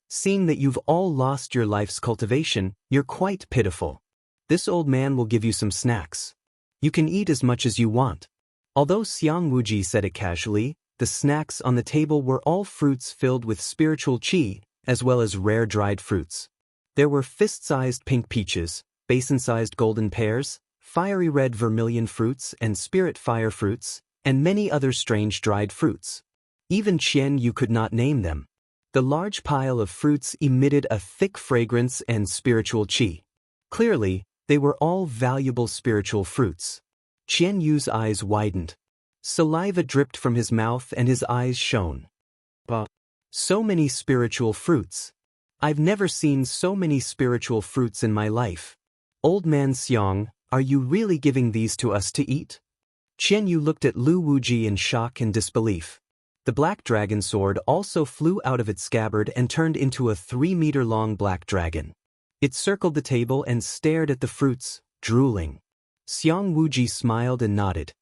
"Seeing that you've all lost your life's cultivation, you're quite pitiful. This old man will give you some snacks. You can eat as much as you want." Although Xiang Wuji said it casually, the snacks on the table were all fruits filled with spiritual qi, as well as rare dried fruits. There were fist-sized pink peaches, basin-sized golden pears, fiery red vermilion fruits and spirit fire fruits, and many other strange dried fruits. Even Qian Yu could not name them. The large pile of fruits emitted a thick fragrance and spiritual qi. Clearly, they were all valuable spiritual fruits. Qian Yu's eyes widened. Saliva dripped from his mouth and his eyes shone. So many spiritual fruits. I've never seen so many spiritual fruits in my life. Old man Xiang, are you really giving these to us to eat? Qian Yu looked at Lu Wuji in shock and disbelief. The black dragon sword also flew out of its scabbard and turned into a 3-meter-long black dragon. It circled the table and stared at the fruits, drooling. Xiang Wuji smiled and nodded.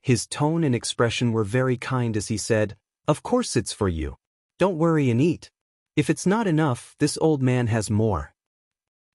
His tone and expression were very kind as he said, "Of course it's for you. Don't worry and eat. If it's not enough, this old man has more."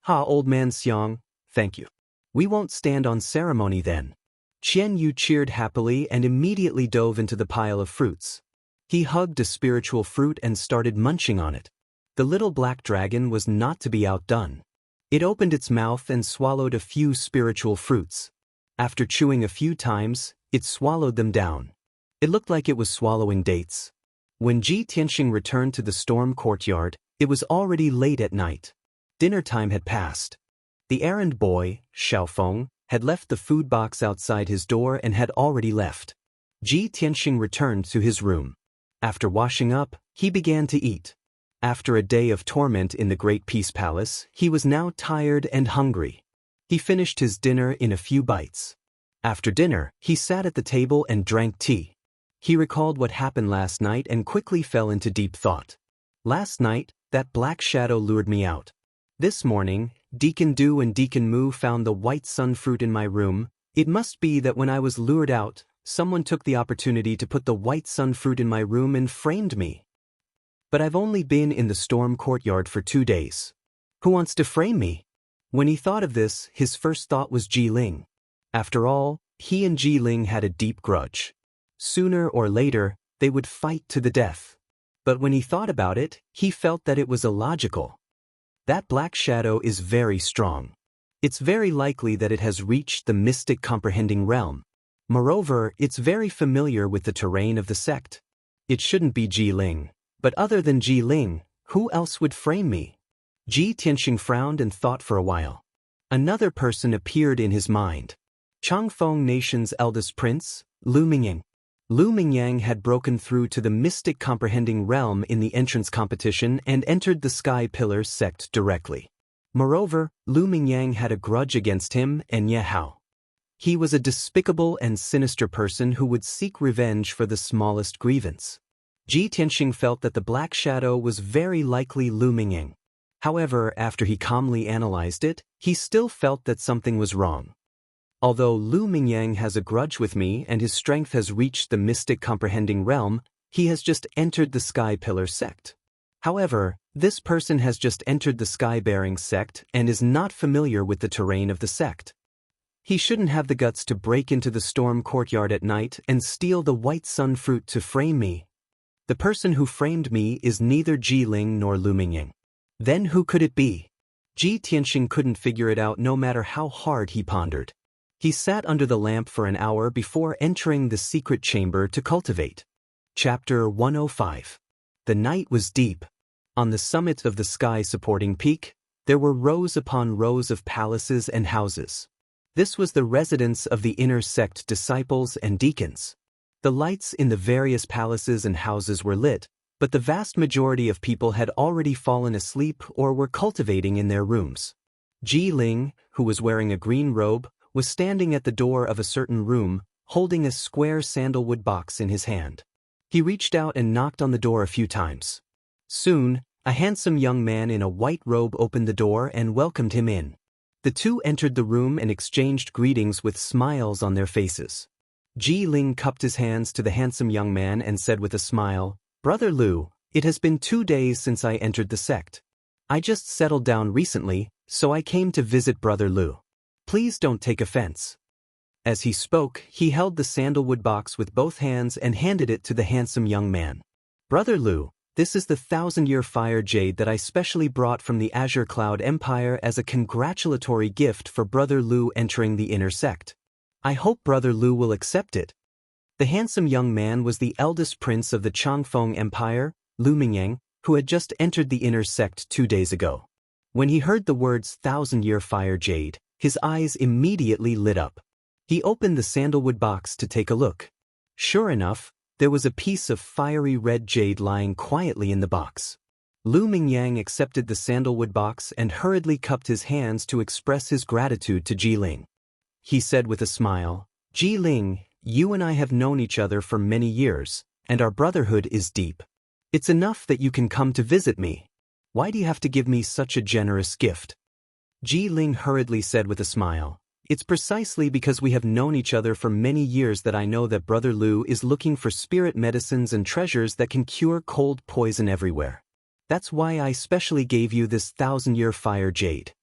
"Ha, old man Xiang, thank you. We won't stand on ceremony then." Qian Yu cheered happily and immediately dove into the pile of fruits. He hugged a spiritual fruit and started munching on it. The little black dragon was not to be outdone. It opened its mouth and swallowed a few spiritual fruits. After chewing a few times, it swallowed them down. It looked like it was swallowing dates. When Ji Tianxing returned to the storm courtyard, it was already late at night. Dinner time had passed. The errand boy, Xiaofeng, had left the food box outside his door and had already left. Ji Tianxing returned to his room. After washing up, he began to eat. After a day of torment in the Great Peace Palace, he was now tired and hungry. He finished his dinner in a few bites. After dinner, he sat at the table and drank tea. He recalled what happened last night and quickly fell into deep thought. Last night, that black shadow lured me out. This morning, Deacon Du and Deacon Mu found the white sun fruit in my room. It must be that when I was lured out, someone took the opportunity to put the white sun fruit in my room and framed me. But I've only been in the storm courtyard for 2 days. Who wants to frame me? When he thought of this, his first thought was Ji Ling. After all, he and Ji Ling had a deep grudge. Sooner or later, they would fight to the death. But when he thought about it, he felt that it was illogical. That black shadow is very strong. It's very likely that it has reached the mystic comprehending realm. Moreover, it's very familiar with the terrain of the sect. It shouldn't be Ji Ling. But other than Ji Ling, who else would frame me? Ji Tianxing frowned and thought for a while. Another person appeared in his mind. Changfeng Nation's eldest prince, Lu Mingyang. Lu Mingyang had broken through to the mystic comprehending realm in the entrance competition and entered the Sky Pillar sect directly. Moreover, Lu Mingyang had a grudge against him and Ye Hao. He was a despicable and sinister person who would seek revenge for the smallest grievance. Ji Tianxing felt that the black shadow was very likely Lu Mingyang. However, after he calmly analyzed it, he still felt that something was wrong. Although Lu Mingyang has a grudge with me and his strength has reached the mystic comprehending realm, he has just entered the Sky Pillar sect. However, this person has just entered the sky-bearing sect and is not familiar with the terrain of the sect. He shouldn't have the guts to break into the storm courtyard at night and steal the white sun fruit to frame me. The person who framed me is neither Ji Ling nor Lu Mingyang. Then who could it be? Ji Tianxing couldn't figure it out no matter how hard he pondered. He sat under the lamp for an hour before entering the secret chamber to cultivate. Chapter 105. The night was deep. On the summit of the sky-supporting peak, there were rows upon rows of palaces and houses. This was the residence of the inner sect disciples and deacons. The lights in the various palaces and houses were lit, but the vast majority of people had already fallen asleep or were cultivating in their rooms. Ji Ling, who was wearing a green robe, was standing at the door of a certain room, holding a square sandalwood box in his hand. He reached out and knocked on the door a few times. Soon, a handsome young man in a white robe opened the door and welcomed him in. The two entered the room and exchanged greetings with smiles on their faces. Ji Ling cupped his hands to the handsome young man and said with a smile, "Brother Lu, it has been 2 days since I entered the sect. I just settled down recently, so I came to visit Brother Lu. Please don't take offense." As he spoke, he held the sandalwood box with both hands and handed it to the handsome young man. "Brother Lu, this is the 1,000-year fire jade that I specially brought from the Azure Cloud Empire as a congratulatory gift for Brother Lu entering the inner sect. I hope Brother Lu will accept it." The handsome young man was the eldest prince of the Changfeng Empire, Lu Mingyang, who had just entered the inner sect 2 days ago. When he heard the words 1,000-year fire jade, his eyes immediately lit up. He opened the sandalwood box to take a look. Sure enough, there was a piece of fiery red jade lying quietly in the box. Lu Mingyang accepted the sandalwood box and hurriedly cupped his hands to express his gratitude to Ji Ling. He said with a smile, "Ji Ling, you and I have known each other for many years, and our brotherhood is deep. It's enough that you can come to visit me. Why do you have to give me such a generous gift?" Ji Ling hurriedly said with a smile, "It's precisely because we have known each other for many years that I know that Brother Lu is looking for spirit medicines and treasures that can cure cold poison everywhere. That's why I specially gave you this 1,000-year fire jade."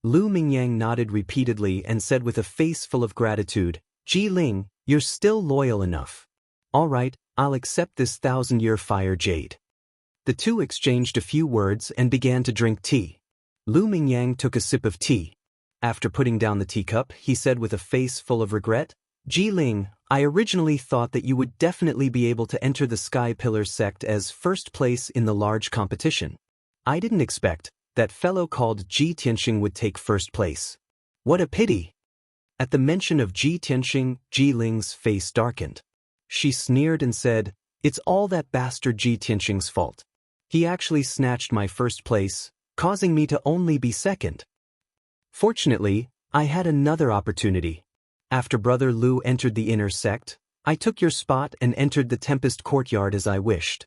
Lu Mingyang nodded repeatedly and said with a face full of gratitude, "Ji Ling, you're still loyal enough. All right, I'll accept this 1,000-year fire jade." The two exchanged a few words and began to drink tea. Lu Mingyang took a sip of tea. After putting down the teacup, he said with a face full of regret, "Ji Ling, I originally thought that you would definitely be able to enter the Sky Pillar sect as first place in the large competition. I didn't expect that fellow called Ji Tianxing would take first place. What a pity." At the mention of Ji Tianxing, Ji Ling's face darkened. She sneered and said, "It's all that bastard Ji Tianxing's fault. He actually snatched my first place, causing me to only be second. Fortunately, I had another opportunity. After Brother Lu entered the inner sect, I took your spot and entered the Tempest Courtyard as I wished.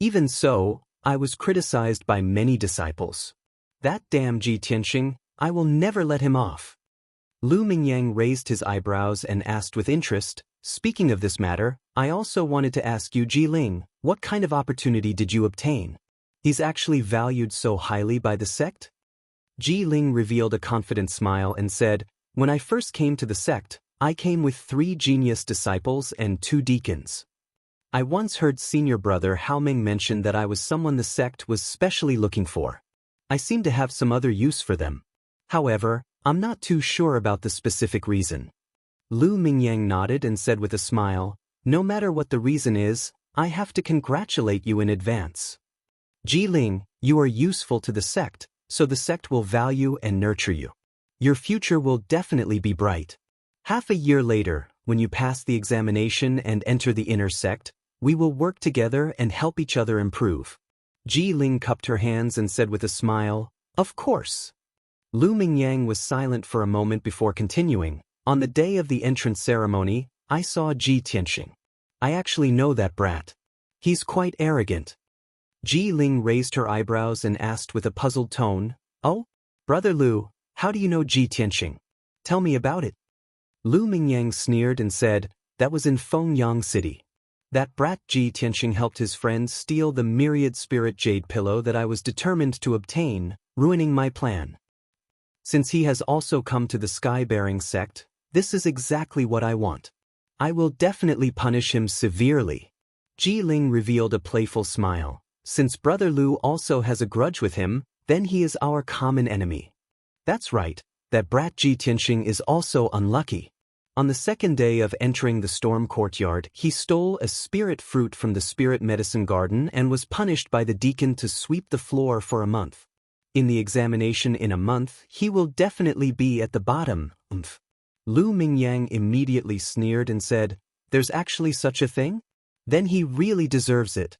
Even so, I was criticized by many disciples. That damn Ji Tianxing, I will never let him off." Lu Mingyang raised his eyebrows and asked with interest, "Speaking of this matter, I also wanted to ask you, Ji Ling, what kind of opportunity did you obtain? He's actually valued so highly by the sect?" Ji Ling revealed a confident smile and said, "When I first came to the sect, I came with 3 genius disciples and 2 deacons. I once heard senior brother Hao Ming mention that I was someone the sect was specially looking for. I seem to have some other use for them. However, I'm not too sure about the specific reason." Lu Mingyang nodded and said with a smile, "No matter what the reason is, I have to congratulate you in advance. Ji Ling, you are useful to the sect, so the sect will value and nurture you. Your future will definitely be bright. Half a year later, when you pass the examination and enter the inner sect, we will work together and help each other improve." Ji Ling cupped her hands and said with a smile, "Of course." Lu Mingyang was silent for a moment before continuing, "On the day of the entrance ceremony, I saw Ji Tianxing. I actually know that brat. He's quite arrogant." Ji Ling raised her eyebrows and asked with a puzzled tone, "Oh, Brother Lu, how do you know Ji Tianxing? Tell me about it." Lu Mingyang sneered and said, "That was in Fengyang City. That brat Ji Tianxing helped his friend steal the myriad spirit jade pillow that I was determined to obtain, ruining my plan. Since he has also come to the sky-bearing sect, this is exactly what I want. I will definitely punish him severely. Ji Ling revealed a playful smile. Since Brother Lu also has a grudge with him, then he is our common enemy. That's right, that brat Ji Tianxing is also unlucky. On the second day of entering the storm courtyard, he stole a spirit fruit from the spirit medicine garden and was punished by the deacon to sweep the floor for a month. In the examination in a month, he will definitely be at the bottom. Lu Mingyang immediately sneered and said, "There's actually such a thing? Then he really deserves it.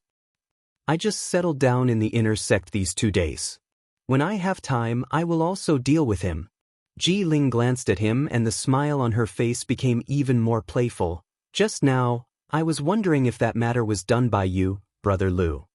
I just settled down in the inner sect these 2 days. When I have time, I will also deal with him." Ji Ling glanced at him and the smile on her face became even more playful. "Just now, I was wondering if that matter was done by you, Brother Lu.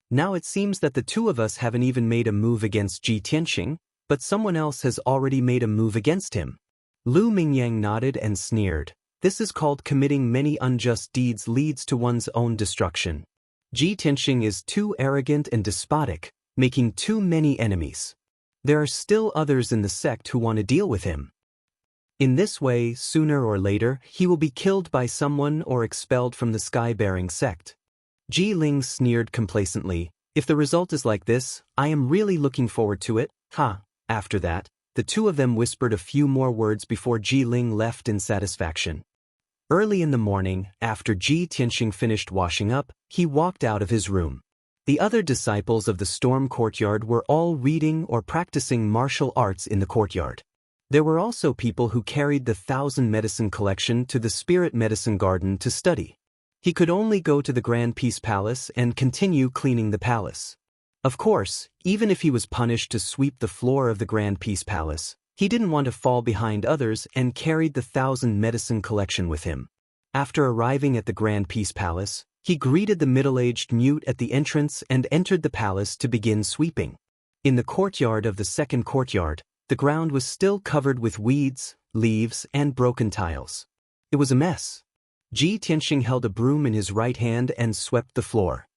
Now it seems that the two of us haven't even made a move against Ji Tianxing, but someone else has already made a move against him." Lu Mingyang nodded and sneered. "This is called committing many unjust deeds leads to one's own destruction. Ji Tianxing is too arrogant and despotic, making too many enemies. There are still others in the sect who want to deal with him. In this way, sooner or later, he will be killed by someone or expelled from the sky-bearing sect." Ji Ling sneered complacently. "If the result is like this, I am really looking forward to it, ha." After that, the two of them whispered a few more words before Ji Ling left in satisfaction. Early in the morning, after Ji Tianxing finished washing up, he walked out of his room. The other disciples of the storm courtyard were all reading or practicing martial arts in the courtyard. There were also people who carried the 1,000 medicine collection to the spirit medicine garden to study. He could only go to the Grand Peace Palace and continue cleaning the palace. Of course, even if he was punished to sweep the floor of the Grand Peace Palace, he didn't want to fall behind others and carried the 1,000 medicine collection with him. After arriving at the Grand Peace Palace, he greeted the middle-aged mute at the entrance and entered the palace to begin sweeping. In the courtyard of the second courtyard, the ground was still covered with weeds, leaves, and broken tiles. It was a mess. Ji Tianxing held a broom in his right hand and swept the floor.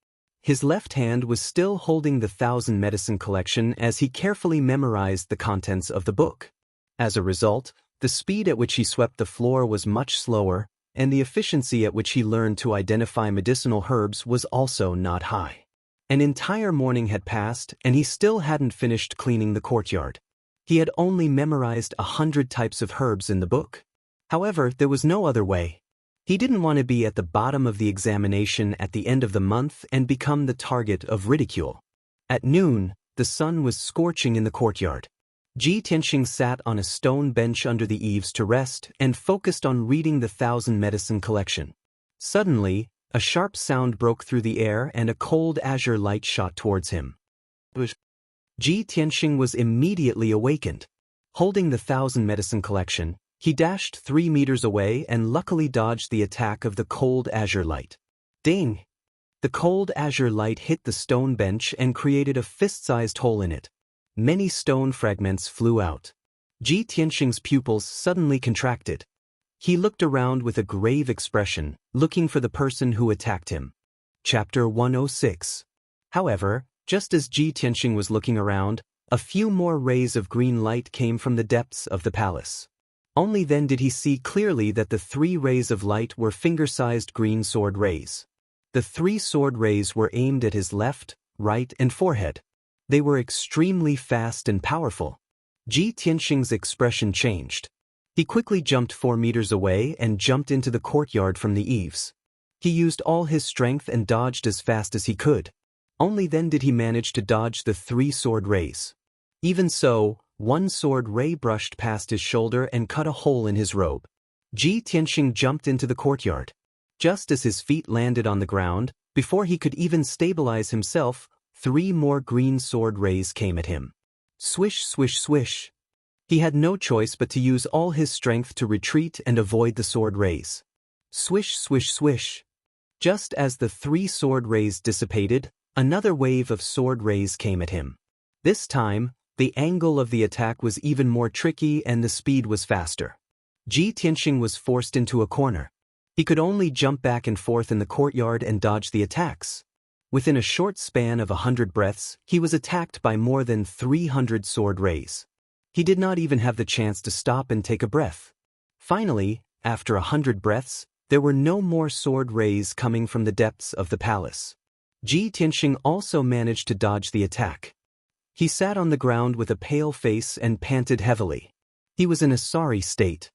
His left hand was still holding the 1,000 medicine collection as he carefully memorized the contents of the book. As a result, the speed at which he swept the floor was much slower, and the efficiency at which he learned to identify medicinal herbs was also not high. An entire morning had passed, and he still hadn't finished cleaning the courtyard. He had only memorized 100 types of herbs in the book. However, there was no other way. He didn't want to be at the bottom of the examination at the end of the month and become the target of ridicule. At noon, the sun was scorching in the courtyard. Ji Tianxing sat on a stone bench under the eaves to rest and focused on reading the 1,000 medicine collection. Suddenly, a sharp sound broke through the air and a cold azure light shot towards him. Ji Tianxing was immediately awakened. Holding the 1,000 medicine collection, he dashed 3 meters away and luckily dodged the attack of the cold azure light. Ding! The cold azure light hit the stone bench and created a fist-sized hole in it. Many stone fragments flew out. Ji Tianxing's pupils suddenly contracted. He looked around with a grave expression, looking for the person who attacked him. Chapter 106. However, just as Ji Tianxing was looking around, a few more rays of green light came from the depths of the palace. Only then did he see clearly that the 3 rays of light were finger-sized green sword rays. The 3 sword rays were aimed at his left, right, and forehead. They were extremely fast and powerful. Ji Tianxing's expression changed. He quickly jumped 4 meters away and jumped into the courtyard from the eaves. He used all his strength and dodged as fast as he could. Only then did he manage to dodge the 3 sword rays. Even so, 1 sword ray brushed past his shoulder and cut a hole in his robe. Ji Tianxing jumped into the courtyard. Just as his feet landed on the ground, before he could even stabilize himself, 3 more green sword rays came at him. Swish, swish, swish. He had no choice but to use all his strength to retreat and avoid the sword rays. Swish, swish, swish. Just as the 3 sword rays dissipated, another wave of sword rays came at him. This time, the angle of the attack was even more tricky and the speed was faster. Ji Tianxing was forced into a corner. He could only jump back and forth in the courtyard and dodge the attacks. Within a short span of 100 breaths, he was attacked by more than 300 sword rays. He did not even have the chance to stop and take a breath. Finally, after 100 breaths, there were no more sword rays coming from the depths of the palace. Ji Tianxing also managed to dodge the attack. He sat on the ground with a pale face and panted heavily. He was in a sorry state.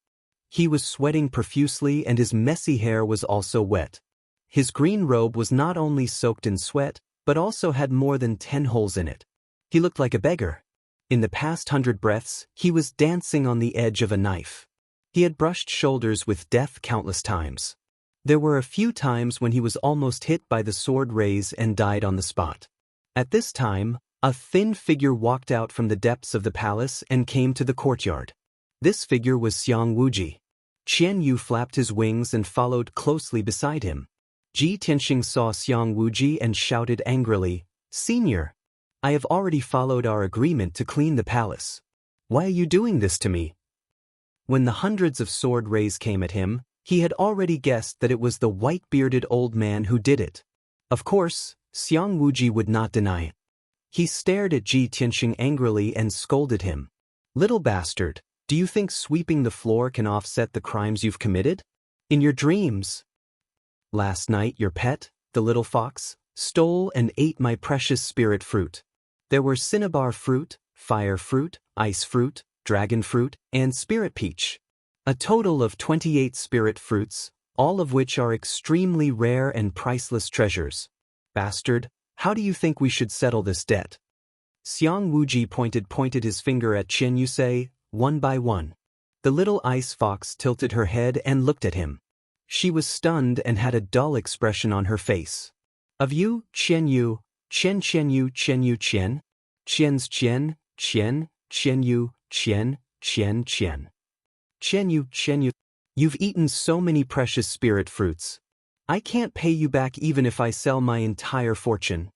He was sweating profusely and his messy hair was also wet. His green robe was not only soaked in sweat, but also had more than 10 holes in it. He looked like a beggar. In the past 100 breaths, he was dancing on the edge of a knife. He had brushed shoulders with death countless times. There were a few times when he was almost hit by the sword rays and died on the spot. At this time, a thin figure walked out from the depths of the palace and came to the courtyard. This figure was Xiang Wuji. Qian Yu flapped his wings and followed closely beside him. Ji Tianxing saw Xiang Wuji and shouted angrily, "Senior, I have already followed our agreement to clean the palace. Why are you doing this to me?" When the hundreds of sword rays came at him, he had already guessed that it was the white-bearded old man who did it. Of course, Xiang Wuji would not deny it. He stared at Ji Tianxing angrily and scolded him. "Little bastard, do you think sweeping the floor can offset the crimes you've committed? In your dreams. Last night your pet, the little fox, stole and ate my precious spirit fruit. There were cinnabar fruit, fire fruit, ice fruit, dragon fruit, and spirit peach. A total of 28 spirit fruits, all of which are extremely rare and priceless treasures. Bastard, how do you think we should settle this debt?" Xiang Wuji pointed his finger at Qian Yu, one by one. The little ice fox tilted her head and looked at him. She was stunned and had a dull expression on her face. "Of you, Qian Yu, Qian Yu, Qian Yu Qian, Qian's Qian, Qian, Qian Yu, Qian, Qian Qian. Qian Yu, you've eaten so many precious spirit fruits. I can't pay you back even if I sell my entire fortune."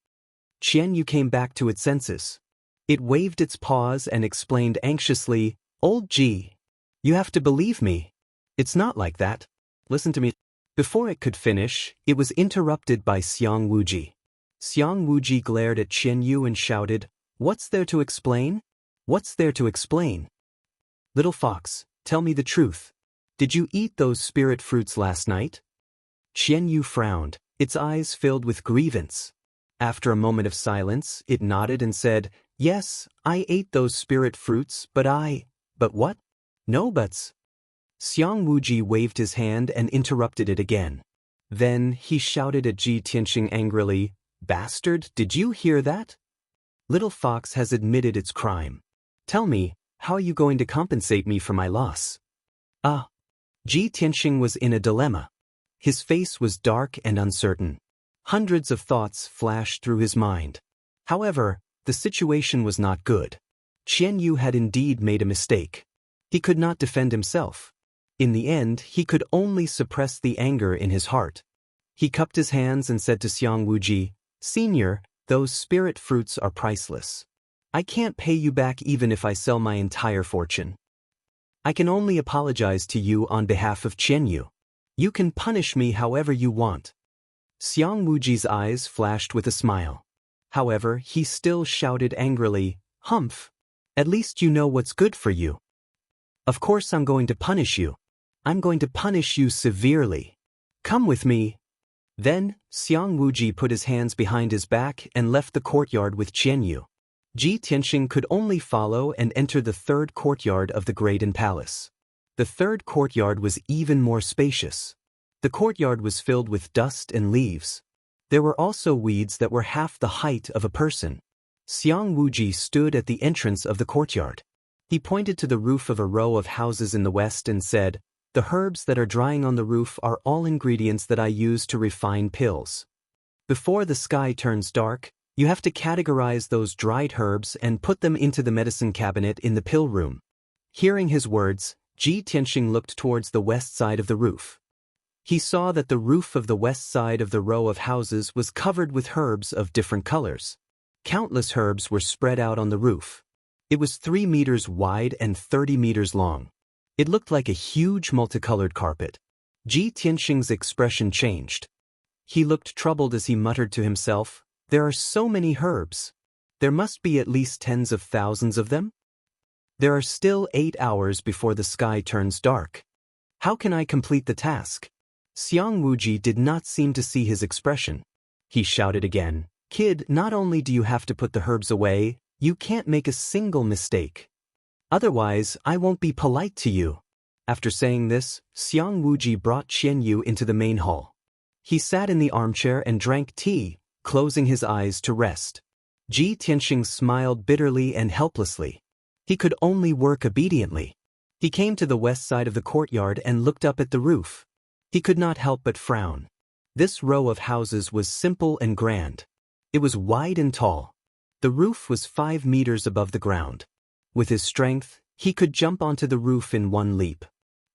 Qian Yu came back to its senses. It waved its paws and explained anxiously, "Old Ji, you have to believe me. It's not like that. Listen to me." Before it could finish, it was interrupted by Xiang Wuji. Xiang Wuji glared at Qian Yu and shouted, "What's there to explain? What's there to explain? Little fox, tell me the truth. Did you eat those spirit fruits last night?" Qian Yu frowned, its eyes filled with grievance. After a moment of silence, it nodded and said, "Yes, I ate those spirit fruits, but what? No buts." Xiang Wuji waved his hand and interrupted it again. Then he shouted at Ji Tianxing angrily, "Bastard, did you hear that? Little Fox has admitted its crime. Tell me, how are you going to compensate me for my loss?" Ji Tianxing was in a dilemma. His face was dark and uncertain. Hundreds of thoughts flashed through his mind. However, the situation was not good. Qian Yu had indeed made a mistake. He could not defend himself. In the end, he could only suppress the anger in his heart. He cupped his hands and said to Xiang Wuji, "Senior, those spirit fruits are priceless. I can't pay you back even if I sell my entire fortune. I can only apologize to you on behalf of Qian Yu. You can punish me however you want." Xiang Wuji's eyes flashed with a smile. However, he still shouted angrily, "Humph! At least you know what's good for you. Of course I'm going to punish you. I'm going to punish you severely. Come with me." Then, Xiang Wuji put his hands behind his back and left the courtyard with Qian Yu. Ji Tianxing could only follow and enter the third courtyard of the Graden Palace. The third courtyard was even more spacious. The courtyard was filled with dust and leaves. There were also weeds that were half the height of a person. Xiang Wuji stood at the entrance of the courtyard. He pointed to the roof of a row of houses in the west and said, "The herbs that are drying on the roof are all ingredients that I use to refine pills. Before the sky turns dark, you have to categorize those dried herbs and put them into the medicine cabinet in the pill room." Hearing his words, Ji Tianxing looked towards the west side of the roof. He saw that the roof of the west side of the row of houses was covered with herbs of different colors. Countless herbs were spread out on the roof. It was 3 meters wide and 30 meters long. It looked like a huge multicolored carpet. Ji Tianxing's expression changed. He looked troubled as he muttered to himself, "There are so many herbs. There must be at least tens of thousands of them? There are still 8 hours before the sky turns dark. How can I complete the task?" Xiang Wuji did not seem to see his expression. He shouted again, "Kid, not only do you have to put the herbs away, you can't make a single mistake. Otherwise, I won't be polite to you." After saying this, Xiang Wuji brought Qian Yu into the main hall. He sat in the armchair and drank tea, closing his eyes to rest. Ji Tianxing smiled bitterly and helplessly. He could only work obediently. He came to the west side of the courtyard and looked up at the roof. He could not help but frown. This row of houses was simple and grand. It was wide and tall. The roof was 5 meters above the ground. With his strength, he could jump onto the roof in one leap.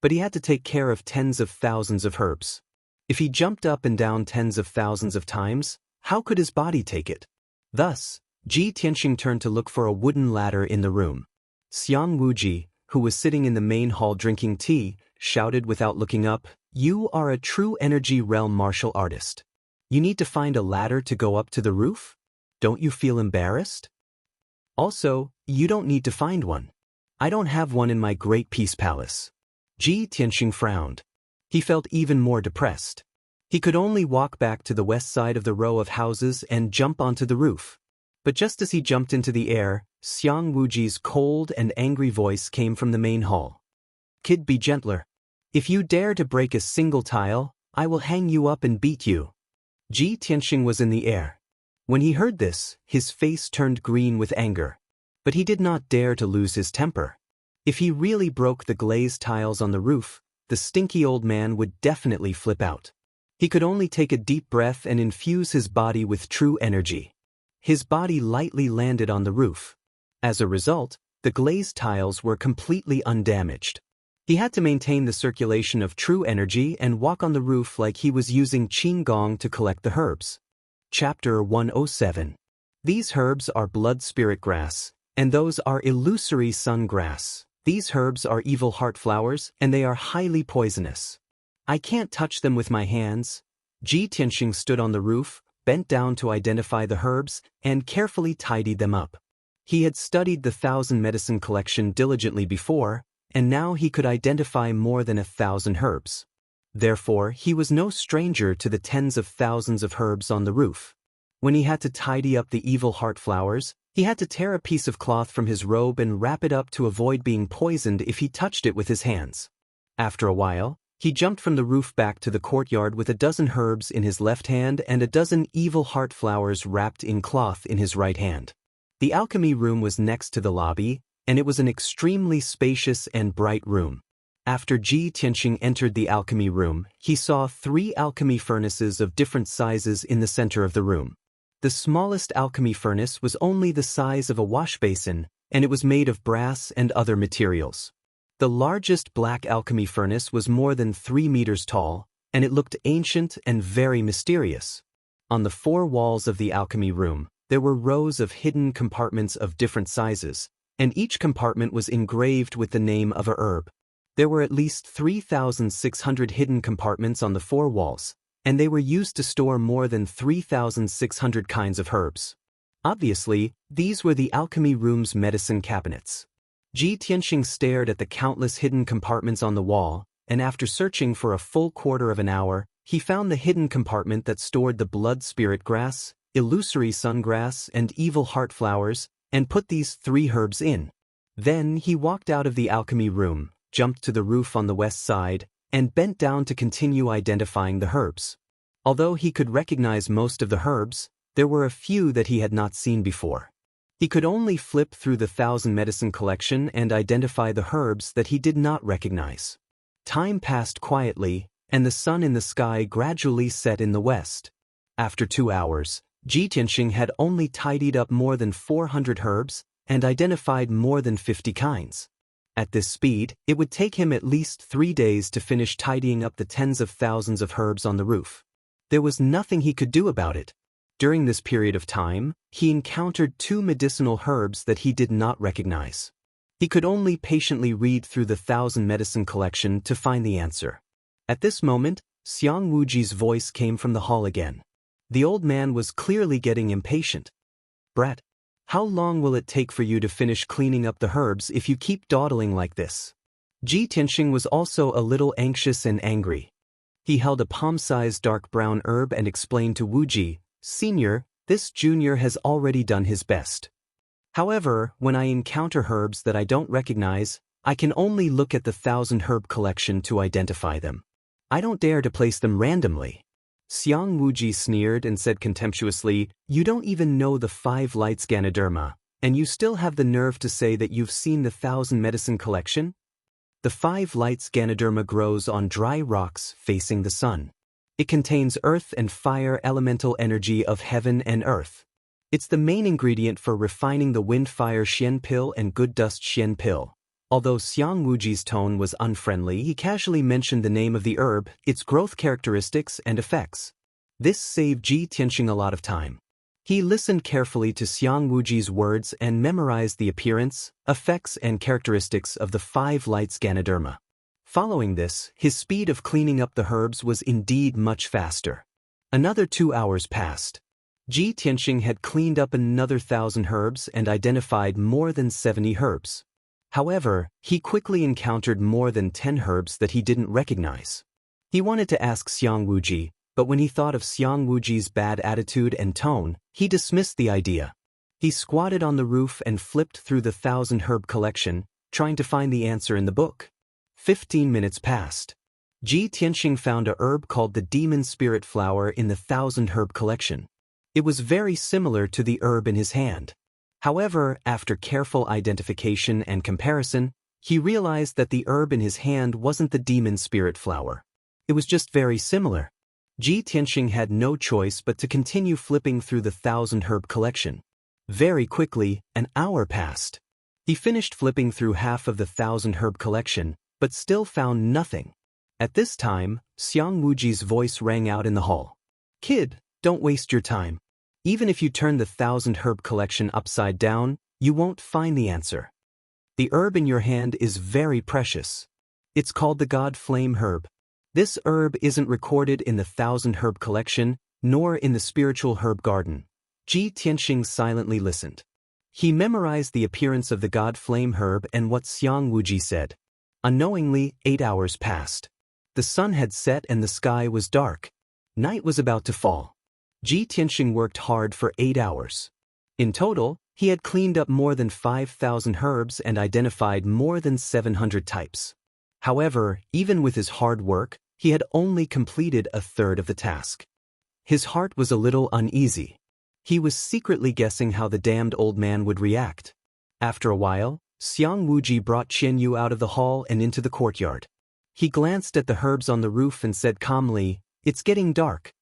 But he had to take care of tens of thousands of herbs. If he jumped up and down tens of thousands of times, how could his body take it? Thus, Ji Tianxing turned to look for a wooden ladder in the room. Xiang Wuji, who was sitting in the main hall drinking tea, shouted without looking up, "You are a true energy realm martial artist. You need to find a ladder to go up to the roof? Don't you feel embarrassed? Also, you don't need to find one. I don't have one in my Great Peace Palace." Ji Tianxing frowned. He felt even more depressed. He could only walk back to the west side of the row of houses and jump onto the roof. But just as he jumped into the air, Xiang Wuji's cold and angry voice came from the main hall. "Kid, be gentler. If you dare to break a single tile, I will hang you up and beat you." Ji Tianxing was in the air. When he heard this, his face turned green with anger. But he did not dare to lose his temper. If he really broke the glazed tiles on the roof, the stinky old man would definitely flip out. He could only take a deep breath and infuse his body with true energy. His body lightly landed on the roof. As a result, the glazed tiles were completely undamaged. He had to maintain the circulation of true energy and walk on the roof like he was using qigong to collect the herbs. Chapter 107. These herbs are blood spirit grass, and those are illusory sun grass. These herbs are evil heart flowers, and they are highly poisonous. I can't touch them with my hands. Ji Tianxing stood on the roof, bent down to identify the herbs, and carefully tidied them up. He had studied the 1,000 medicine collection diligently before, and now he could identify more than 1,000 herbs. Therefore, he was no stranger to the tens of thousands of herbs on the roof. When he had to tidy up the evil heart flowers, he had to tear a piece of cloth from his robe and wrap it up to avoid being poisoned if he touched it with his hands. After a while, he jumped from the roof back to the courtyard with a dozen herbs in his left hand and a dozen evil heart flowers wrapped in cloth in his right hand. The alchemy room was next to the lobby, and it was an extremely spacious and bright room. After Ji Tianxing entered the alchemy room, he saw 3 alchemy furnaces of different sizes in the center of the room. The smallest alchemy furnace was only the size of a wash basin, and it was made of brass and other materials. The largest black alchemy furnace was more than 3 meters tall, and it looked ancient and very mysterious. On the 4 walls of the alchemy room, there were rows of hidden compartments of different sizes, and each compartment was engraved with the name of a herb. There were at least 3,600 hidden compartments on the 4 walls, and they were used to store more than 3,600 kinds of herbs. Obviously, these were the alchemy room's medicine cabinets. Ji Tianxing stared at the countless hidden compartments on the wall, and after searching for a full quarter of an hour, he found the hidden compartment that stored the blood spirit grass, illusory sun grass, and evil heart flowers, and put these 3 herbs in. Then he walked out of the alchemy room, jumped to the roof on the west side, and bent down to continue identifying the herbs. Although he could recognize most of the herbs, there were a few that he had not seen before. He could only flip through the 1,000 medicine collection and identify the herbs that he did not recognize. Time passed quietly, and the sun in the sky gradually set in the west. After 2 hours, Ji Tianxing had only tidied up more than 400 herbs and identified more than 50 kinds. At this speed, it would take him at least 3 days to finish tidying up the tens of thousands of herbs on the roof. There was nothing he could do about it. During this period of time, he encountered 2 medicinal herbs that he did not recognize. He could only patiently read through the 1,000 medicine collection to find the answer. At this moment, Xiang Wuji's voice came from the hall again. The old man was clearly getting impatient. "Brat, how long will it take for you to finish cleaning up the herbs if you keep dawdling like this?" Ji Tianxing was also a little anxious and angry. He held a palm-sized dark brown herb and explained to Wuji, "Senior, this junior has already done his best. However, when I encounter herbs that I don't recognize, I can only look at the 1,000 herb collection to identify them. I don't dare to place them randomly." Xiang Wuji sneered and said contemptuously, "You don't even know the 5 lights Ganoderma, and you still have the nerve to say that you've seen the 1,000 medicine collection? The 5 lights Ganoderma grows on dry rocks facing the sun. It contains earth and fire elemental energy of heaven and earth. It's the main ingredient for refining the wind-fire Xian pill and good dust Xian pill." Although Xiang Wuji's tone was unfriendly, he casually mentioned the name of the herb, its growth characteristics and effects. This saved Ji Tianxing a lot of time. He listened carefully to Xiang Wuji's words and memorized the appearance, effects and characteristics of the 5 lights Ganoderma. Following this, his speed of cleaning up the herbs was indeed much faster. Another 2 hours passed. Ji Tianxing had cleaned up another 1,000 herbs and identified more than 70 herbs. However, he quickly encountered more than 10 herbs that he didn't recognize. He wanted to ask Xiang Wuji, but when he thought of Xiang Wuji's bad attitude and tone, he dismissed the idea. He squatted on the roof and flipped through the 1,000 herb collection, trying to find the answer in the book. 15 minutes passed. Ji Tianxing found a herb called the demon spirit flower in the 1,000 herb collection. It was very similar to the herb in his hand. However, after careful identification and comparison, he realized that the herb in his hand wasn't the demon spirit flower. It was just very similar. Ji Tianxing had no choice but to continue flipping through the 1,000 herb collection. Very quickly, an hour passed. He finished flipping through half of the 1,000 herb collection, but still found nothing. At this time, Xiang Wuji's voice rang out in the hall. "Kid, don't waste your time. Even if you turn the 1,000 herb collection upside down, you won't find the answer. The herb in your hand is very precious. It's called the God Flame herb. This herb isn't recorded in the 1,000 herb collection, nor in the spiritual herb garden." Ji Tianxing silently listened. He memorized the appearance of the God Flame herb and what Xiang Wuji said. Unknowingly, 8 hours passed. The sun had set and the sky was dark. Night was about to fall. Ji Tianxing worked hard for 8 hours. In total, he had cleaned up more than 5,000 herbs and identified more than 700 types. However, even with his hard work, he had only completed a third of the task. His heart was a little uneasy. He was secretly guessing how the damned old man would react. After a while, Xiang Wuji brought Qian Yu out of the hall and into the courtyard. He glanced at the herbs on the roof and said calmly, "It's getting dark.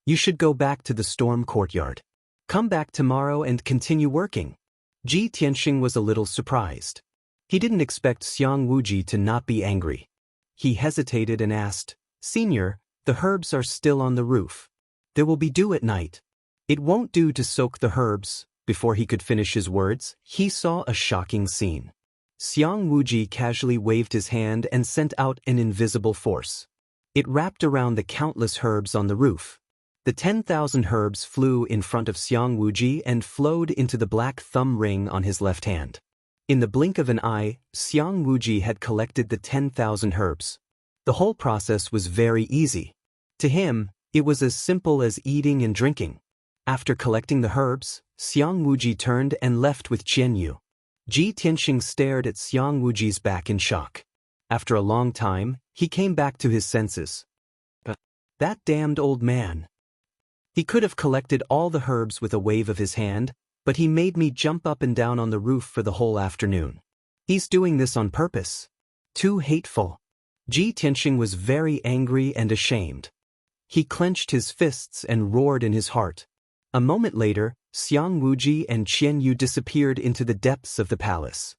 You should go back to the storm courtyard. Come back tomorrow and continue working." Ji Tianxing was a little surprised. He didn't expect Xiang Wuji to not be angry. He hesitated and asked, "Senior, the herbs are still on the roof. There will be dew at night. It won't do to soak the herbs." Before he could finish his words, he saw a shocking scene. Xiang Wuji casually waved his hand and sent out an invisible force. It wrapped around the countless herbs on the roof. The 10,000 herbs flew in front of Xiang Wuji and flowed into the black thumb ring on his left hand. In the blink of an eye, Xiang Wuji had collected the 10,000 herbs. The whole process was very easy. To him, it was as simple as eating and drinking. After collecting the herbs, Xiang Wuji turned and left with Qian Yu. Ji Tianxing stared at Xiang Wuji's back in shock. After a long time, he came back to his senses. That damned old man. He could have collected all the herbs with a wave of his hand, but he made me jump up and down on the roof for the whole afternoon. He's doing this on purpose. Too hateful. Ji Tianxing was very angry and ashamed. He clenched his fists and roared in his heart. A moment later, Xiang Wuji and Qian Yu disappeared into the depths of the palace.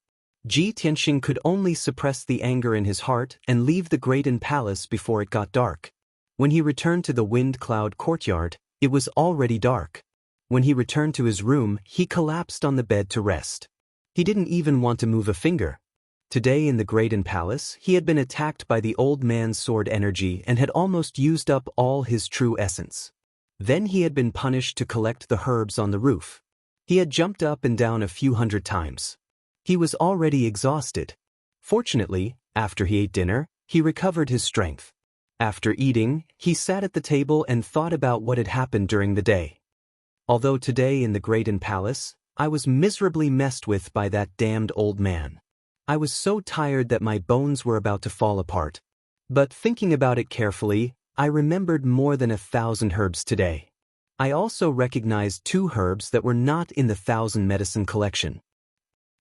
Ji Tianxing could only suppress the anger in his heart and leave the Greaten Palace before it got dark. When he returned to the Wind Cloud courtyard, it was already dark. When he returned to his room, he collapsed on the bed to rest. He didn't even want to move a finger. Today in the Graydon Palace, he had been attacked by the old man's sword energy and had almost used up all his true essence. Then he had been punished to collect the herbs on the roof. He had jumped up and down a few hundred times. He was already exhausted. Fortunately, after he ate dinner, he recovered his strength. After eating, he sat at the table and thought about what had happened during the day. Although today in the Graydon Palace, I was miserably messed with by that damned old man. I was so tired that my bones were about to fall apart. But thinking about it carefully, I remembered more than 1,000 herbs today. I also recognized 2 herbs that were not in the 1,000 medicine collection.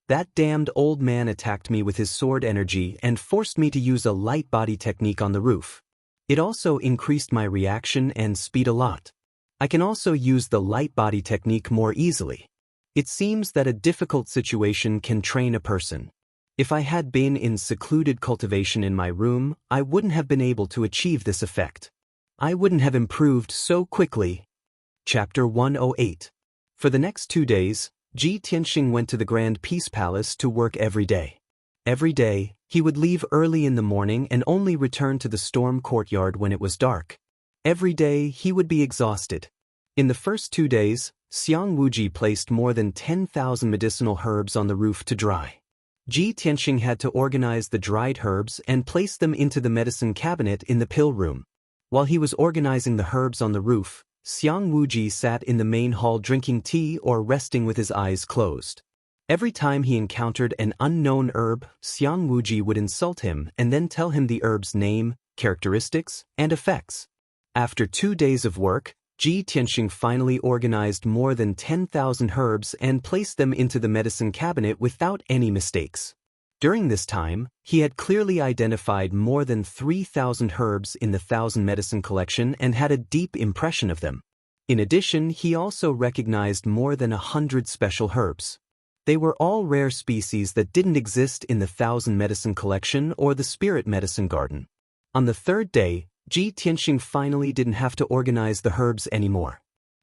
That damned old man attacked me with his sword energy and forced me to use a light body technique on the roof. It also increased my reaction and speed a lot. I can also use the light body technique more easily. It seems that a difficult situation can train a person. If I had been in secluded cultivation in my room, I wouldn't have been able to achieve this effect. I wouldn't have improved so quickly. Chapter 108. For the next 2 days, Ji Tianxing went to the Grand Peace Palace to work every day. Every day, he would leave early in the morning and only return to the storm courtyard when it was dark. Every day, he would be exhausted. In the first 2 days, Xiang Wuji placed more than 10,000 medicinal herbs on the roof to dry. Ji Tianxing had to organize the dried herbs and place them into the medicine cabinet in the pill room. While he was organizing the herbs on the roof, Xiang Wuji sat in the main hall drinking tea or resting with his eyes closed. Every time he encountered an unknown herb, Xiang Wuji would insult him and then tell him the herb's name, characteristics, and effects. After 2 days of work, Ji Tianxing finally organized more than 10,000 herbs and placed them into the medicine cabinet without any mistakes. During this time, he had clearly identified more than 3,000 herbs in the 1,000 medicine collection and had a deep impression of them. In addition, he also recognized more than 100 special herbs. They were all rare species that didn't exist in the 1,000 medicine collection or the spirit medicine garden. On the 3rd day, Ji Tianxing finally didn't have to organize the herbs anymore.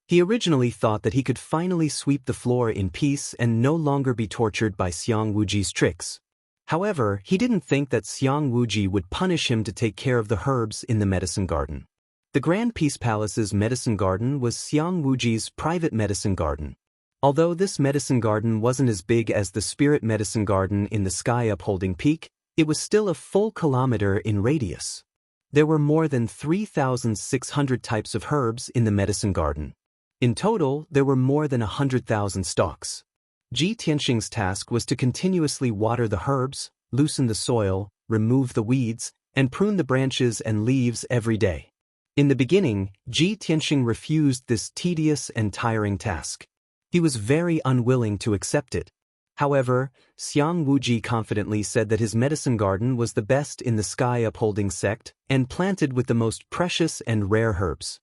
He originally thought that he could finally sweep the floor in peace and no longer be tortured by Xiang Wuji's tricks. However, he didn't think that Xiang Wuji would punish him to take care of the herbs in the medicine garden. The Grand Peace Palace's medicine garden was Xiang Wuji's private medicine garden. Although this medicine garden wasn't as big as the spirit medicine garden in the sky upholding peak, it was still a full kilometer in radius. There were more than 3,600 types of herbs in the medicine garden. In total, there were more than 100,000 stalks. Ji Tianxing's task was to continuously water the herbs, loosen the soil, remove the weeds, and prune the branches and leaves every day. In the beginning, Ji Tianxing refused this tedious and tiring task. He was very unwilling to accept it. However, Xiang Wuji confidently said that his medicine garden was the best in the sky upholding sect and planted with the most precious and rare herbs.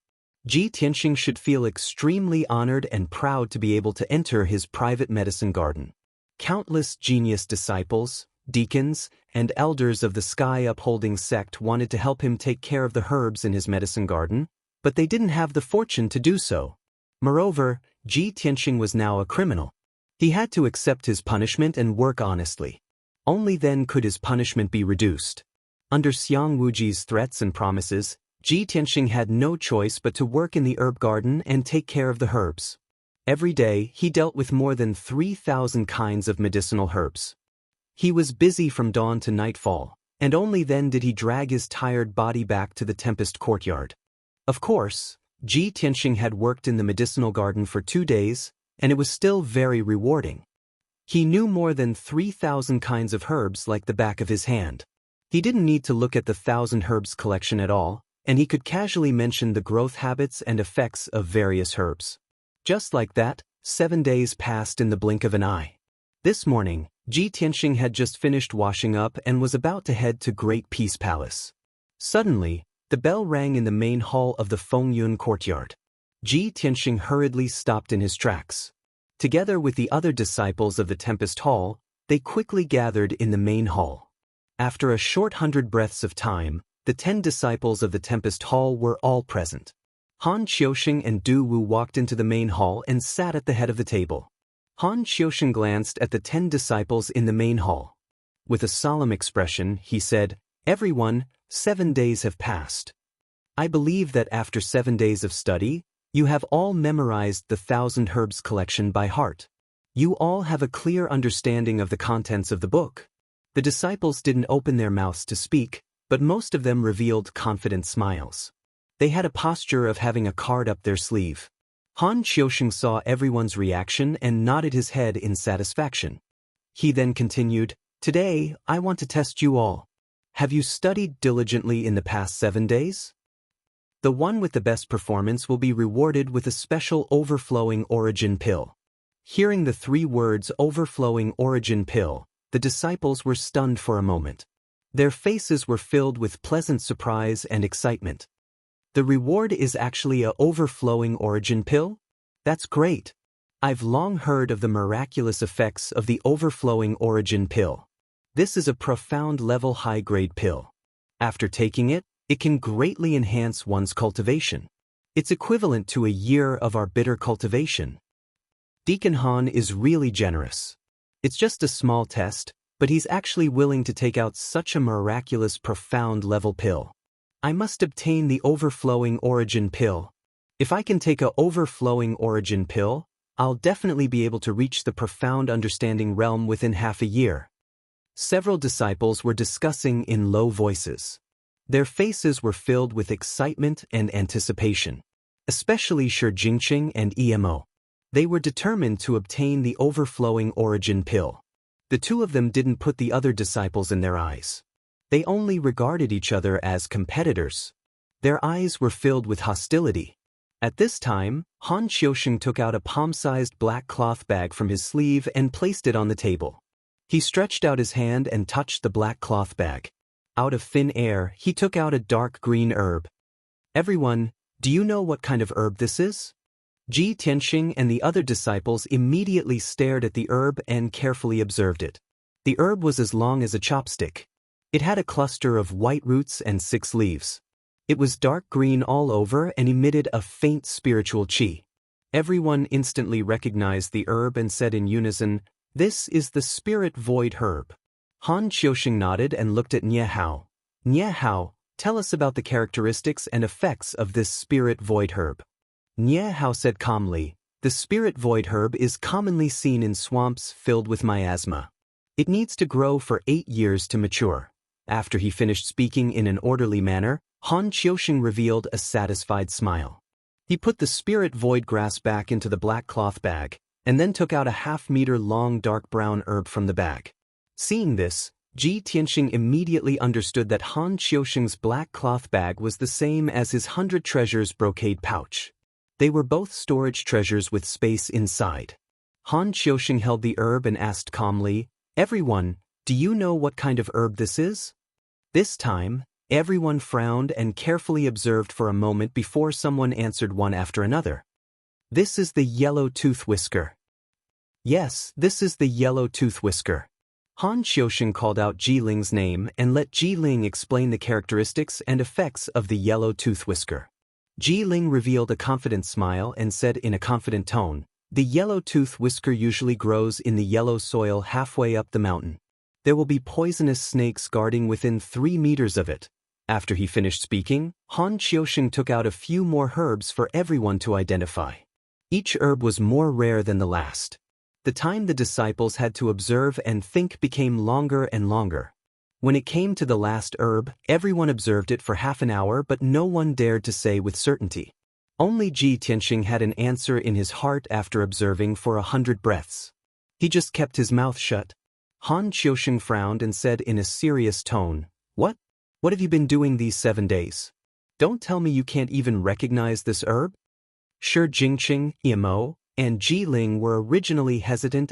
Ji Tianxing should feel extremely honored and proud to be able to enter his private medicine garden. Countless genius disciples, deacons, and elders of the sky upholding sect wanted to help him take care of the herbs in his medicine garden, but they didn't have the fortune to do so. Moreover, Ji Tianxing was now a criminal. He had to accept his punishment and work honestly. Only then could his punishment be reduced. Under Xiang Wuji's threats and promises, Ji Tianxing had no choice but to work in the herb garden and take care of the herbs. Every day, he dealt with more than 3,000 kinds of medicinal herbs. He was busy from dawn to nightfall, and only then did he drag his tired body back to the Tempest courtyard. Of course, Ji Tianxing had worked in the medicinal garden for 2 days, and it was still very rewarding. He knew more than 3,000 kinds of herbs like the back of his hand. He didn't need to look at the 1,000 herbs collection at all, and he could casually mention the growth habits and effects of various herbs. Just like that, 7 days passed in the blink of an eye. This morning, Ji Tianxing had just finished washing up and was about to head to Great Peace Palace. Suddenly, the bell rang in the main hall of the Fengyun courtyard. Ji Tianxing hurriedly stopped in his tracks. Together with the other disciples of the Tempest Hall, they quickly gathered in the main hall. After a short 100 breaths of time, the 10 disciples of the Tempest Hall were all present. Han Qiusheng and Du Wu walked into the main hall and sat at the head of the table. Han Qiusheng glanced at the 10 disciples in the main hall. With a solemn expression, he said, "Everyone, 7 days have passed. I believe that after 7 days of study, you have all memorized the 1,000 Herbs collection by heart. You all have a clear understanding of the contents of the book." The disciples didn't open their mouths to speak, but most of them revealed confident smiles. They had a posture of having a card up their sleeve. Han Qiusheng saw everyone's reaction and nodded his head in satisfaction. He then continued, "Today, I want to test you all. Have you studied diligently in the past 7 days? The one with the best performance will be rewarded with a special overflowing origin pill." Hearing the 3 words overflowing origin pill, the disciples were stunned for a moment. Their faces were filled with pleasant surprise and excitement. The reward is actually a overflowing origin pill? That's great. I've long heard of the miraculous effects of the overflowing origin pill. This is a profound level high-grade pill. After taking it, it can greatly enhance one's cultivation. It's equivalent to a year of our bitter cultivation. Deacon Han is really generous. It's just a small test, but he's actually willing to take out such a miraculous profound level pill. I must obtain the overflowing origin pill. If I can take a overflowing origin pill, I'll definitely be able to reach the profound understanding realm within half a year. Several disciples were discussing in low voices. Their faces were filled with excitement and anticipation, especially Shi Jingqing and Emo. They were determined to obtain the overflowing origin pill. The 2 of them didn't put the other disciples in their eyes. They only regarded each other as competitors. Their eyes were filled with hostility. At this time, Han Qiusheng took out a palm-sized black cloth bag from his sleeve and placed it on the table. He stretched out his hand and touched the black cloth bag. Out of thin air, he took out a dark green herb. "Everyone, do you know what kind of herb this is?" Ji Tianxing and the other disciples immediately stared at the herb and carefully observed it. The herb was as long as a chopstick. It had a cluster of white roots and 6 leaves. It was dark green all over and emitted a faint spiritual qi. Everyone instantly recognized the herb and said in unison, "This is the spirit void herb." Han Qiusheng nodded and looked at Nie Hao. "Nie Hao, tell us about the characteristics and effects of this spirit void herb." Nie Hao said calmly, "The spirit void herb is commonly seen in swamps filled with miasma. It needs to grow for 8 years to mature." After he finished speaking in an orderly manner, Han Qiusheng revealed a satisfied smile. He put the spirit void grass back into the black cloth bag, and then took out a half-meter long dark brown herb from the bag. Seeing this, Ji Tianxing immediately understood that Han Qiusheng's black cloth bag was the same as his 100 treasures brocade pouch. They were both storage treasures with space inside. Han Qiusheng held the herb and asked calmly, "Everyone, do you know what kind of herb this is?" This time, everyone frowned and carefully observed for a moment before someone answered one after another. "This is the yellow tooth whisker." "Yes, this is the yellow tooth whisker." Han Qiusheng called out Ji Ling's name and let Ji Ling explain the characteristics and effects of the yellow tooth whisker. Ji Ling revealed a confident smile and said in a confident tone, "The yellow tooth whisker usually grows in the yellow soil halfway up the mountain. There will be poisonous snakes guarding within 3 meters of it." After he finished speaking, Han Qiusheng took out a few more herbs for everyone to identify. Each herb was more rare than the last. The time the disciples had to observe and think became longer and longer. When it came to the last herb, everyone observed it for half an hour, but no one dared to say with certainty. Only Ji Tianxing had an answer in his heart after observing for 100 breaths. He just kept his mouth shut. Han Qiusheng frowned and said in a serious tone, "What? What have you been doing these 7 days? Don't tell me you can't even recognize this herb?" Shi Jingqing, Emo, and Ji Ling were originally hesitant.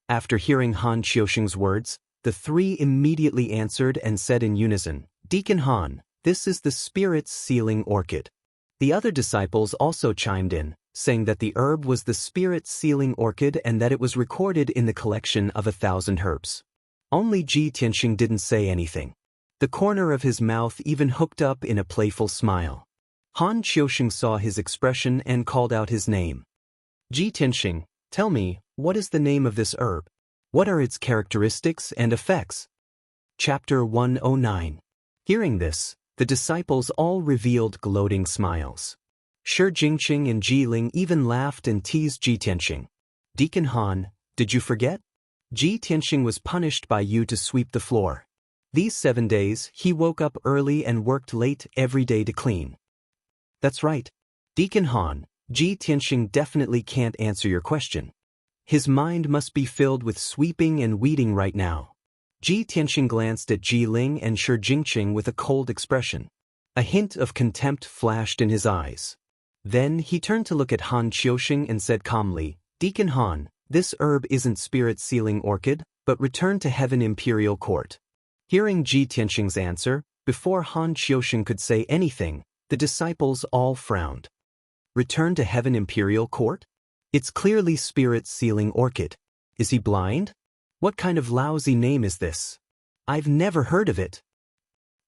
After hearing Han Qiusheng's words, the 3 immediately answered and said in unison, "Deacon Han, this is the spirit's sealing orchid." The other disciples also chimed in, saying that the herb was the spirit's sealing orchid and that it was recorded in the collection of 1,000 herbs. Only Ji Tianxing didn't say anything. The corner of his mouth even hooked up in a playful smile. Han Qiusheng saw his expression and called out his name. "Ji Tianxing, tell me, what is the name of this herb?" What are its characteristics and effects? Chapter 109. Hearing this, the disciples all revealed gloating smiles. Shi Jingqing and Ji Ling even laughed and teased Ji Tianqing. Deacon Han, did you forget? Ji Tianqing was punished by you to sweep the floor. These 7 days, he woke up early and worked late every day to clean. That's right. Deacon Han, Ji Tianqing definitely can't answer your question. His mind must be filled with sweeping and weeding right now. Ji Tianqing glanced at Ji Ling and Shi Jingqing with a cold expression. A hint of contempt flashed in his eyes. Then he turned to look at Han Qiuxing and said calmly, Deacon Han, this herb isn't spirit-sealing orchid, but return to heaven imperial court. Hearing Ji Tianqing's answer, before Han Qiuxing could say anything, the disciples all frowned. Return to heaven imperial court? It's clearly spirit-sealing orchid. Is he blind? What kind of lousy name is this? I've never heard of it.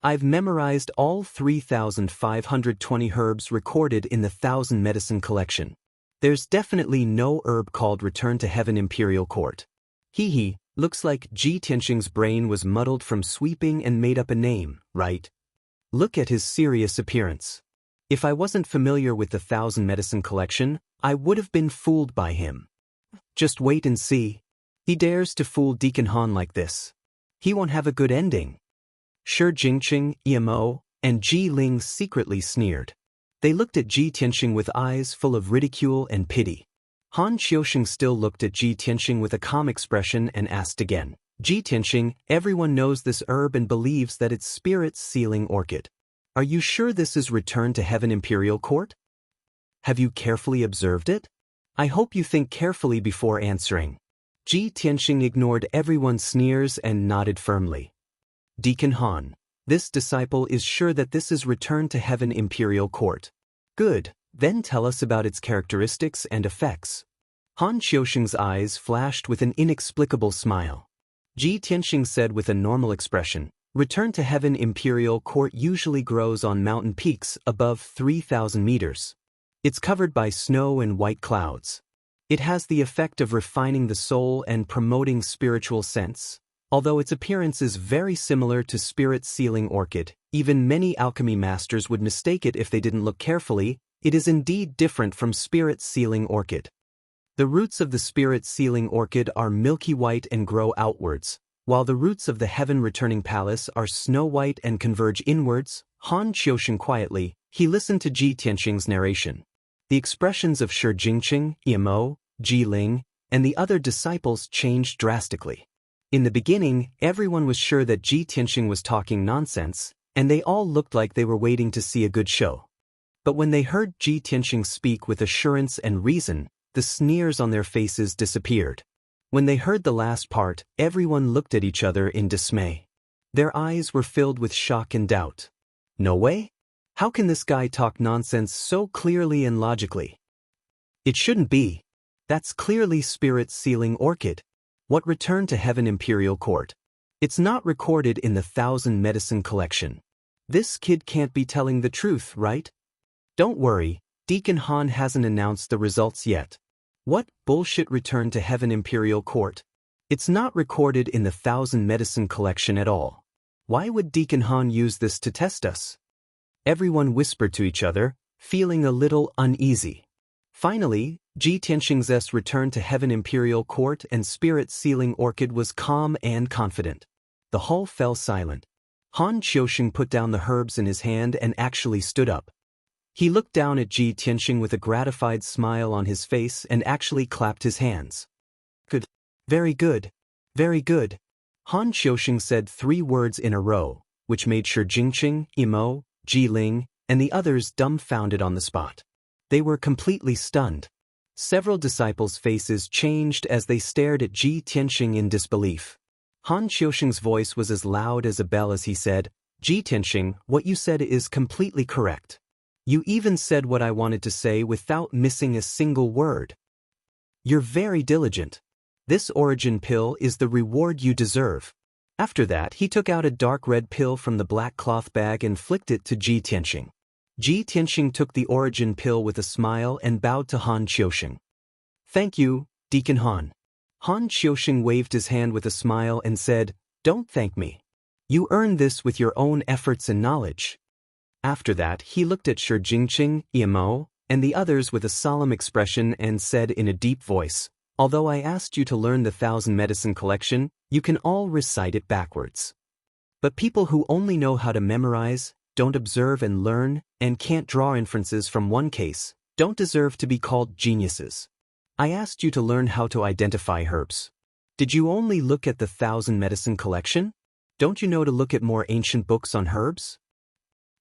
I've memorized all 3,520 herbs recorded in the 1,000 medicine collection. There's definitely no herb called Return to Heaven Imperial Court. Hee, looks like Ji Tianqing's brain was muddled from sweeping and made up a name, right? Look at his serious appearance. If I wasn't familiar with the 1,000 medicine collection, I would have been fooled by him. Just wait and see. He dares to fool Deacon Han like this. He won't have a good ending. Shi Jingqing, Emo, and Ji Ling secretly sneered. They looked at Ji Tianqing with eyes full of ridicule and pity. Han Qiuxing still looked at Ji Tianqing with a calm expression and asked again, Ji Tianqing, everyone knows this herb and believes that it's spirit-sealing orchid. Are you sure this is Return to Heaven Imperial Court? Have you carefully observed it? I hope you think carefully before answering. Ji Tianqing ignored everyone's sneers and nodded firmly. Deacon Han, this disciple is sure that this is Return to Heaven Imperial Court. Good, then tell us about its characteristics and effects. Han Qiuxing's eyes flashed with an inexplicable smile. Ji Tianqing said with a normal expression, Return to Heaven Imperial Court usually grows on mountain peaks above 3,000 meters. It's covered by snow and white clouds. It has the effect of refining the soul and promoting spiritual sense. Although its appearance is very similar to spirit-sealing orchid, even many alchemy masters would mistake it if they didn't look carefully, it is indeed different from spirit-sealing orchid. The roots of the spirit-sealing orchid are milky white and grow outwards, while the roots of the heaven-returning palace are snow-white and converge inwards. Han Qiuxing quietly, he listened to Ji Tianqing's narration. The expressions of Shi Jingqing, Emo, Ji Ling, and the other disciples changed drastically. In the beginning, everyone was sure that Ji Tianqing was talking nonsense, and they all looked like they were waiting to see a good show. But when they heard Ji Tianqing speak with assurance and reason, the sneers on their faces disappeared. When they heard the last part, everyone looked at each other in dismay. Their eyes were filled with shock and doubt. No way? How can this guy talk nonsense so clearly and logically? It shouldn't be. That's clearly spirit-sealing orchid. What Return to Heaven Imperial Court? It's not recorded in the 1,000 medicine collection. This kid can't be telling the truth, right? Don't worry, Deacon Han hasn't announced the results yet. What bullshit Return to Heaven Imperial Court? It's not recorded in the 1,000 medicine collection at all. Why would Deacon Han use this to test us? Everyone whispered to each other, feeling a little uneasy. Finally, Ji Tianqing's Return to Heaven Imperial Court and spirit-sealing orchid was calm and confident. The hall fell silent. Han Qiuxing put down the herbs in his hand and actually stood up. He looked down at Ji Tianqing with a gratified smile on his face and actually clapped his hands. Good. Very good. Very good. Han Qiuxing said 3 words in a row, which made Shi Jingqing, Emo, Ji Ling, and the others dumbfounded on the spot. They were completely stunned. Several disciples' faces changed as they stared at Ji Tianqing in disbelief. Han Qiuxing's voice was as loud as a bell as he said, Ji Tianqing, what you said is completely correct. You even said what I wanted to say without missing a single word. You're very diligent. This origin pill is the reward you deserve. After that, he took out a dark red pill from the black cloth bag and flicked it to Ji Tianqing. Ji Tianqing took the origin pill with a smile and bowed to Han Qiuxing. Thank you, Deacon Han. Han Qiusheng waved his hand with a smile and said, "Don't thank me. You earned this with your own efforts and knowledge." After that, he looked at Shi Jingqing, Emo, and the others with a solemn expression and said in a deep voice, "Although I asked you to learn the 1,000 medicine collection, you can all recite it backwards. But people who only know how to memorize, don't observe and learn, and can't draw inferences from one case, don't deserve to be called geniuses. I asked you to learn how to identify herbs. Did you only look at the 1,000 medicine collection? Don't you know to look at more ancient books on herbs?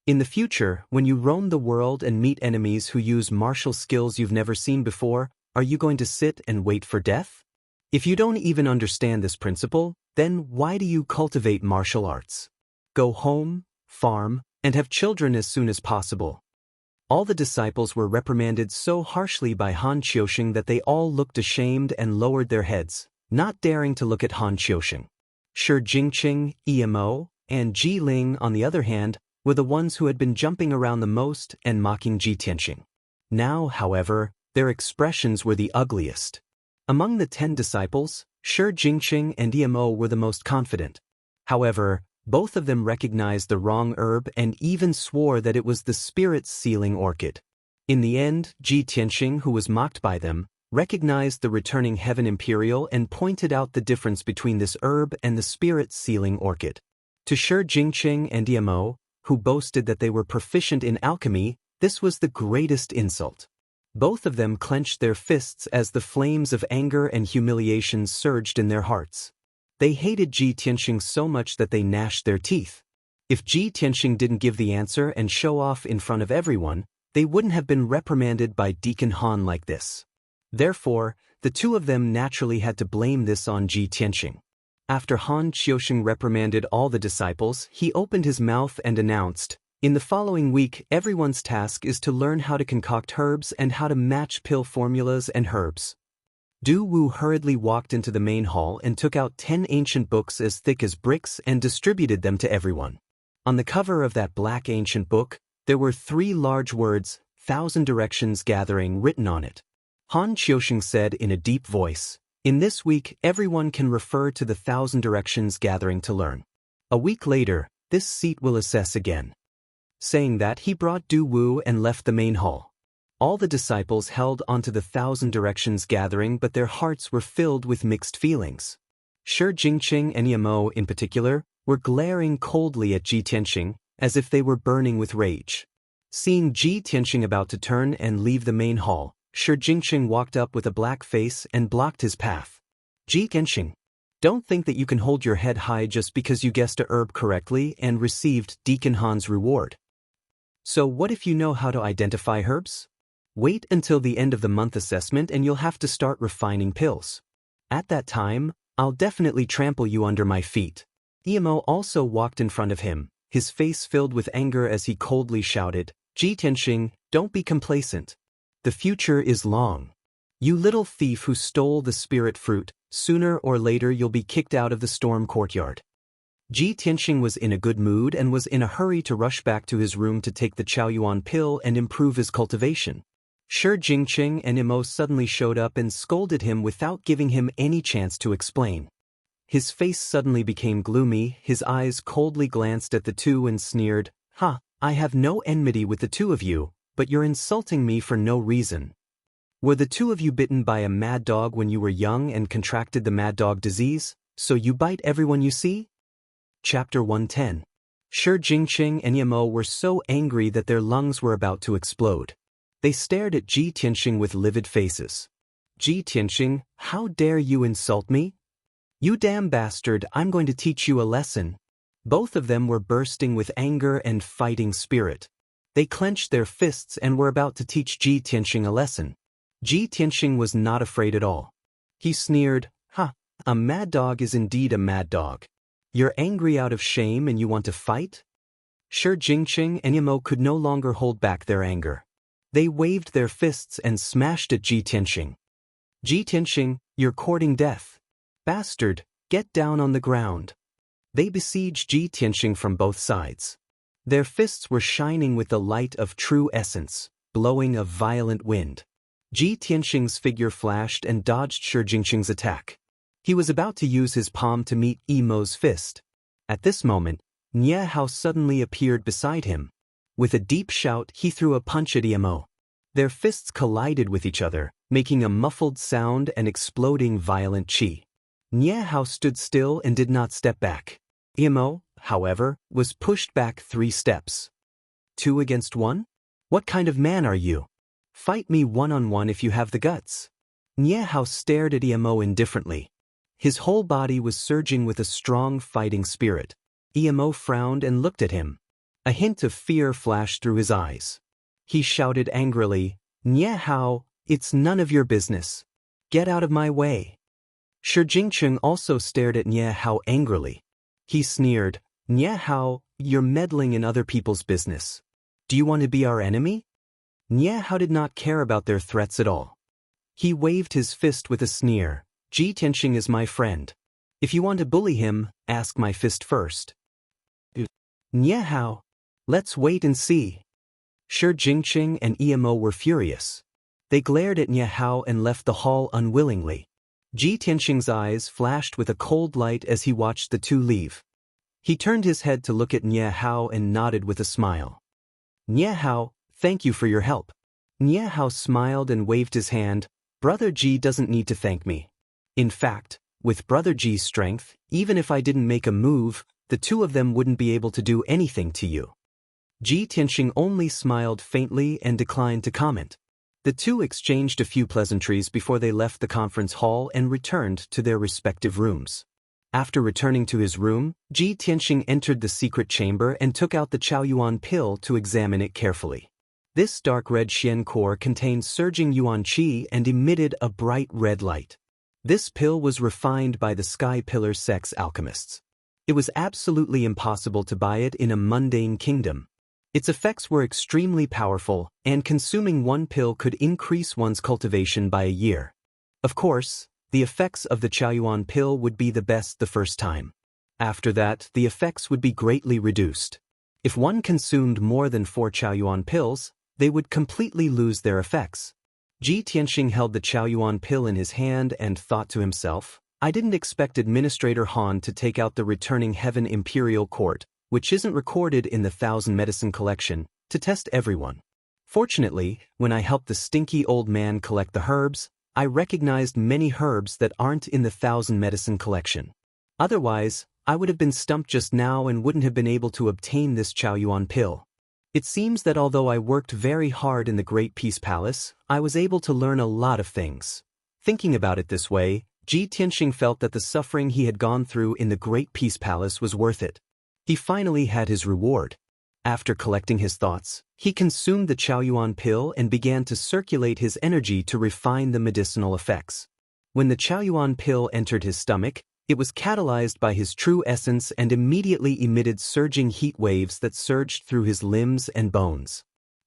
In the future, when you roam the world and meet enemies who use martial skills you've never seen before, are you going to sit and wait for death? If you don't even understand this principle, then why do you cultivate martial arts? Go home, farm, and have children as soon as possible." All the disciples were reprimanded so harshly by Han Qiusheng that they all looked ashamed and lowered their heads, not daring to look at Han Qiusheng. Shi Jingqing, Emo, and Ji Ling, on the other hand, were the ones who had been jumping around the most and mocking Ji Tianqing. Now, however, their expressions were the ugliest. Among the 10 disciples, Shi Jingqing and Emo were the most confident. However, both of them recognized the wrong herb and even swore that it was the spirit-sealing orchid. In the end, Ji Tianqing, who was mocked by them, recognized the returning heaven imperial and pointed out the difference between this herb and the spirit-sealing orchid. To Shi Jingqing and Emo, who boasted that they were proficient in alchemy, this was the greatest insult. Both of them clenched their fists as the flames of anger and humiliation surged in their hearts. They hated Ji Tianqing so much that they gnashed their teeth. If Ji Tianqing didn't give the answer and show off in front of everyone, they wouldn't have been reprimanded by Deacon Han like this. Therefore, the two of them naturally had to blame this on Ji Tianqing. After Han Qiusheng reprimanded all the disciples, he opened his mouth and announced, "In the following week, everyone's task is to learn how to concoct herbs and how to match pill formulas and herbs." Du Wu hurriedly walked into the main hall and took out 10 ancient books as thick as bricks and distributed them to everyone. On the cover of that black ancient book, there were 3 large words, 1,000 Directions Gathering, written on it. Han Qiusheng said in a deep voice, "In this week, everyone can refer to the 1,000 Directions Gathering to learn. A week later, this seat will assess again." Saying that, he brought Du Wu and left the main hall. All the disciples held onto the 1,000 Directions Gathering, but their hearts were filled with mixed feelings. Shi Jingqing and Emo, in particular, were glaring coldly at Ji Tianqing, as if they were burning with rage. Seeing Ji Tianqing about to turn and leave the main hall, Shi Jingqing walked up with a black face and blocked his path. "Ji Tianqing, don't think that you can hold your head high just because you guessed a herb correctly and received Deacon Han's reward. So what if you know how to identify herbs? Wait until the end of the month assessment and you'll have to start refining pills. At that time, I'll definitely trample you under my feet." Emo also walked in front of him, his face filled with anger as he coldly shouted, "Ji Tianqing, don't be complacent. The future is long. You little thief who stole the spirit fruit, sooner or later you'll be kicked out of the storm courtyard." Ji Tianqing was in a good mood and was in a hurry to rush back to his room to take the Chaoyuan pill and improve his cultivation. Shi Jingqing and Emo suddenly showed up and scolded him without giving him any chance to explain. His face suddenly became gloomy, his eyes coldly glanced at the two and sneered, "Ha, I have no enmity with the two of you, but you're insulting me for no reason. Were the two of you bitten by a mad dog when you were young and contracted the mad dog disease, so you bite everyone you see?" Chapter 110. Shi Jingqing and Emo were so angry that their lungs were about to explode. They stared at Ji Tianqing with livid faces. "Ji Tianqing, how dare you insult me? You damn bastard, I'm going to teach you a lesson." Both of them were bursting with anger and fighting spirit. They clenched their fists and were about to teach Ji Tianqing a lesson. Ji Tianqing was not afraid at all. He sneered, "Ha, a mad dog is indeed a mad dog. You're angry out of shame and you want to fight?" Shi Jingqing and Emo could no longer hold back their anger. They waved their fists and smashed at Ji Tianqing. "Ji Tianqing, you're courting death. Bastard, get down on the ground." They besieged Ji Tianqing from both sides. Their fists were shining with the light of true essence, blowing a violent wind. Ji Tianqing's figure flashed and dodged Shi Jingqing's attack. He was about to use his palm to meet Emo's fist. At this moment, Nye Hao suddenly appeared beside him. With a deep shout, he threw a punch at Emo. Their fists collided with each other, making a muffled sound and exploding violent chi. Nye Hao stood still and did not step back. Emo, however, was pushed back 3 steps. 2 against 1? What kind of man are you? Fight me one-on-one if you have the guts. Nye Hao stared at Emo indifferently. His whole body was surging with a strong fighting spirit. Emo frowned and looked at him. A hint of fear flashed through his eyes. He shouted angrily, "Nye Hao, it's none of your business. Get out of my way." Shi Jingqing also stared at Nye Hao angrily. He sneered, "Nye Hao, you're meddling in other people's business. Do you want to be our enemy?" Nye Hao did not care about their threats at all. He waved his fist with a sneer. "Ji Tianxing is my friend. If you want to bully him, ask my fist first." "Nye Hao, let's wait and see." Shi Jingqing and Emo were furious. They glared at Nye Hao and left the hall unwillingly. Ji Tianxing's eyes flashed with a cold light as he watched the two leave. He turned his head to look at Nye Hao and nodded with a smile. "Nye Hao, thank you for your help." Nye Hao smiled and waved his hand. "Brother Ji doesn't need to thank me. In fact, with Brother Ji's strength, even if I didn't make a move, the two of them wouldn't be able to do anything to you." Ji Tianxing only smiled faintly and declined to comment. The two exchanged a few pleasantries before they left the conference hall and returned to their respective rooms. After returning to his room, Ji Tianxing entered the secret chamber and took out the Chaoyuan pill to examine it carefully. This dark red Xian core contained surging yuan qi and emitted a bright red light. This pill was refined by the Sky Pillar Sex alchemists. It was absolutely impossible to buy it in a mundane kingdom. Its effects were extremely powerful, and consuming one pill could increase one's cultivation by a year. Of course, the effects of the Chaoyuan pill would be the best the first time. After that, the effects would be greatly reduced. If one consumed more than 4 Chaoyuan pills, they would completely lose their effects. Ji Tianxing held the Chaoyuan pill in his hand and thought to himself, "I didn't expect Administrator Han to take out the returning Heaven Imperial Court, which isn't recorded in the 1,000 Medicine Collection, to test everyone. Fortunately, when I helped the stinky old man collect the herbs, I recognized many herbs that aren't in the 1,000 Medicine Collection. Otherwise, I would have been stumped just now and wouldn't have been able to obtain this Chaoyuan pill. It seems that although I worked very hard in the Great Peace Palace, I was able to learn a lot of things." Thinking about it this way, Ji Tianxing felt that the suffering he had gone through in the Great Peace Palace was worth it. He finally had his reward. After collecting his thoughts, he consumed the Chaoyuan pill and began to circulate his energy to refine the medicinal effects. When the Chaoyuan pill entered his stomach, it was catalyzed by his true essence and immediately emitted surging heat waves that surged through his limbs and bones.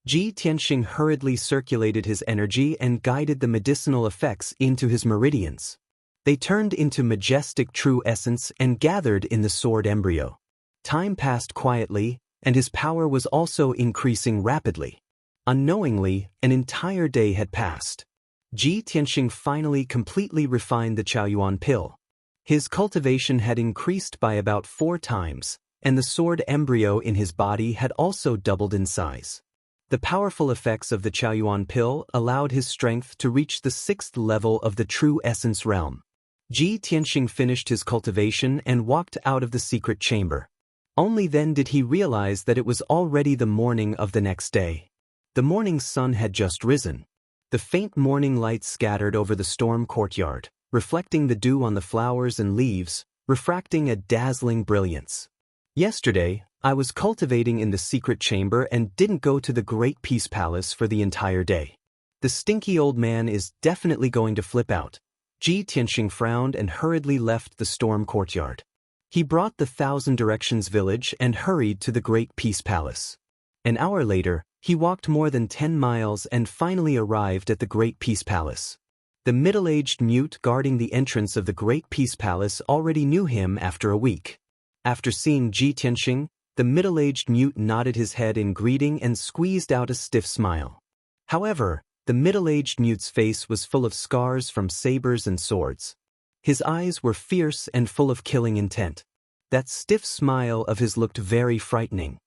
Ji Tianxing hurriedly circulated his energy and guided the medicinal effects into his meridians. They turned into majestic true essence and gathered in the sword embryo. Time passed quietly, and his power was also increasing rapidly. Unknowingly, an entire day had passed. Ji Tianxing finally completely refined the Chaoyuan pill. His cultivation had increased by about 4 times, and the sword embryo in his body had also doubled in size. The powerful effects of the Chaoyuan pill allowed his strength to reach the 6th level of the true essence realm. Ji Tianxing finished his cultivation and walked out of the secret chamber. Only then did he realize that it was already the morning of the next day. The morning sun had just risen. The faint morning light scattered over the storm courtyard, reflecting the dew on the flowers and leaves, refracting a dazzling brilliance. Yesterday, I was cultivating in the secret chamber and didn't go to the Great Peace Palace for the entire day. The stinky old man is definitely going to flip out. Ji Tianxing frowned and hurriedly left the storm courtyard. He brought the 1,000 Directions village and hurried to the Great Peace Palace. An hour later, he walked more than 10 miles and finally arrived at the Great Peace Palace. The middle-aged mute guarding the entrance of the Great Peace Palace already knew him after a week. After seeing Ji Tianxing, the middle-aged mute nodded his head in greeting and squeezed out a stiff smile. However, the middle-aged mute's face was full of scars from sabers and swords. His eyes were fierce and full of killing intent. That stiff smile of his looked very frightening.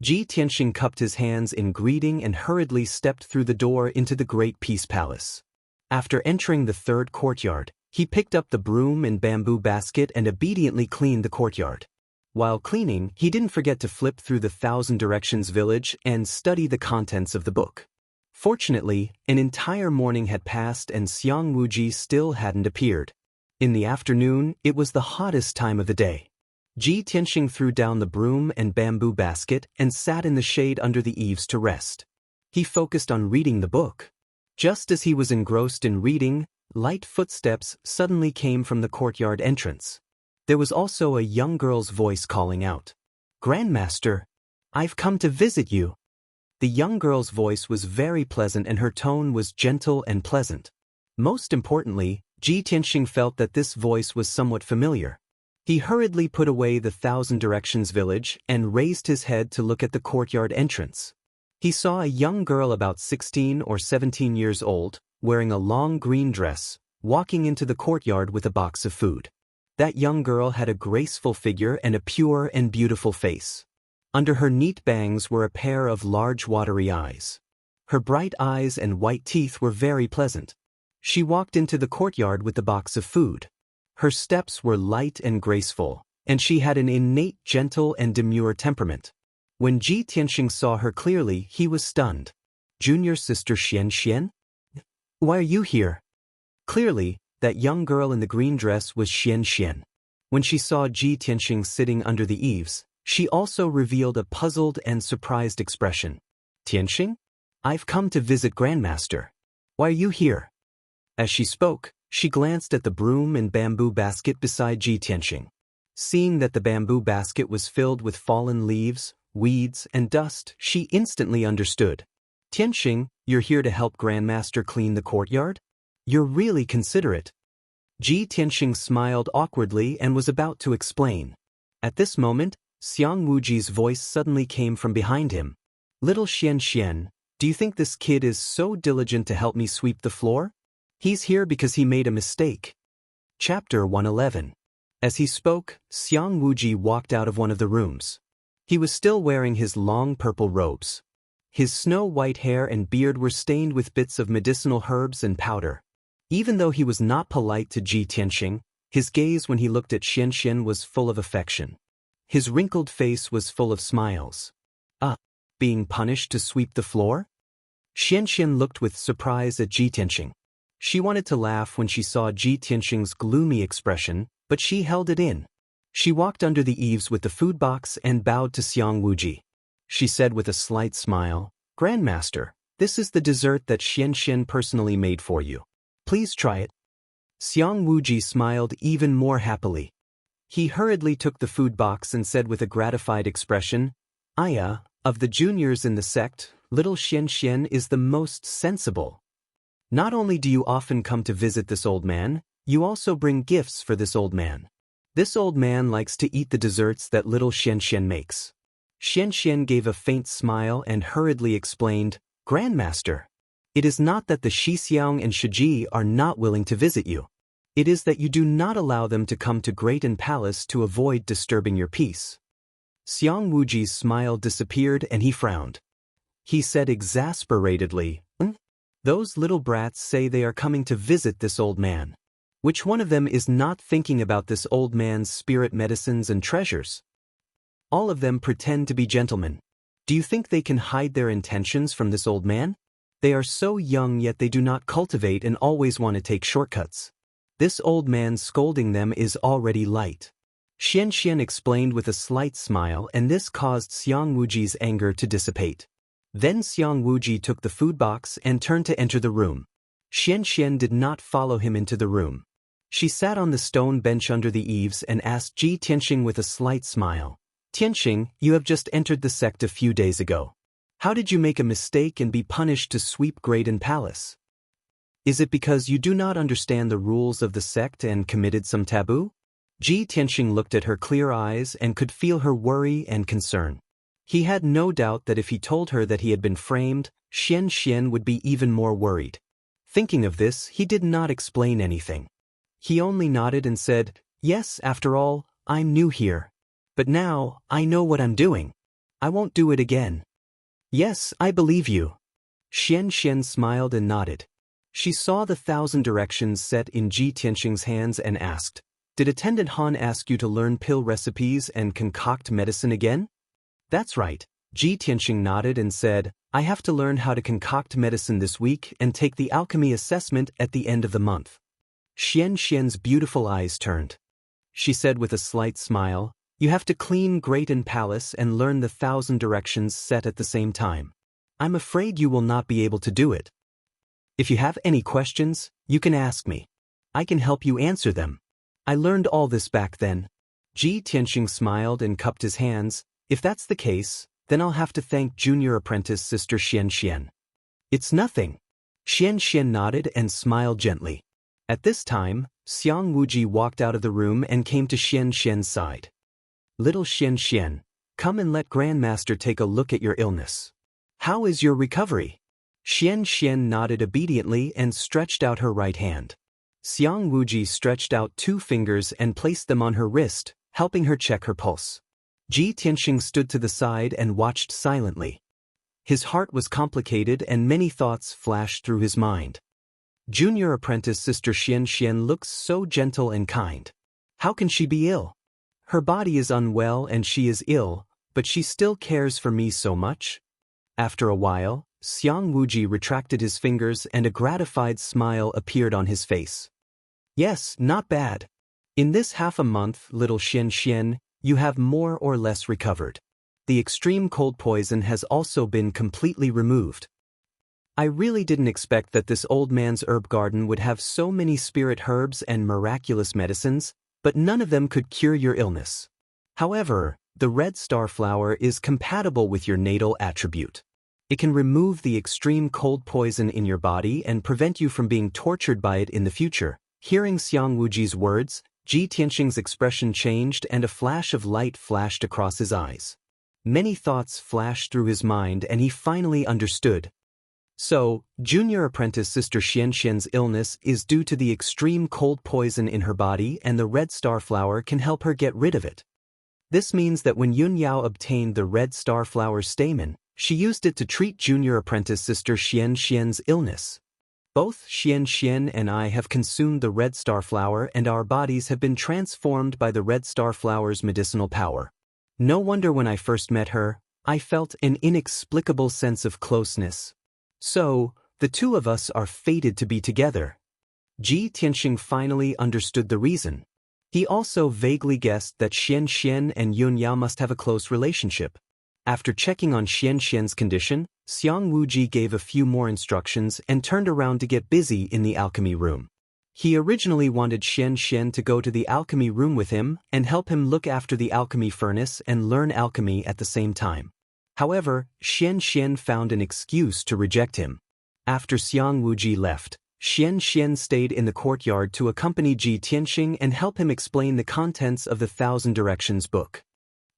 Ji Tianxing cupped his hands in greeting and hurriedly stepped through the door into the Great Peace Palace. After entering the third courtyard, he picked up the broom and bamboo basket and obediently cleaned the courtyard. While cleaning, he didn't forget to flip through the Thousand Directions village and study the contents of the book. Fortunately, an entire morning had passed and Xiang Wuji still hadn't appeared. In the afternoon, it was the hottest time of the day. Ji Tianxing threw down the broom and bamboo basket and sat in the shade under the eaves to rest. He focused on reading the book. Just as he was engrossed in reading, light footsteps suddenly came from the courtyard entrance. There was also a young girl's voice calling out, "Grandmaster, I've come to visit you." The young girl's voice was very pleasant and her tone was gentle and pleasant. Most importantly, Ji Tianxing felt that this voice was somewhat familiar. He hurriedly put away the Thousand Directions village and raised his head to look at the courtyard entrance. He saw a young girl about 16 or 17 years old, wearing a long green dress, walking into the courtyard with a box of food. That young girl had a graceful figure and a pure and beautiful face. Under her neat bangs were a pair of large watery eyes. Her bright eyes and white teeth were very pleasant. She walked into the courtyard with the box of food. Her steps were light and graceful, and she had an innate gentle and demure temperament. When Ji Tianxing saw her clearly, he was stunned. "Junior sister Xian Xian? Why are you here?" Clearly, that young girl in the green dress was Xian Xian. When she saw Ji Tianxing sitting under the eaves, she also revealed a puzzled and surprised expression. "Tianxing? I've come to visit Grandmaster. Why are you here?" As she spoke, she glanced at the broom and bamboo basket beside Ji Tianxing. Seeing that the bamboo basket was filled with fallen leaves, weeds, and dust, she instantly understood. "Tianxing, you're here to help Grandmaster clean the courtyard? You're really considerate." Ji Tianxing smiled awkwardly and was about to explain. At this moment, Xiang Wuji's voice suddenly came from behind him. "Little Xian Xian, do you think this kid is so diligent to help me sweep the floor? He's here because he made a mistake." Chapter 111. As he spoke, Xiang Wuji walked out of one of the rooms. He was still wearing his long purple robes. His snow-white hair and beard were stained with bits of medicinal herbs and powder. Even though he was not polite to Ji Tianxing, his gaze when he looked at Xian Xian was full of affection. His wrinkled face was full of smiles. Being punished to sweep the floor? Xian Xian looked with surprise at Ji Tianxing. She wanted to laugh when she saw Ji Tianxing's gloomy expression, but she held it in. She walked under the eaves with the food box and bowed to Xiang Wuji. She said with a slight smile, "Grandmaster, this is the dessert that Xian Xian personally made for you. Please try it." Xiang Wuji smiled even more happily. He hurriedly took the food box and said with a gratified expression, "Aya, of the juniors in the sect, little Xian Xian is the most sensible. Not only do you often come to visit this old man, you also bring gifts for this old man. This old man likes to eat the desserts that little Xian Xian makes." Xian Xian gave a faint smile and hurriedly explained, "Grandmaster, it is not that the Shixiang and Shiji are not willing to visit you. It is that you do not allow them to come to Greaton Palace to avoid disturbing your peace." Xiang Wuji's smile disappeared and he frowned. He said exasperatedly, "Those little brats say they are coming to visit this old man. Which one of them is not thinking about this old man's spirit medicines and treasures? All of them pretend to be gentlemen. Do you think they can hide their intentions from this old man? They are so young yet they do not cultivate and always want to take shortcuts. This old man scolding them is already light." Xian Xian explained with a slight smile, and this caused Xiang Wuji's anger to dissipate. Then Xiang Wuji took the food box and turned to enter the room. Xian Xian did not follow him into the room. She sat on the stone bench under the eaves and asked Ji Tianxing with a slight smile, "Tianxing, you have just entered the sect a few days ago. How did you make a mistake and be punished to sweep Greaton Palace? Is it because you do not understand the rules of the sect and committed some taboo?" Ji Tianxing looked at her clear eyes and could feel her worry and concern. He had no doubt that if he told her that he had been framed, Xian Xian would be even more worried. Thinking of this, he did not explain anything. He only nodded and said, "Yes, after all, I'm new here. But now, I know what I'm doing. I won't do it again." "Yes, I believe you." Xian Xian smiled and nodded. She saw the 1,000 directions set in Ji Tianqing's hands and asked, "Did Attendant Han ask you to learn pill recipes and concoct medicine again?" "That's right." Ji Tianqing nodded and said, "I have to learn how to concoct medicine this week and take the alchemy assessment at the end of the month." Xian Xian's beautiful eyes turned. She said with a slight smile, "You have to clean Great Palace and learn the 1,000 directions set at the same time. I'm afraid you will not be able to do it. If you have any questions, you can ask me. I can help you answer them. I learned all this back then." Ji Tianqing smiled and cupped his hands. "If that's the case, then I'll have to thank junior apprentice Sister Xian Xian." "It's nothing." Xian Xian nodded and smiled gently. At this time, Xiang Wuji walked out of the room and came to Xian Xian's side. "Little Xian Xian, come and let Grandmaster take a look at your illness. How is your recovery?" Xian Xian nodded obediently and stretched out her right hand. Xiang Wuji stretched out 2 fingers and placed them on her wrist, helping her check her pulse. Ji Tianqing stood to the side and watched silently. His heart was complicated and many thoughts flashed through his mind. Junior apprentice Sister Xian Xian looks so gentle and kind. How can she be ill? Her body is unwell and she is ill, but she still cares for me so much. After a while, Xiang Wuji retracted his fingers and a gratified smile appeared on his face. "Yes, not bad. In this half a month, little Xian Xian, you have more or less recovered. The extreme cold poison has also been completely removed. I really didn't expect that this old man's herb garden would have so many spirit herbs and miraculous medicines, but none of them could cure your illness. However, the red star flower is compatible with your natal attribute. It can remove the extreme cold poison in your body and prevent you from being tortured by it in the future." Hearing Xiang Wuji's words, Ji Tianqing's expression changed and a flash of light flashed across his eyes. Many thoughts flashed through his mind and he finally understood. So, junior apprentice Sister Xian Xian's illness is due to the extreme cold poison in her body and the red star flower can help her get rid of it. This means that when Yun Yao obtained the red star flower's stamen, she used it to treat junior apprentice Sister Xian Xian's illness. Both Xian Xian and I have consumed the red star flower and our bodies have been transformed by the red star flower's medicinal power. No wonder when I first met her, I felt an inexplicable sense of closeness. So, the two of us are fated to be together. Ji Tianqing finally understood the reason. He also vaguely guessed that Xian Xian and Yun Yao must have a close relationship. After checking on Xian Xian's condition, Xiang Wuji gave a few more instructions and turned around to get busy in the alchemy room. He originally wanted Xian Xian to go to the alchemy room with him and help him look after the alchemy furnace and learn alchemy at the same time. However, Xian Xian found an excuse to reject him. After Xiang Wuji left, Xian Xian stayed in the courtyard to accompany Ji Tianqing and help him explain the contents of the 1,000 Directions book.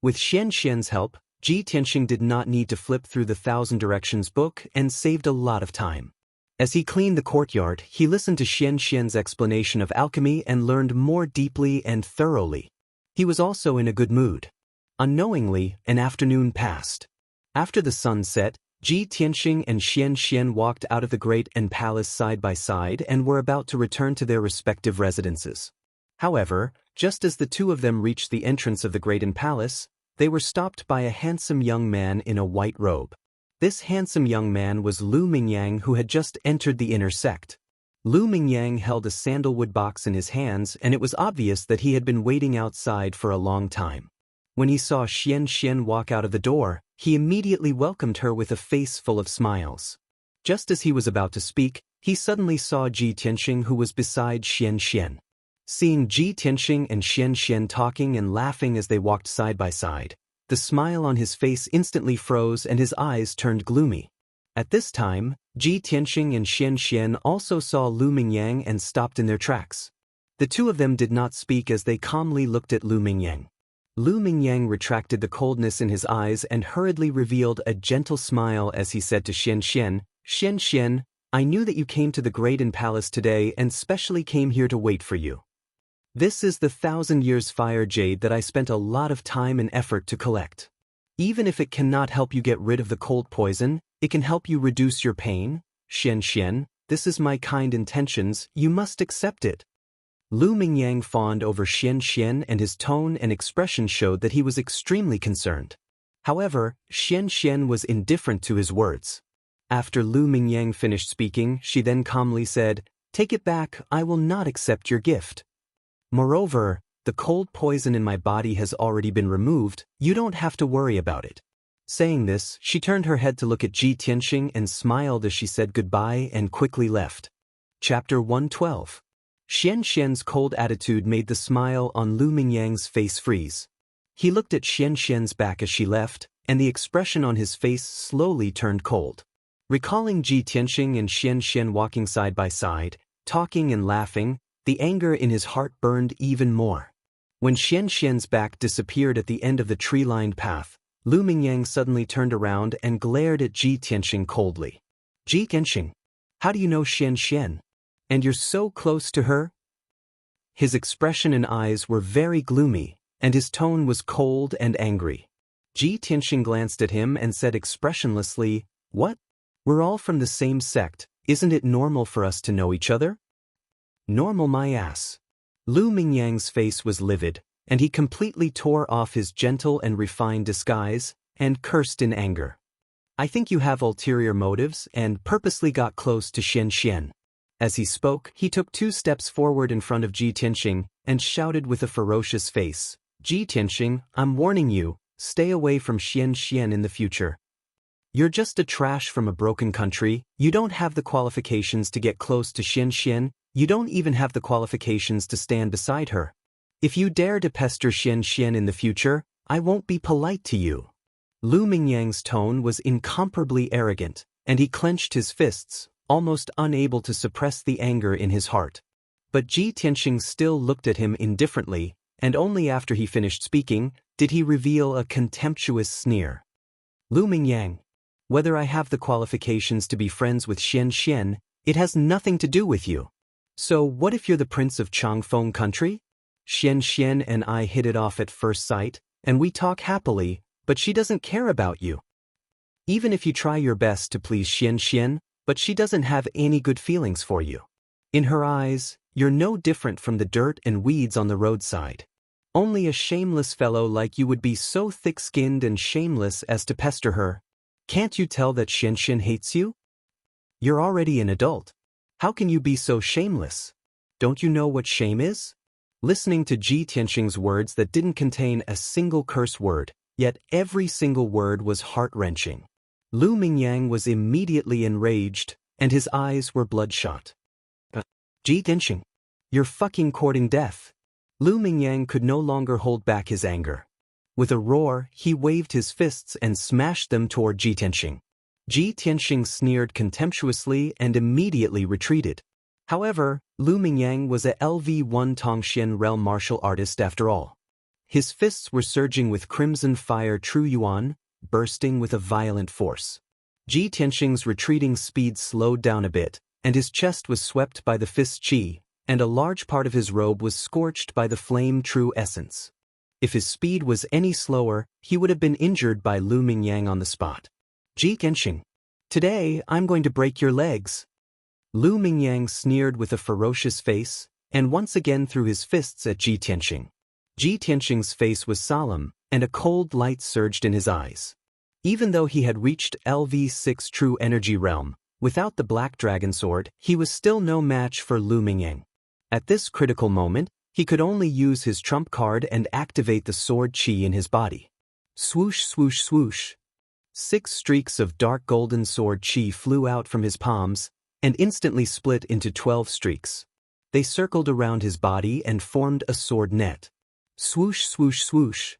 With Xian Xian's help, Ji Tianqing did not need to flip through the 1,000 Directions book and saved a lot of time. As he cleaned the courtyard, he listened to Xian Xian's explanation of alchemy and learned more deeply and thoroughly. He was also in a good mood. Unknowingly, an afternoon passed. After the sun set, Ji Tianqing and Xian Xian walked out of the Great Palace side by side and were about to return to their respective residences. However, just as the two of them reached the entrance of the Great Palace, they were stopped by a handsome young man in a white robe. This handsome young man was Lu Mingyang, who had just entered the inner sect. Lu Mingyang held a sandalwood box in his hands and it was obvious that he had been waiting outside for a long time. When he saw Xian Xian walk out of the door, he immediately welcomed her with a face full of smiles. Just as he was about to speak, he suddenly saw Ji Tianqing, who was beside Xian Xian. Seeing Ji Tianqing and Xian Xian talking and laughing as they walked side by side, the smile on his face instantly froze and his eyes turned gloomy. At this time, Ji Tianqing and Xian Xian also saw Lu Mingyang and stopped in their tracks. The two of them did not speak as they calmly looked at Lu Mingyang. Lu Mingyang retracted the coldness in his eyes and hurriedly revealed a gentle smile as he said to Xian Xian, "Xian Xian, I knew that you came to the Great Palace today and specially came here to wait for you. This is the 1,000 years fire jade that I spent a lot of time and effort to collect. Even if it cannot help you get rid of the cold poison, it can help you reduce your pain. Xian, this is my kind intentions, you must accept it. Lu Mingyang fawned over Xian, and his tone and expression showed that he was extremely concerned. However, Xian was indifferent to his words. After Lu Mingyang finished speaking, she then calmly said, "Take it back, I will not accept your gift. Moreover, the cold poison in my body has already been removed, you don't have to worry about it." Saying this, she turned her head to look at Ji Tianxing and smiled as she said goodbye and quickly left. Chapter 112. Xian's cold attitude made the smile on Lu Mingyang's face freeze. He looked at Xian's back as she left, and the expression on his face slowly turned cold. Recalling Ji Tianxing and Xian walking side by side, talking and laughing, the anger in his heart burned even more. When Xian's back disappeared at the end of the tree-lined path, Lu Mingyang suddenly turned around and glared at Ji Tianxing coldly. "Ji Tianxing, how do you know Xian? And you're so close to her?" His expression and eyes were very gloomy, and his tone was cold and angry. Ji Tianxing glanced at him and said expressionlessly, "What? We're all from the same sect, isn't it normal for us to know each other?" "Normal my ass." Lu Mingyang's face was livid, and he completely tore off his gentle and refined disguise, and cursed in anger. "I think you have ulterior motives and purposely got close to Xian. As he spoke, he took 2 steps forward in front of Ji Tianxing and shouted with a ferocious face, "Ji Tianxing, I'm warning you, stay away from Xian in the future. You're just a trash from a broken country, you don't have the qualifications to get close to Xian, you don't even have the qualifications to stand beside her. If you dare to pester Xian in the future, I won't be polite to you." Lu Mingyang's tone was incomparably arrogant, and he clenched his fists, almost unable to suppress the anger in his heart. But Ji Tianxing still looked at him indifferently, and only after he finished speaking did he reveal a contemptuous sneer. "Lu Mingyang, whether I have the qualifications to be friends with Xian, it has nothing to do with you. So what if you're the prince of Changfeng country? Xian and I hit it off at first sight, and we talk happily, but she doesn't care about you. Even if you try your best to please Xian, but she doesn't have any good feelings for you. In her eyes, you're no different from the dirt and weeds on the roadside. Only a shameless fellow like you would be so thick-skinned and shameless as to pester her. Can't you tell that Xian hates you? You're already an adult. How can you be so shameless? Don't you know what shame is?" Listening to Ji Tianxing's words that didn't contain a single curse word, yet every single word was heart-wrenching. Lu Mingyang was immediately enraged, and his eyes were bloodshot. "Ji Tianxing, you're fucking courting death." Lu Mingyang could no longer hold back his anger. With a roar, he waved his fists and smashed them toward Ji Tianxing. Ji Tianxing sneered contemptuously and immediately retreated. However, Lu Mingyang was a LV1 Tongxian realm martial artist after all. His fists were surging with crimson fire true yuan, bursting with a violent force. Ji Tianxing's retreating speed slowed down a bit, and his chest was swept by the fist's qi, and a large part of his robe was scorched by the flame true essence. If his speed was any slower, he would have been injured by Lu Mingyang on the spot. "Ji Tianxing, today I'm going to break your legs." Lu Mingyang sneered with a ferocious face, and once again threw his fists at Ji Tianxing. Ji Tianxing's face was solemn, and a cold light surged in his eyes. Even though he had reached LV6 True Energy Realm, without the Black Dragon Sword, he was still no match for Lu Mingyang. At this critical moment, he could only use his trump card and activate the sword qi in his body. Swoosh swoosh swoosh. 6 streaks of dark golden sword qi flew out from his palms, and instantly split into 12 streaks. They circled around his body and formed a sword net. Swoosh swoosh swoosh.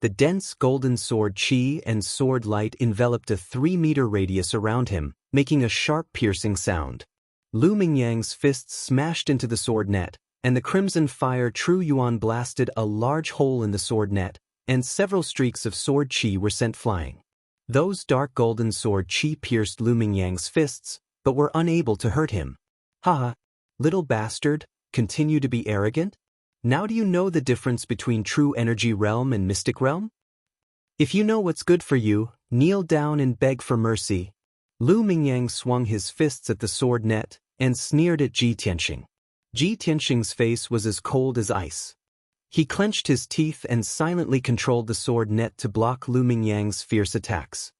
The dense golden sword qi and sword light enveloped a 3-meter radius around him, making a sharp piercing sound. Lu Mingyang's fists smashed into the sword net, and the crimson fire true yuan blasted a large hole in the sword net, and several streaks of sword qi were sent flying. Those dark golden sword qi pierced Lu Mingyang's fists, but were unable to hurt him. "Ha! Little bastard, continue to be arrogant? Now do you know the difference between true energy realm and mystic realm? If you know what's good for you, kneel down and beg for mercy. Lu Mingyang swung his fists at the sword net and sneered at Ji Tianxing. Ji Tianxing's face was as cold as ice. He clenched his teeth and silently controlled the sword net to block Lu Mingyang's fierce attacks.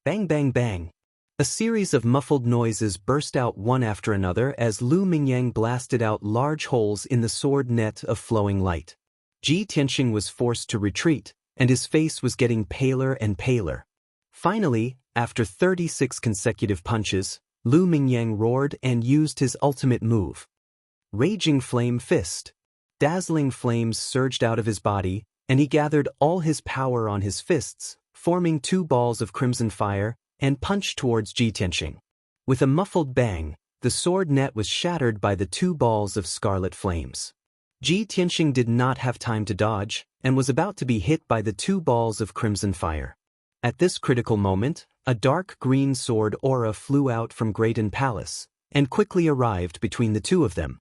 Bang bang bang. A series of muffled noises burst out one after another as Lu Mingyang blasted out large holes in the sword net of flowing light. Ji Tianxing was forced to retreat, and his face was getting paler and paler. Finally, after 36 consecutive punches, Lu Mingyang roared and used his ultimate move. Raging Flame Fist. Dazzling flames surged out of his body, and he gathered all his power on his fists, forming two balls of crimson fire, and punched towards Ji Tianxing. With a muffled bang, the sword net was shattered by the two balls of scarlet flames. Ji Tianxing did not have time to dodge, and was about to be hit by the two balls of crimson fire. At this critical moment, a dark green sword aura flew out from Greaton Palace, and quickly arrived between the two of them.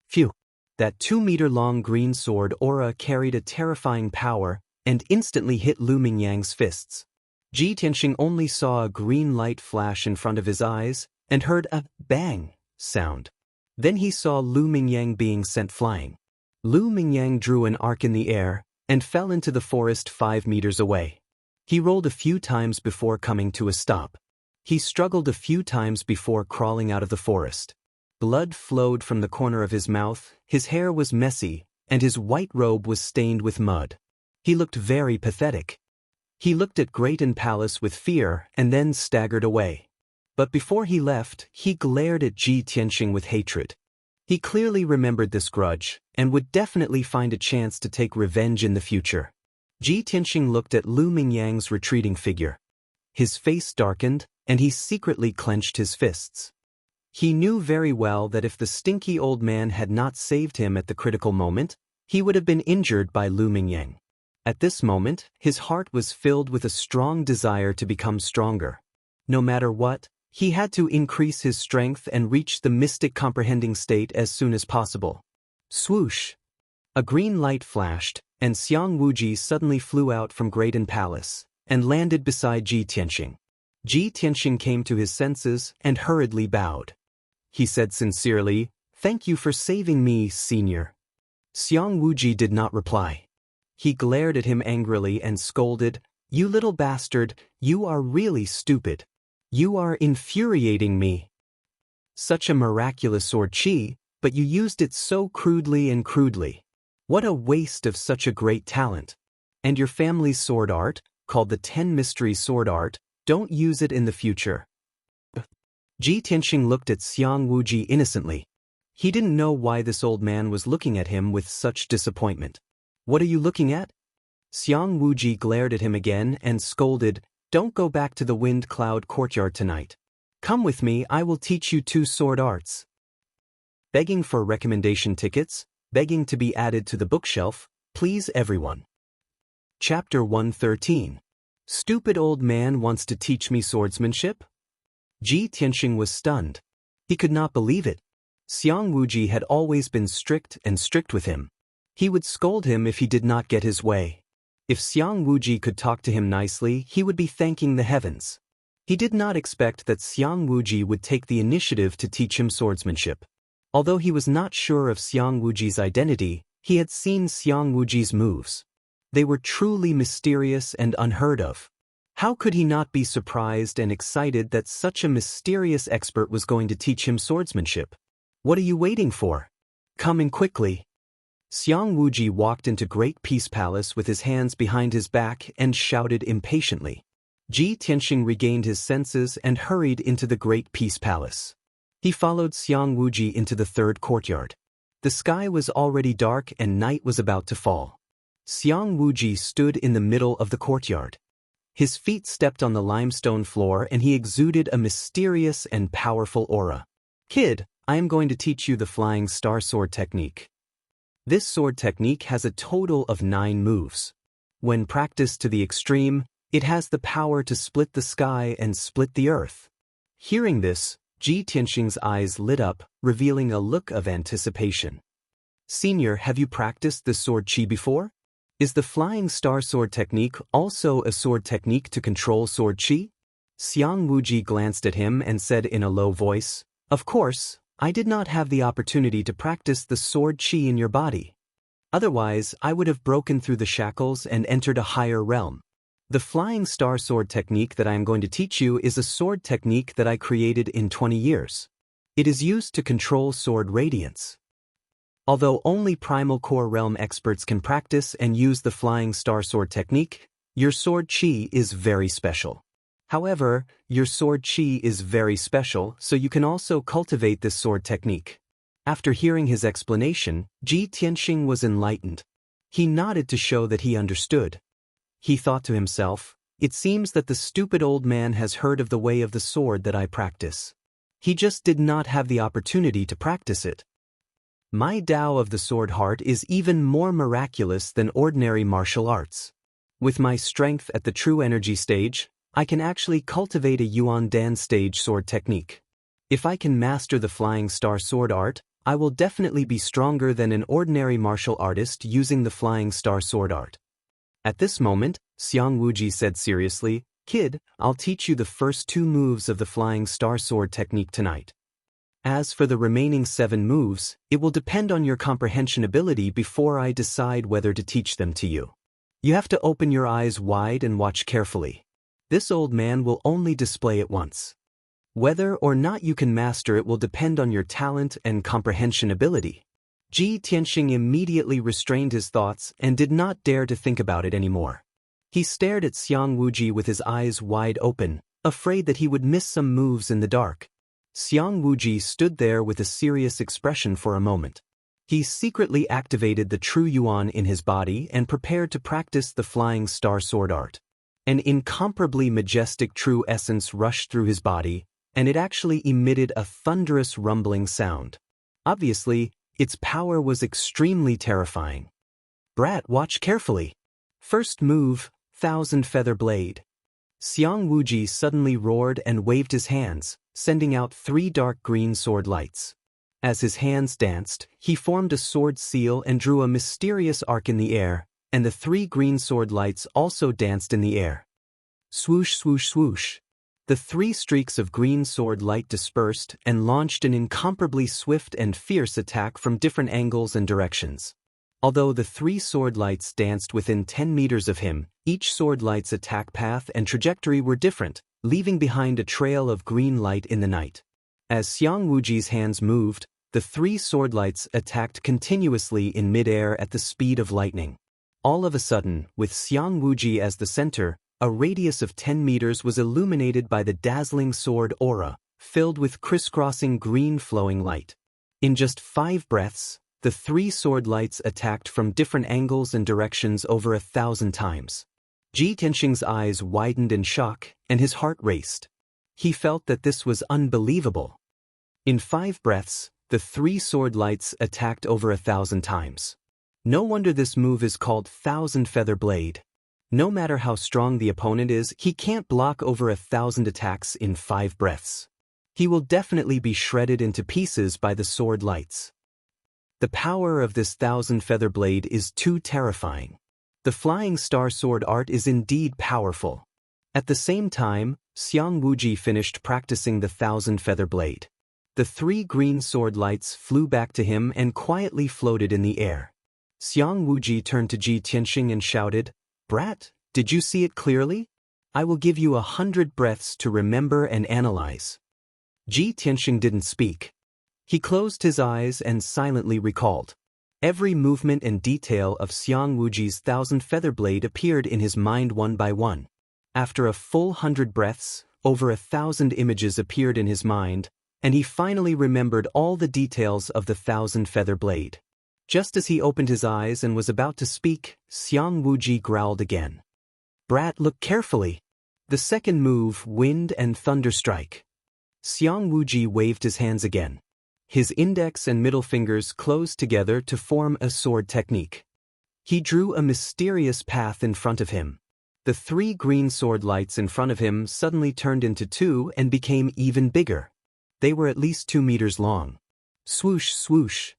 Phew! That 2-meter-long green sword aura carried a terrifying power, and instantly hit Lu Mingyang's fists. Ji Tianxing only saw a green light flash in front of his eyes, and heard a bang sound. Then he saw Lu Mingyang being sent flying. Lu Mingyang drew an arc in the air, and fell into the forest 5 meters away. He rolled a few times before coming to a stop. He struggled a few times before crawling out of the forest. Blood flowed from the corner of his mouth, his hair was messy, and his white robe was stained with mud. He looked very pathetic. He looked at Greaton Palace with fear and then staggered away. But before he left, he glared at Ji Tianxing with hatred. He clearly remembered this grudge, and would definitely find a chance to take revenge in the future. Ji Tianxing looked at Lu Mingyang's retreating figure. His face darkened, and he secretly clenched his fists. He knew very well that if the stinky old man had not saved him at the critical moment, he would have been injured by Lu Mingyang. At this moment, his heart was filled with a strong desire to become stronger. No matter what, he had to increase his strength and reach the mystic comprehending state as soon as possible. Swoosh! A green light flashed, and Xiang Wuji suddenly flew out from Greaton Palace, and landed beside Ji Tianxing. Ji Tianxing came to his senses and hurriedly bowed. He said sincerely, "Thank you for saving me, senior." Xiang Wuji did not reply. He glared at him angrily and scolded, "You little bastard, you are really stupid. You are infuriating me. Such a miraculous sword chi, but you used it so crudely and crudely. What a waste of such a great talent. And your family's sword art, called the 10 Mystery Sword Art, don't use it in the future." Ji Tianxing looked at Xiang Wuji innocently. He didn't know why this old man was looking at him with such disappointment. "What are you looking at?" Xiang Wuji glared at him again and scolded, "Don't go back to the Wind Cloud Courtyard tonight. Come with me, I will teach you 2 sword arts." Begging for recommendation tickets, begging to be added to the bookshelf, please everyone. Chapter 113. Stupid old man wants to teach me swordsmanship? Ji Tianxing was stunned. He could not believe it. Xiang Wuji had always been strict with him. He would scold him if he did not get his way. If Xiang Wuji could talk to him nicely, he would be thanking the heavens. He did not expect that Xiang Wuji would take the initiative to teach him swordsmanship. Although he was not sure of Xiang Wuji's identity, he had seen Xiang Wuji's moves. They were truly mysterious and unheard of. How could he not be surprised and excited that such a mysterious expert was going to teach him swordsmanship? What are you waiting for? Come in quickly. Xiang Wuji walked into Great Peace Palace with his hands behind his back and shouted impatiently. Ji Tianxing regained his senses and hurried into the Great Peace Palace. He followed Xiang Wuji into the 3rd courtyard. The sky was already dark and night was about to fall. Xiang Wuji stood in the middle of the courtyard. His feet stepped on the limestone floor and he exuded a mysterious and powerful aura. "Kid, I am going to teach you the Flying Star Sword technique. This sword technique has a total of 9 moves. When practiced to the extreme, it has the power to split the sky and split the earth." Hearing this, Ji Tianxing's eyes lit up, revealing a look of anticipation. Senior, have you practiced the sword chi before? Is the flying star sword technique also a sword technique to control sword chi? Xiang Wuji glanced at him and said in a low voice, Of course, I did not have the opportunity to practice the sword chi in your body. Otherwise, I would have broken through the shackles and entered a higher realm. The flying star sword technique that I am going to teach you is a sword technique that I created in 20 years. It is used to control sword radiance. Although only primal core realm experts can practice and use the flying star sword technique, your sword chi is very special. However, your sword chi is very special, so you can also cultivate this sword technique. After hearing his explanation, Ji Tianxing was enlightened. He nodded to show that he understood. He thought to himself, It seems that the stupid old man has heard of the way of the sword that I practice. He just did not have the opportunity to practice it. My Tao of the sword heart is even more miraculous than ordinary martial arts. With my strength at the true energy stage, I can actually cultivate a Yuan Dan stage sword technique. If I can master the flying star sword art, I will definitely be stronger than an ordinary martial artist using the flying star sword art. At this moment, Xiang Wuji said seriously, Kid, I'll teach you the first 2 moves of the flying star sword technique tonight. As for the remaining 7 moves, it will depend on your comprehension ability before I decide whether to teach them to you. You have to open your eyes wide and watch carefully. This old man will only display it once. Whether or not you can master it will depend on your talent and comprehension ability. Ji Tianxing immediately restrained his thoughts and did not dare to think about it anymore. He stared at Xiang Wuji with his eyes wide open, afraid that he would miss some moves in the dark. Xiang Wuji stood there with a serious expression for a moment. He secretly activated the true Yuan in his body and prepared to practice the flying star sword art. An incomparably majestic true essence rushed through his body, and it actually emitted a thunderous rumbling sound. Obviously, its power was extremely terrifying. Brat, watch carefully. First move, Thousand Feather Blade. Xiang Wuji suddenly roared and waved his hands, sending out 3 dark green sword lights. As his hands danced, he formed a sword seal and drew a mysterious arc in the air, and the 3 green sword lights also danced in the air. Swoosh, swoosh, swoosh. The 3 streaks of green sword light dispersed and launched an incomparably swift and fierce attack from different angles and directions. Although the 3 sword lights danced within 10 meters of him, each sword light's attack path and trajectory were different, leaving behind a trail of green light in the night. As Xiang Wuji's hands moved, the 3 sword lights attacked continuously in midair at the speed of lightning. All of a sudden, with Xiang Wuji as the center, a radius of 10 meters was illuminated by the dazzling sword aura, filled with crisscrossing green flowing light. In just 5 breaths, the 3 sword lights attacked from different angles and directions over 1,000 times. Ji Tianxing's eyes widened in shock, and his heart raced. He felt that this was unbelievable. In 5 breaths, the 3 sword lights attacked over 1,000 times. No wonder this move is called Thousand Feather Blade. No matter how strong the opponent is, he can't block over 1,000 attacks in 5 breaths. He will definitely be shredded into pieces by the sword lights. The power of this Thousand Feather Blade is too terrifying. The flying star sword art is indeed powerful. At the same time, Xiang Wuji finished practicing the Thousand Feather Blade. The 3 green sword lights flew back to him and quietly floated in the air. Xiang Wuji turned to Ji Tianxing and shouted, Brat, did you see it clearly? I will give you 100 breaths to remember and analyze. Ji Tianxing didn't speak. He closed his eyes and silently recalled. Every movement and detail of Xiang Wuji's Thousand Feather Blade appeared in his mind one by one. After a full 100 breaths, over 1,000 images appeared in his mind, and he finally remembered all the details of the Thousand Feather Blade. Just as he opened his eyes and was about to speak, Xiang Wuji growled again. Brat, look carefully. The second move, Wind and Thunder Strike. Xiang Wuji waved his hands again. His index and middle fingers closed together to form a sword technique. He drew a mysterious path in front of him. The 3 green sword lights in front of him suddenly turned into 2 and became even bigger. They were at least 2 meters long. Swoosh, swoosh.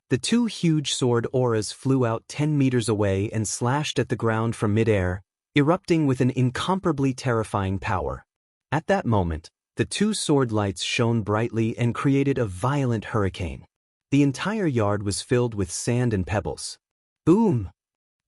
The two huge sword auras flew out 10 meters away and slashed at the ground from midair, erupting with an incomparably terrifying power. At that moment, the two sword lights shone brightly and created a violent hurricane. The entire yard was filled with sand and pebbles. Boom!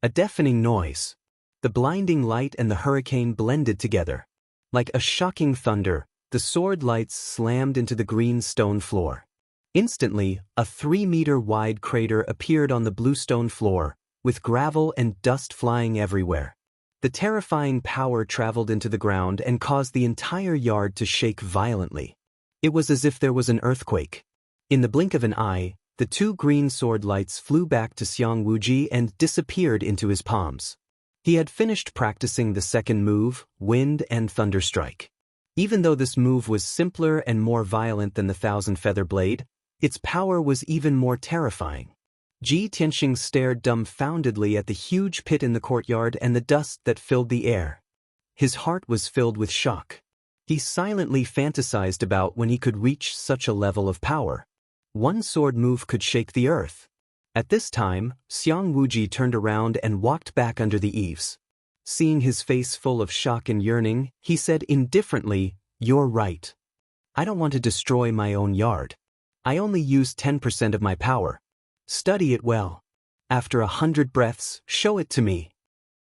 A deafening noise. The blinding light and the hurricane blended together. Like a shocking thunder, the sword lights slammed into the green stone floor. Instantly, a 3-meter-wide crater appeared on the bluestone floor, with gravel and dust flying everywhere. The terrifying power traveled into the ground and caused the entire yard to shake violently. It was as if there was an earthquake. In the blink of an eye, the two green sword lights flew back to Xiang Wuji and disappeared into his palms. He had finished practicing the second move, Wind and Thunder Strike. Even though this move was simpler and more violent than the Thousand Feather Blade, its power was even more terrifying. Ji Tianxing stared dumbfoundedly at the huge pit in the courtyard and the dust that filled the air. His heart was filled with shock. He silently fantasized about when he could reach such a level of power. One sword move could shake the earth. At this time, Xiang Wuji turned around and walked back under the eaves. Seeing his face full of shock and yearning, he said indifferently, "You're right. I don't want to destroy my own yard. I only use 10% of my power. Study it well. After 100 breaths, show it to me."